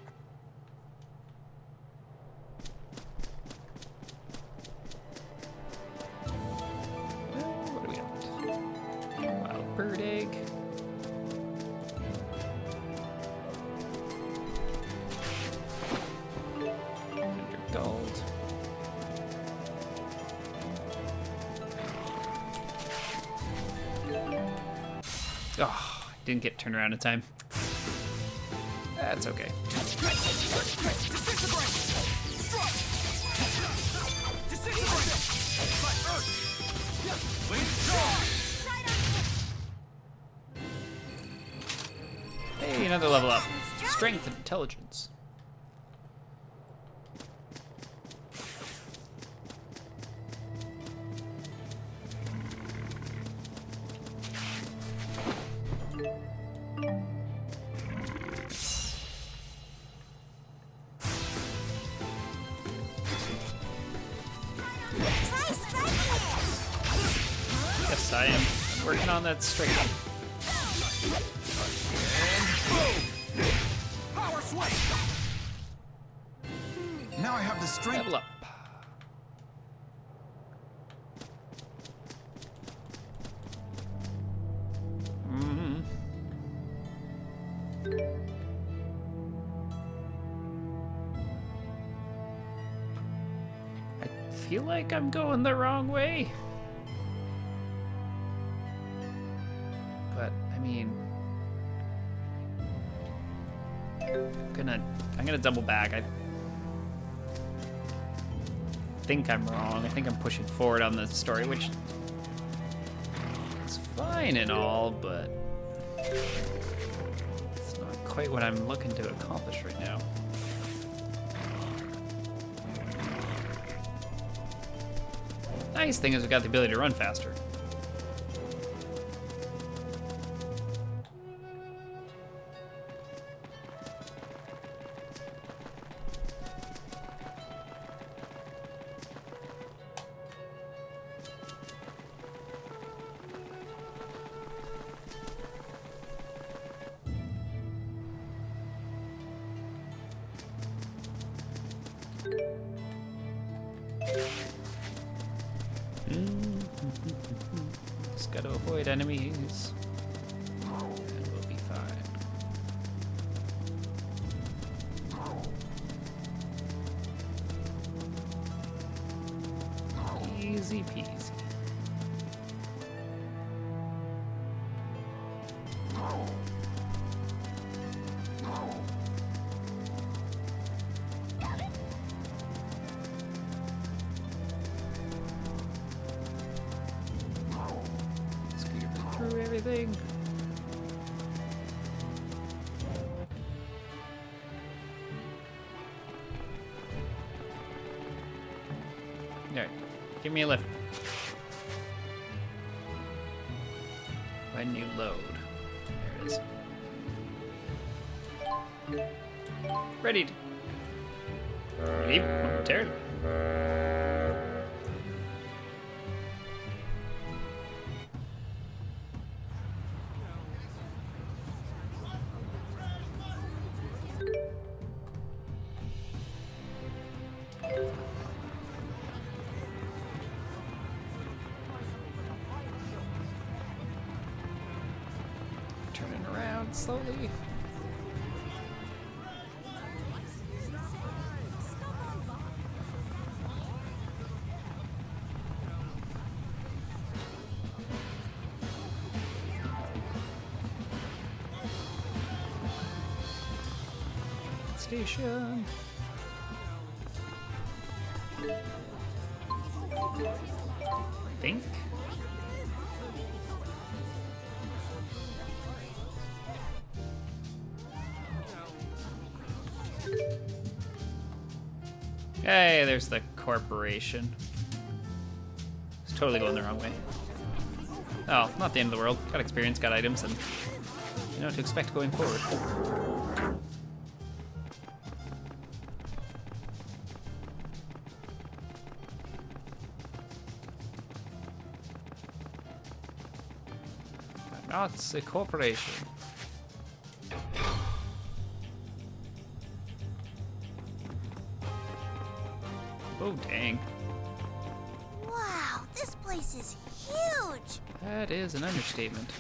What do we got? Wild bird egg. Gold. Oh, didn't get turned around in time. That's okay. Hey, another level up. Strength and intelligence. Yes, I am working on that strength. Power swing. Now I have the strength. Level up. I feel like I'm going the wrong way. But I mean, I'm gonna double back. I think I'm wrong. I think I'm pushing forward on the story, which is fine and all, but It's not quite what I'm looking to accomplish right now. Nice thing is we got the ability to run faster. Just gotta avoid enemies. And we'll be fine. Easy peasy. Through everything. Alright, give me a lift. When you load. There it is. Ready to leave momentarily. Turning around slowly. Station. Think. Hey, there's the corporation. It's totally going the wrong way. Oh, not the end of the world. Got experience, got items, and you know what to expect going forward. Not a corporation. Oh, dang. Wow, this place is huge! That is an understatement.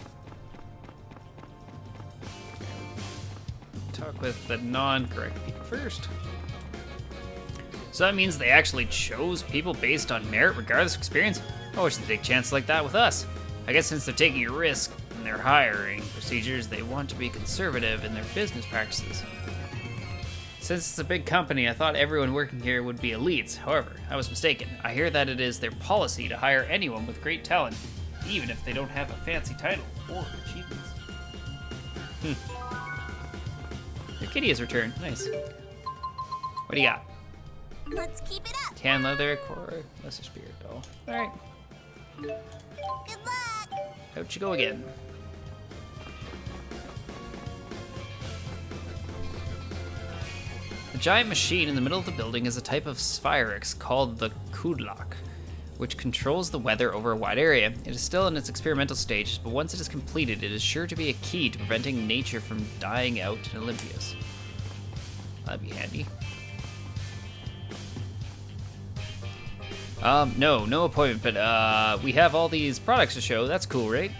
Talk with the non-correct people first. So that means they actually chose people based on merit regardless of experience? I wish they'd take chances like that with us. I guess since they're taking a risk in their hiring procedures, they want to be conservative in their business practices. Since it's a big company, I thought everyone working here would be elites. However, I was mistaken. I hear that it is their policy to hire anyone with great talent, even if they don't have a fancy title or achievements. Your kitty has returned. Nice. What do you got? Let's keep it up. Tan leather, core, lesser spirit doll. Alright. Good luck. Out you go again. The giant machine in the middle of the building is a type of Sphyrex called the KillerHawk, which controls the weather over a wide area. It is still in its experimental stages, but once it is completed, it is sure to be a key to preventing nature from dying out in Olympias. That'd be handy. No appointment, but we have all these products to show. That's cool, right?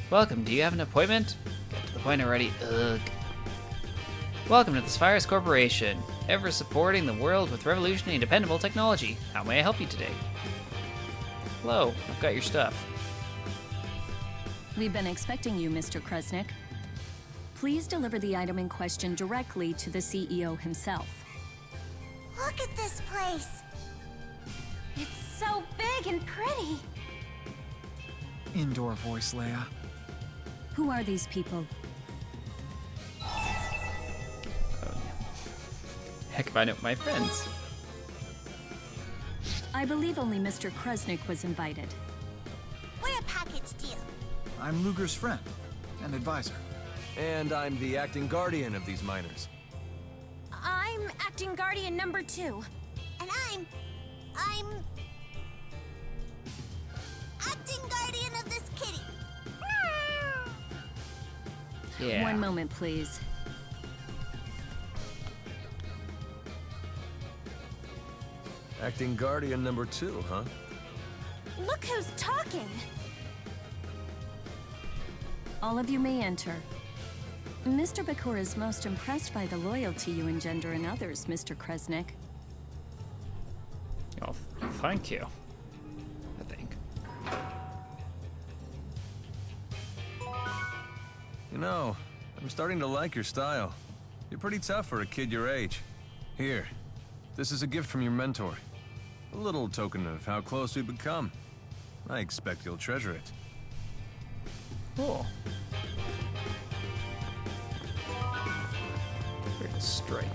Welcome, do you have an appointment? Get to the point already, ugh. Welcome to the Sphyrex Corporation, ever supporting the world with revolutionary and dependable technology. How may I help you today? Hello, I've got your stuff. We've been expecting you, Mr. Krusnik. Please deliver the item in question directly to the CEO himself. Look at this place. It's so big and pretty. Indoor voice, Leia. Who are these people? Heck if I know my friends. I believe only Mr. Kresnik was invited. We're a package deal. I'm Luger's friend and advisor. And I'm the acting guardian of these miners. I'm acting guardian number 2. And I'm acting guardian of this kitty. Yeah. One moment, please. Acting guardian number 2, huh? Look who's talking. All of you may enter. Mr. Bakura is most impressed by the loyalty you engender in others, Mr. Kresnik. Oh, thank you. I think. You know, I'm starting to like your style. You're pretty tough for a kid your age. Here, this is a gift from your mentor. A little token of how close we've become. I expect you'll treasure it. Cool. Critical strike.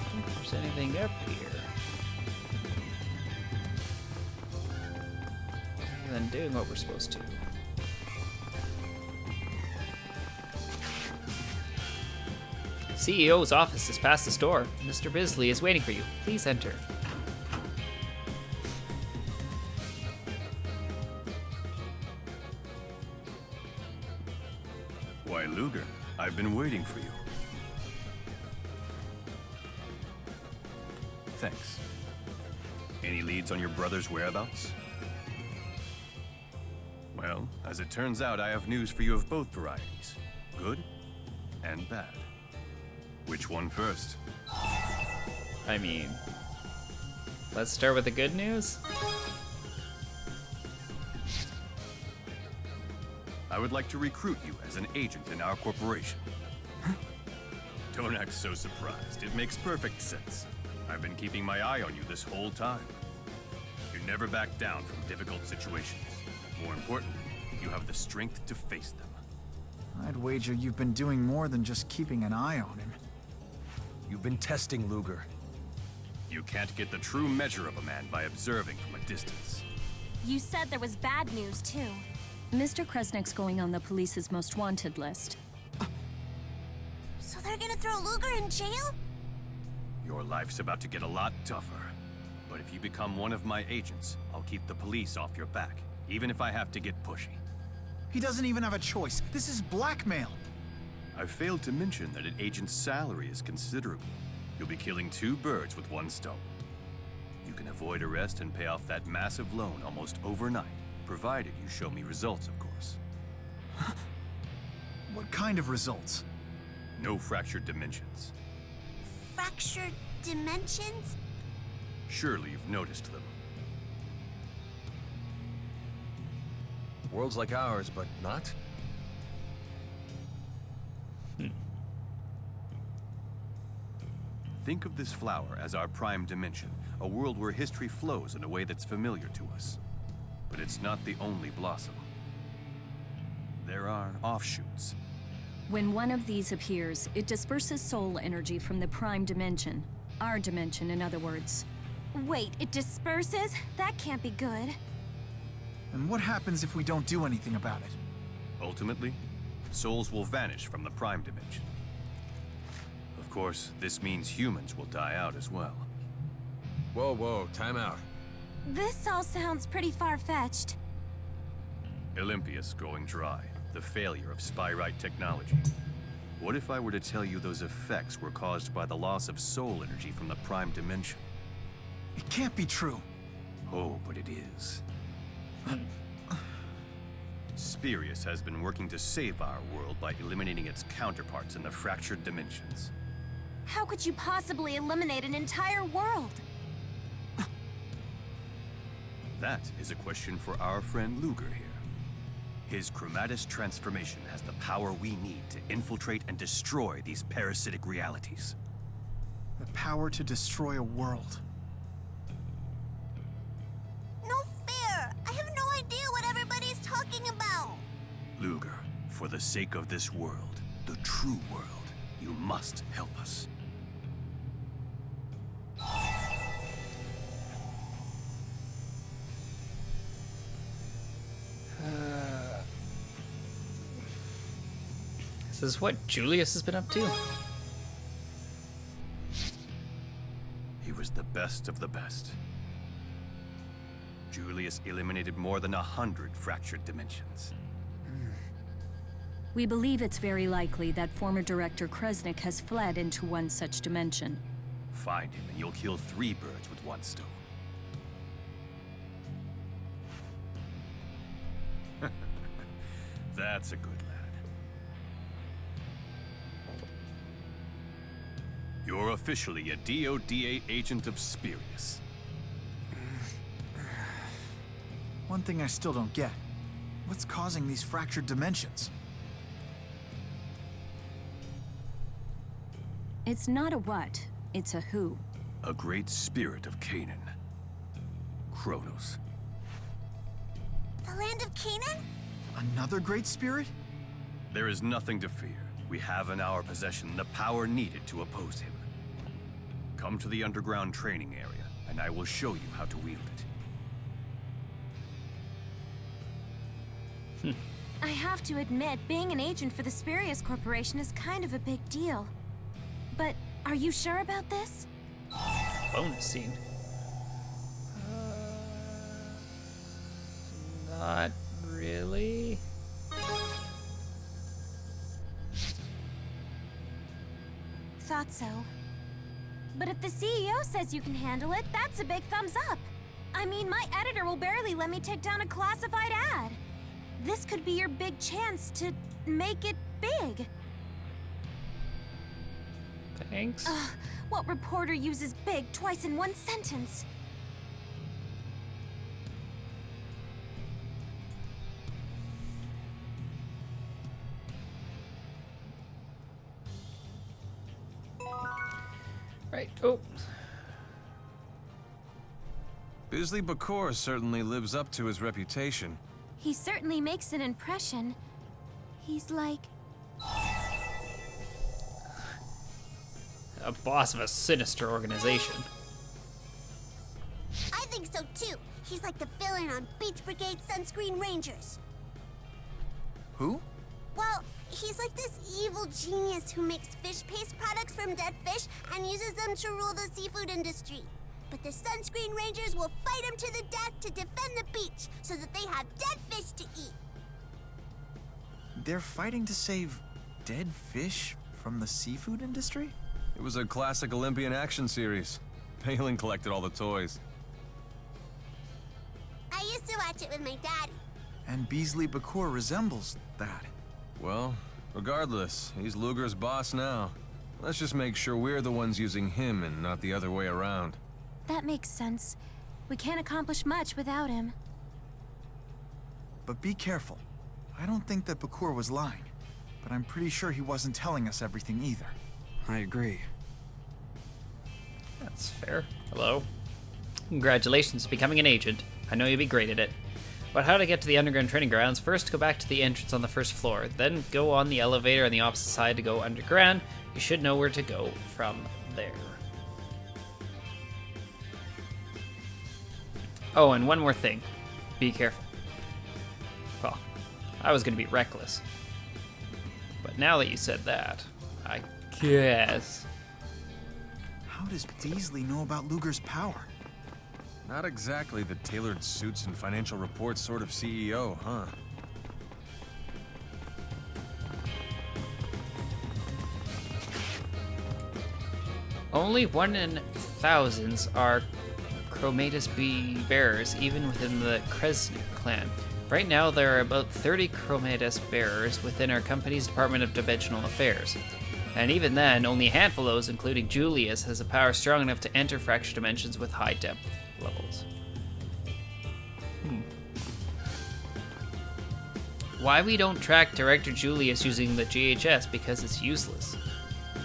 I don't think there's anything up here. Other than doing what we're supposed to. CEO's office is past this door. Mr. Bisley is waiting for you. Please enter. Why, Luger, I've been waiting for you. Thanks. Any leads on your brother's whereabouts? Well, as it turns out, I have news for you of both varieties. Good and bad. Which one first? I mean, let's start with the good news. I would like to recruit you as an agent in our corporation. Don't act so surprised. It makes perfect sense. I've been keeping my eye on you this whole time. You never back down from difficult situations. More importantly, you have the strength to face them. I'd wager you've been doing more than just keeping an eye on him. You've been testing Luger. You can't get the true measure of a man by observing from a distance. You said there was bad news, too. Mr. Kresnik's going on the police's most wanted list. So they're gonna throw Luger in jail? Your life's about to get a lot tougher. But if you become one of my agents, I'll keep the police off your back, even if I have to get pushy. He doesn't even have a choice. This is blackmail. I failed to mention that an agent's salary is considerable. You'll be killing 2 birds with 1 stone. You can avoid arrest and pay off that massive loan almost overnight, provided you show me results, of course. What kind of results? No fractured dimensions. Fractured dimensions? Surely you've noticed them. Worlds like ours, but not? Think of this flower as our prime dimension, a world where history flows in a way that's familiar to us. But it's not the only blossom. There are offshoots. When one of these appears, it disperses soul energy from the prime dimension. Our dimension, in other words. Wait, it disperses? That can't be good. And what happens if we don't do anything about it? Ultimately, souls will vanish from the prime dimension. Of course, this means humans will die out as well. Whoa, whoa, time out. This all sounds pretty far-fetched. Olympius going dry, the failure of Spyrite technology. What if I were to tell you those effects were caused by the loss of soul energy from the prime dimension? It can't be true. Oh, but it is. Spirius has been working to save our world by eliminating its counterparts in the fractured dimensions. How could you possibly eliminate an entire world? That is a question for our friend Luger here. His chromatis transformation has the power we need to infiltrate and destroy these parasitic realities. The power to destroy a world. Luger, for the sake of this world, the true world, you must help us. This is what Julius has been up to? He was the best of the best. Julius eliminated more than 100 fractured dimensions. We believe it's very likely that former Director Kresnik has fled into one such dimension. Find him and you'll kill 3 birds with 1 stone. That's a good lad. You're officially a DODA agent of Spirius. One thing I still don't get. What's causing these fractured dimensions? It's not a what, it's a who. A great spirit of Canaan. Kronos. The land of Canaan? Another great spirit? There is nothing to fear. We have in our possession the power needed to oppose him. Come to the underground training area, and I will show you how to wield it. I have to admit, being an agent for the Spirius Corporation is kind of a big deal. But are you sure about this? Bonus scene. Not really. Thought so. But if the CEO says you can handle it, that's a big thumbs up. I mean, my editor will barely let me take down a classified ad. This could be your big chance to make it big. Thanks. What reporter uses big twice in one sentence? Right. Oh. Bisley Bakor certainly lives up to his reputation. He certainly makes an impression. He's like... a boss of a sinister organization. I think so too. He's like the villain on Beach Brigade Sunscreen Rangers. Who? Well, he's like this evil genius who makes fish paste products from dead fish and uses them to rule the seafood industry. But the Sunscreen Rangers will fight him to the death to defend the beach so that they have dead fish to eat. They're fighting to save dead fish from the seafood industry? It was a classic Olympian action series. Palin collected all the toys. I used to watch it with my daddy. And Beasley Bakor resembles that. Well, regardless, he's Luger's boss now. Let's just make sure we're the ones using him and not the other way around. That makes sense. We can't accomplish much without him. But be careful. I don't think that Bakor was lying. But I'm pretty sure he wasn't telling us everything either. I agree. That's fair. Hello. Congratulations on becoming an agent. I know you'll be great at it. But how to get to the underground training grounds? First, go back to the entrance on the first floor. Then go on the elevator on the opposite side to go underground. You should know where to go from there. Oh, and one more thing. Be careful. Well, I was going to be reckless. But now that you said that, I guess. How does Beasley know about Luger's power? Not exactly the tailored suits and financial reports sort of CEO, huh? Only 1 in thousands are Chromatus B bearers, even within the Kresnik clan. Right now, there are about 30 Chromatus bearers within our company's Department of Dimensional Affairs. And even then, only a handful of those, including Julius, has a power strong enough to enter fractured dimensions with high depth levels. Why we don't track Director Julius using the GHS? Because it's useless.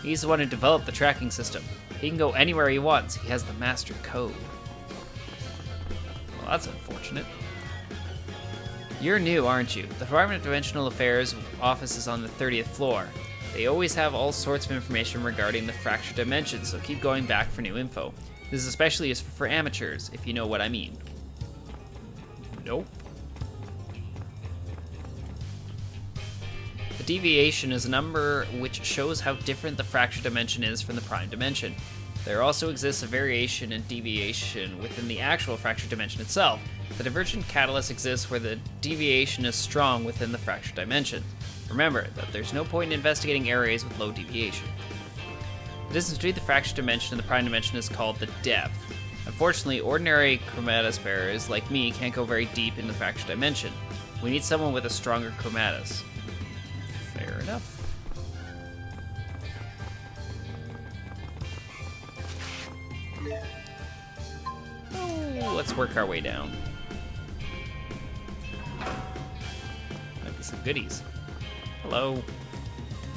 He's the one who developed the tracking system. He can go anywhere he wants. He has the master code. Well, that's unfortunate. You're new, aren't you? The Department of Dimensional Affairs office is on the 30th floor. They always have all sorts of information regarding the fractured dimensions, so keep going back for new info. This is especially useful for amateurs, if you know what I mean. Nope. The deviation is a number which shows how different the fractured dimension is from the prime dimension. There also exists a variation and deviation within the actual fractured dimension itself. The divergent catalyst exists where the deviation is strong within the fractured dimension. Remember that there's no point in investigating areas with low deviation. The distance between the fractured dimension and the prime dimension is called the depth. Unfortunately, ordinary chromatus bearers like me can't go very deep into the fractured dimension. We need someone with a stronger chromatus. Fair enough. Oh, let's work our way down. Might be some goodies. Hello.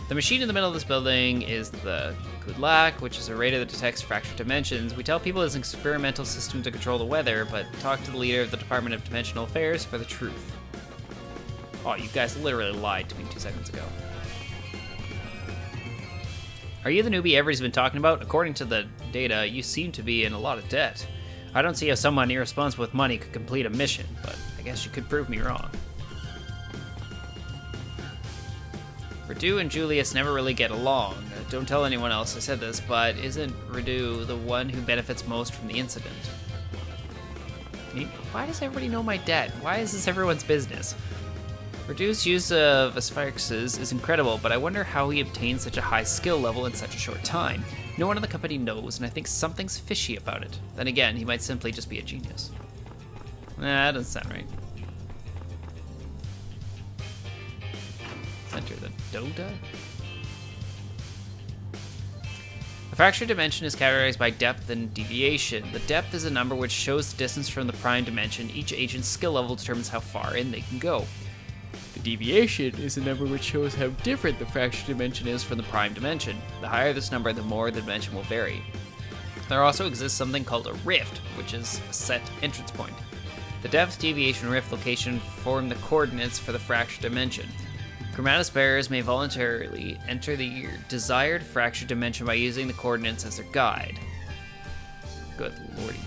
The machine in the middle of this building is the KillerHawk, which is a radar that detects fractured dimensions. We tell people it's an experimental system to control the weather, but talk to the leader of the Department of Dimensional Affairs for the truth. Oh, you guys literally lied to me 2 seconds ago. Are you the newbie everybody's been talking about? According to the data, you seem to be in a lot of debt. I don't see how someone irresponsible with money could complete a mission, but I guess you could prove me wrong. Redu and Julius never really get along. Don't tell anyone else I said this, but isn't Redu the one who benefits most from the incident? I mean, why does everybody know my debt? Why is this everyone's business? Redu's use of asphyxes is incredible, but I wonder how he obtained such a high skill level in such a short time. No one in the company knows, and I think something's fishy about it. Then again, he might simply just be a genius. Nah, that doesn't sound right. Enter the Doda? The fractured dimension is categorized by depth and deviation. The depth is a number which shows the distance from the prime dimension. Each agent's skill level determines how far in they can go. The deviation is a number which shows how different the fractured dimension is from the prime dimension. The higher this number, the more the dimension will vary. There also exists something called a rift, which is a set entrance point. The depth, deviation, rift location form the coordinates for the fractured dimension. Chromatus bearers may voluntarily enter the desired fractured dimension by using the coordinates as their guide. Good lordy.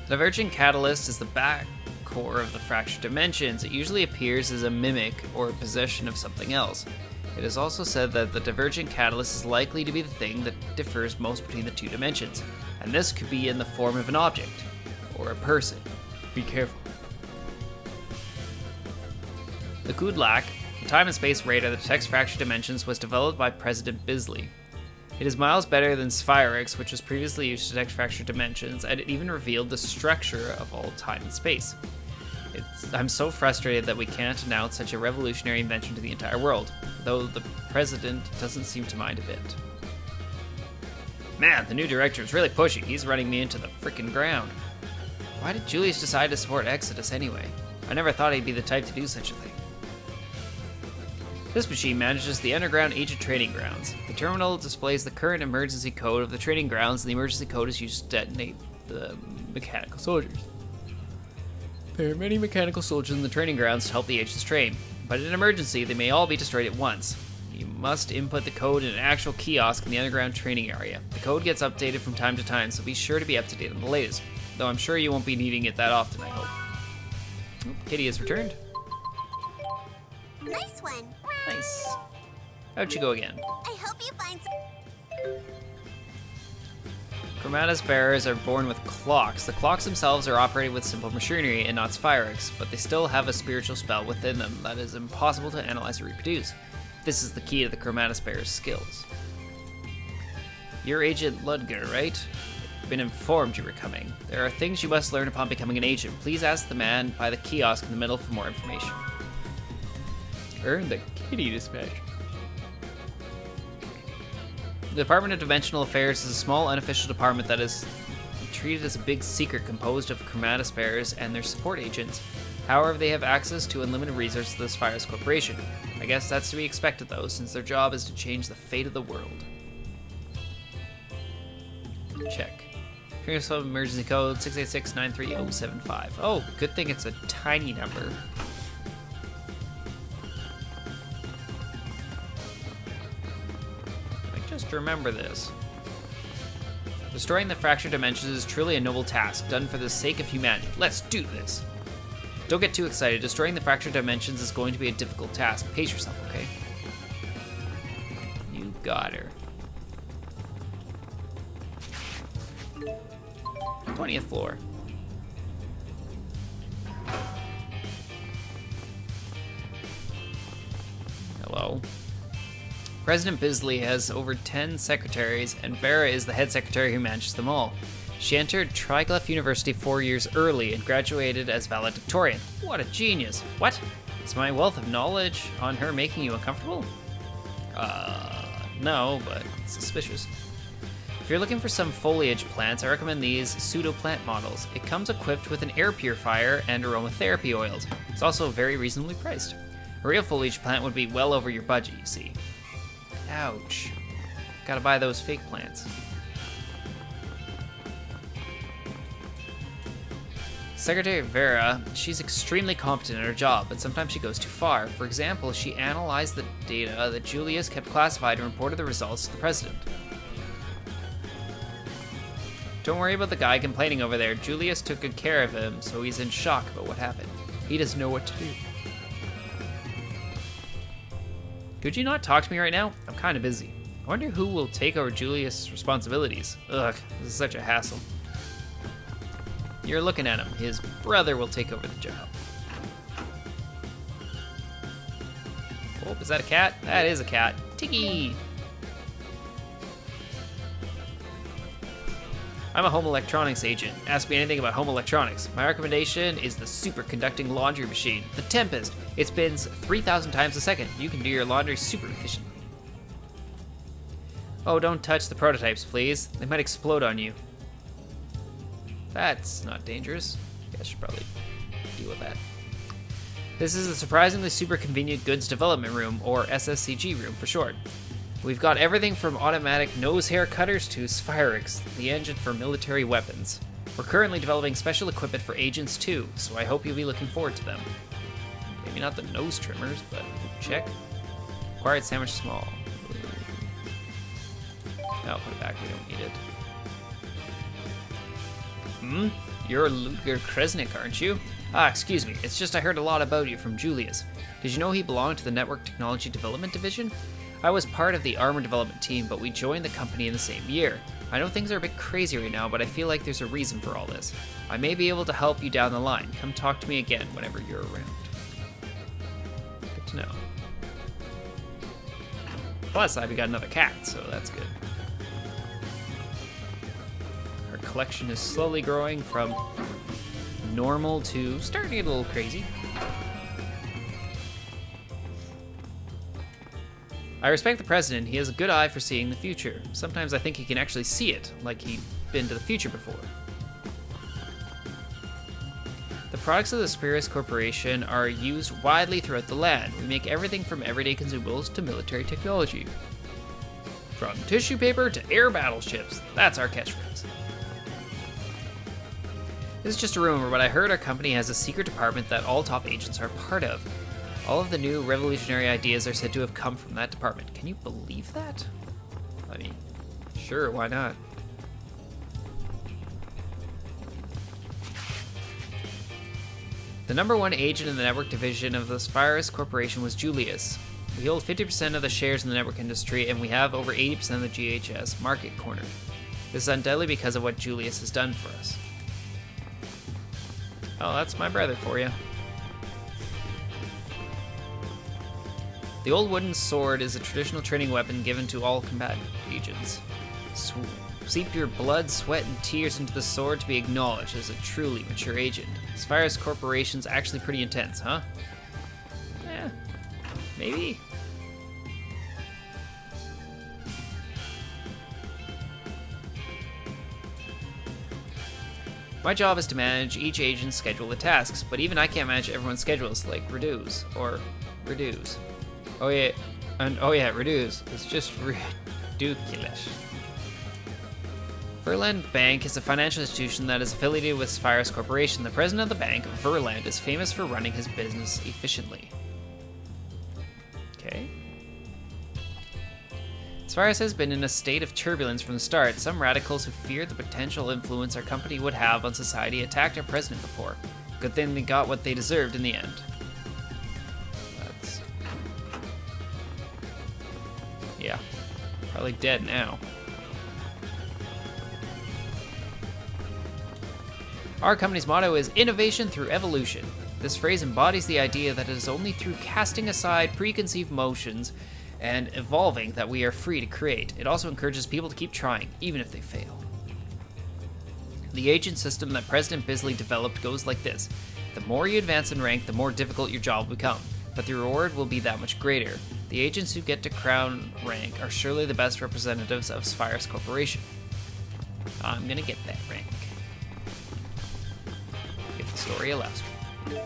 The divergent catalyst is the back core of the fractured dimensions. It usually appears as a mimic or a possession of something else. It is also said that the divergent catalyst is likely to be the thing that differs most between the two dimensions, and this could be in the form of an object or a person. Be careful. The KillerHawk, a time and space radar that detects fractured dimensions, was developed by President Bisley. It is miles better than Sphyrex, which was previously used to detect fractured dimensions, and it even revealed the structure of all time and space. I'm so frustrated that we can't announce such a revolutionary invention to the entire world, though the president doesn't seem to mind a bit. Man, the new director is really pushy. He's running me into the frickin' ground. Why did Julius decide to support Exodus anyway? I never thought he'd be the type to do such a thing. This machine manages the underground agent training grounds. The terminal displays the current emergency code of the training grounds, and the emergency code is used to detonate the mechanical soldiers. There are many mechanical soldiers in the training grounds to help the agents train, but in an emergency, they may all be destroyed at once. You must input the code in an actual kiosk in the underground training area. The code gets updated from time to time, so be sure to be up to date on the latest, though I'm sure you won't be needing it that often, I hope. Oh, Kitty has returned. Nice one. Nice. How'd you go again? I hope you find some... Chromatus bearers are born with clocks. The clocks themselves are operated with simple machinery and not Sphyrex, but they still have a spiritual spell within them that is impossible to analyze or reproduce. This is the key to the Chromatus bearer's skills. You're Agent Ludger, right? I've been informed you were coming. There are things you must learn upon becoming an agent. Please ask the man by the kiosk in the middle for more information. Earn the Kitty dispatch. The Department of Dimensional Affairs is a small unofficial department that is treated as a big secret composed of chromatus bearers and their support agents. However, they have access to unlimited resources to the Sphyrex Corporation. I guess that's to be expected though, since their job is to change the fate of the world. Check. Here's some emergency code 686-93075. Oh, good thing it's a tiny number. Just remember this. Destroying the fractured dimensions is truly a noble task, done for the sake of humanity. Let's do this. Don't get too excited. Destroying the fractured dimensions is going to be a difficult task. Pace yourself, okay? You got her. 20th floor. Hello. President Bisley has over 10 secretaries, and Vera is the head secretary who manages them all. She entered Triglyph University 4 years early and graduated as valedictorian. What a genius. What? Is my wealth of knowledge on her making you uncomfortable? No, but suspicious. If you're looking for some foliage plants, I recommend these pseudo-plant models. It comes equipped with an air purifier and aromatherapy oils. It's also very reasonably priced. A real foliage plant would be well over your budget, you see. Ouch. Gotta buy those fake plants. Secretary Vera, she's extremely competent at her job, but sometimes she goes too far. For example, she analyzed the data that Julius kept classified and reported the results to the president. Don't worry about the guy complaining over there. Julius took good care of him, so he's in shock about what happened. He doesn't know what to do. Could you not talk to me right now? I'm kind of busy. I wonder who will take over Julius' responsibilities. Ugh, this is such a hassle. You're looking at him. His brother will take over the job. Oh, is that a cat? That is a cat. Tiggy! I'm a home electronics agent. Ask me anything about home electronics. My recommendation is the superconducting laundry machine, the Tempest. It spins 3,000 times a second. You can do your laundry super efficiently. Oh, don't touch the prototypes, please. They might explode on you. That's not dangerous. I should probably deal with that. This is the surprisingly super convenient goods development room, or SSCG room for short. We've got everything from automatic nose hair cutters to Sphyrics, the engine for military weapons. We're currently developing special equipment for agents too, so I hope you'll be looking forward to them. Maybe not the nose trimmers, but check. Required sandwich small. I'll put it back, we don't need it. You're Ludger Kresnik, aren't you? Ah, excuse me, it's just I heard a lot about you from Julius. Did you know he belonged to the Network Technology Development Division? I was part of the armor development team, but we joined the company in the same year. I know things are a bit crazy right now, but I feel like there's a reason for all this. I may be able to help you down the line. Come talk to me again whenever you're around. Good to know. Plus, I've got another cat, so that's good. Our collection is slowly growing from normal to starting to get a little crazy. I respect the president. He has a good eye for seeing the future. Sometimes I think he can actually see it, like he'd been to the future before. The products of the Spirus Corporation are used widely throughout the land. We make everything from everyday consumables to military technology. From tissue paper to air battleships. That's our catchphrase. This is just a rumor, but I heard our company has a secret department that all top agents are part of. All of the new revolutionary ideas are said to have come from that department. Can you believe that? I mean, sure, why not? The #1 agent in the network division of the Sphyris Corporation was Julius. We hold 50% of the shares in the network industry, and we have over 80% of the GHS market corner. This is undoubtedly because of what Julius has done for us. Oh, that's my brother for you. The old wooden sword is a traditional training weapon given to all combatant agents. Seep your blood, sweat, and tears into the sword to be acknowledged as a truly mature agent. Sphyris Corporation's actually pretty intense, huh? Yeah, maybe. My job is to manage each agent's schedule of tasks, but even I can't manage everyone's schedules, like Reduce, or Reduce. Oh yeah, and oh yeah, Reduce. It's just ridiculous. Verland Bank is a financial institution that is affiliated with Spyrus Corporation. The president of the bank, Verland, is famous for running his business efficiently. Okay. Spyrus has been in a state of turbulence from the start. Some radicals who feared the potential influence our company would have on society attacked our president before. Good thing they got what they deserved in the end. That's... yeah. Probably dead now. Our company's motto is innovation through evolution. This phrase embodies the idea that it is only through casting aside preconceived notions and evolving that we are free to create. It also encourages people to keep trying, even if they fail. The agent system that President Bisley developed goes like this. The more you advance in rank, the more difficult your job will become, but the reward will be that much greater. The agents who get to crown rank are surely the best representatives of Spyrus Corporation. I'm gonna get that rank. If the story allows me.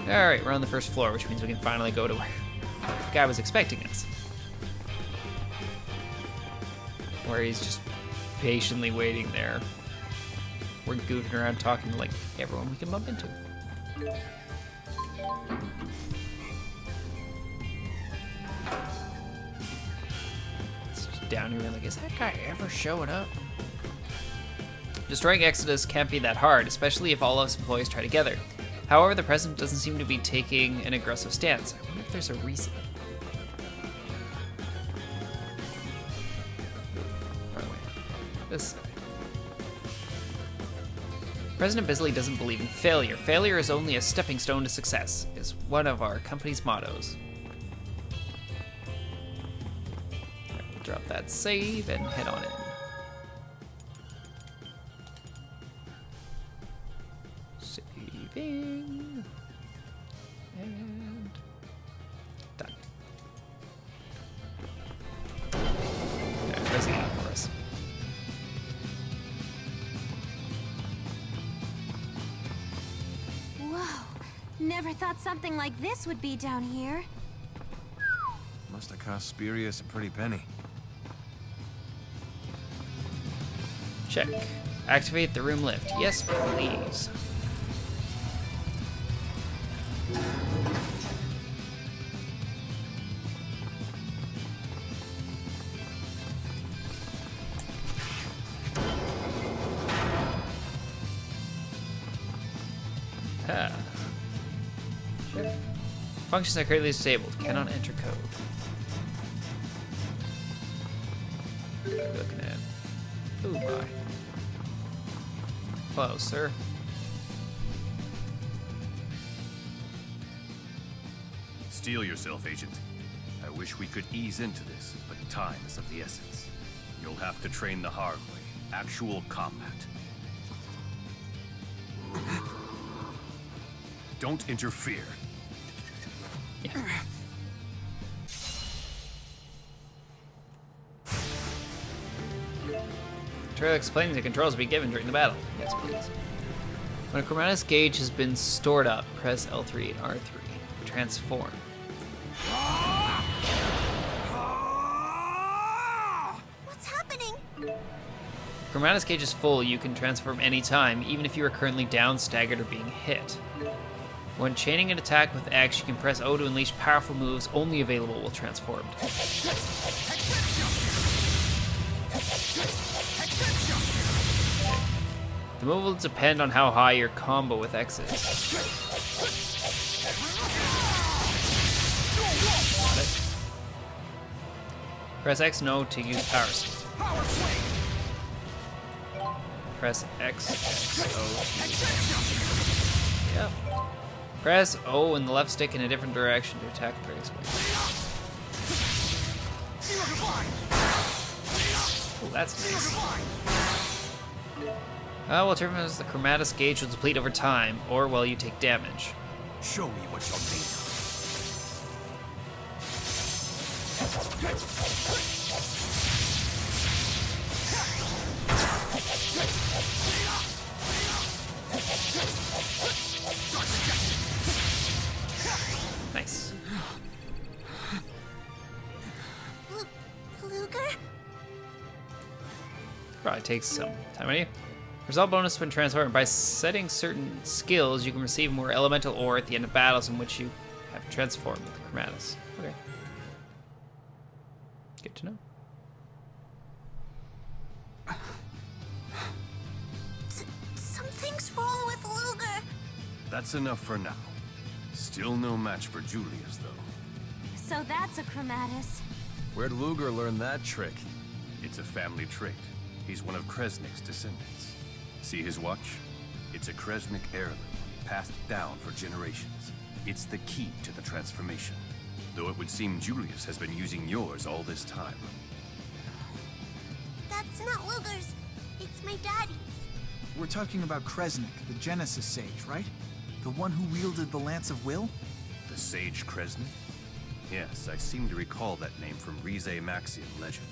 Alright, we're on the first floor, which means we can finally go to where the guy was expecting us. Where he's just patiently waiting there. We're goofing around talking to like everyone we can bump into. It's just down here like, is that guy ever showing up? Destroying Exodus can't be that hard, especially if all of us employees try together. However, the president doesn't seem to be taking an aggressive stance. I wonder if there's a reason. Wrong way. This side. President Bisley doesn't believe in failure. Failure is only a stepping stone to success, is one of our company's mottos. Alright, we'll drop that save and head on in. Saving. And done. There's the app for us. Whoa, never thought something like this would be down here. Must have cost Spurius a pretty penny. Check. Activate the room lift. Yes, please. Sure. Functions are currently disabled. Cannot enter code. What are we looking at? Oh my. Hello, sir. Steel yourself, Agent. I wish we could ease into this, but time is of the essence. You'll have to train the hard way. Actual combat. Don't interfere. Yeah. Tutorial explaining the controls will be given during the battle. Yes, please. When a chromatus gauge has been stored up, press L3 and R3. Transform. What's happening? Chromatus gauge is full. You can transform anytime, even if you are currently down, staggered, or being hit. When chaining an attack with X, you can press O to unleash powerful moves only available while transformed. The move will depend on how high your combo with X is. Got it. Press X and O to use power swing. Press X, O to use. Yep. Press O and the left stick in a different direction to attack various ways. Oh, that's nice. Well, determines the chromatus gauge will deplete over time, or while you take damage. Show me what you're made of. Nice. Luger? Probably takes some time on you. Result bonus when transformed. By setting certain skills, you can receive more elemental ore at the end of battles in which you have transformed with the Chromatus. Okay. Good to know. Something's wrong with Luger. That's enough for now. Still no match for Julius, though. So that's a Chromatus. Where'd Luger learn that trick? It's a family trait. He's one of Kresnik's descendants. See his watch? It's a Kresnik heirloom, passed down for generations. It's the key to the transformation. Though it would seem Julius has been using yours all this time. That's not Luger's. It's my daddy's. We're talking about Kresnik, the Genesis Sage, right? The one who wielded the Lance of Will? The Sage Kresnik? Yes, I seem to recall that name from Rize Maxian legend.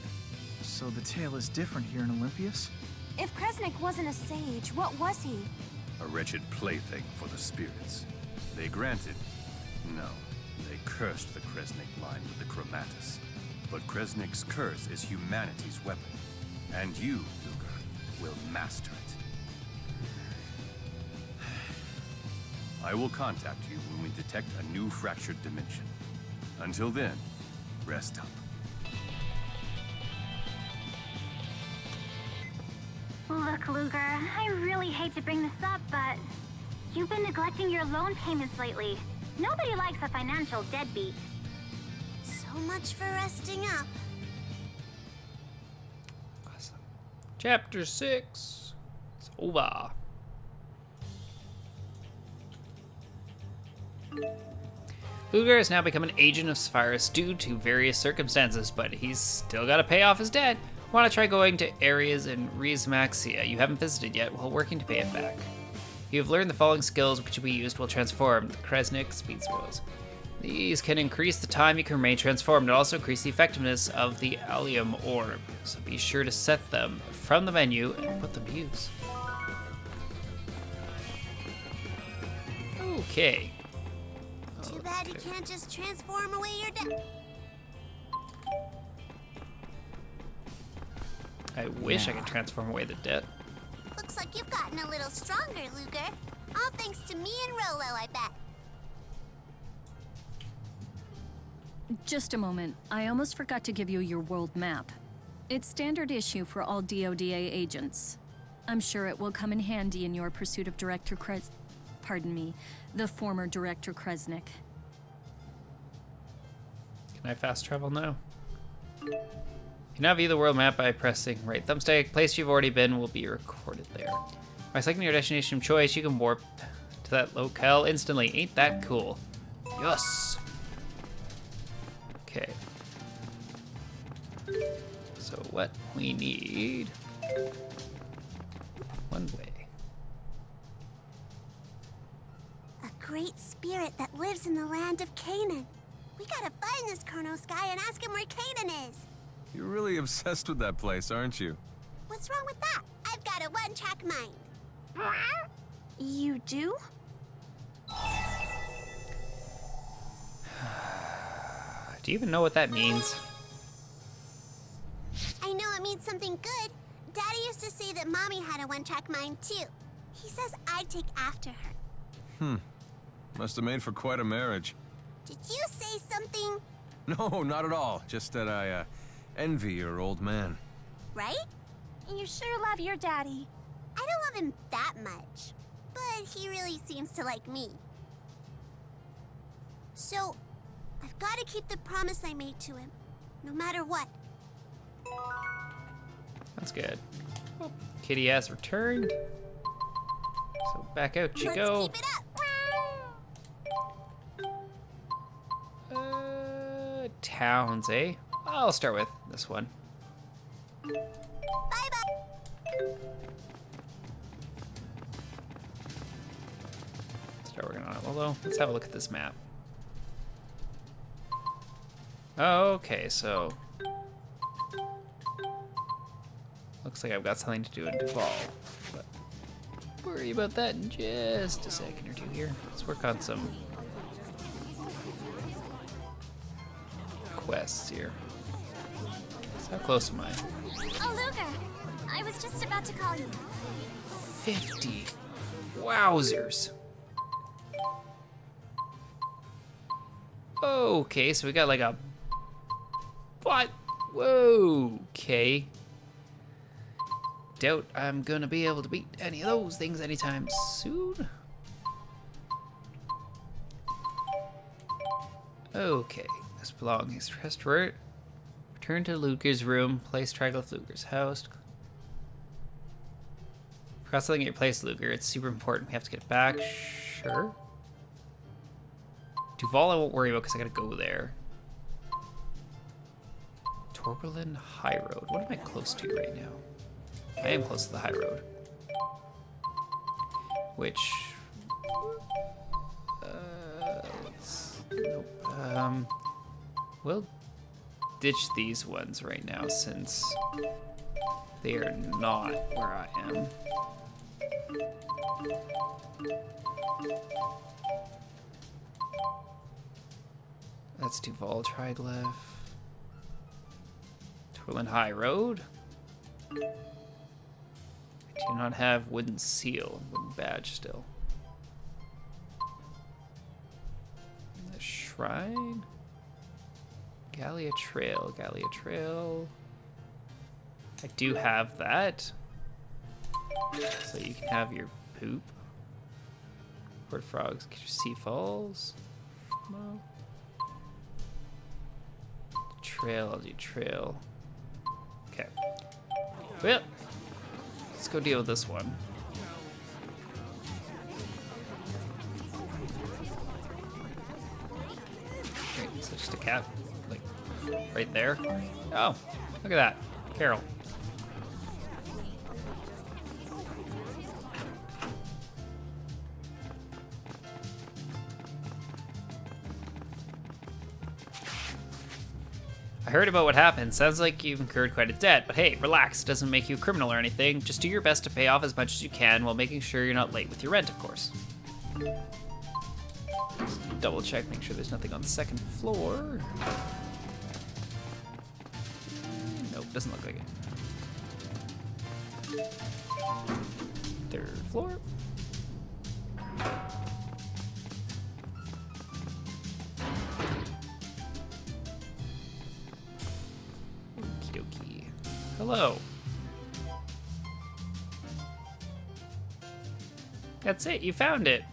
So the tale is different here in Olympias? If Kresnik wasn't a sage, what was he? A wretched plaything for the spirits. They granted... No, they cursed the Kresnik line with the Chromatus. But Kresnik's curse is humanity's weapon. And you, Luger, will master it. I will contact you when we detect a new fractured dimension. Until then, rest up. Look, Luger, I really hate to bring this up, but you've been neglecting your loan payments lately. Nobody likes a financial deadbeat. So much for resting up. Awesome. Chapter 6. It's over. Luger has now become an agent of Sephiroth due to various circumstances, but he's still got to pay off his debt. Want to try going to areas in Rize Maxia you haven't visited yet while working to pay it back. You have learned the following skills which will be used while transformed: the Kresnik Speed Swirls. These can increase the time you can remain transformed and also increase the effectiveness of the Allium Orb, so be sure to set them from the menu and put them to use. Okay. Too bad you can't just transform away your debt. I wish I could transform away the debt. Looks like you've gotten a little stronger, Luger. All thanks to me and Rolo, I bet. Just a moment. I almost forgot to give you your world map. It's standard issue for all DODA agents. I'm sure it will come in handy in your pursuit of the former Director Kresnik. Can I fast travel now? You can now view the world map by pressing right thumbstick. Place you've already been will be recorded there. By selecting your destination of choice, you can warp to that locale instantly. Ain't that cool? Yes! Okay. So what we need... one way. A great spirit that lives in the land of Canaan. We gotta find this Chronos guy and ask him where Canaan is. You're really obsessed with that place, aren't you? What's wrong with that? I've got a one-track mind. You do? Do you even know what that means? I know it means something good. Daddy used to say that Mommy had a one-track mind, too. He says I'd take after her. Must have made for quite a marriage. Did you say something? No, not at all. Just that I, envy your old man. Right? You sure love your daddy. I don't love him that much, but he really seems to like me. So, I've got to keep the promise I made to him, no matter what. That's good. Oh, Kitty has returned. So back out you Let's go. keep it up. Towns, eh? I'll start with this one. Bye-bye. Start working on it. Although, let's have a look at this map. Okay, so... looks like I've got something to do in Duval. But worry about that in just a second or two here. Let's work on some quests here. So how close am I? Oh, Luger, I was just about to call you. 50. Wowzers. Okay, so we got like a... What? Whoa, okay. Doubt I'm gonna be able to beat any of those things anytime soon. Okay, this belongs. Restore. Return to Luger's room. Place triangle with Luger's house. Forgot something at your place, Luger. It's super important. We have to get it back. Sure. Duval I won't worry about because I gotta go there. Torberlin High Road. What am I close to right now? I am close to the high road. Which... nope. We'll ditch these ones right now since they are not where I am. That's Duval tried left. Torberlin High Road. I do not have wooden seal, wooden badge still. The shrine? Gallia Trail, Gallia Trail. I do have that. So you can have your poop. Port Frogs, Sea Falls. No. Trail, I'll do trail. Okay. Well, let's go deal with this one. Wait, is that just a cat? Like, right there? Oh, look at that. Carol. I heard about what happened. Sounds like you've incurred quite a debt, but hey, relax. It doesn't make you a criminal or anything. Just do your best to pay off as much as you can while making sure you're not late with your rent, of course. Double check, make sure there's nothing on the second floor. Nope, doesn't look like it. Third floor. Hello. That's it, you found it.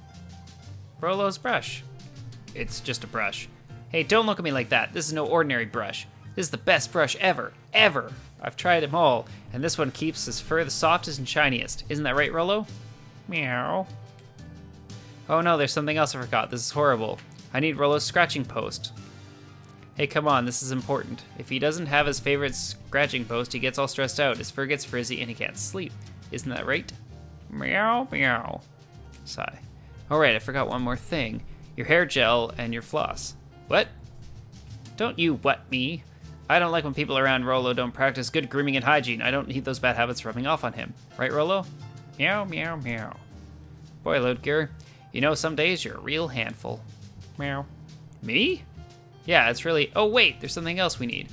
Rollo's brush. It's just a brush. Hey, don't look at me like that. This is no ordinary brush. This is the best brush ever, ever. I've tried them all, and this one keeps his fur the softest and shiniest. Isn't that right, Rollo? Meow. Oh no, there's something else I forgot. This is horrible. I need Rollo's scratching post. Hey, come on, this is important. If he doesn't have his favorite scratching post, he gets all stressed out, his fur gets frizzy, and he can't sleep. Isn't that right? Meow, meow. Sigh. Alright, I forgot one more thing. Your hair gel and your floss. What? Don't you what me? I don't like when people around Rollo don't practice good grooming and hygiene. I don't need those bad habits rubbing off on him. Right, Rollo? Meow, meow, meow. Boy, Ludger, you know some days you're a real handful. Meow. Me? Yeah, it's really... Oh, wait, there's something else we need.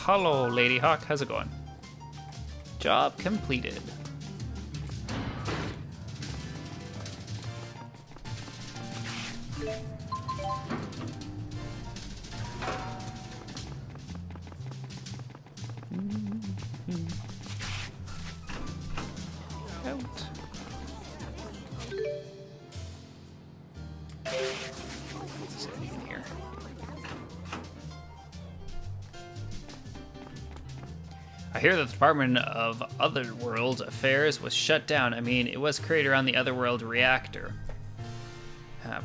Hello, Lady Hawk. How's it going? Job completed. Out. What's in here? I hear that the Department of Otherworld Affairs was shut down. I mean, it was created around the Otherworld reactor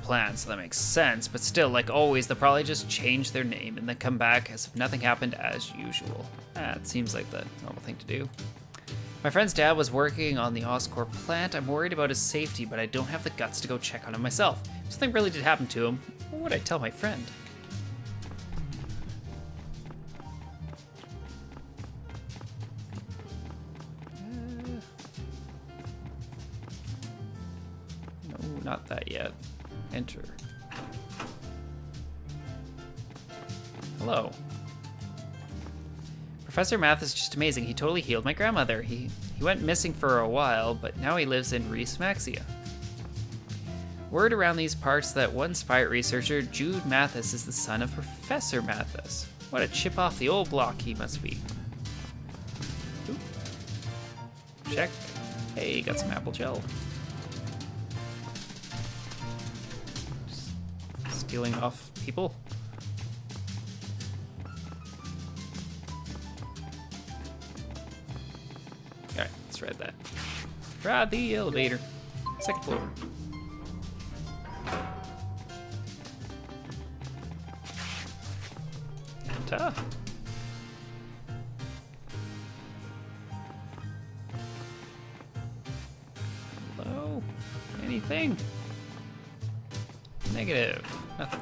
plan, so that makes sense. But still, like always, they'll probably just change their name and then come back as if nothing happened as usual. It seems like the normal thing to do. My friend's dad was working on the Oscorp plant. I'm worried about his safety, but I don't have the guts to go check on him myself. If something really did happen to him, what would I tell my friend? No, not that yet. Enter. Hello. Professor Math is just amazing. He totally healed my grandmother. He went missing for a while, but now he lives in Reese Maxia. Word around these parts that one Spire researcher, Jude Mathis, is the son of Professor Mathis. What a chip off the old block he must be. Ooh. Check. Hey, got some apple gel. Just stealing off people. Alright, let's ride that. Ride the elevator. Second floor. Enter. Hello? Anything? Negative. Nothing.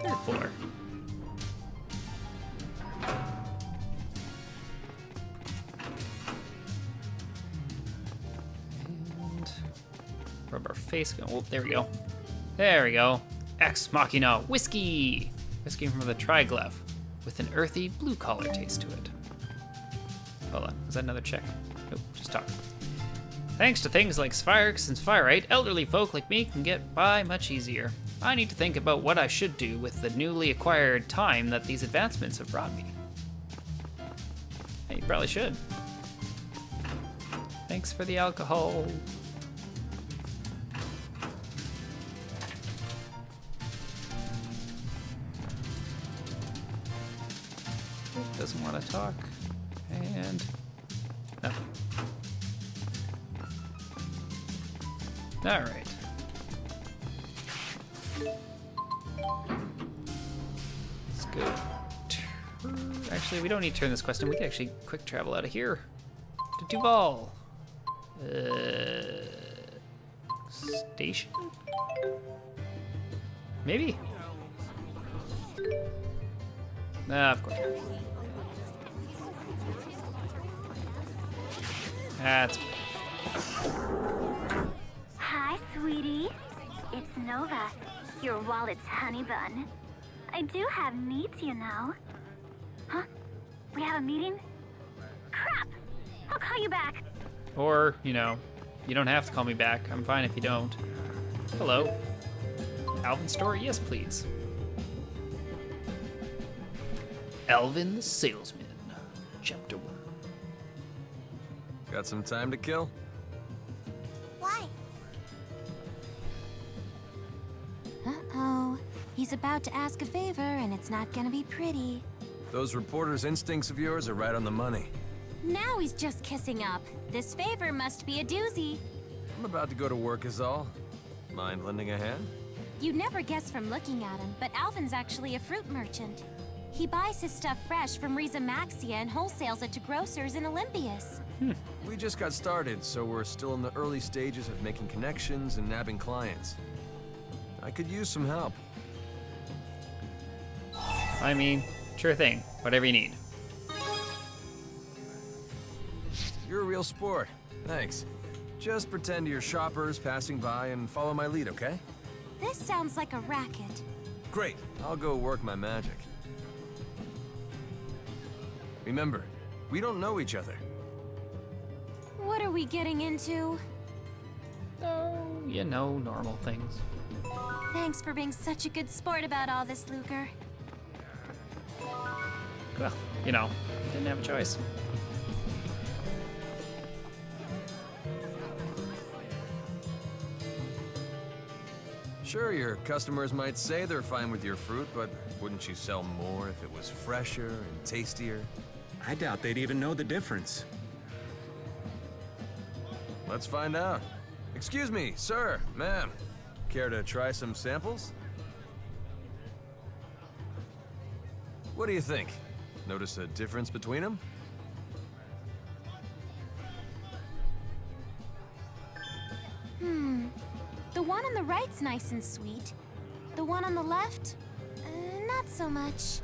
Third floor. And rub our face. Oh, there we go. There we go. Ex Machina whiskey. Whiskey from the Triglav with an earthy blue-collar taste to it. Hold on, was that another check? Nope, just talk. Thanks to things like Sphyrex and Spyrite, elderly folk like me can get by much easier. I need to think about what I should do with the newly acquired time that these advancements have brought me. Hey, you probably should. Thanks for the alcohol. Doesn't want to talk. And nothing. All right. Let's go. Actually, we don't need to turn this quest in. We can actually quick travel out of here to Duval. Station? Maybe. Of course. That's Hi, sweetie. It's Nova, your wallet's honey bun. I do have needs, you know. Huh? We have a meeting? Crap! I'll call you back. Or, you know, you don't have to call me back. I'm fine if you don't. Hello. Alvin store? Yes, please. Alvin the Salesman, Chapter 1. Got some time to kill? Why? Uh-oh. He's about to ask a favor, and it's not gonna be pretty. Those reporters' instincts of yours are right on the money. Now he's just kissing up. This favor must be a doozy. I'm about to go to work is all. Mind lending a hand? You'd never guess from looking at him, but Alvin's actually a fruit merchant. He buys his stuff fresh from Riza Maxia and wholesales it to grocers in Olympias. We just got started, so we're still in the early stages of making connections and nabbing clients. I could use some help. I mean, sure thing. Whatever you need. You're a real sport. Thanks. Just pretend you're shoppers passing by and follow my lead, okay? This sounds like a racket. Great. I'll go work my magic. Remember, we don't know each other. What are we getting into? Oh, you know, normal things. Thanks for being such a good sport about all this, Luger. Well, you know, didn't have a choice. Sure, your customers might say they're fine with your fruit, but wouldn't you sell more if it was fresher and tastier? I doubt they'd even know the difference. Let's find out. Excuse me, sir, ma'am. Care to try some samples? What do you think? Notice a difference between them? The one on the right's nice and sweet. The one on the left, not so much.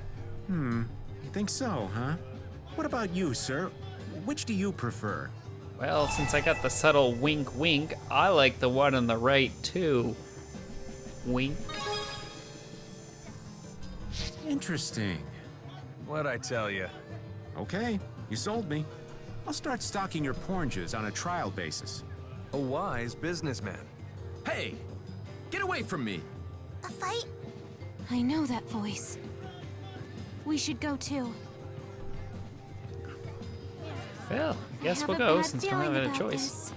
You think so, huh? What about you, sir? Which do you prefer? Well, since I got the subtle wink wink, I like the one on the right too. Wink. Interesting. What'd I tell you? Okay, you sold me. I'll start stocking your pornges on a trial basis. A wise businessman. Hey! Get away from me! A fight? I know that voice. We should go too. Well, guess have we'll a go bad since we don't feeling have a about choice. this.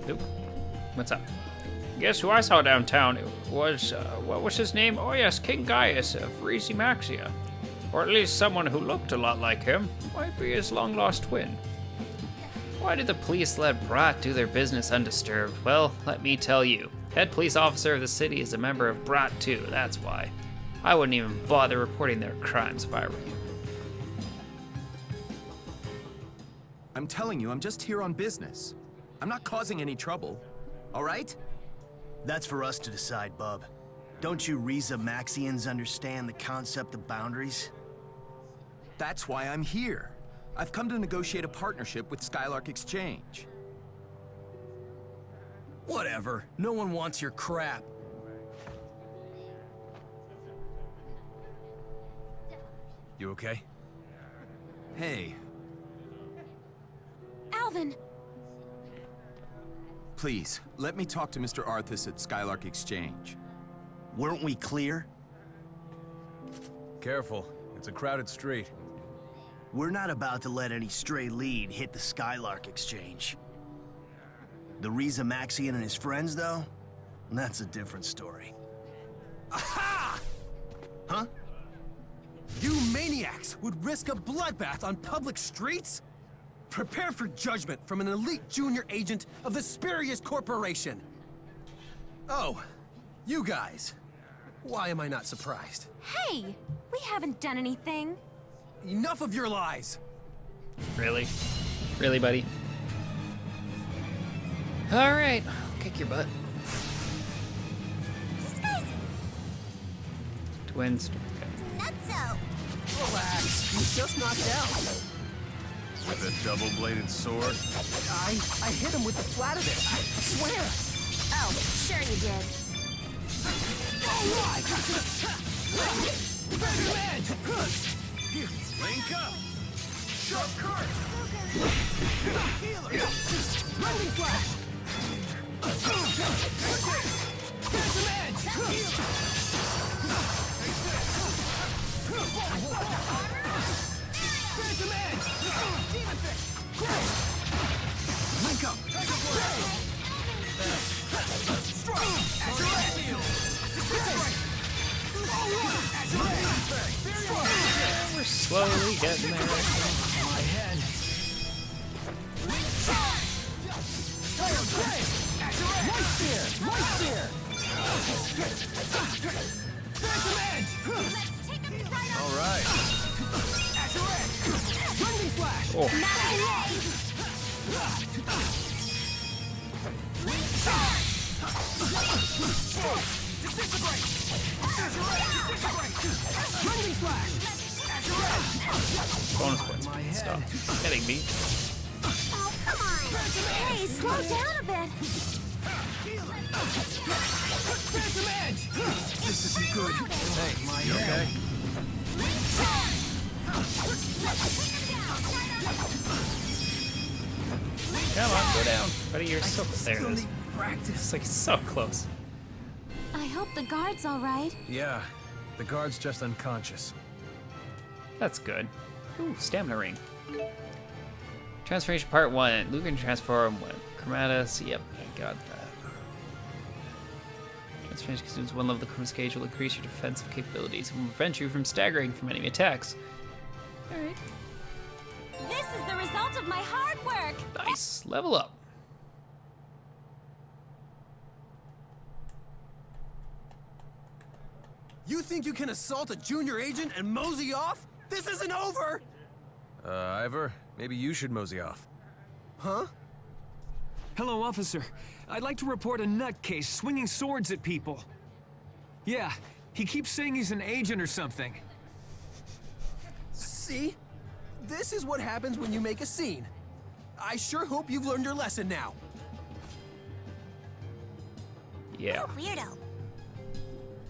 Nope. What's up? Guess who I saw downtown? It was, what was his name? Oh yes, King Gaius of Maxia. Or at least someone who looked a lot like him. Might be his long-lost twin. Why did the police let Brat do their business undisturbed? Well, let me tell you. Head police officer of the city is a member of Brat too, that's why. I wouldn't even bother reporting their crimes if I were you. I'm telling you, I'm just here on business. I'm not causing any trouble. All right? That's for us to decide, bub. Don't you Maxians understand the concept of boundaries? That's why I'm here. I've come to negotiate a partnership with Skylark Exchange. Whatever. No one wants your crap. You okay? Hey, Alvin! please, let me talk to Mr. Arthas at Skylark Exchange. Weren't we clear? Careful. It's a crowded street. We're not about to let any stray lead hit the Skylark Exchange. The Maxian and his friends, though? That's a different story. Aha! Huh? You maniacs would risk a bloodbath on public streets? Prepare for judgment from an elite junior agent of the Spurious Corporation. Oh, you guys. Why am I not surprised? Hey! We haven't done anything. Enough of your lies! Really? Really, buddy? Alright, I'll kick your butt. This guy's Twins. nutso. Relax, he's just knocked out. With a double-bladed sword? I hit him with the flat of it, I swear. Oh, sure you did. Link up! Sharp curve! Healer! Lightning flash! Phantom edge! Healer! Phantom edge! Demon fist! Link up! Strike! Azure edge! We're slowly getting there. My head. Light spear! Light spear! Phantom edge! All right. Azure edge! Lightning flash! Oh. Disintegrate! Azure edge! Disintegrate! Lightning flash! Azure edge! Bonus points. Stop hitting me. Oh, come on. Hey, slow down a bit. Phantom edge! This isn't good. Hey, you okay? Come on, go down. Buddy, you're so close. There it is. It's like so close. I hope the guard's all right. Yeah. The guard's just unconscious. That's good. Ooh, stamina ring. Transformation part 1. Luke can transform when Chromatus. Yep, I got that. Transformation consumes 1 level of the Chromatus gauge will increase your defensive capabilities and will prevent you from staggering from enemy attacks. Alright. This is the result of my hard work. Nice. Level up. You think you can assault a junior agent and mosey off? This isn't over! Ivor, maybe you should mosey off. Huh? Hello, officer. I'd like to report a nutcase swinging swords at people. Yeah, he keeps saying he's an agent or something. See? This is what happens when you make a scene. I sure hope you've learned your lesson now. Yeah. Weirdo.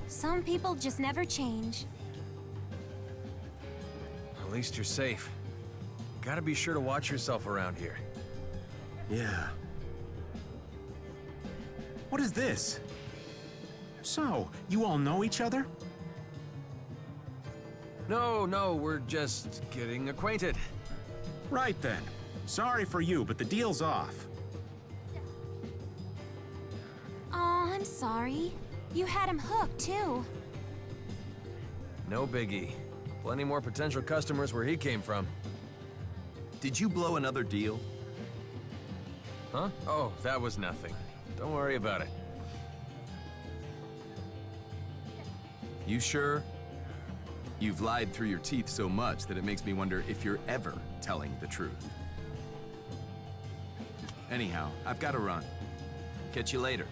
Some people just never change. At least you're safe. Gotta be sure to watch yourself around here. Yeah. What is this? So, you all know each other? No, we're just getting acquainted. Right then. Sorry for you, but the deal's off. Aw, I'm sorry. You had him hooked, too. No biggie. Plenty more potential customers where he came from. Did you blow another deal? Huh? Oh, that was nothing. Don't worry about it. You sure? You've lied through your teeth so much that it makes me wonder if you're ever telling the truth. Anyhow, I've got to run. Catch you later.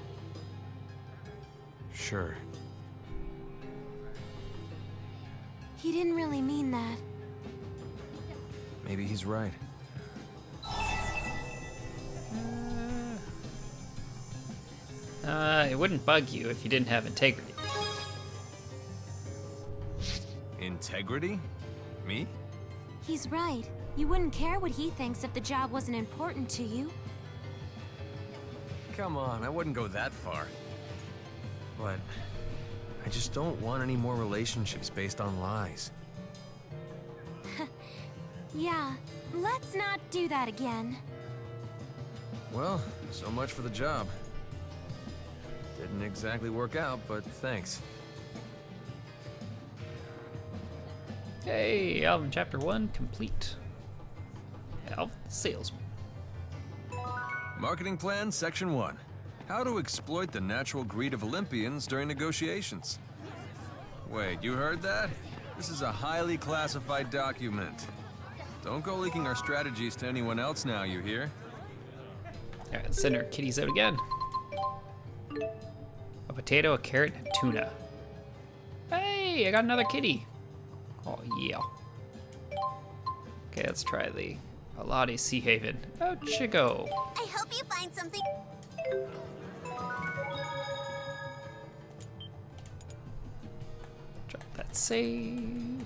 Sure. He didn't really mean that. Maybe he's right. It wouldn't bug you if you didn't have integrity. Integrity? Me? He's right. You wouldn't care what he thinks if the job wasn't important to you. Come on, I wouldn't go that far. But I just don't want any more relationships based on lies. Yeah, let's not do that again. Well, so much for the job. Didn't exactly work out, but thanks. Hey, Alvin Chapter 1 complete. Alvin the Salesman. Marketing Plan, Section 1. How to exploit the natural greed of Olympians during negotiations. Wait, you heard that? This is a highly classified document. Don't go leaking our strategies to anyone else now, you hear? Alright, let's send our kitties out again. A potato, a carrot, and tuna. Hey, I got another kitty. Oh, yeah. Okay, let's try the Aladi Sea Haven. Out you go. I hope you find something. Drop that save.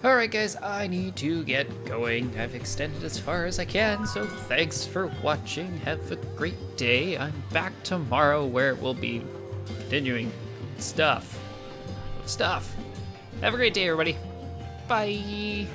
Alright guys, I need to get going. I've extended as far as I can, so thanks for watching. Have a great day. I'm back tomorrow where we'll be continuing stuff. Have a great day, everybody. Bye.